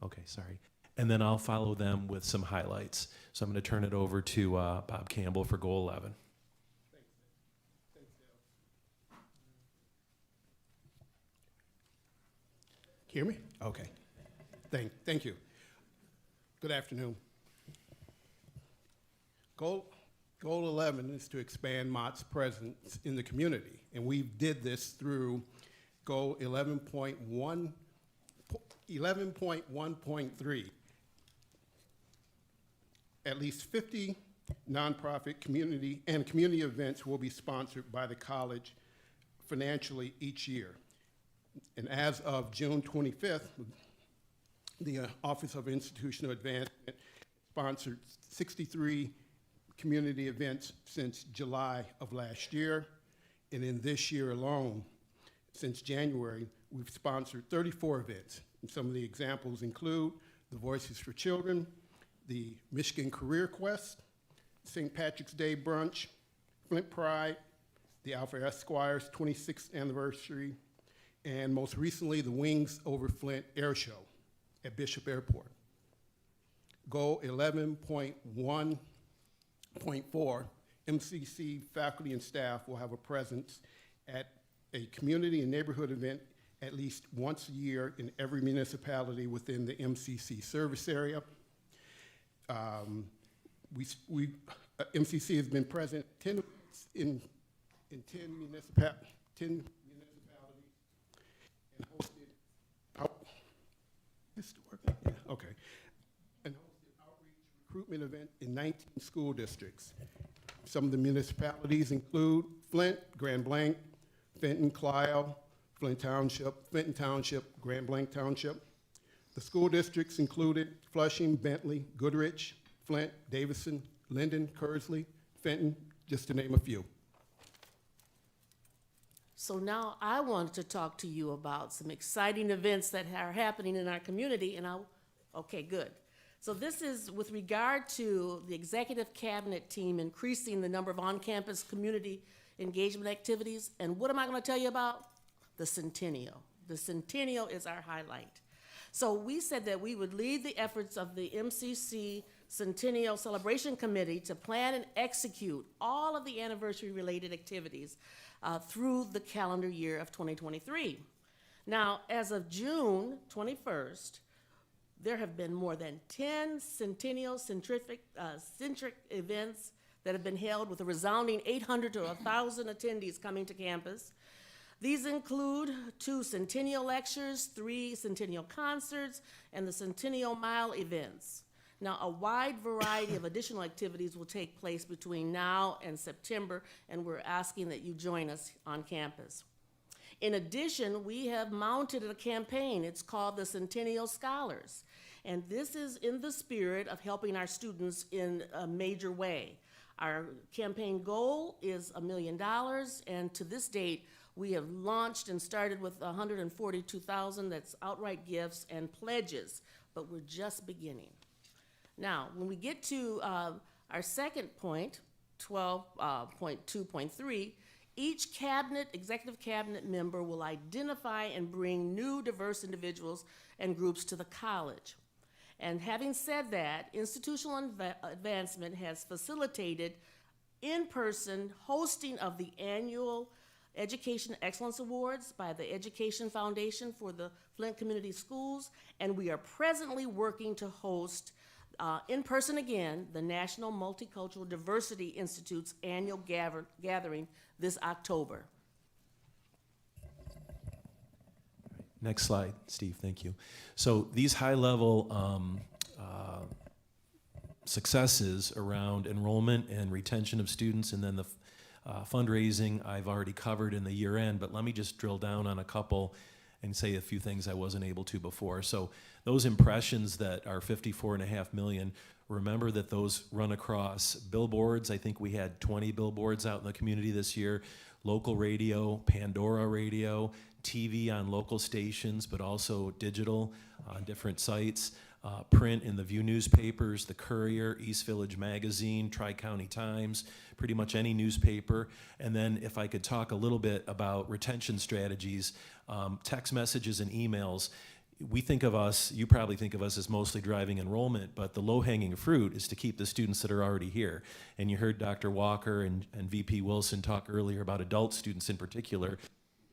Okay, sorry. And then I'll follow them with some highlights. So I'm going to turn it over to Bob Campbell for goal 11. Hear me? Okay. Thank you. Good afternoon. Goal 11 is to expand Mott's presence in the community, and we did this through goal 11.1.3. At least 50 nonprofit community events will be sponsored by the college financially each year. And as of June 25th, the Office of Institutional Advancement sponsored 63 community events since July of last year. And in this year alone, since January, we've sponsored 34 events. And some of the examples include the Voices for Children, the Michigan Career Quest, St. Patrick's Day Brunch, Flint Pride, the Alpha Esquire's 26th anniversary, and most recently, the Wings Over Flint Air Show at Bishop Airport. Goal 11.1.4, MCC faculty and staff will have a presence at a community and neighborhood event at least once a year in every municipality within the MCC service area. MCC has been present in 10 municipalities and hosted and hosted outreach recruitment event in 19 school districts. Some of the municipalities include Flint, Grand Blanc, Fenton, Clio, Fenton Township, Grand Blanc Township. The school districts included Flushing, Bentley, Goodrich, Flint, Davison, Linden, Kearsley, Fenton, just to name a few. So now I wanted to talk to you about some exciting events that are happening in our community, okay, good. So this is with regard to the executive cabinet team increasing the number of on-campus community engagement activities. And what am I going to tell you about? The Centennial. The Centennial is our highlight. So we said that we would lead the efforts of the MCC Centennial Celebration Committee to plan and execute all of the anniversary-related activities through the calendar year of 2023. Now, as of June 21st, there have been more than 10 centennial-centric events that have been held with a resounding 800 to 1,000 attendees coming to campus. These include 2 Centennial lectures, 3 Centennial concerts, and the Centennial Mile events. Now, a wide variety of additional activities will take place between now and September, and we're asking that you join us on campus. In addition, we have mounted a campaign. It's called the Centennial Scholars, and this is in the spirit of helping our students in a major way. Our campaign goal is $1 million, and to this date, we have launched and started with $142,000. That's outright gifts and pledges, but we're just beginning. Now, when we get to our second point, 12.2.3, each executive cabinet member will identify and bring new diverse individuals and groups to the college. And having said that, institutional advancement has facilitated in-person hosting of the annual Education Excellence Awards by the Education Foundation for the Flint Community Schools, and we are presently working to host in person again the National Multicultural Diversity Institute's annual gathering this October. Next slide, Steve, thank you. So these high-level successes around enrollment and retention of students, and then the fundraising I've already covered in the year end, but let me just drill down on a couple and say a few things I wasn't able to before. So those impressions that are 54.5 million, remember that those run across billboards. I think we had 20 billboards out in the community this year, local radio, Pandora radio, TV on local stations, but also digital on different sites, print in the View newspapers, the Courier, East Village Magazine, Tri-County Times, pretty much any newspaper. And then if I could talk a little bit about retention strategies, text messages and emails. We think of us, you probably think of us as mostly driving enrollment, but the low-hanging fruit is to keep the students that are already here. And you heard Dr. Walker and VP Wilson talk earlier about adult students in particular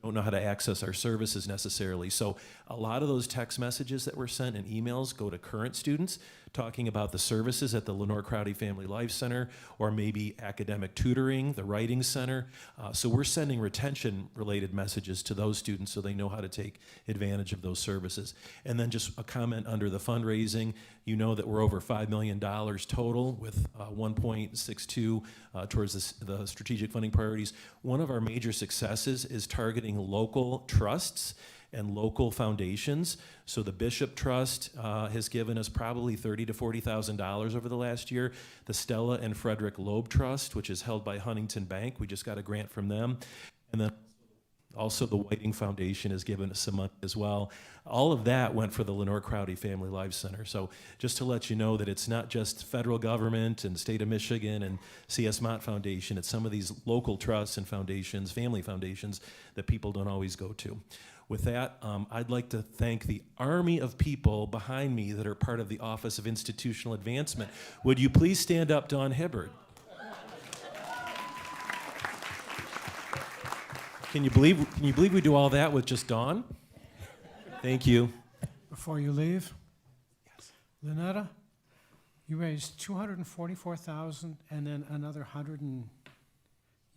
don't know how to access our services necessarily. So a lot of those text messages that were sent and emails go to current students talking about the services at the Lenore Crowdy Family Life Center, or maybe academic tutoring, the Writing Center. So we're sending retention-related messages to those students so they know how to take advantage of those services. And then just a comment under the fundraising, you know that we're over $5 million total with 1.62 towards the strategic funding priorities. One of our major successes is targeting local trusts and local foundations. So the Bishop Trust has given us probably $30,000 to $40,000 over the last year. The Stella and Frederick Loeb Trust, which is held by Huntington Bank, we just got a grant from them. And then Also, the Whiting Foundation has given us some money as well. All of that went for the Lenore Crowdy Family Life Center. So just to let you know that it's not just federal government and state of Michigan and CS Mott Foundation, it's some of these local trusts and foundations, family foundations, that people don't always go to. With that, I'd like to thank the army of people behind me that are part of the Office of Institutional Advancement. Would you please stand up, Dawn Hibbard? Can you believe we do all that with just Dawn? Thank you. Before you leave, Lynetta, you raised $244,000 and then another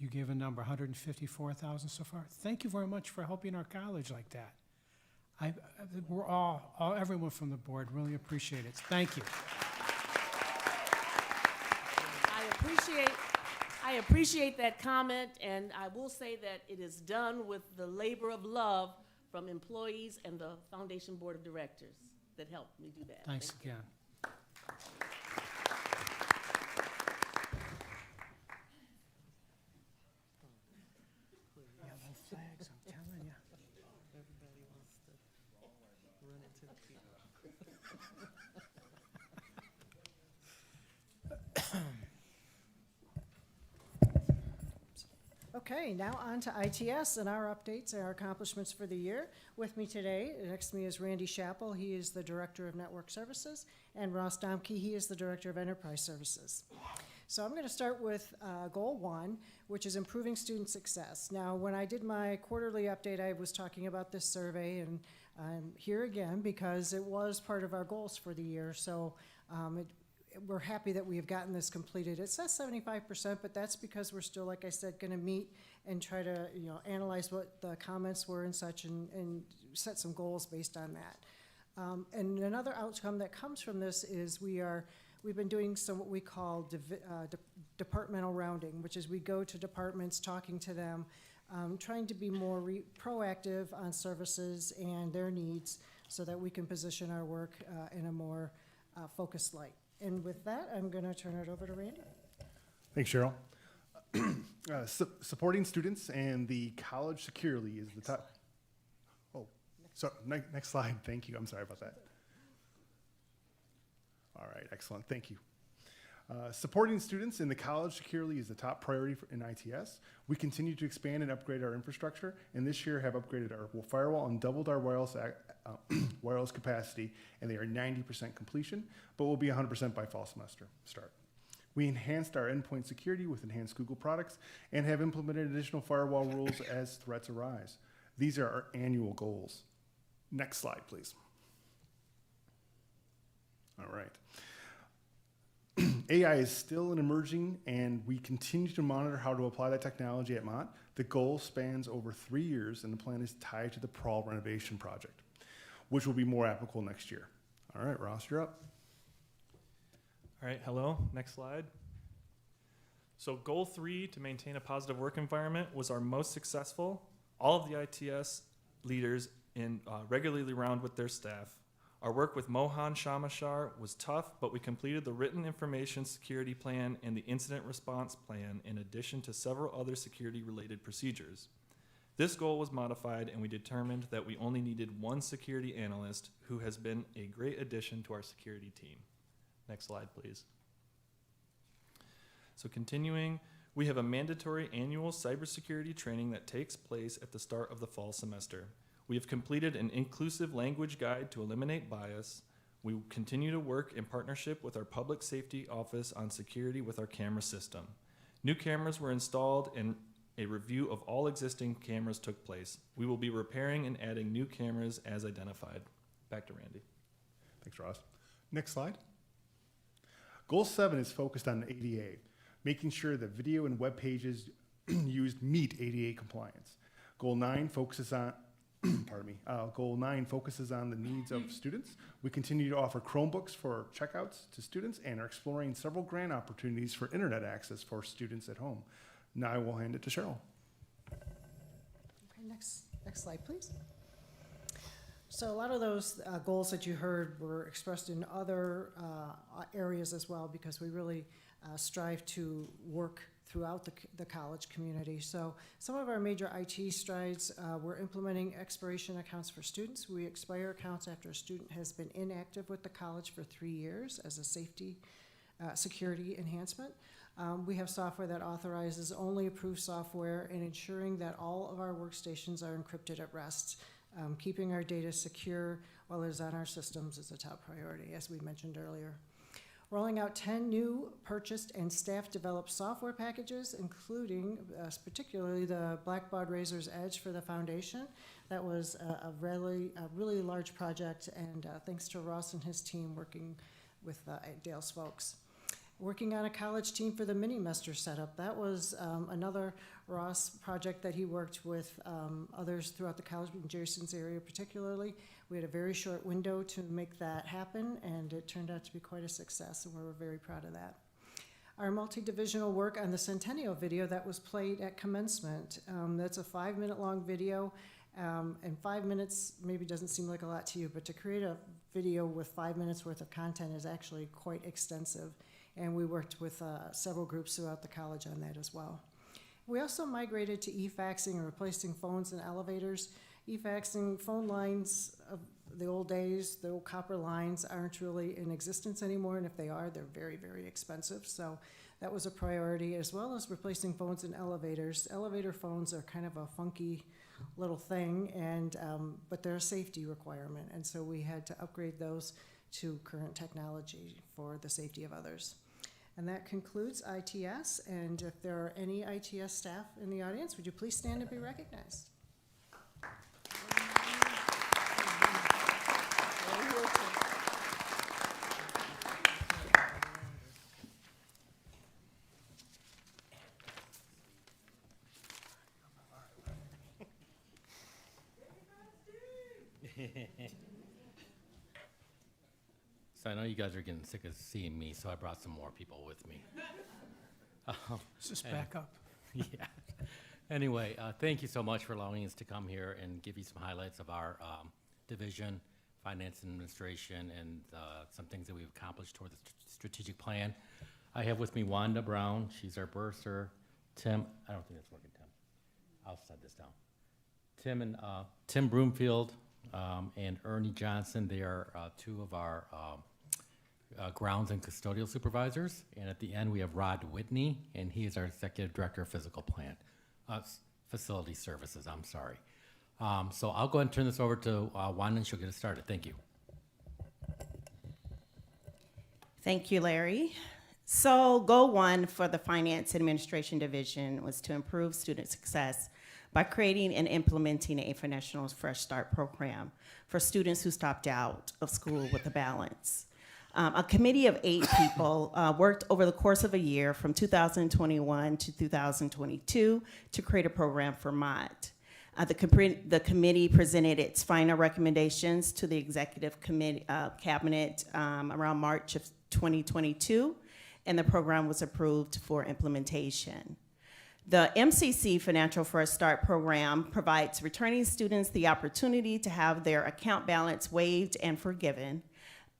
you gave a number, $154,000 so far. Thank you very much for helping our college like that. We're everyone from the board really appreciate it. Thank you. I appreciate that comment, and I will say that it is done with the labor of love from employees and the Foundation Board of Directors that helped me do that. Thanks again. Yellow flags, I'm telling you. Everybody wants to run it to the people. Okay, now on to ITS and our updates and our accomplishments for the year. With me today, next to me is Randy Chappell. He is the Director of Network Services, and Ross Domke, he is the Director of Enterprise Services. So I'm going to start with Goal 1, which is improving student success. Now, when I did my quarterly update, I was talking about this survey, and I'm here again because it was part of our goals for the year. So we're happy that we have gotten this completed. It says 75%, but that's because we're still, like I said, going to meet and try to analyze what the comments were and such, and set some goals based on that. And another outcome that comes from this is we've been doing some what we call departmental rounding, which is we go to departments, talking to them, trying to be more proactive on services and their needs so that we can position our work in a more focused light. And with that, I'm going to turn it over to Randy. Thanks, Cheryl. Supporting students and the college securely is the top. Oh, so next slide. Thank you. I'm sorry about that. All right, excellent. Thank you. Supporting students in the college securely is the top priority in ITS. We continue to expand and upgrade our infrastructure, and this year have upgraded our firewall and doubled our wireless capacity, and they are 90% completion, but will be 100% by fall semester start. We enhanced our endpoint security with enhanced Google products and have implemented additional firewall rules as threats arise. These are our annual goals. Next slide, please. All right. AI is still an emerging, and we continue to monitor how to apply that technology at Mott. The goal spans over 3 years, and the plan is tied to the Prawl renovation project, which will be more applicable next year. All right, Ross, you're up. All right, hello, next slide. So goal 3, to maintain a positive work environment, was our most successful. All of the ITS leaders regularly round with their staff. Our work with Mohan Shamashar was tough, but we completed the written information security plan and the incident response plan in addition to several other security-related procedures. This goal was modified, and we determined that we only needed 1 security analyst, who has been a great addition to our security team. Next slide, please. So continuing, we have a mandatory annual cybersecurity training that takes place at the start of the fall semester. We have completed an inclusive language guide to eliminate bias. We continue to work in partnership with our public safety office on security with our camera system. New cameras were installed and a review of all existing cameras took place. We will be repairing and adding new cameras as identified. Back to Randy. Thanks, Ross. Next slide. Goal 7 is focused on ADA, making sure that video and web pages used meet ADA compliance. Goal 9 focuses on Goal 9 focuses on the needs of students. We continue to offer Chromebooks for checkouts to students and are exploring several grant opportunities for internet access for students at home. Now I will hand it to Cheryl. Okay, next slide, please. So a lot of those goals that you heard were expressed in other areas as well, because we really strive to work throughout the college community. So some of our major IT strides, we're implementing expiration accounts for students. We expire accounts after a student has been inactive with the college for 3 years as a security enhancement. We have software that authorizes only approved software and ensuring that all of our workstations are encrypted at rest. Keeping our data secure while it is on our systems is a top priority, as we mentioned earlier. Rolling out 10 new purchased and staff-developed software packages, including particularly the Blackbaud Razor's Edge for the foundation. That was a really large project, and thanks to Ross and his team working with Dale's folks. Working on a college team for the mini-mester setup. That was another Ross project that he worked with others throughout the college, in Jason's area particularly. We had a very short window to make that happen, and it turned out to be quite a success, and we were very proud of that. Our multi-divisional work on the Centennial video that was played at commencement. That's a 5-minute long video, and 5 minutes maybe doesn't seem like a lot to you, but to create a video with 5 minutes worth of content is actually quite extensive, and we worked with several groups throughout the college on that as well. We also migrated to e-faxing and replacing phones and elevators. E-faxing phone lines of the old days, the old copper lines aren't really in existence anymore, and if they are, they're very, very expensive. So that was a priority, as well as replacing phones and elevators. Elevator phones are kind of a funky little thing, and but they're a safety requirement, and so we had to upgrade those to current technology for the safety of others. And that concludes ITS, and if there are any ITS staff in the audience, would you please stand and be recognized? So I know you guys are getting sick of seeing me, so I brought some more people with me. Just back up. Yeah. Anyway, thank you so much for allowing us to come here and give you some highlights of our division, finance and administration, and some things that we've accomplished toward the strategic plan. I have with me Wanda Brown. She's our bursar. Tim, I don't think that's working, Tim. I'll set this down. Tim Broomfield and Ernie Johnson. They are two of our grounds and custodial supervisors. And at the end, we have Rod Whitney, and he is our executive director of facility services. I'm sorry. So I'll go ahead and turn this over to Wanda, and she'll get us started. Thank you. Thank you, Larry. So goal 1 for the Finance Administration Division was to improve student success by creating and implementing a Financial Fresh Start program for students who stopped out of school with a balance. A committee of 8 people worked over the course of a year from 2021 to 2022 to create a program for Mott. The committee presented its final recommendations to the Executive Cabinet around March of 2022, and the program was approved for implementation. The MCC Financial Fresh Start program provides returning students the opportunity to have their account balance waived and forgiven.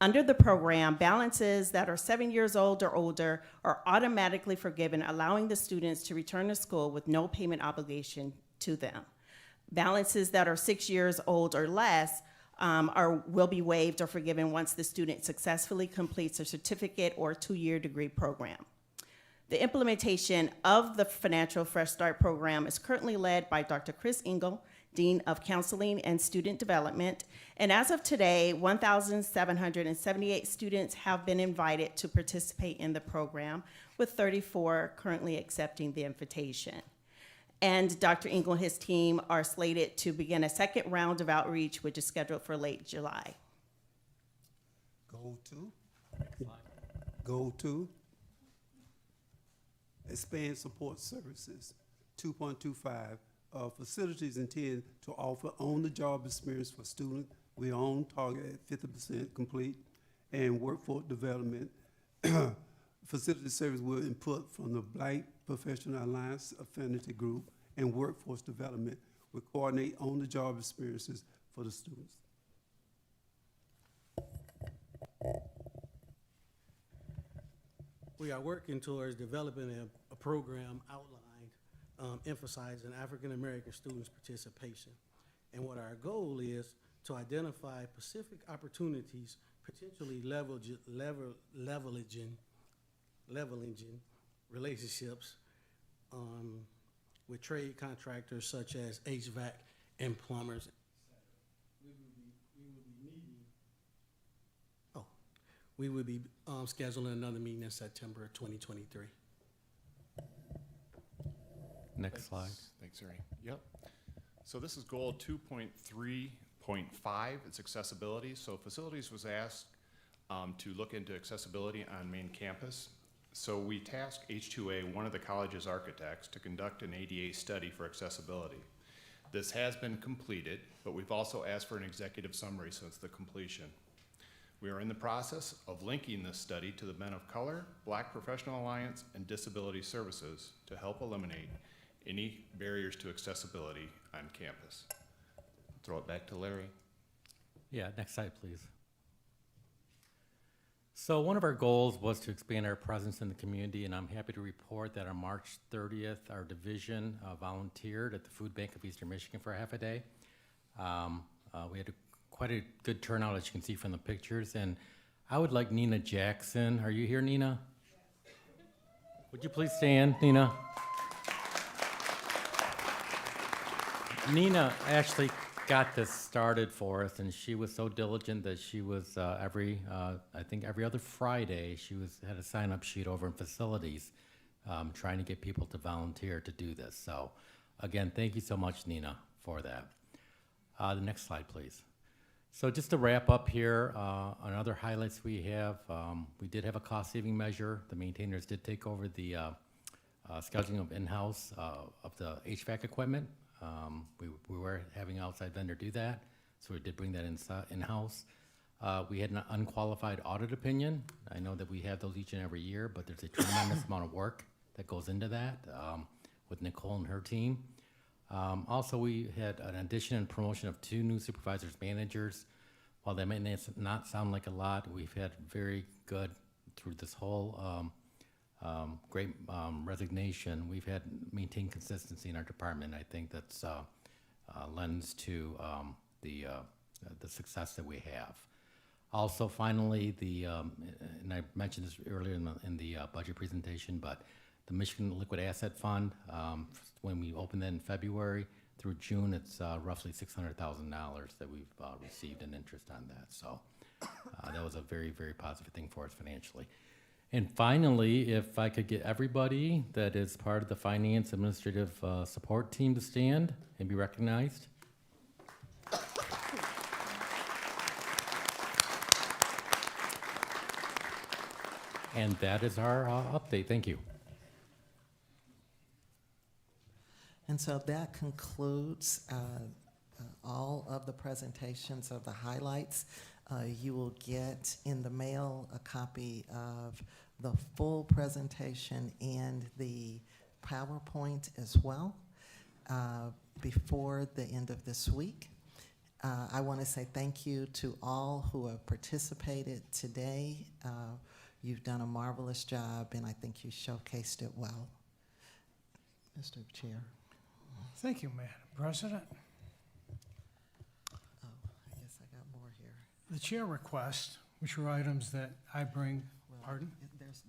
Under the program, balances that are 7 years old or older are automatically forgiven, allowing the students to return to school with no payment obligation to them. Balances that are 6 years old or less will be waived or forgiven once the student successfully completes a certificate or 2-year degree program. The implementation of the Financial Fresh Start program is currently led by Dr. Chris Engel, Dean of Counseling and Student Development, and as of today, 1,778 students have been invited to participate in the program, with 34 currently accepting the invitation. And Dr. Engel and his team are slated to begin a second round of outreach, which is scheduled for late July. Goal 2. Expand support services. 2.25. Facilities intend to offer on-the-job experience for students. We on target at 50% complete, and workforce development. Facility service will input from the Black Professional Alliance Affinity Group and workforce development will coordinate on-the-job experiences for the students. We are working towards developing a program outlined emphasizing African-American students' participation. And what our goal is to identify specific opportunities, potentially leveraging relationships with trade contractors such as HVAC and plumbers. We will be scheduling another meeting in September of 2023. Next slide. Thanks, Harry. Yep. So this is goal 2.3.5. It's accessibility. So facilities was asked to look into accessibility on main campus. So we tasked H2A, one of the college's architects, to conduct an ADA study for accessibility. This has been completed, but we've also asked for an executive summary since the completion. We are in the process of linking this study to the Men of Color, Black Professional Alliance, and Disability Services to help eliminate any barriers to accessibility on campus. Throw it back to Larry. Yeah, next slide, please. So one of our goals was to expand our presence in the community, and I'm happy to report that on March 30th, our division volunteered at the Food Bank of Eastern Michigan for a half a day. We had quite a good turnout, as you can see from the pictures, and I would like Nina Jackson. Are you here, Nina? Would you please stand, Nina? Nina actually got this started for us, and she was so diligent that she was I think every other Friday, she had a sign-up sheet over in facilities trying to get people to volunteer to do this. So again, thank you so much, Nina, for that. The next slide, please. So just to wrap up here, on other highlights we did have a cost-saving measure. The maintainers did take over the scheduling of in-house of the HVAC equipment. We were having an outside vendor do that, so we did bring that in-house. We had an unqualified audit opinion. I know that we have those each and every year, but there's a tremendous amount of work that goes into that with Nicole and her team. Also, we had an addition and promotion of 2 new supervisors managers. While that may not sound like a lot, we've had very good, through this whole great resignation, we've had maintained consistency in our department. I think that's lends to the success that we have. Also, finally, and I mentioned this earlier in the budget presentation, but the Michigan Liquid Asset Fund, when we opened that in February through June, it's roughly $600,000 that we've received in interest on that. So that was a very, very positive thing for us financially. And finally, if I could get everybody that is part of the finance administrative support team to stand and be recognized. And that is our update. Thank you. And so that concludes all of the presentations of the highlights. You will get in the mail a copy of the full presentation and the PowerPoint as well before the end of this week. I want to say thank you to all who have participated today. You've done a marvelous job, and I think you showcased it well. Mr. Chair. Thank you, Madam President. Oh, I guess I got more here. The chair requests, which are items that I bring, Well, pardon?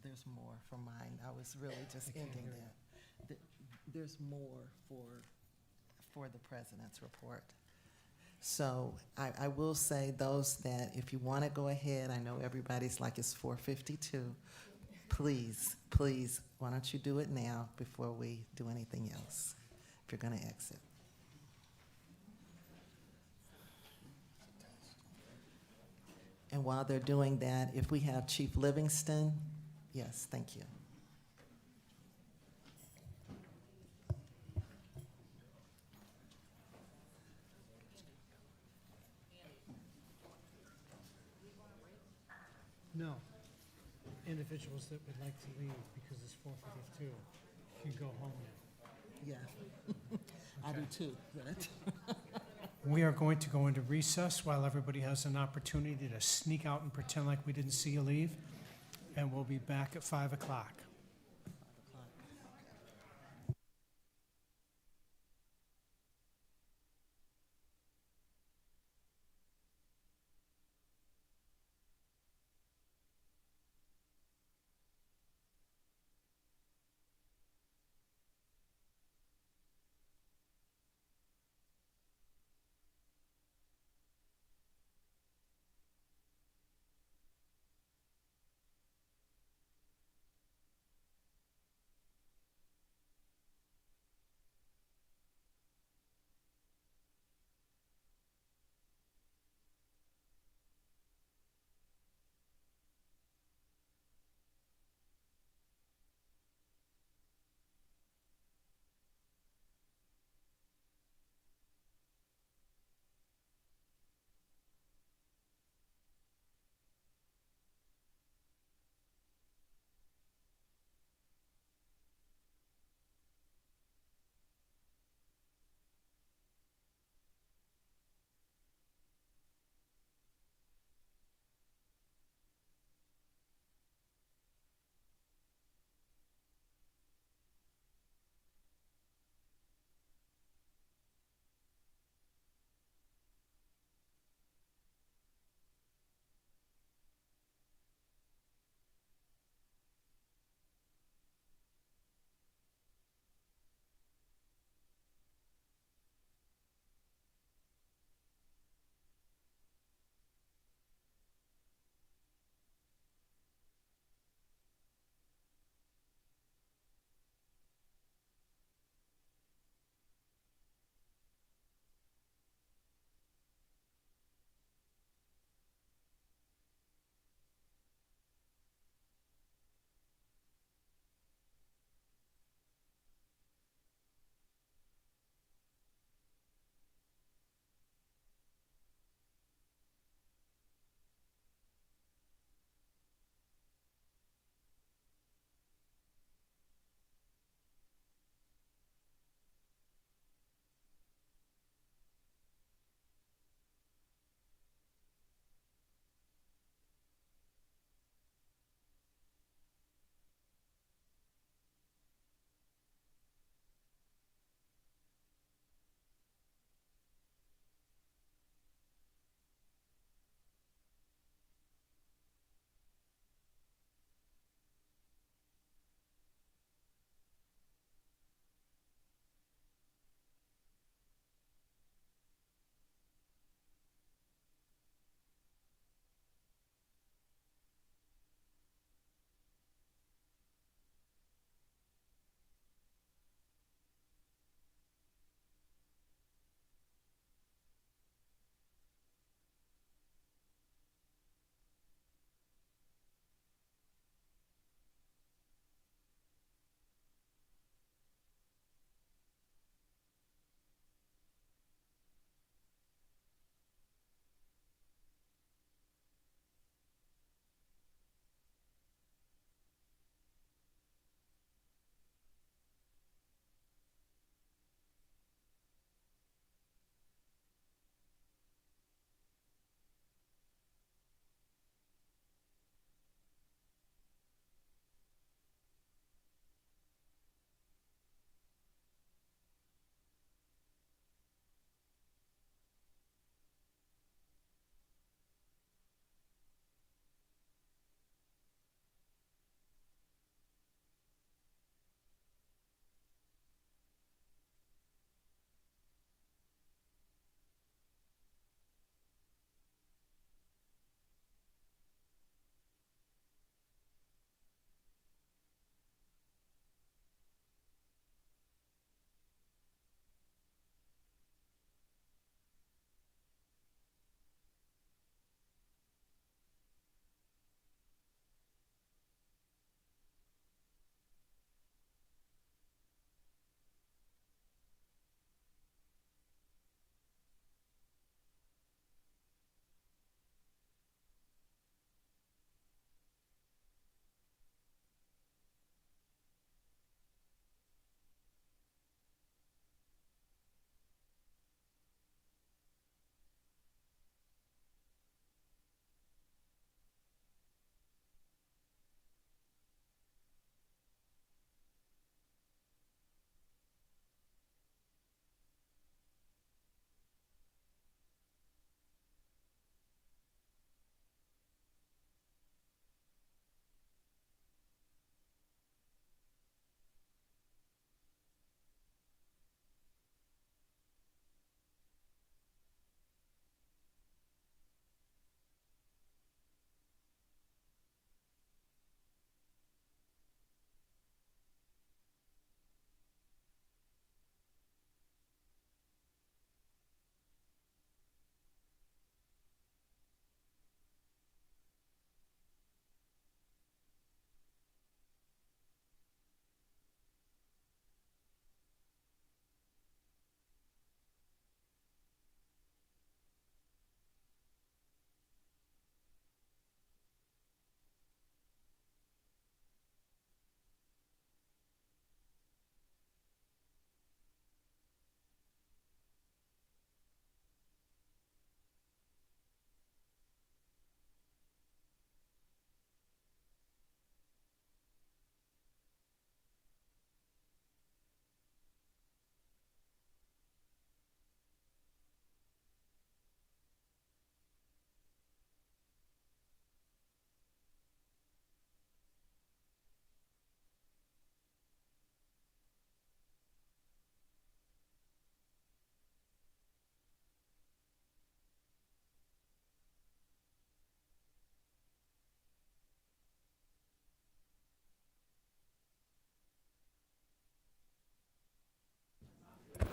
There's more from mine. I was really just ending that. There's more for the president's report. So I will say those that, if you want to go ahead, I know everybody's like it's 4:52. Please, why don't you do it now before we do anything else, if you're going to exit. And while they're doing that, if we have Chief Livingston, yes, thank you. No. Individuals that would like to leave because it's 4:52 can go home now. Yeah, I do too, but. We are going to go into recess while everybody has an opportunity to sneak out and pretend like we didn't see you leave, and we'll be back at 5 o'clock.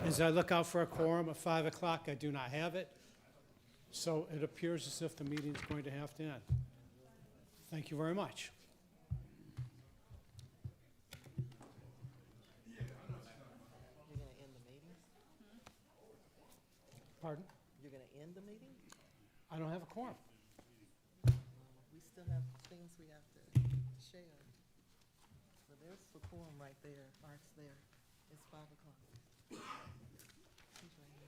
As I look out for a quorum at 5 o'clock, I do not have it. So it appears as if the meeting is going to have to end. Thank you very much. You're gonna end the meeting? Pardon? You're gonna end the meeting? I don't have a quorum. We still have things we have to share. Well, there's the quorum right there, Art's there. It's 5 o'clock. He's right here.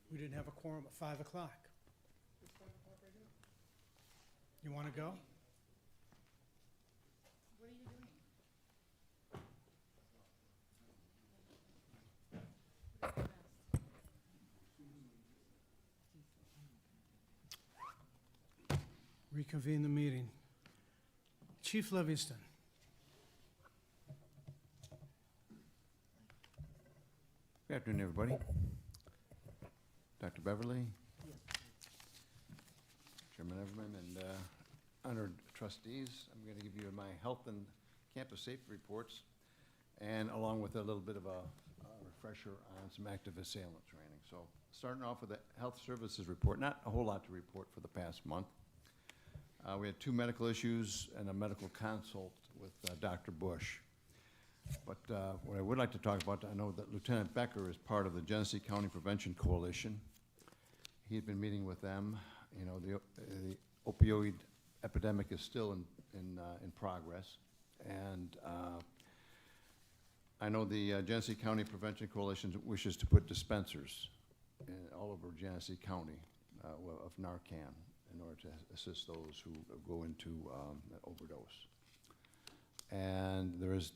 We didn't have a quorum at 5 o'clock. You want to go? What are you doing? Reconvene the meeting. Chief Livingston. Good afternoon, everybody. Dr. Beverly, Chairman Everman, and honored trustees, I'm going to give you my health and campus safety reports, and along with a little bit of a refresher on some active assailant training. So starting off with the health services report, not a whole lot to report for the past month. We had 2 medical issues and a medical consult with Dr. Bush. But what I would like to talk about, I know that Lieutenant Becker is part of the Genesee County Prevention Coalition. He's been meeting with them. You know, the opioid epidemic is still in progress. And I know the Genesee County Prevention Coalition wishes to put dispensers all over Genesee County of Narcan in order to assist those who go into overdose. And there has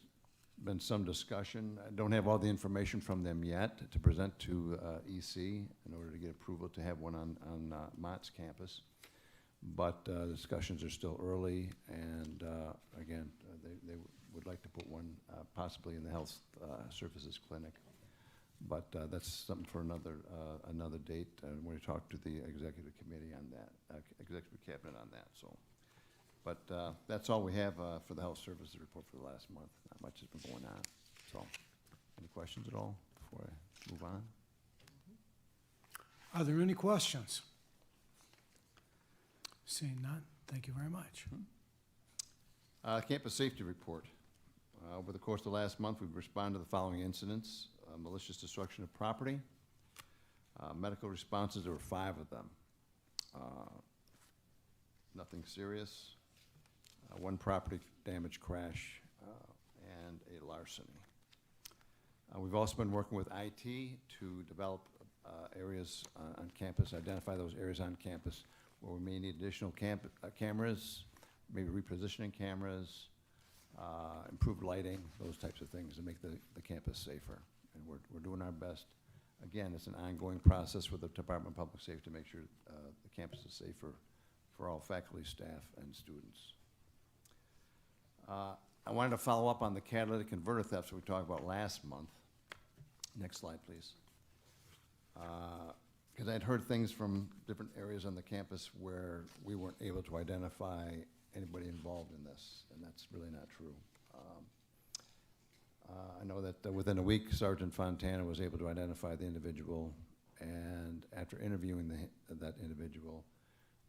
been some discussion. I don't have all the information from them yet to present to EC in order to get approval to have one on Mott's campus. But discussions are still early, and again, they would like to put one possibly in the health services clinic. But that's something for another date. I'm going to talk to the executive committee on that, executive cabinet on that. So, but that's all we have for the health services report for the last month. Not much has been going on. So, any questions at all before I move on? Are there any questions? Seeing none, thank you very much. Campus safety report. Over the course of the last month, we've responded to the following incidents: malicious destruction of property, medical responses. There were 5 of them. Nothing serious. 1 property damage crash and a larceny. We've also been working with IT to develop areas on campus, identify those areas on campus where we may need additional cameras, maybe repositioning cameras, improved lighting, those types of things to make the campus safer. And we're doing our best. Again, it's an ongoing process with the Department of Public Safety to make sure the campus is safer for all faculty, staff, and students. I wanted to follow up on the catalytic converter thefts we talked about last month. Next slide, please. Because I'd heard things from different areas on the campus where we weren't able to identify anybody involved in this, and that's really not true. I know that within a week, Sergeant Fontana was able to identify the individual, and after interviewing that individual,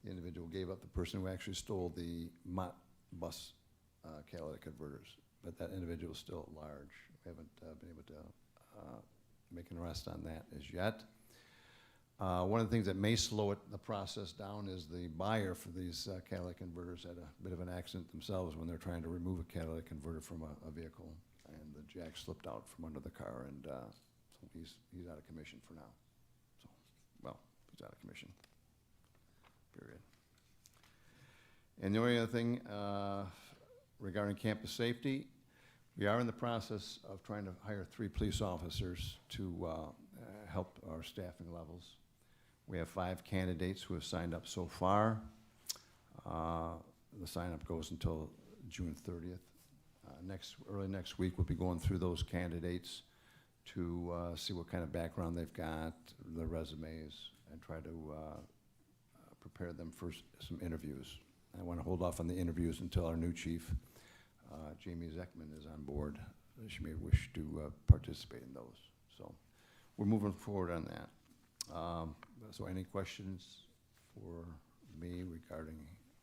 the individual gave up the person who actually stole the Mott bus catalytic converters, but that individual is still at large. We haven't been able to make an arrest on that as yet. One of the things that may slow the process down is the buyer for these catalytic converters had a bit of an accident themselves when they're trying to remove a catalytic converter from a vehicle, and the jack slipped out from under the car, and so he's out of commission for now. So, well, he's out of commission, period. And the only other thing regarding campus safety, we are in the process of trying to hire 3 police officers to help our staffing levels. We have 5 candidates who have signed up so far. The sign-up goes until June 30th. Early next week, we'll be going through those candidates to see what kind of background they've got, their resumes, and try to prepare them for some interviews. I want to hold off on the interviews until our new chief, Jamie Zeckman, is on board. She may wish to participate in those. So we're moving forward on that. So any questions for me regarding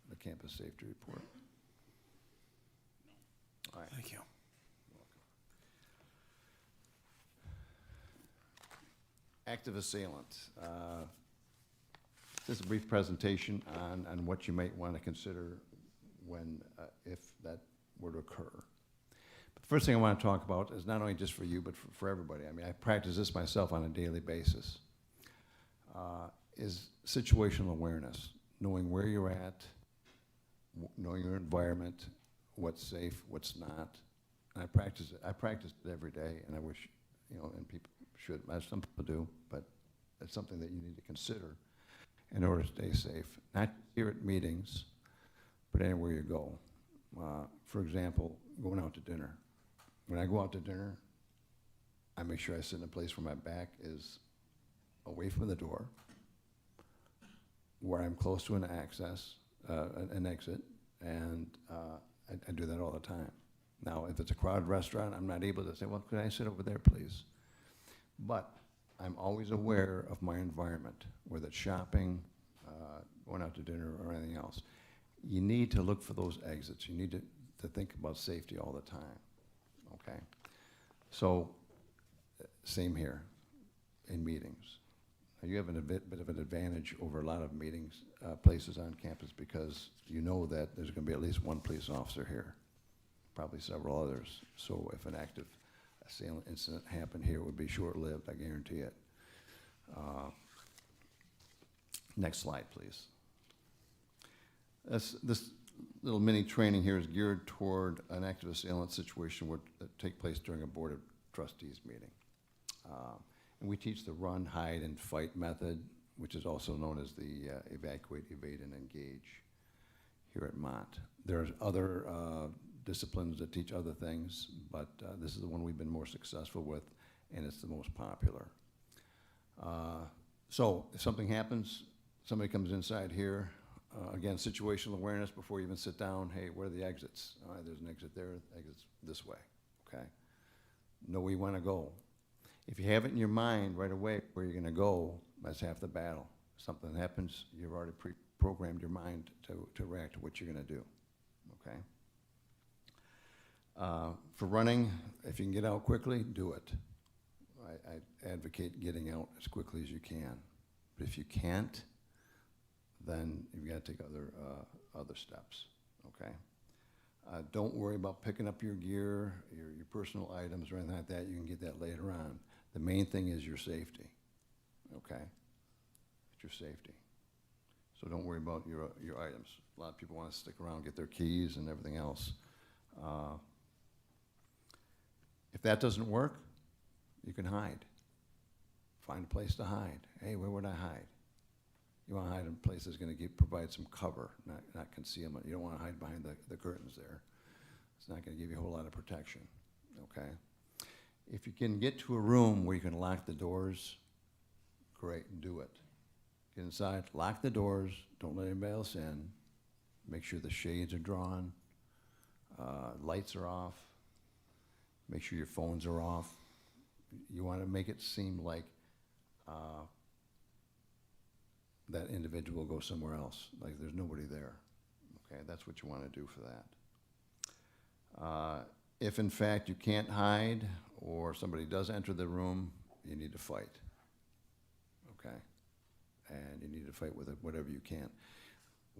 the campus safety report? All right. Thank you. Active assailant. Just a brief presentation on what you might want to consider when, if that were to occur. But the first thing I want to talk about is not only just for you, but for everybody. I mean, I practice this myself on a daily basis. Is situational awareness, knowing where you're at, knowing your environment, what's safe, what's not. And I practice it every day, and I wish, and people should, as some people do, but it's something that you need to consider in order to stay safe. Not here at meetings, but anywhere you go. For example, going out to dinner. When I go out to dinner, I make sure I sit in a place where my back is away from the door, where I'm close to an exit, and I do that all the time. Now, if it's a crowded restaurant, I'm not able to say, well, could I sit over there, please? But I'm always aware of my environment, whether it's shopping, going out to dinner, or anything else. You need to look for those exits. You need to think about safety all the time, okay? So, same here in meetings. Now, you have a bit of an advantage over a lot of meetings, places on campus, because you know that there's going to be at least one police officer here, probably several others. So if an active assailant incident happened here, it would be short-lived, I guarantee it. Next slide, please. This little mini training here is geared toward an active assailant situation would take place during a Board of Trustees meeting. And we teach the run, hide, and fight method, which is also known as the evacuate, evade, and engage here at Mott. There's other disciplines that teach other things, but this is the one we've been more successful with, and it's the most popular. So if something happens, somebody comes inside here, again, situational awareness before you even sit down. Hey, where are the exits? There's an exit there, exits this way, okay? Know where you want to go. If you have it in your mind right away where you're going to go, that's half the battle. If something happens, you've already pre-programmed your mind to react to what you're going to do, okay? For running, if you can get out quickly, do it. I advocate getting out as quickly as you can. But if you can't, then you've got to take other steps, okay? Don't worry about picking up your gear, your personal items or anything like that. You can get that later on. The main thing is your safety, okay? It's your safety. So don't worry about your items. A lot of people want to stick around, get their keys and everything else. If that doesn't work, you can hide. Find a place to hide. Hey, where would I hide? You want to hide in a place that's going to provide some cover, not concealment. You don't want to hide behind the curtains there. It's not going to give you a whole lot of protection, okay? If you can get to a room where you can lock the doors, great, do it. Get inside, lock the doors, don't let anybody else in. Make sure the shades are drawn, lights are off. Make sure your phones are off. You want to make it seem like that individual will go somewhere else, like there's nobody there. Okay, that's what you want to do for that. If in fact you can't hide or somebody does enter the room, you need to fight. Okay, and you need to fight with it, whatever you can.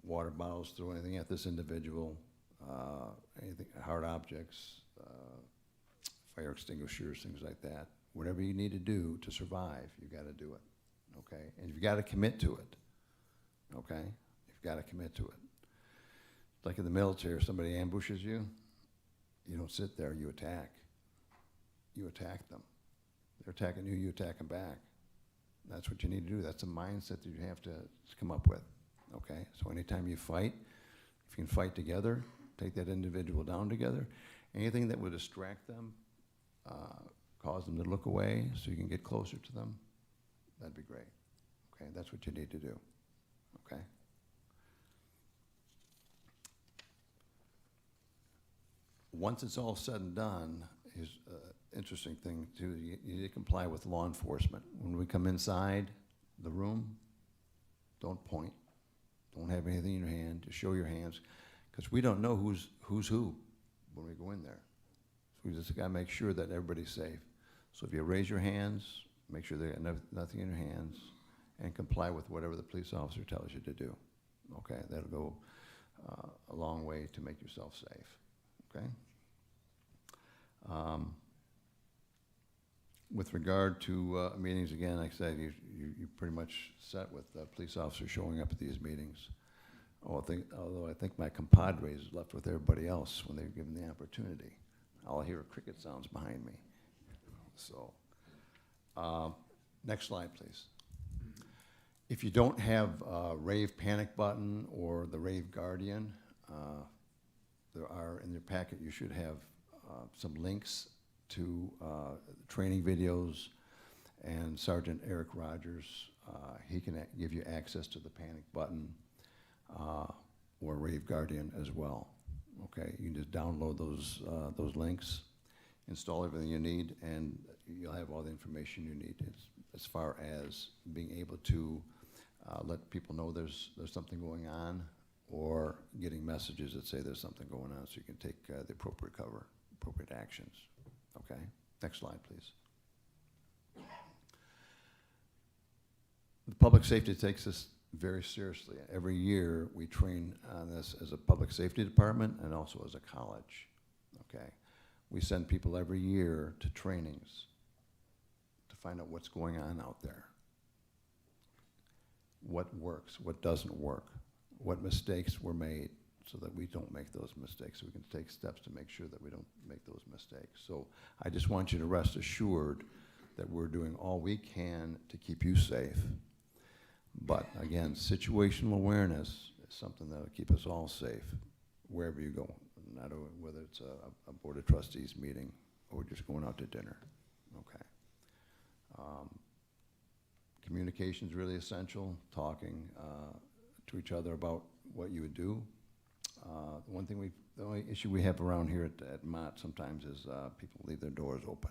Water bottles, throw anything at this individual, anything, hard objects, fire extinguishers, things like that. Whatever you need to do to survive, you got to do it, okay? And you've got to commit to it, okay? You've got to commit to it. Like in the military, if somebody ambushes you, you don't sit there, you attack. You attack them. They're attacking you, you attack them back. That's what you need to do. That's a mindset that you have to come up with, okay? So anytime you fight, if you can fight together, take that individual down together, anything that would distract them, cause them to look away so you can get closer to them, that'd be great. Okay, that's what you need to do. Okay? once it's all said and done, is interesting thing too, you need to comply with law enforcement. When we come inside the room, don't point, don't have anything in your hand, just show your hands, because we don't know who's who when we go in there. So we just gotta make sure that everybody's safe. So if you raise your hands, make sure they got nothing in your hands, and comply with whatever the police officer tells you to do. Okay, that'll go a long way to make yourself safe, okay? With regard to meetings, again, like I said, you're pretty much set with police officers showing up at these meetings. Although I think my compadres left with everybody else when they were given the opportunity. All I hear are cricket sounds behind me. So, next slide, please. If you don't have a Rave Panic button or the Rave Guardian, there are in your packet, you should have some links to training videos, and Sergeant Eric Rogers, he can give you access to the panic button or Rave Guardian as well. Okay, you can just download those links, install everything you need, and you'll have all the information you need as far as being able to let people know there's something going on, or getting messages that say there's something going on, so you can take the appropriate actions. Okay, next slide, please. The public safety takes this very seriously. Every year we train on this as a public safety department and also as a college. Okay, we send people every year to trainings to find out what's going on out there. What works, what doesn't work, what mistakes were made, so that we don't make those mistakes, so we can take steps to make sure that we don't make those mistakes. So I just want you to rest assured that we're doing all we can to keep you safe. But again, situational awareness is something that'll keep us all safe wherever you go, whether it's a Board of Trustees meeting or just going out to dinner. Okay. Communication is really essential, talking to each other about what you would do. The only issue we have around here at Mott sometimes is people leave their doors open,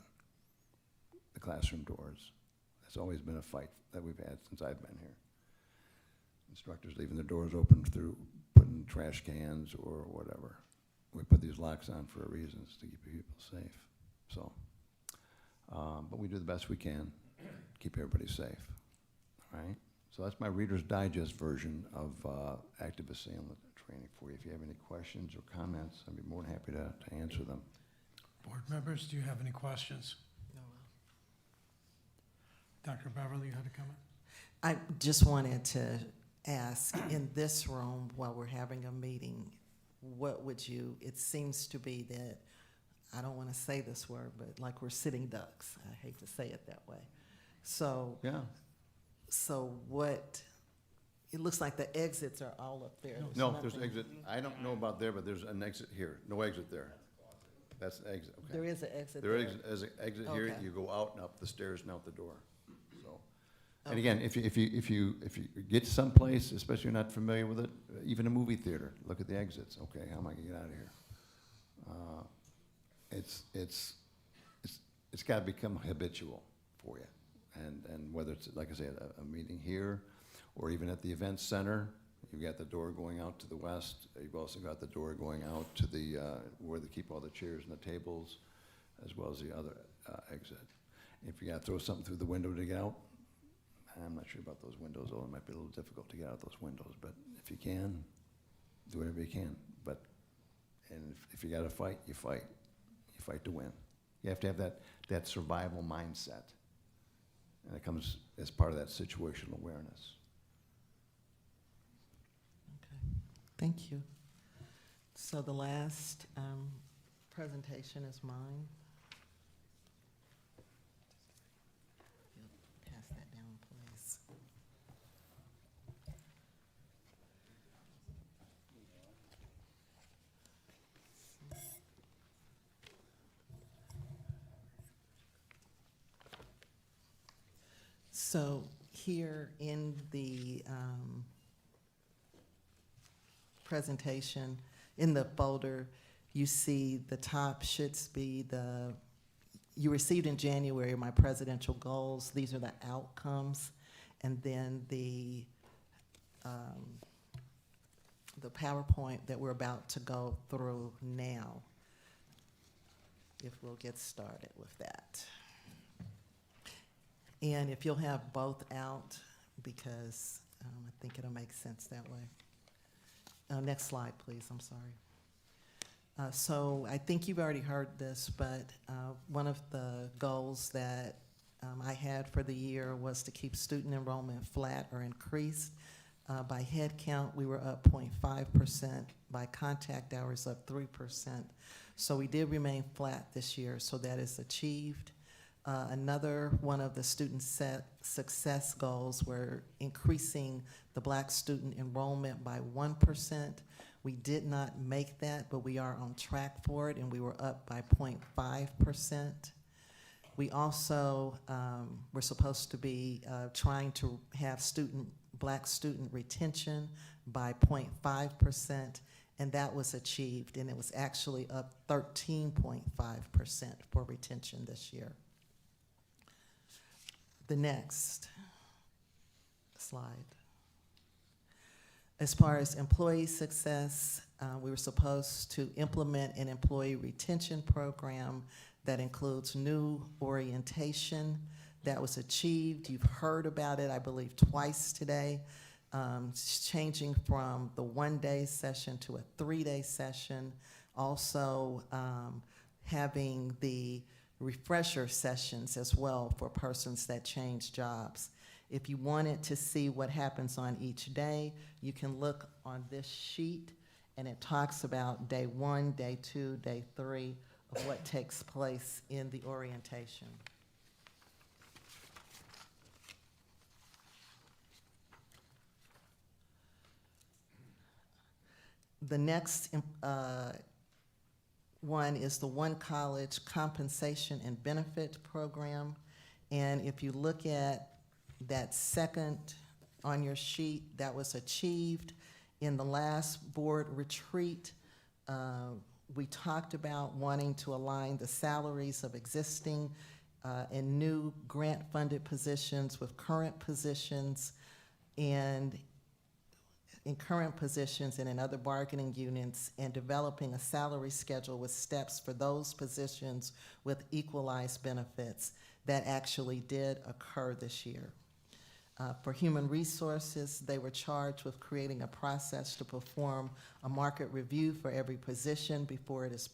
the classroom doors. That's always been a fight that we've had since I've been here. Instructors leaving their doors open through putting trash cans or whatever. We put these locks on for a reason, it's to keep people safe. So, but we do the best we can to keep everybody safe, all right? So that's my Reader's Digest version of active assailant training for you. If you have any questions or comments, I'd be more than happy to answer them. Board members, do you have any questions? No. Dr. Beverly, you had a comment? I just wanted to ask, in this room, while we're having a meeting, what would you, it seems to be that, I don't want to say this word, but like we're sitting ducks. I hate to say it that way. So, yeah. So what, it looks like the exits are all up there. No, there's exit. I don't know about there, but there's an exit here. No exit there. That's the exit, okay. There is an exit There there. is an exit here. Okay. You go out and up the stairs and out the door. So, and again, if you get someplace, especially if you're not familiar with it, even a movie theater, look at the exits. Okay, how am I gonna get out of here? It's got to become habitual for you, and whether it's, like I said, a meeting here, or even at the event center, you've got the door going out to the west. You've also got the door going out to the where they keep all the chairs and the tables, as well as the other exit. If you got to throw something through the window to get out, I'm not sure about those windows, though. It might be a little difficult to get out those windows, but if you can, do whatever you can. But, and if you got to fight, you fight. You fight to win. You have to have that survival mindset, and it comes as part of that situational awareness. Okay, thank you. So the last presentation is mine. Pass that down, please. So here in the presentation, in the folder, You see the top should be you received in January my presidential goals. These are the outcomes. And then the PowerPoint that we're about to go through now, if we'll get started with that. And if you'll have both out, because I think it'll make sense that way. Next slide, please. I'm sorry. So I think you've already heard this, but one of the goals that I had for the year was to keep student enrollment flat or increased. By head count, we were up 0.5%. By contact hours, up 3%. So we did remain flat this year, so that is achieved. Another one of the student success goals were increasing the Black student enrollment by 1%. We did not make that, but we are on track for it, and we were up by 0.5%. We also were supposed to be trying to have Black student retention by 0.5%, and that was achieved, and it was actually up 13.5% for retention this year. The next slide. As far as employee success, we were supposed to implement an employee retention program that includes new orientation. That was achieved. You've heard about it, I believe, twice today. Changing from the one-day session to a three-day session. Also having the refresher sessions as well for persons that change jobs. If you wanted to see what happens on each day, you can look on this sheet, and it talks about day 1, day 2, day 3 of what takes place in the orientation. The next one is the One College Compensation and Benefit Program. And if you look at that second on your sheet, that was achieved in the last board retreat. We talked about wanting to align the salaries of existing and new grant-funded positions with current positions, and in current positions and in other bargaining units, and developing a salary schedule with steps for those positions with equalized benefits. That actually did occur this year. For human resources, they were charged with creating a process to perform a market review for every position before it is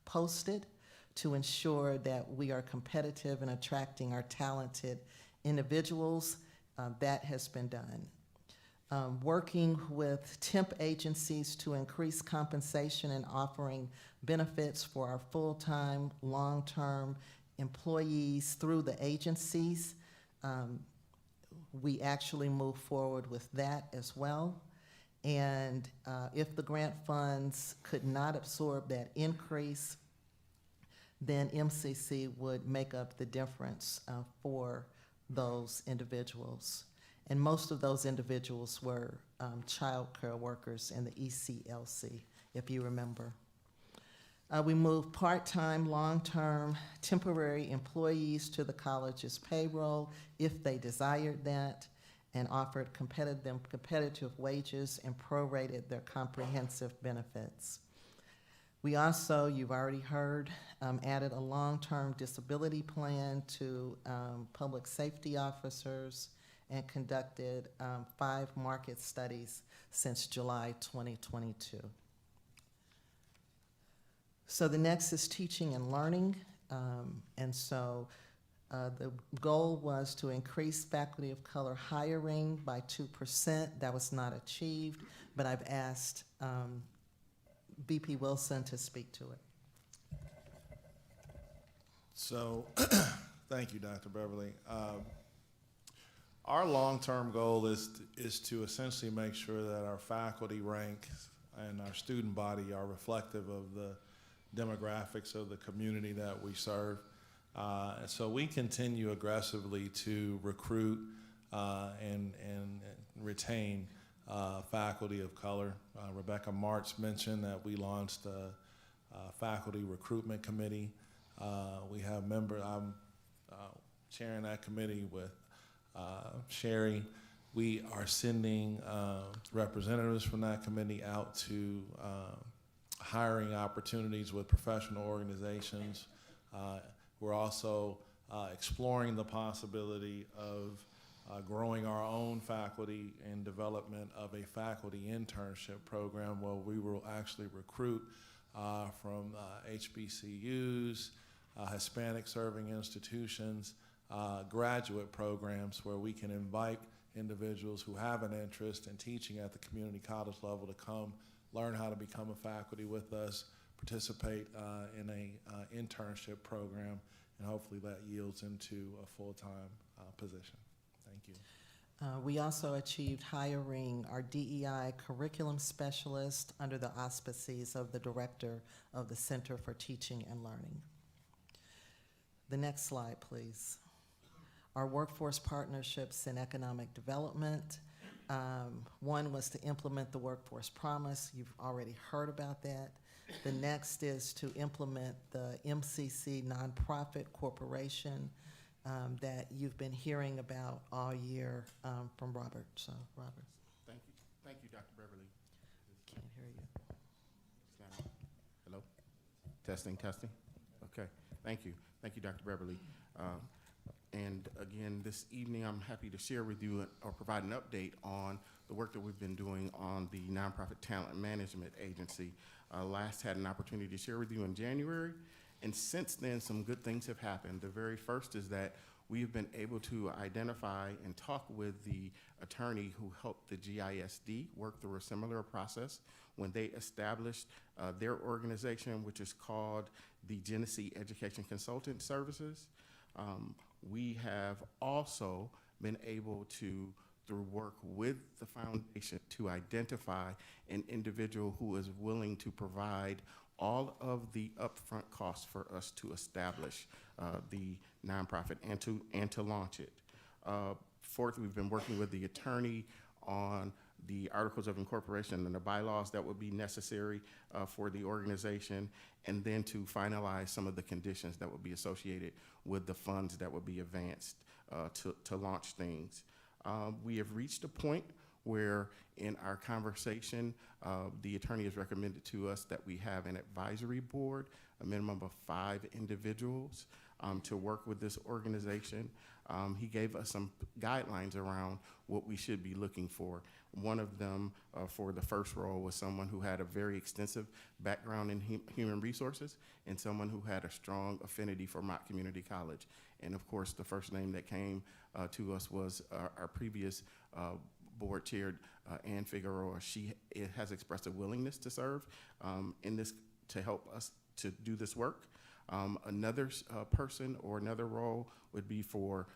posted to ensure that we are competitive in attracting our talented individuals. That has been done. Working with temp agencies to increase compensation and offering benefits for our full-time, long-term employees through the agencies. We actually moved forward with that as well. And if the grant funds could not absorb that increase, then MCC would make up the difference for those individuals. And most of those individuals were child care workers in the ECLC, if you remember. We moved part-time, long-term, temporary employees to the college's payroll if they desired that, and offered competitive wages and prorated their comprehensive benefits. We also, you've already heard, added a long-term disability plan to public safety officers, and conducted 5 market studies since July 2022. So the next is teaching and learning. And so the goal was to increase faculty of color hiring by 2%. That was not achieved, but I've asked VP Wilson to speak to it. So, thank you, Dr. Beverly. Our long-term goal is to essentially make sure that our faculty ranks and our student body are reflective of the demographics of the community that we serve. And so we continue aggressively to recruit and retain faculty of color. Rebecca Martz mentioned that we launched faculty recruitment committee. We have I'm chairing that committee with Sherry. We are sending representatives from that committee out to hiring opportunities with professional organizations. We're also exploring the possibility of growing our own faculty and development of a faculty internship program where we will actually recruit from HBCUs, Hispanic serving institutions, graduate programs where we can invite individuals who have an interest in teaching at the community college level to come learn how to become a faculty with us, participate in a internship program, and hopefully that yields into a full-time position. Thank you. We also achieved hiring our DEI curriculum specialist under the auspices of the director of the Center for Teaching and Learning. The next slide, please. Our workforce partnerships and economic development. One was to implement the workforce promise. You've already heard about that. The next is to implement the MCC nonprofit corporation that you've been hearing about all year from Robert. So, Robert. Thank you, Dr. Beverly. Can't hear you. Is that on? Hello? Testing. Okay, thank you, Dr. Beverly. And again, this evening, I'm happy to share with you or provide an update on the work that we've been doing on the Nonprofit Talent Management Agency. Last had an opportunity to share with you in January, and since then, some good things have happened. The very first is that we've been able to identify and talk with the attorney who helped the GISD work through a similar process when they established their organization, which is called the Genesee Education Consultant Services. We have also been able to, through work with the foundation, to identify an individual who is willing to provide all of the upfront costs for us to establish the nonprofit and to launch it. Fourth, we've been working with the attorney on the articles of incorporation and the bylaws that would be necessary for the organization, and then to finalize some of the conditions that would be associated with the funds that would be advanced to launch things. We have reached a point where in our conversation, the attorney has recommended to us that we have an advisory board, a minimum of 5 individuals to work with this organization. He gave us some guidelines around what we should be looking for. One of them for the first role was someone who had a very extensive background in human resources and someone who had a strong affinity for Mott Community College. And of course, the first name that came to us was our previous board chair, Ann Figueroa. She has expressed a willingness to serve in this, to help us to do this work. Another person or another role would be for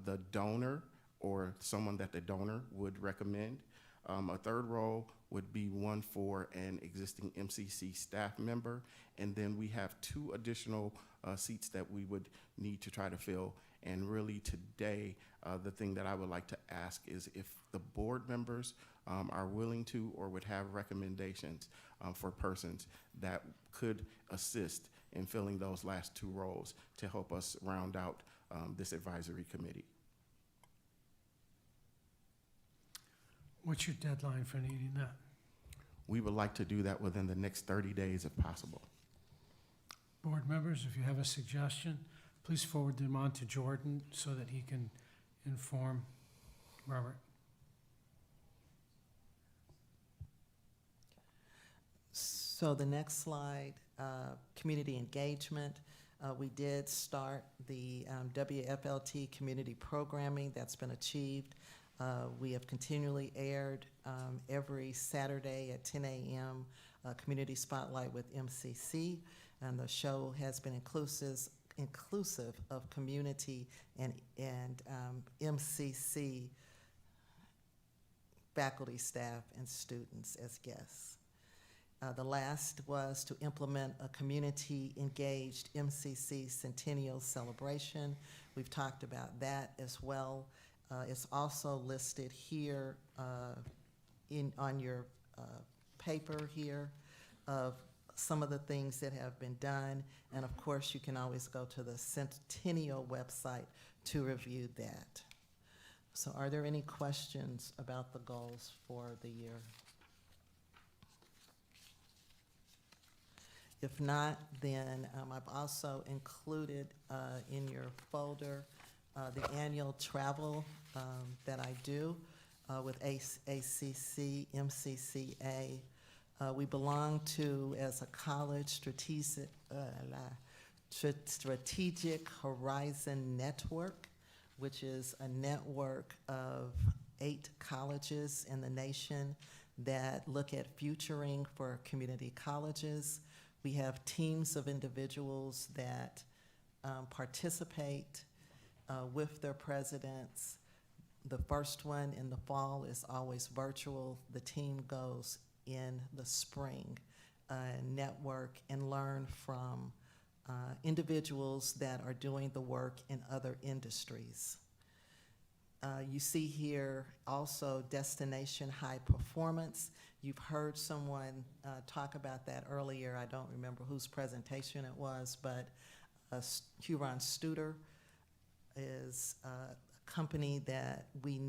the donor or someone that the donor would recommend. A third role would be one for an existing MCC staff member. And then we have 2 additional seats that we would need to try to fill. And really today, the thing that I would like to ask is if the board members are willing to or would have recommendations for persons that could assist in filling those last 2 roles to help us round out this advisory committee. What's your deadline for needing that? We would like to do that within the next 30 days if possible. Board members, if you have a suggestion, please forward them on to Jordan so that he can inform Robert. So the next slide, community engagement. We did start the WFLT community programming. That's been achieved. We have continually aired every Saturday at 10 a.m. Community Spotlight with MCC, and the show has been inclusive of community and MCC faculty, staff, and students as guests. The last was to implement a community-engaged MCC Centennial Celebration. We've talked about that as well. It's also listed here on your paper here of some of the things that have been done. And of course, you can always go to the Centennial website to review that. So are there any questions about the goals for the year? If not, then I've also included in your folder the annual travel that I do with ACC, MCCA. We belong to, as a college, Strategic Horizon Network, which is a network of 8 colleges in the nation that look at futuring for community colleges. We have teams of individuals that participate with their presidents. The first one in the fall is always virtual. The team goes in the spring, network and learn from individuals that are doing the work in other industries. You see here also Destination High Performance. You've heard someone talk about that earlier. I don't remember whose presentation it was, but Huron Studer is a company that we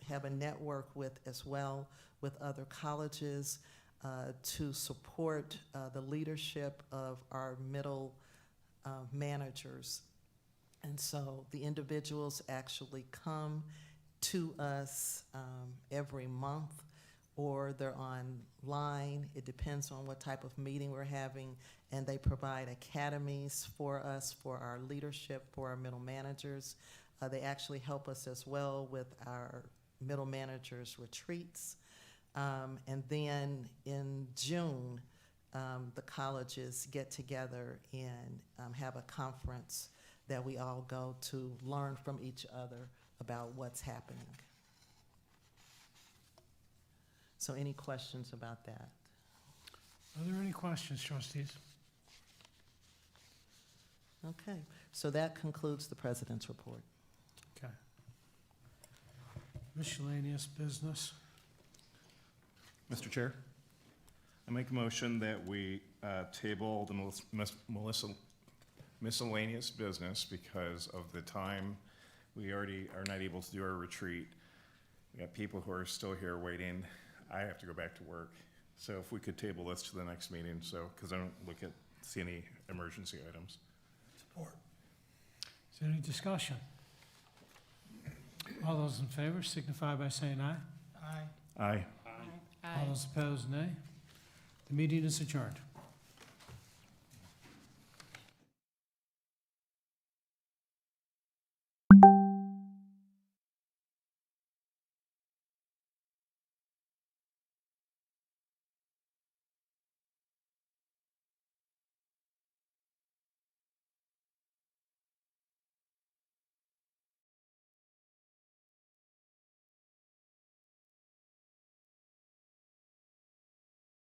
have a network with as well with other colleges to support the leadership of our middle managers. And so the individuals actually come to us every month, or they're online. It depends on what type of meeting we're having, and they provide academies for us, for our leadership, for our middle managers. They actually help us as well with our middle managers retreats. And then in June, the colleges get together and have a conference that we all go to learn from each other about what's happening. So any questions about that? Are there any questions, trustees? Okay, so that concludes the president's report. Okay. Miscellaneous business. Mr. Chair, I make a motion that we table the miscellaneous business because of the time. We already are not able to do our retreat. We got people who are still here waiting. I have to go back to work. So if we could table this to the next meeting, so, because I don't see any emergency items. Support. Is there any discussion? All those in favor signify by saying aye. Aye. Aye. All those opposed, nay. The meeting is adjourned.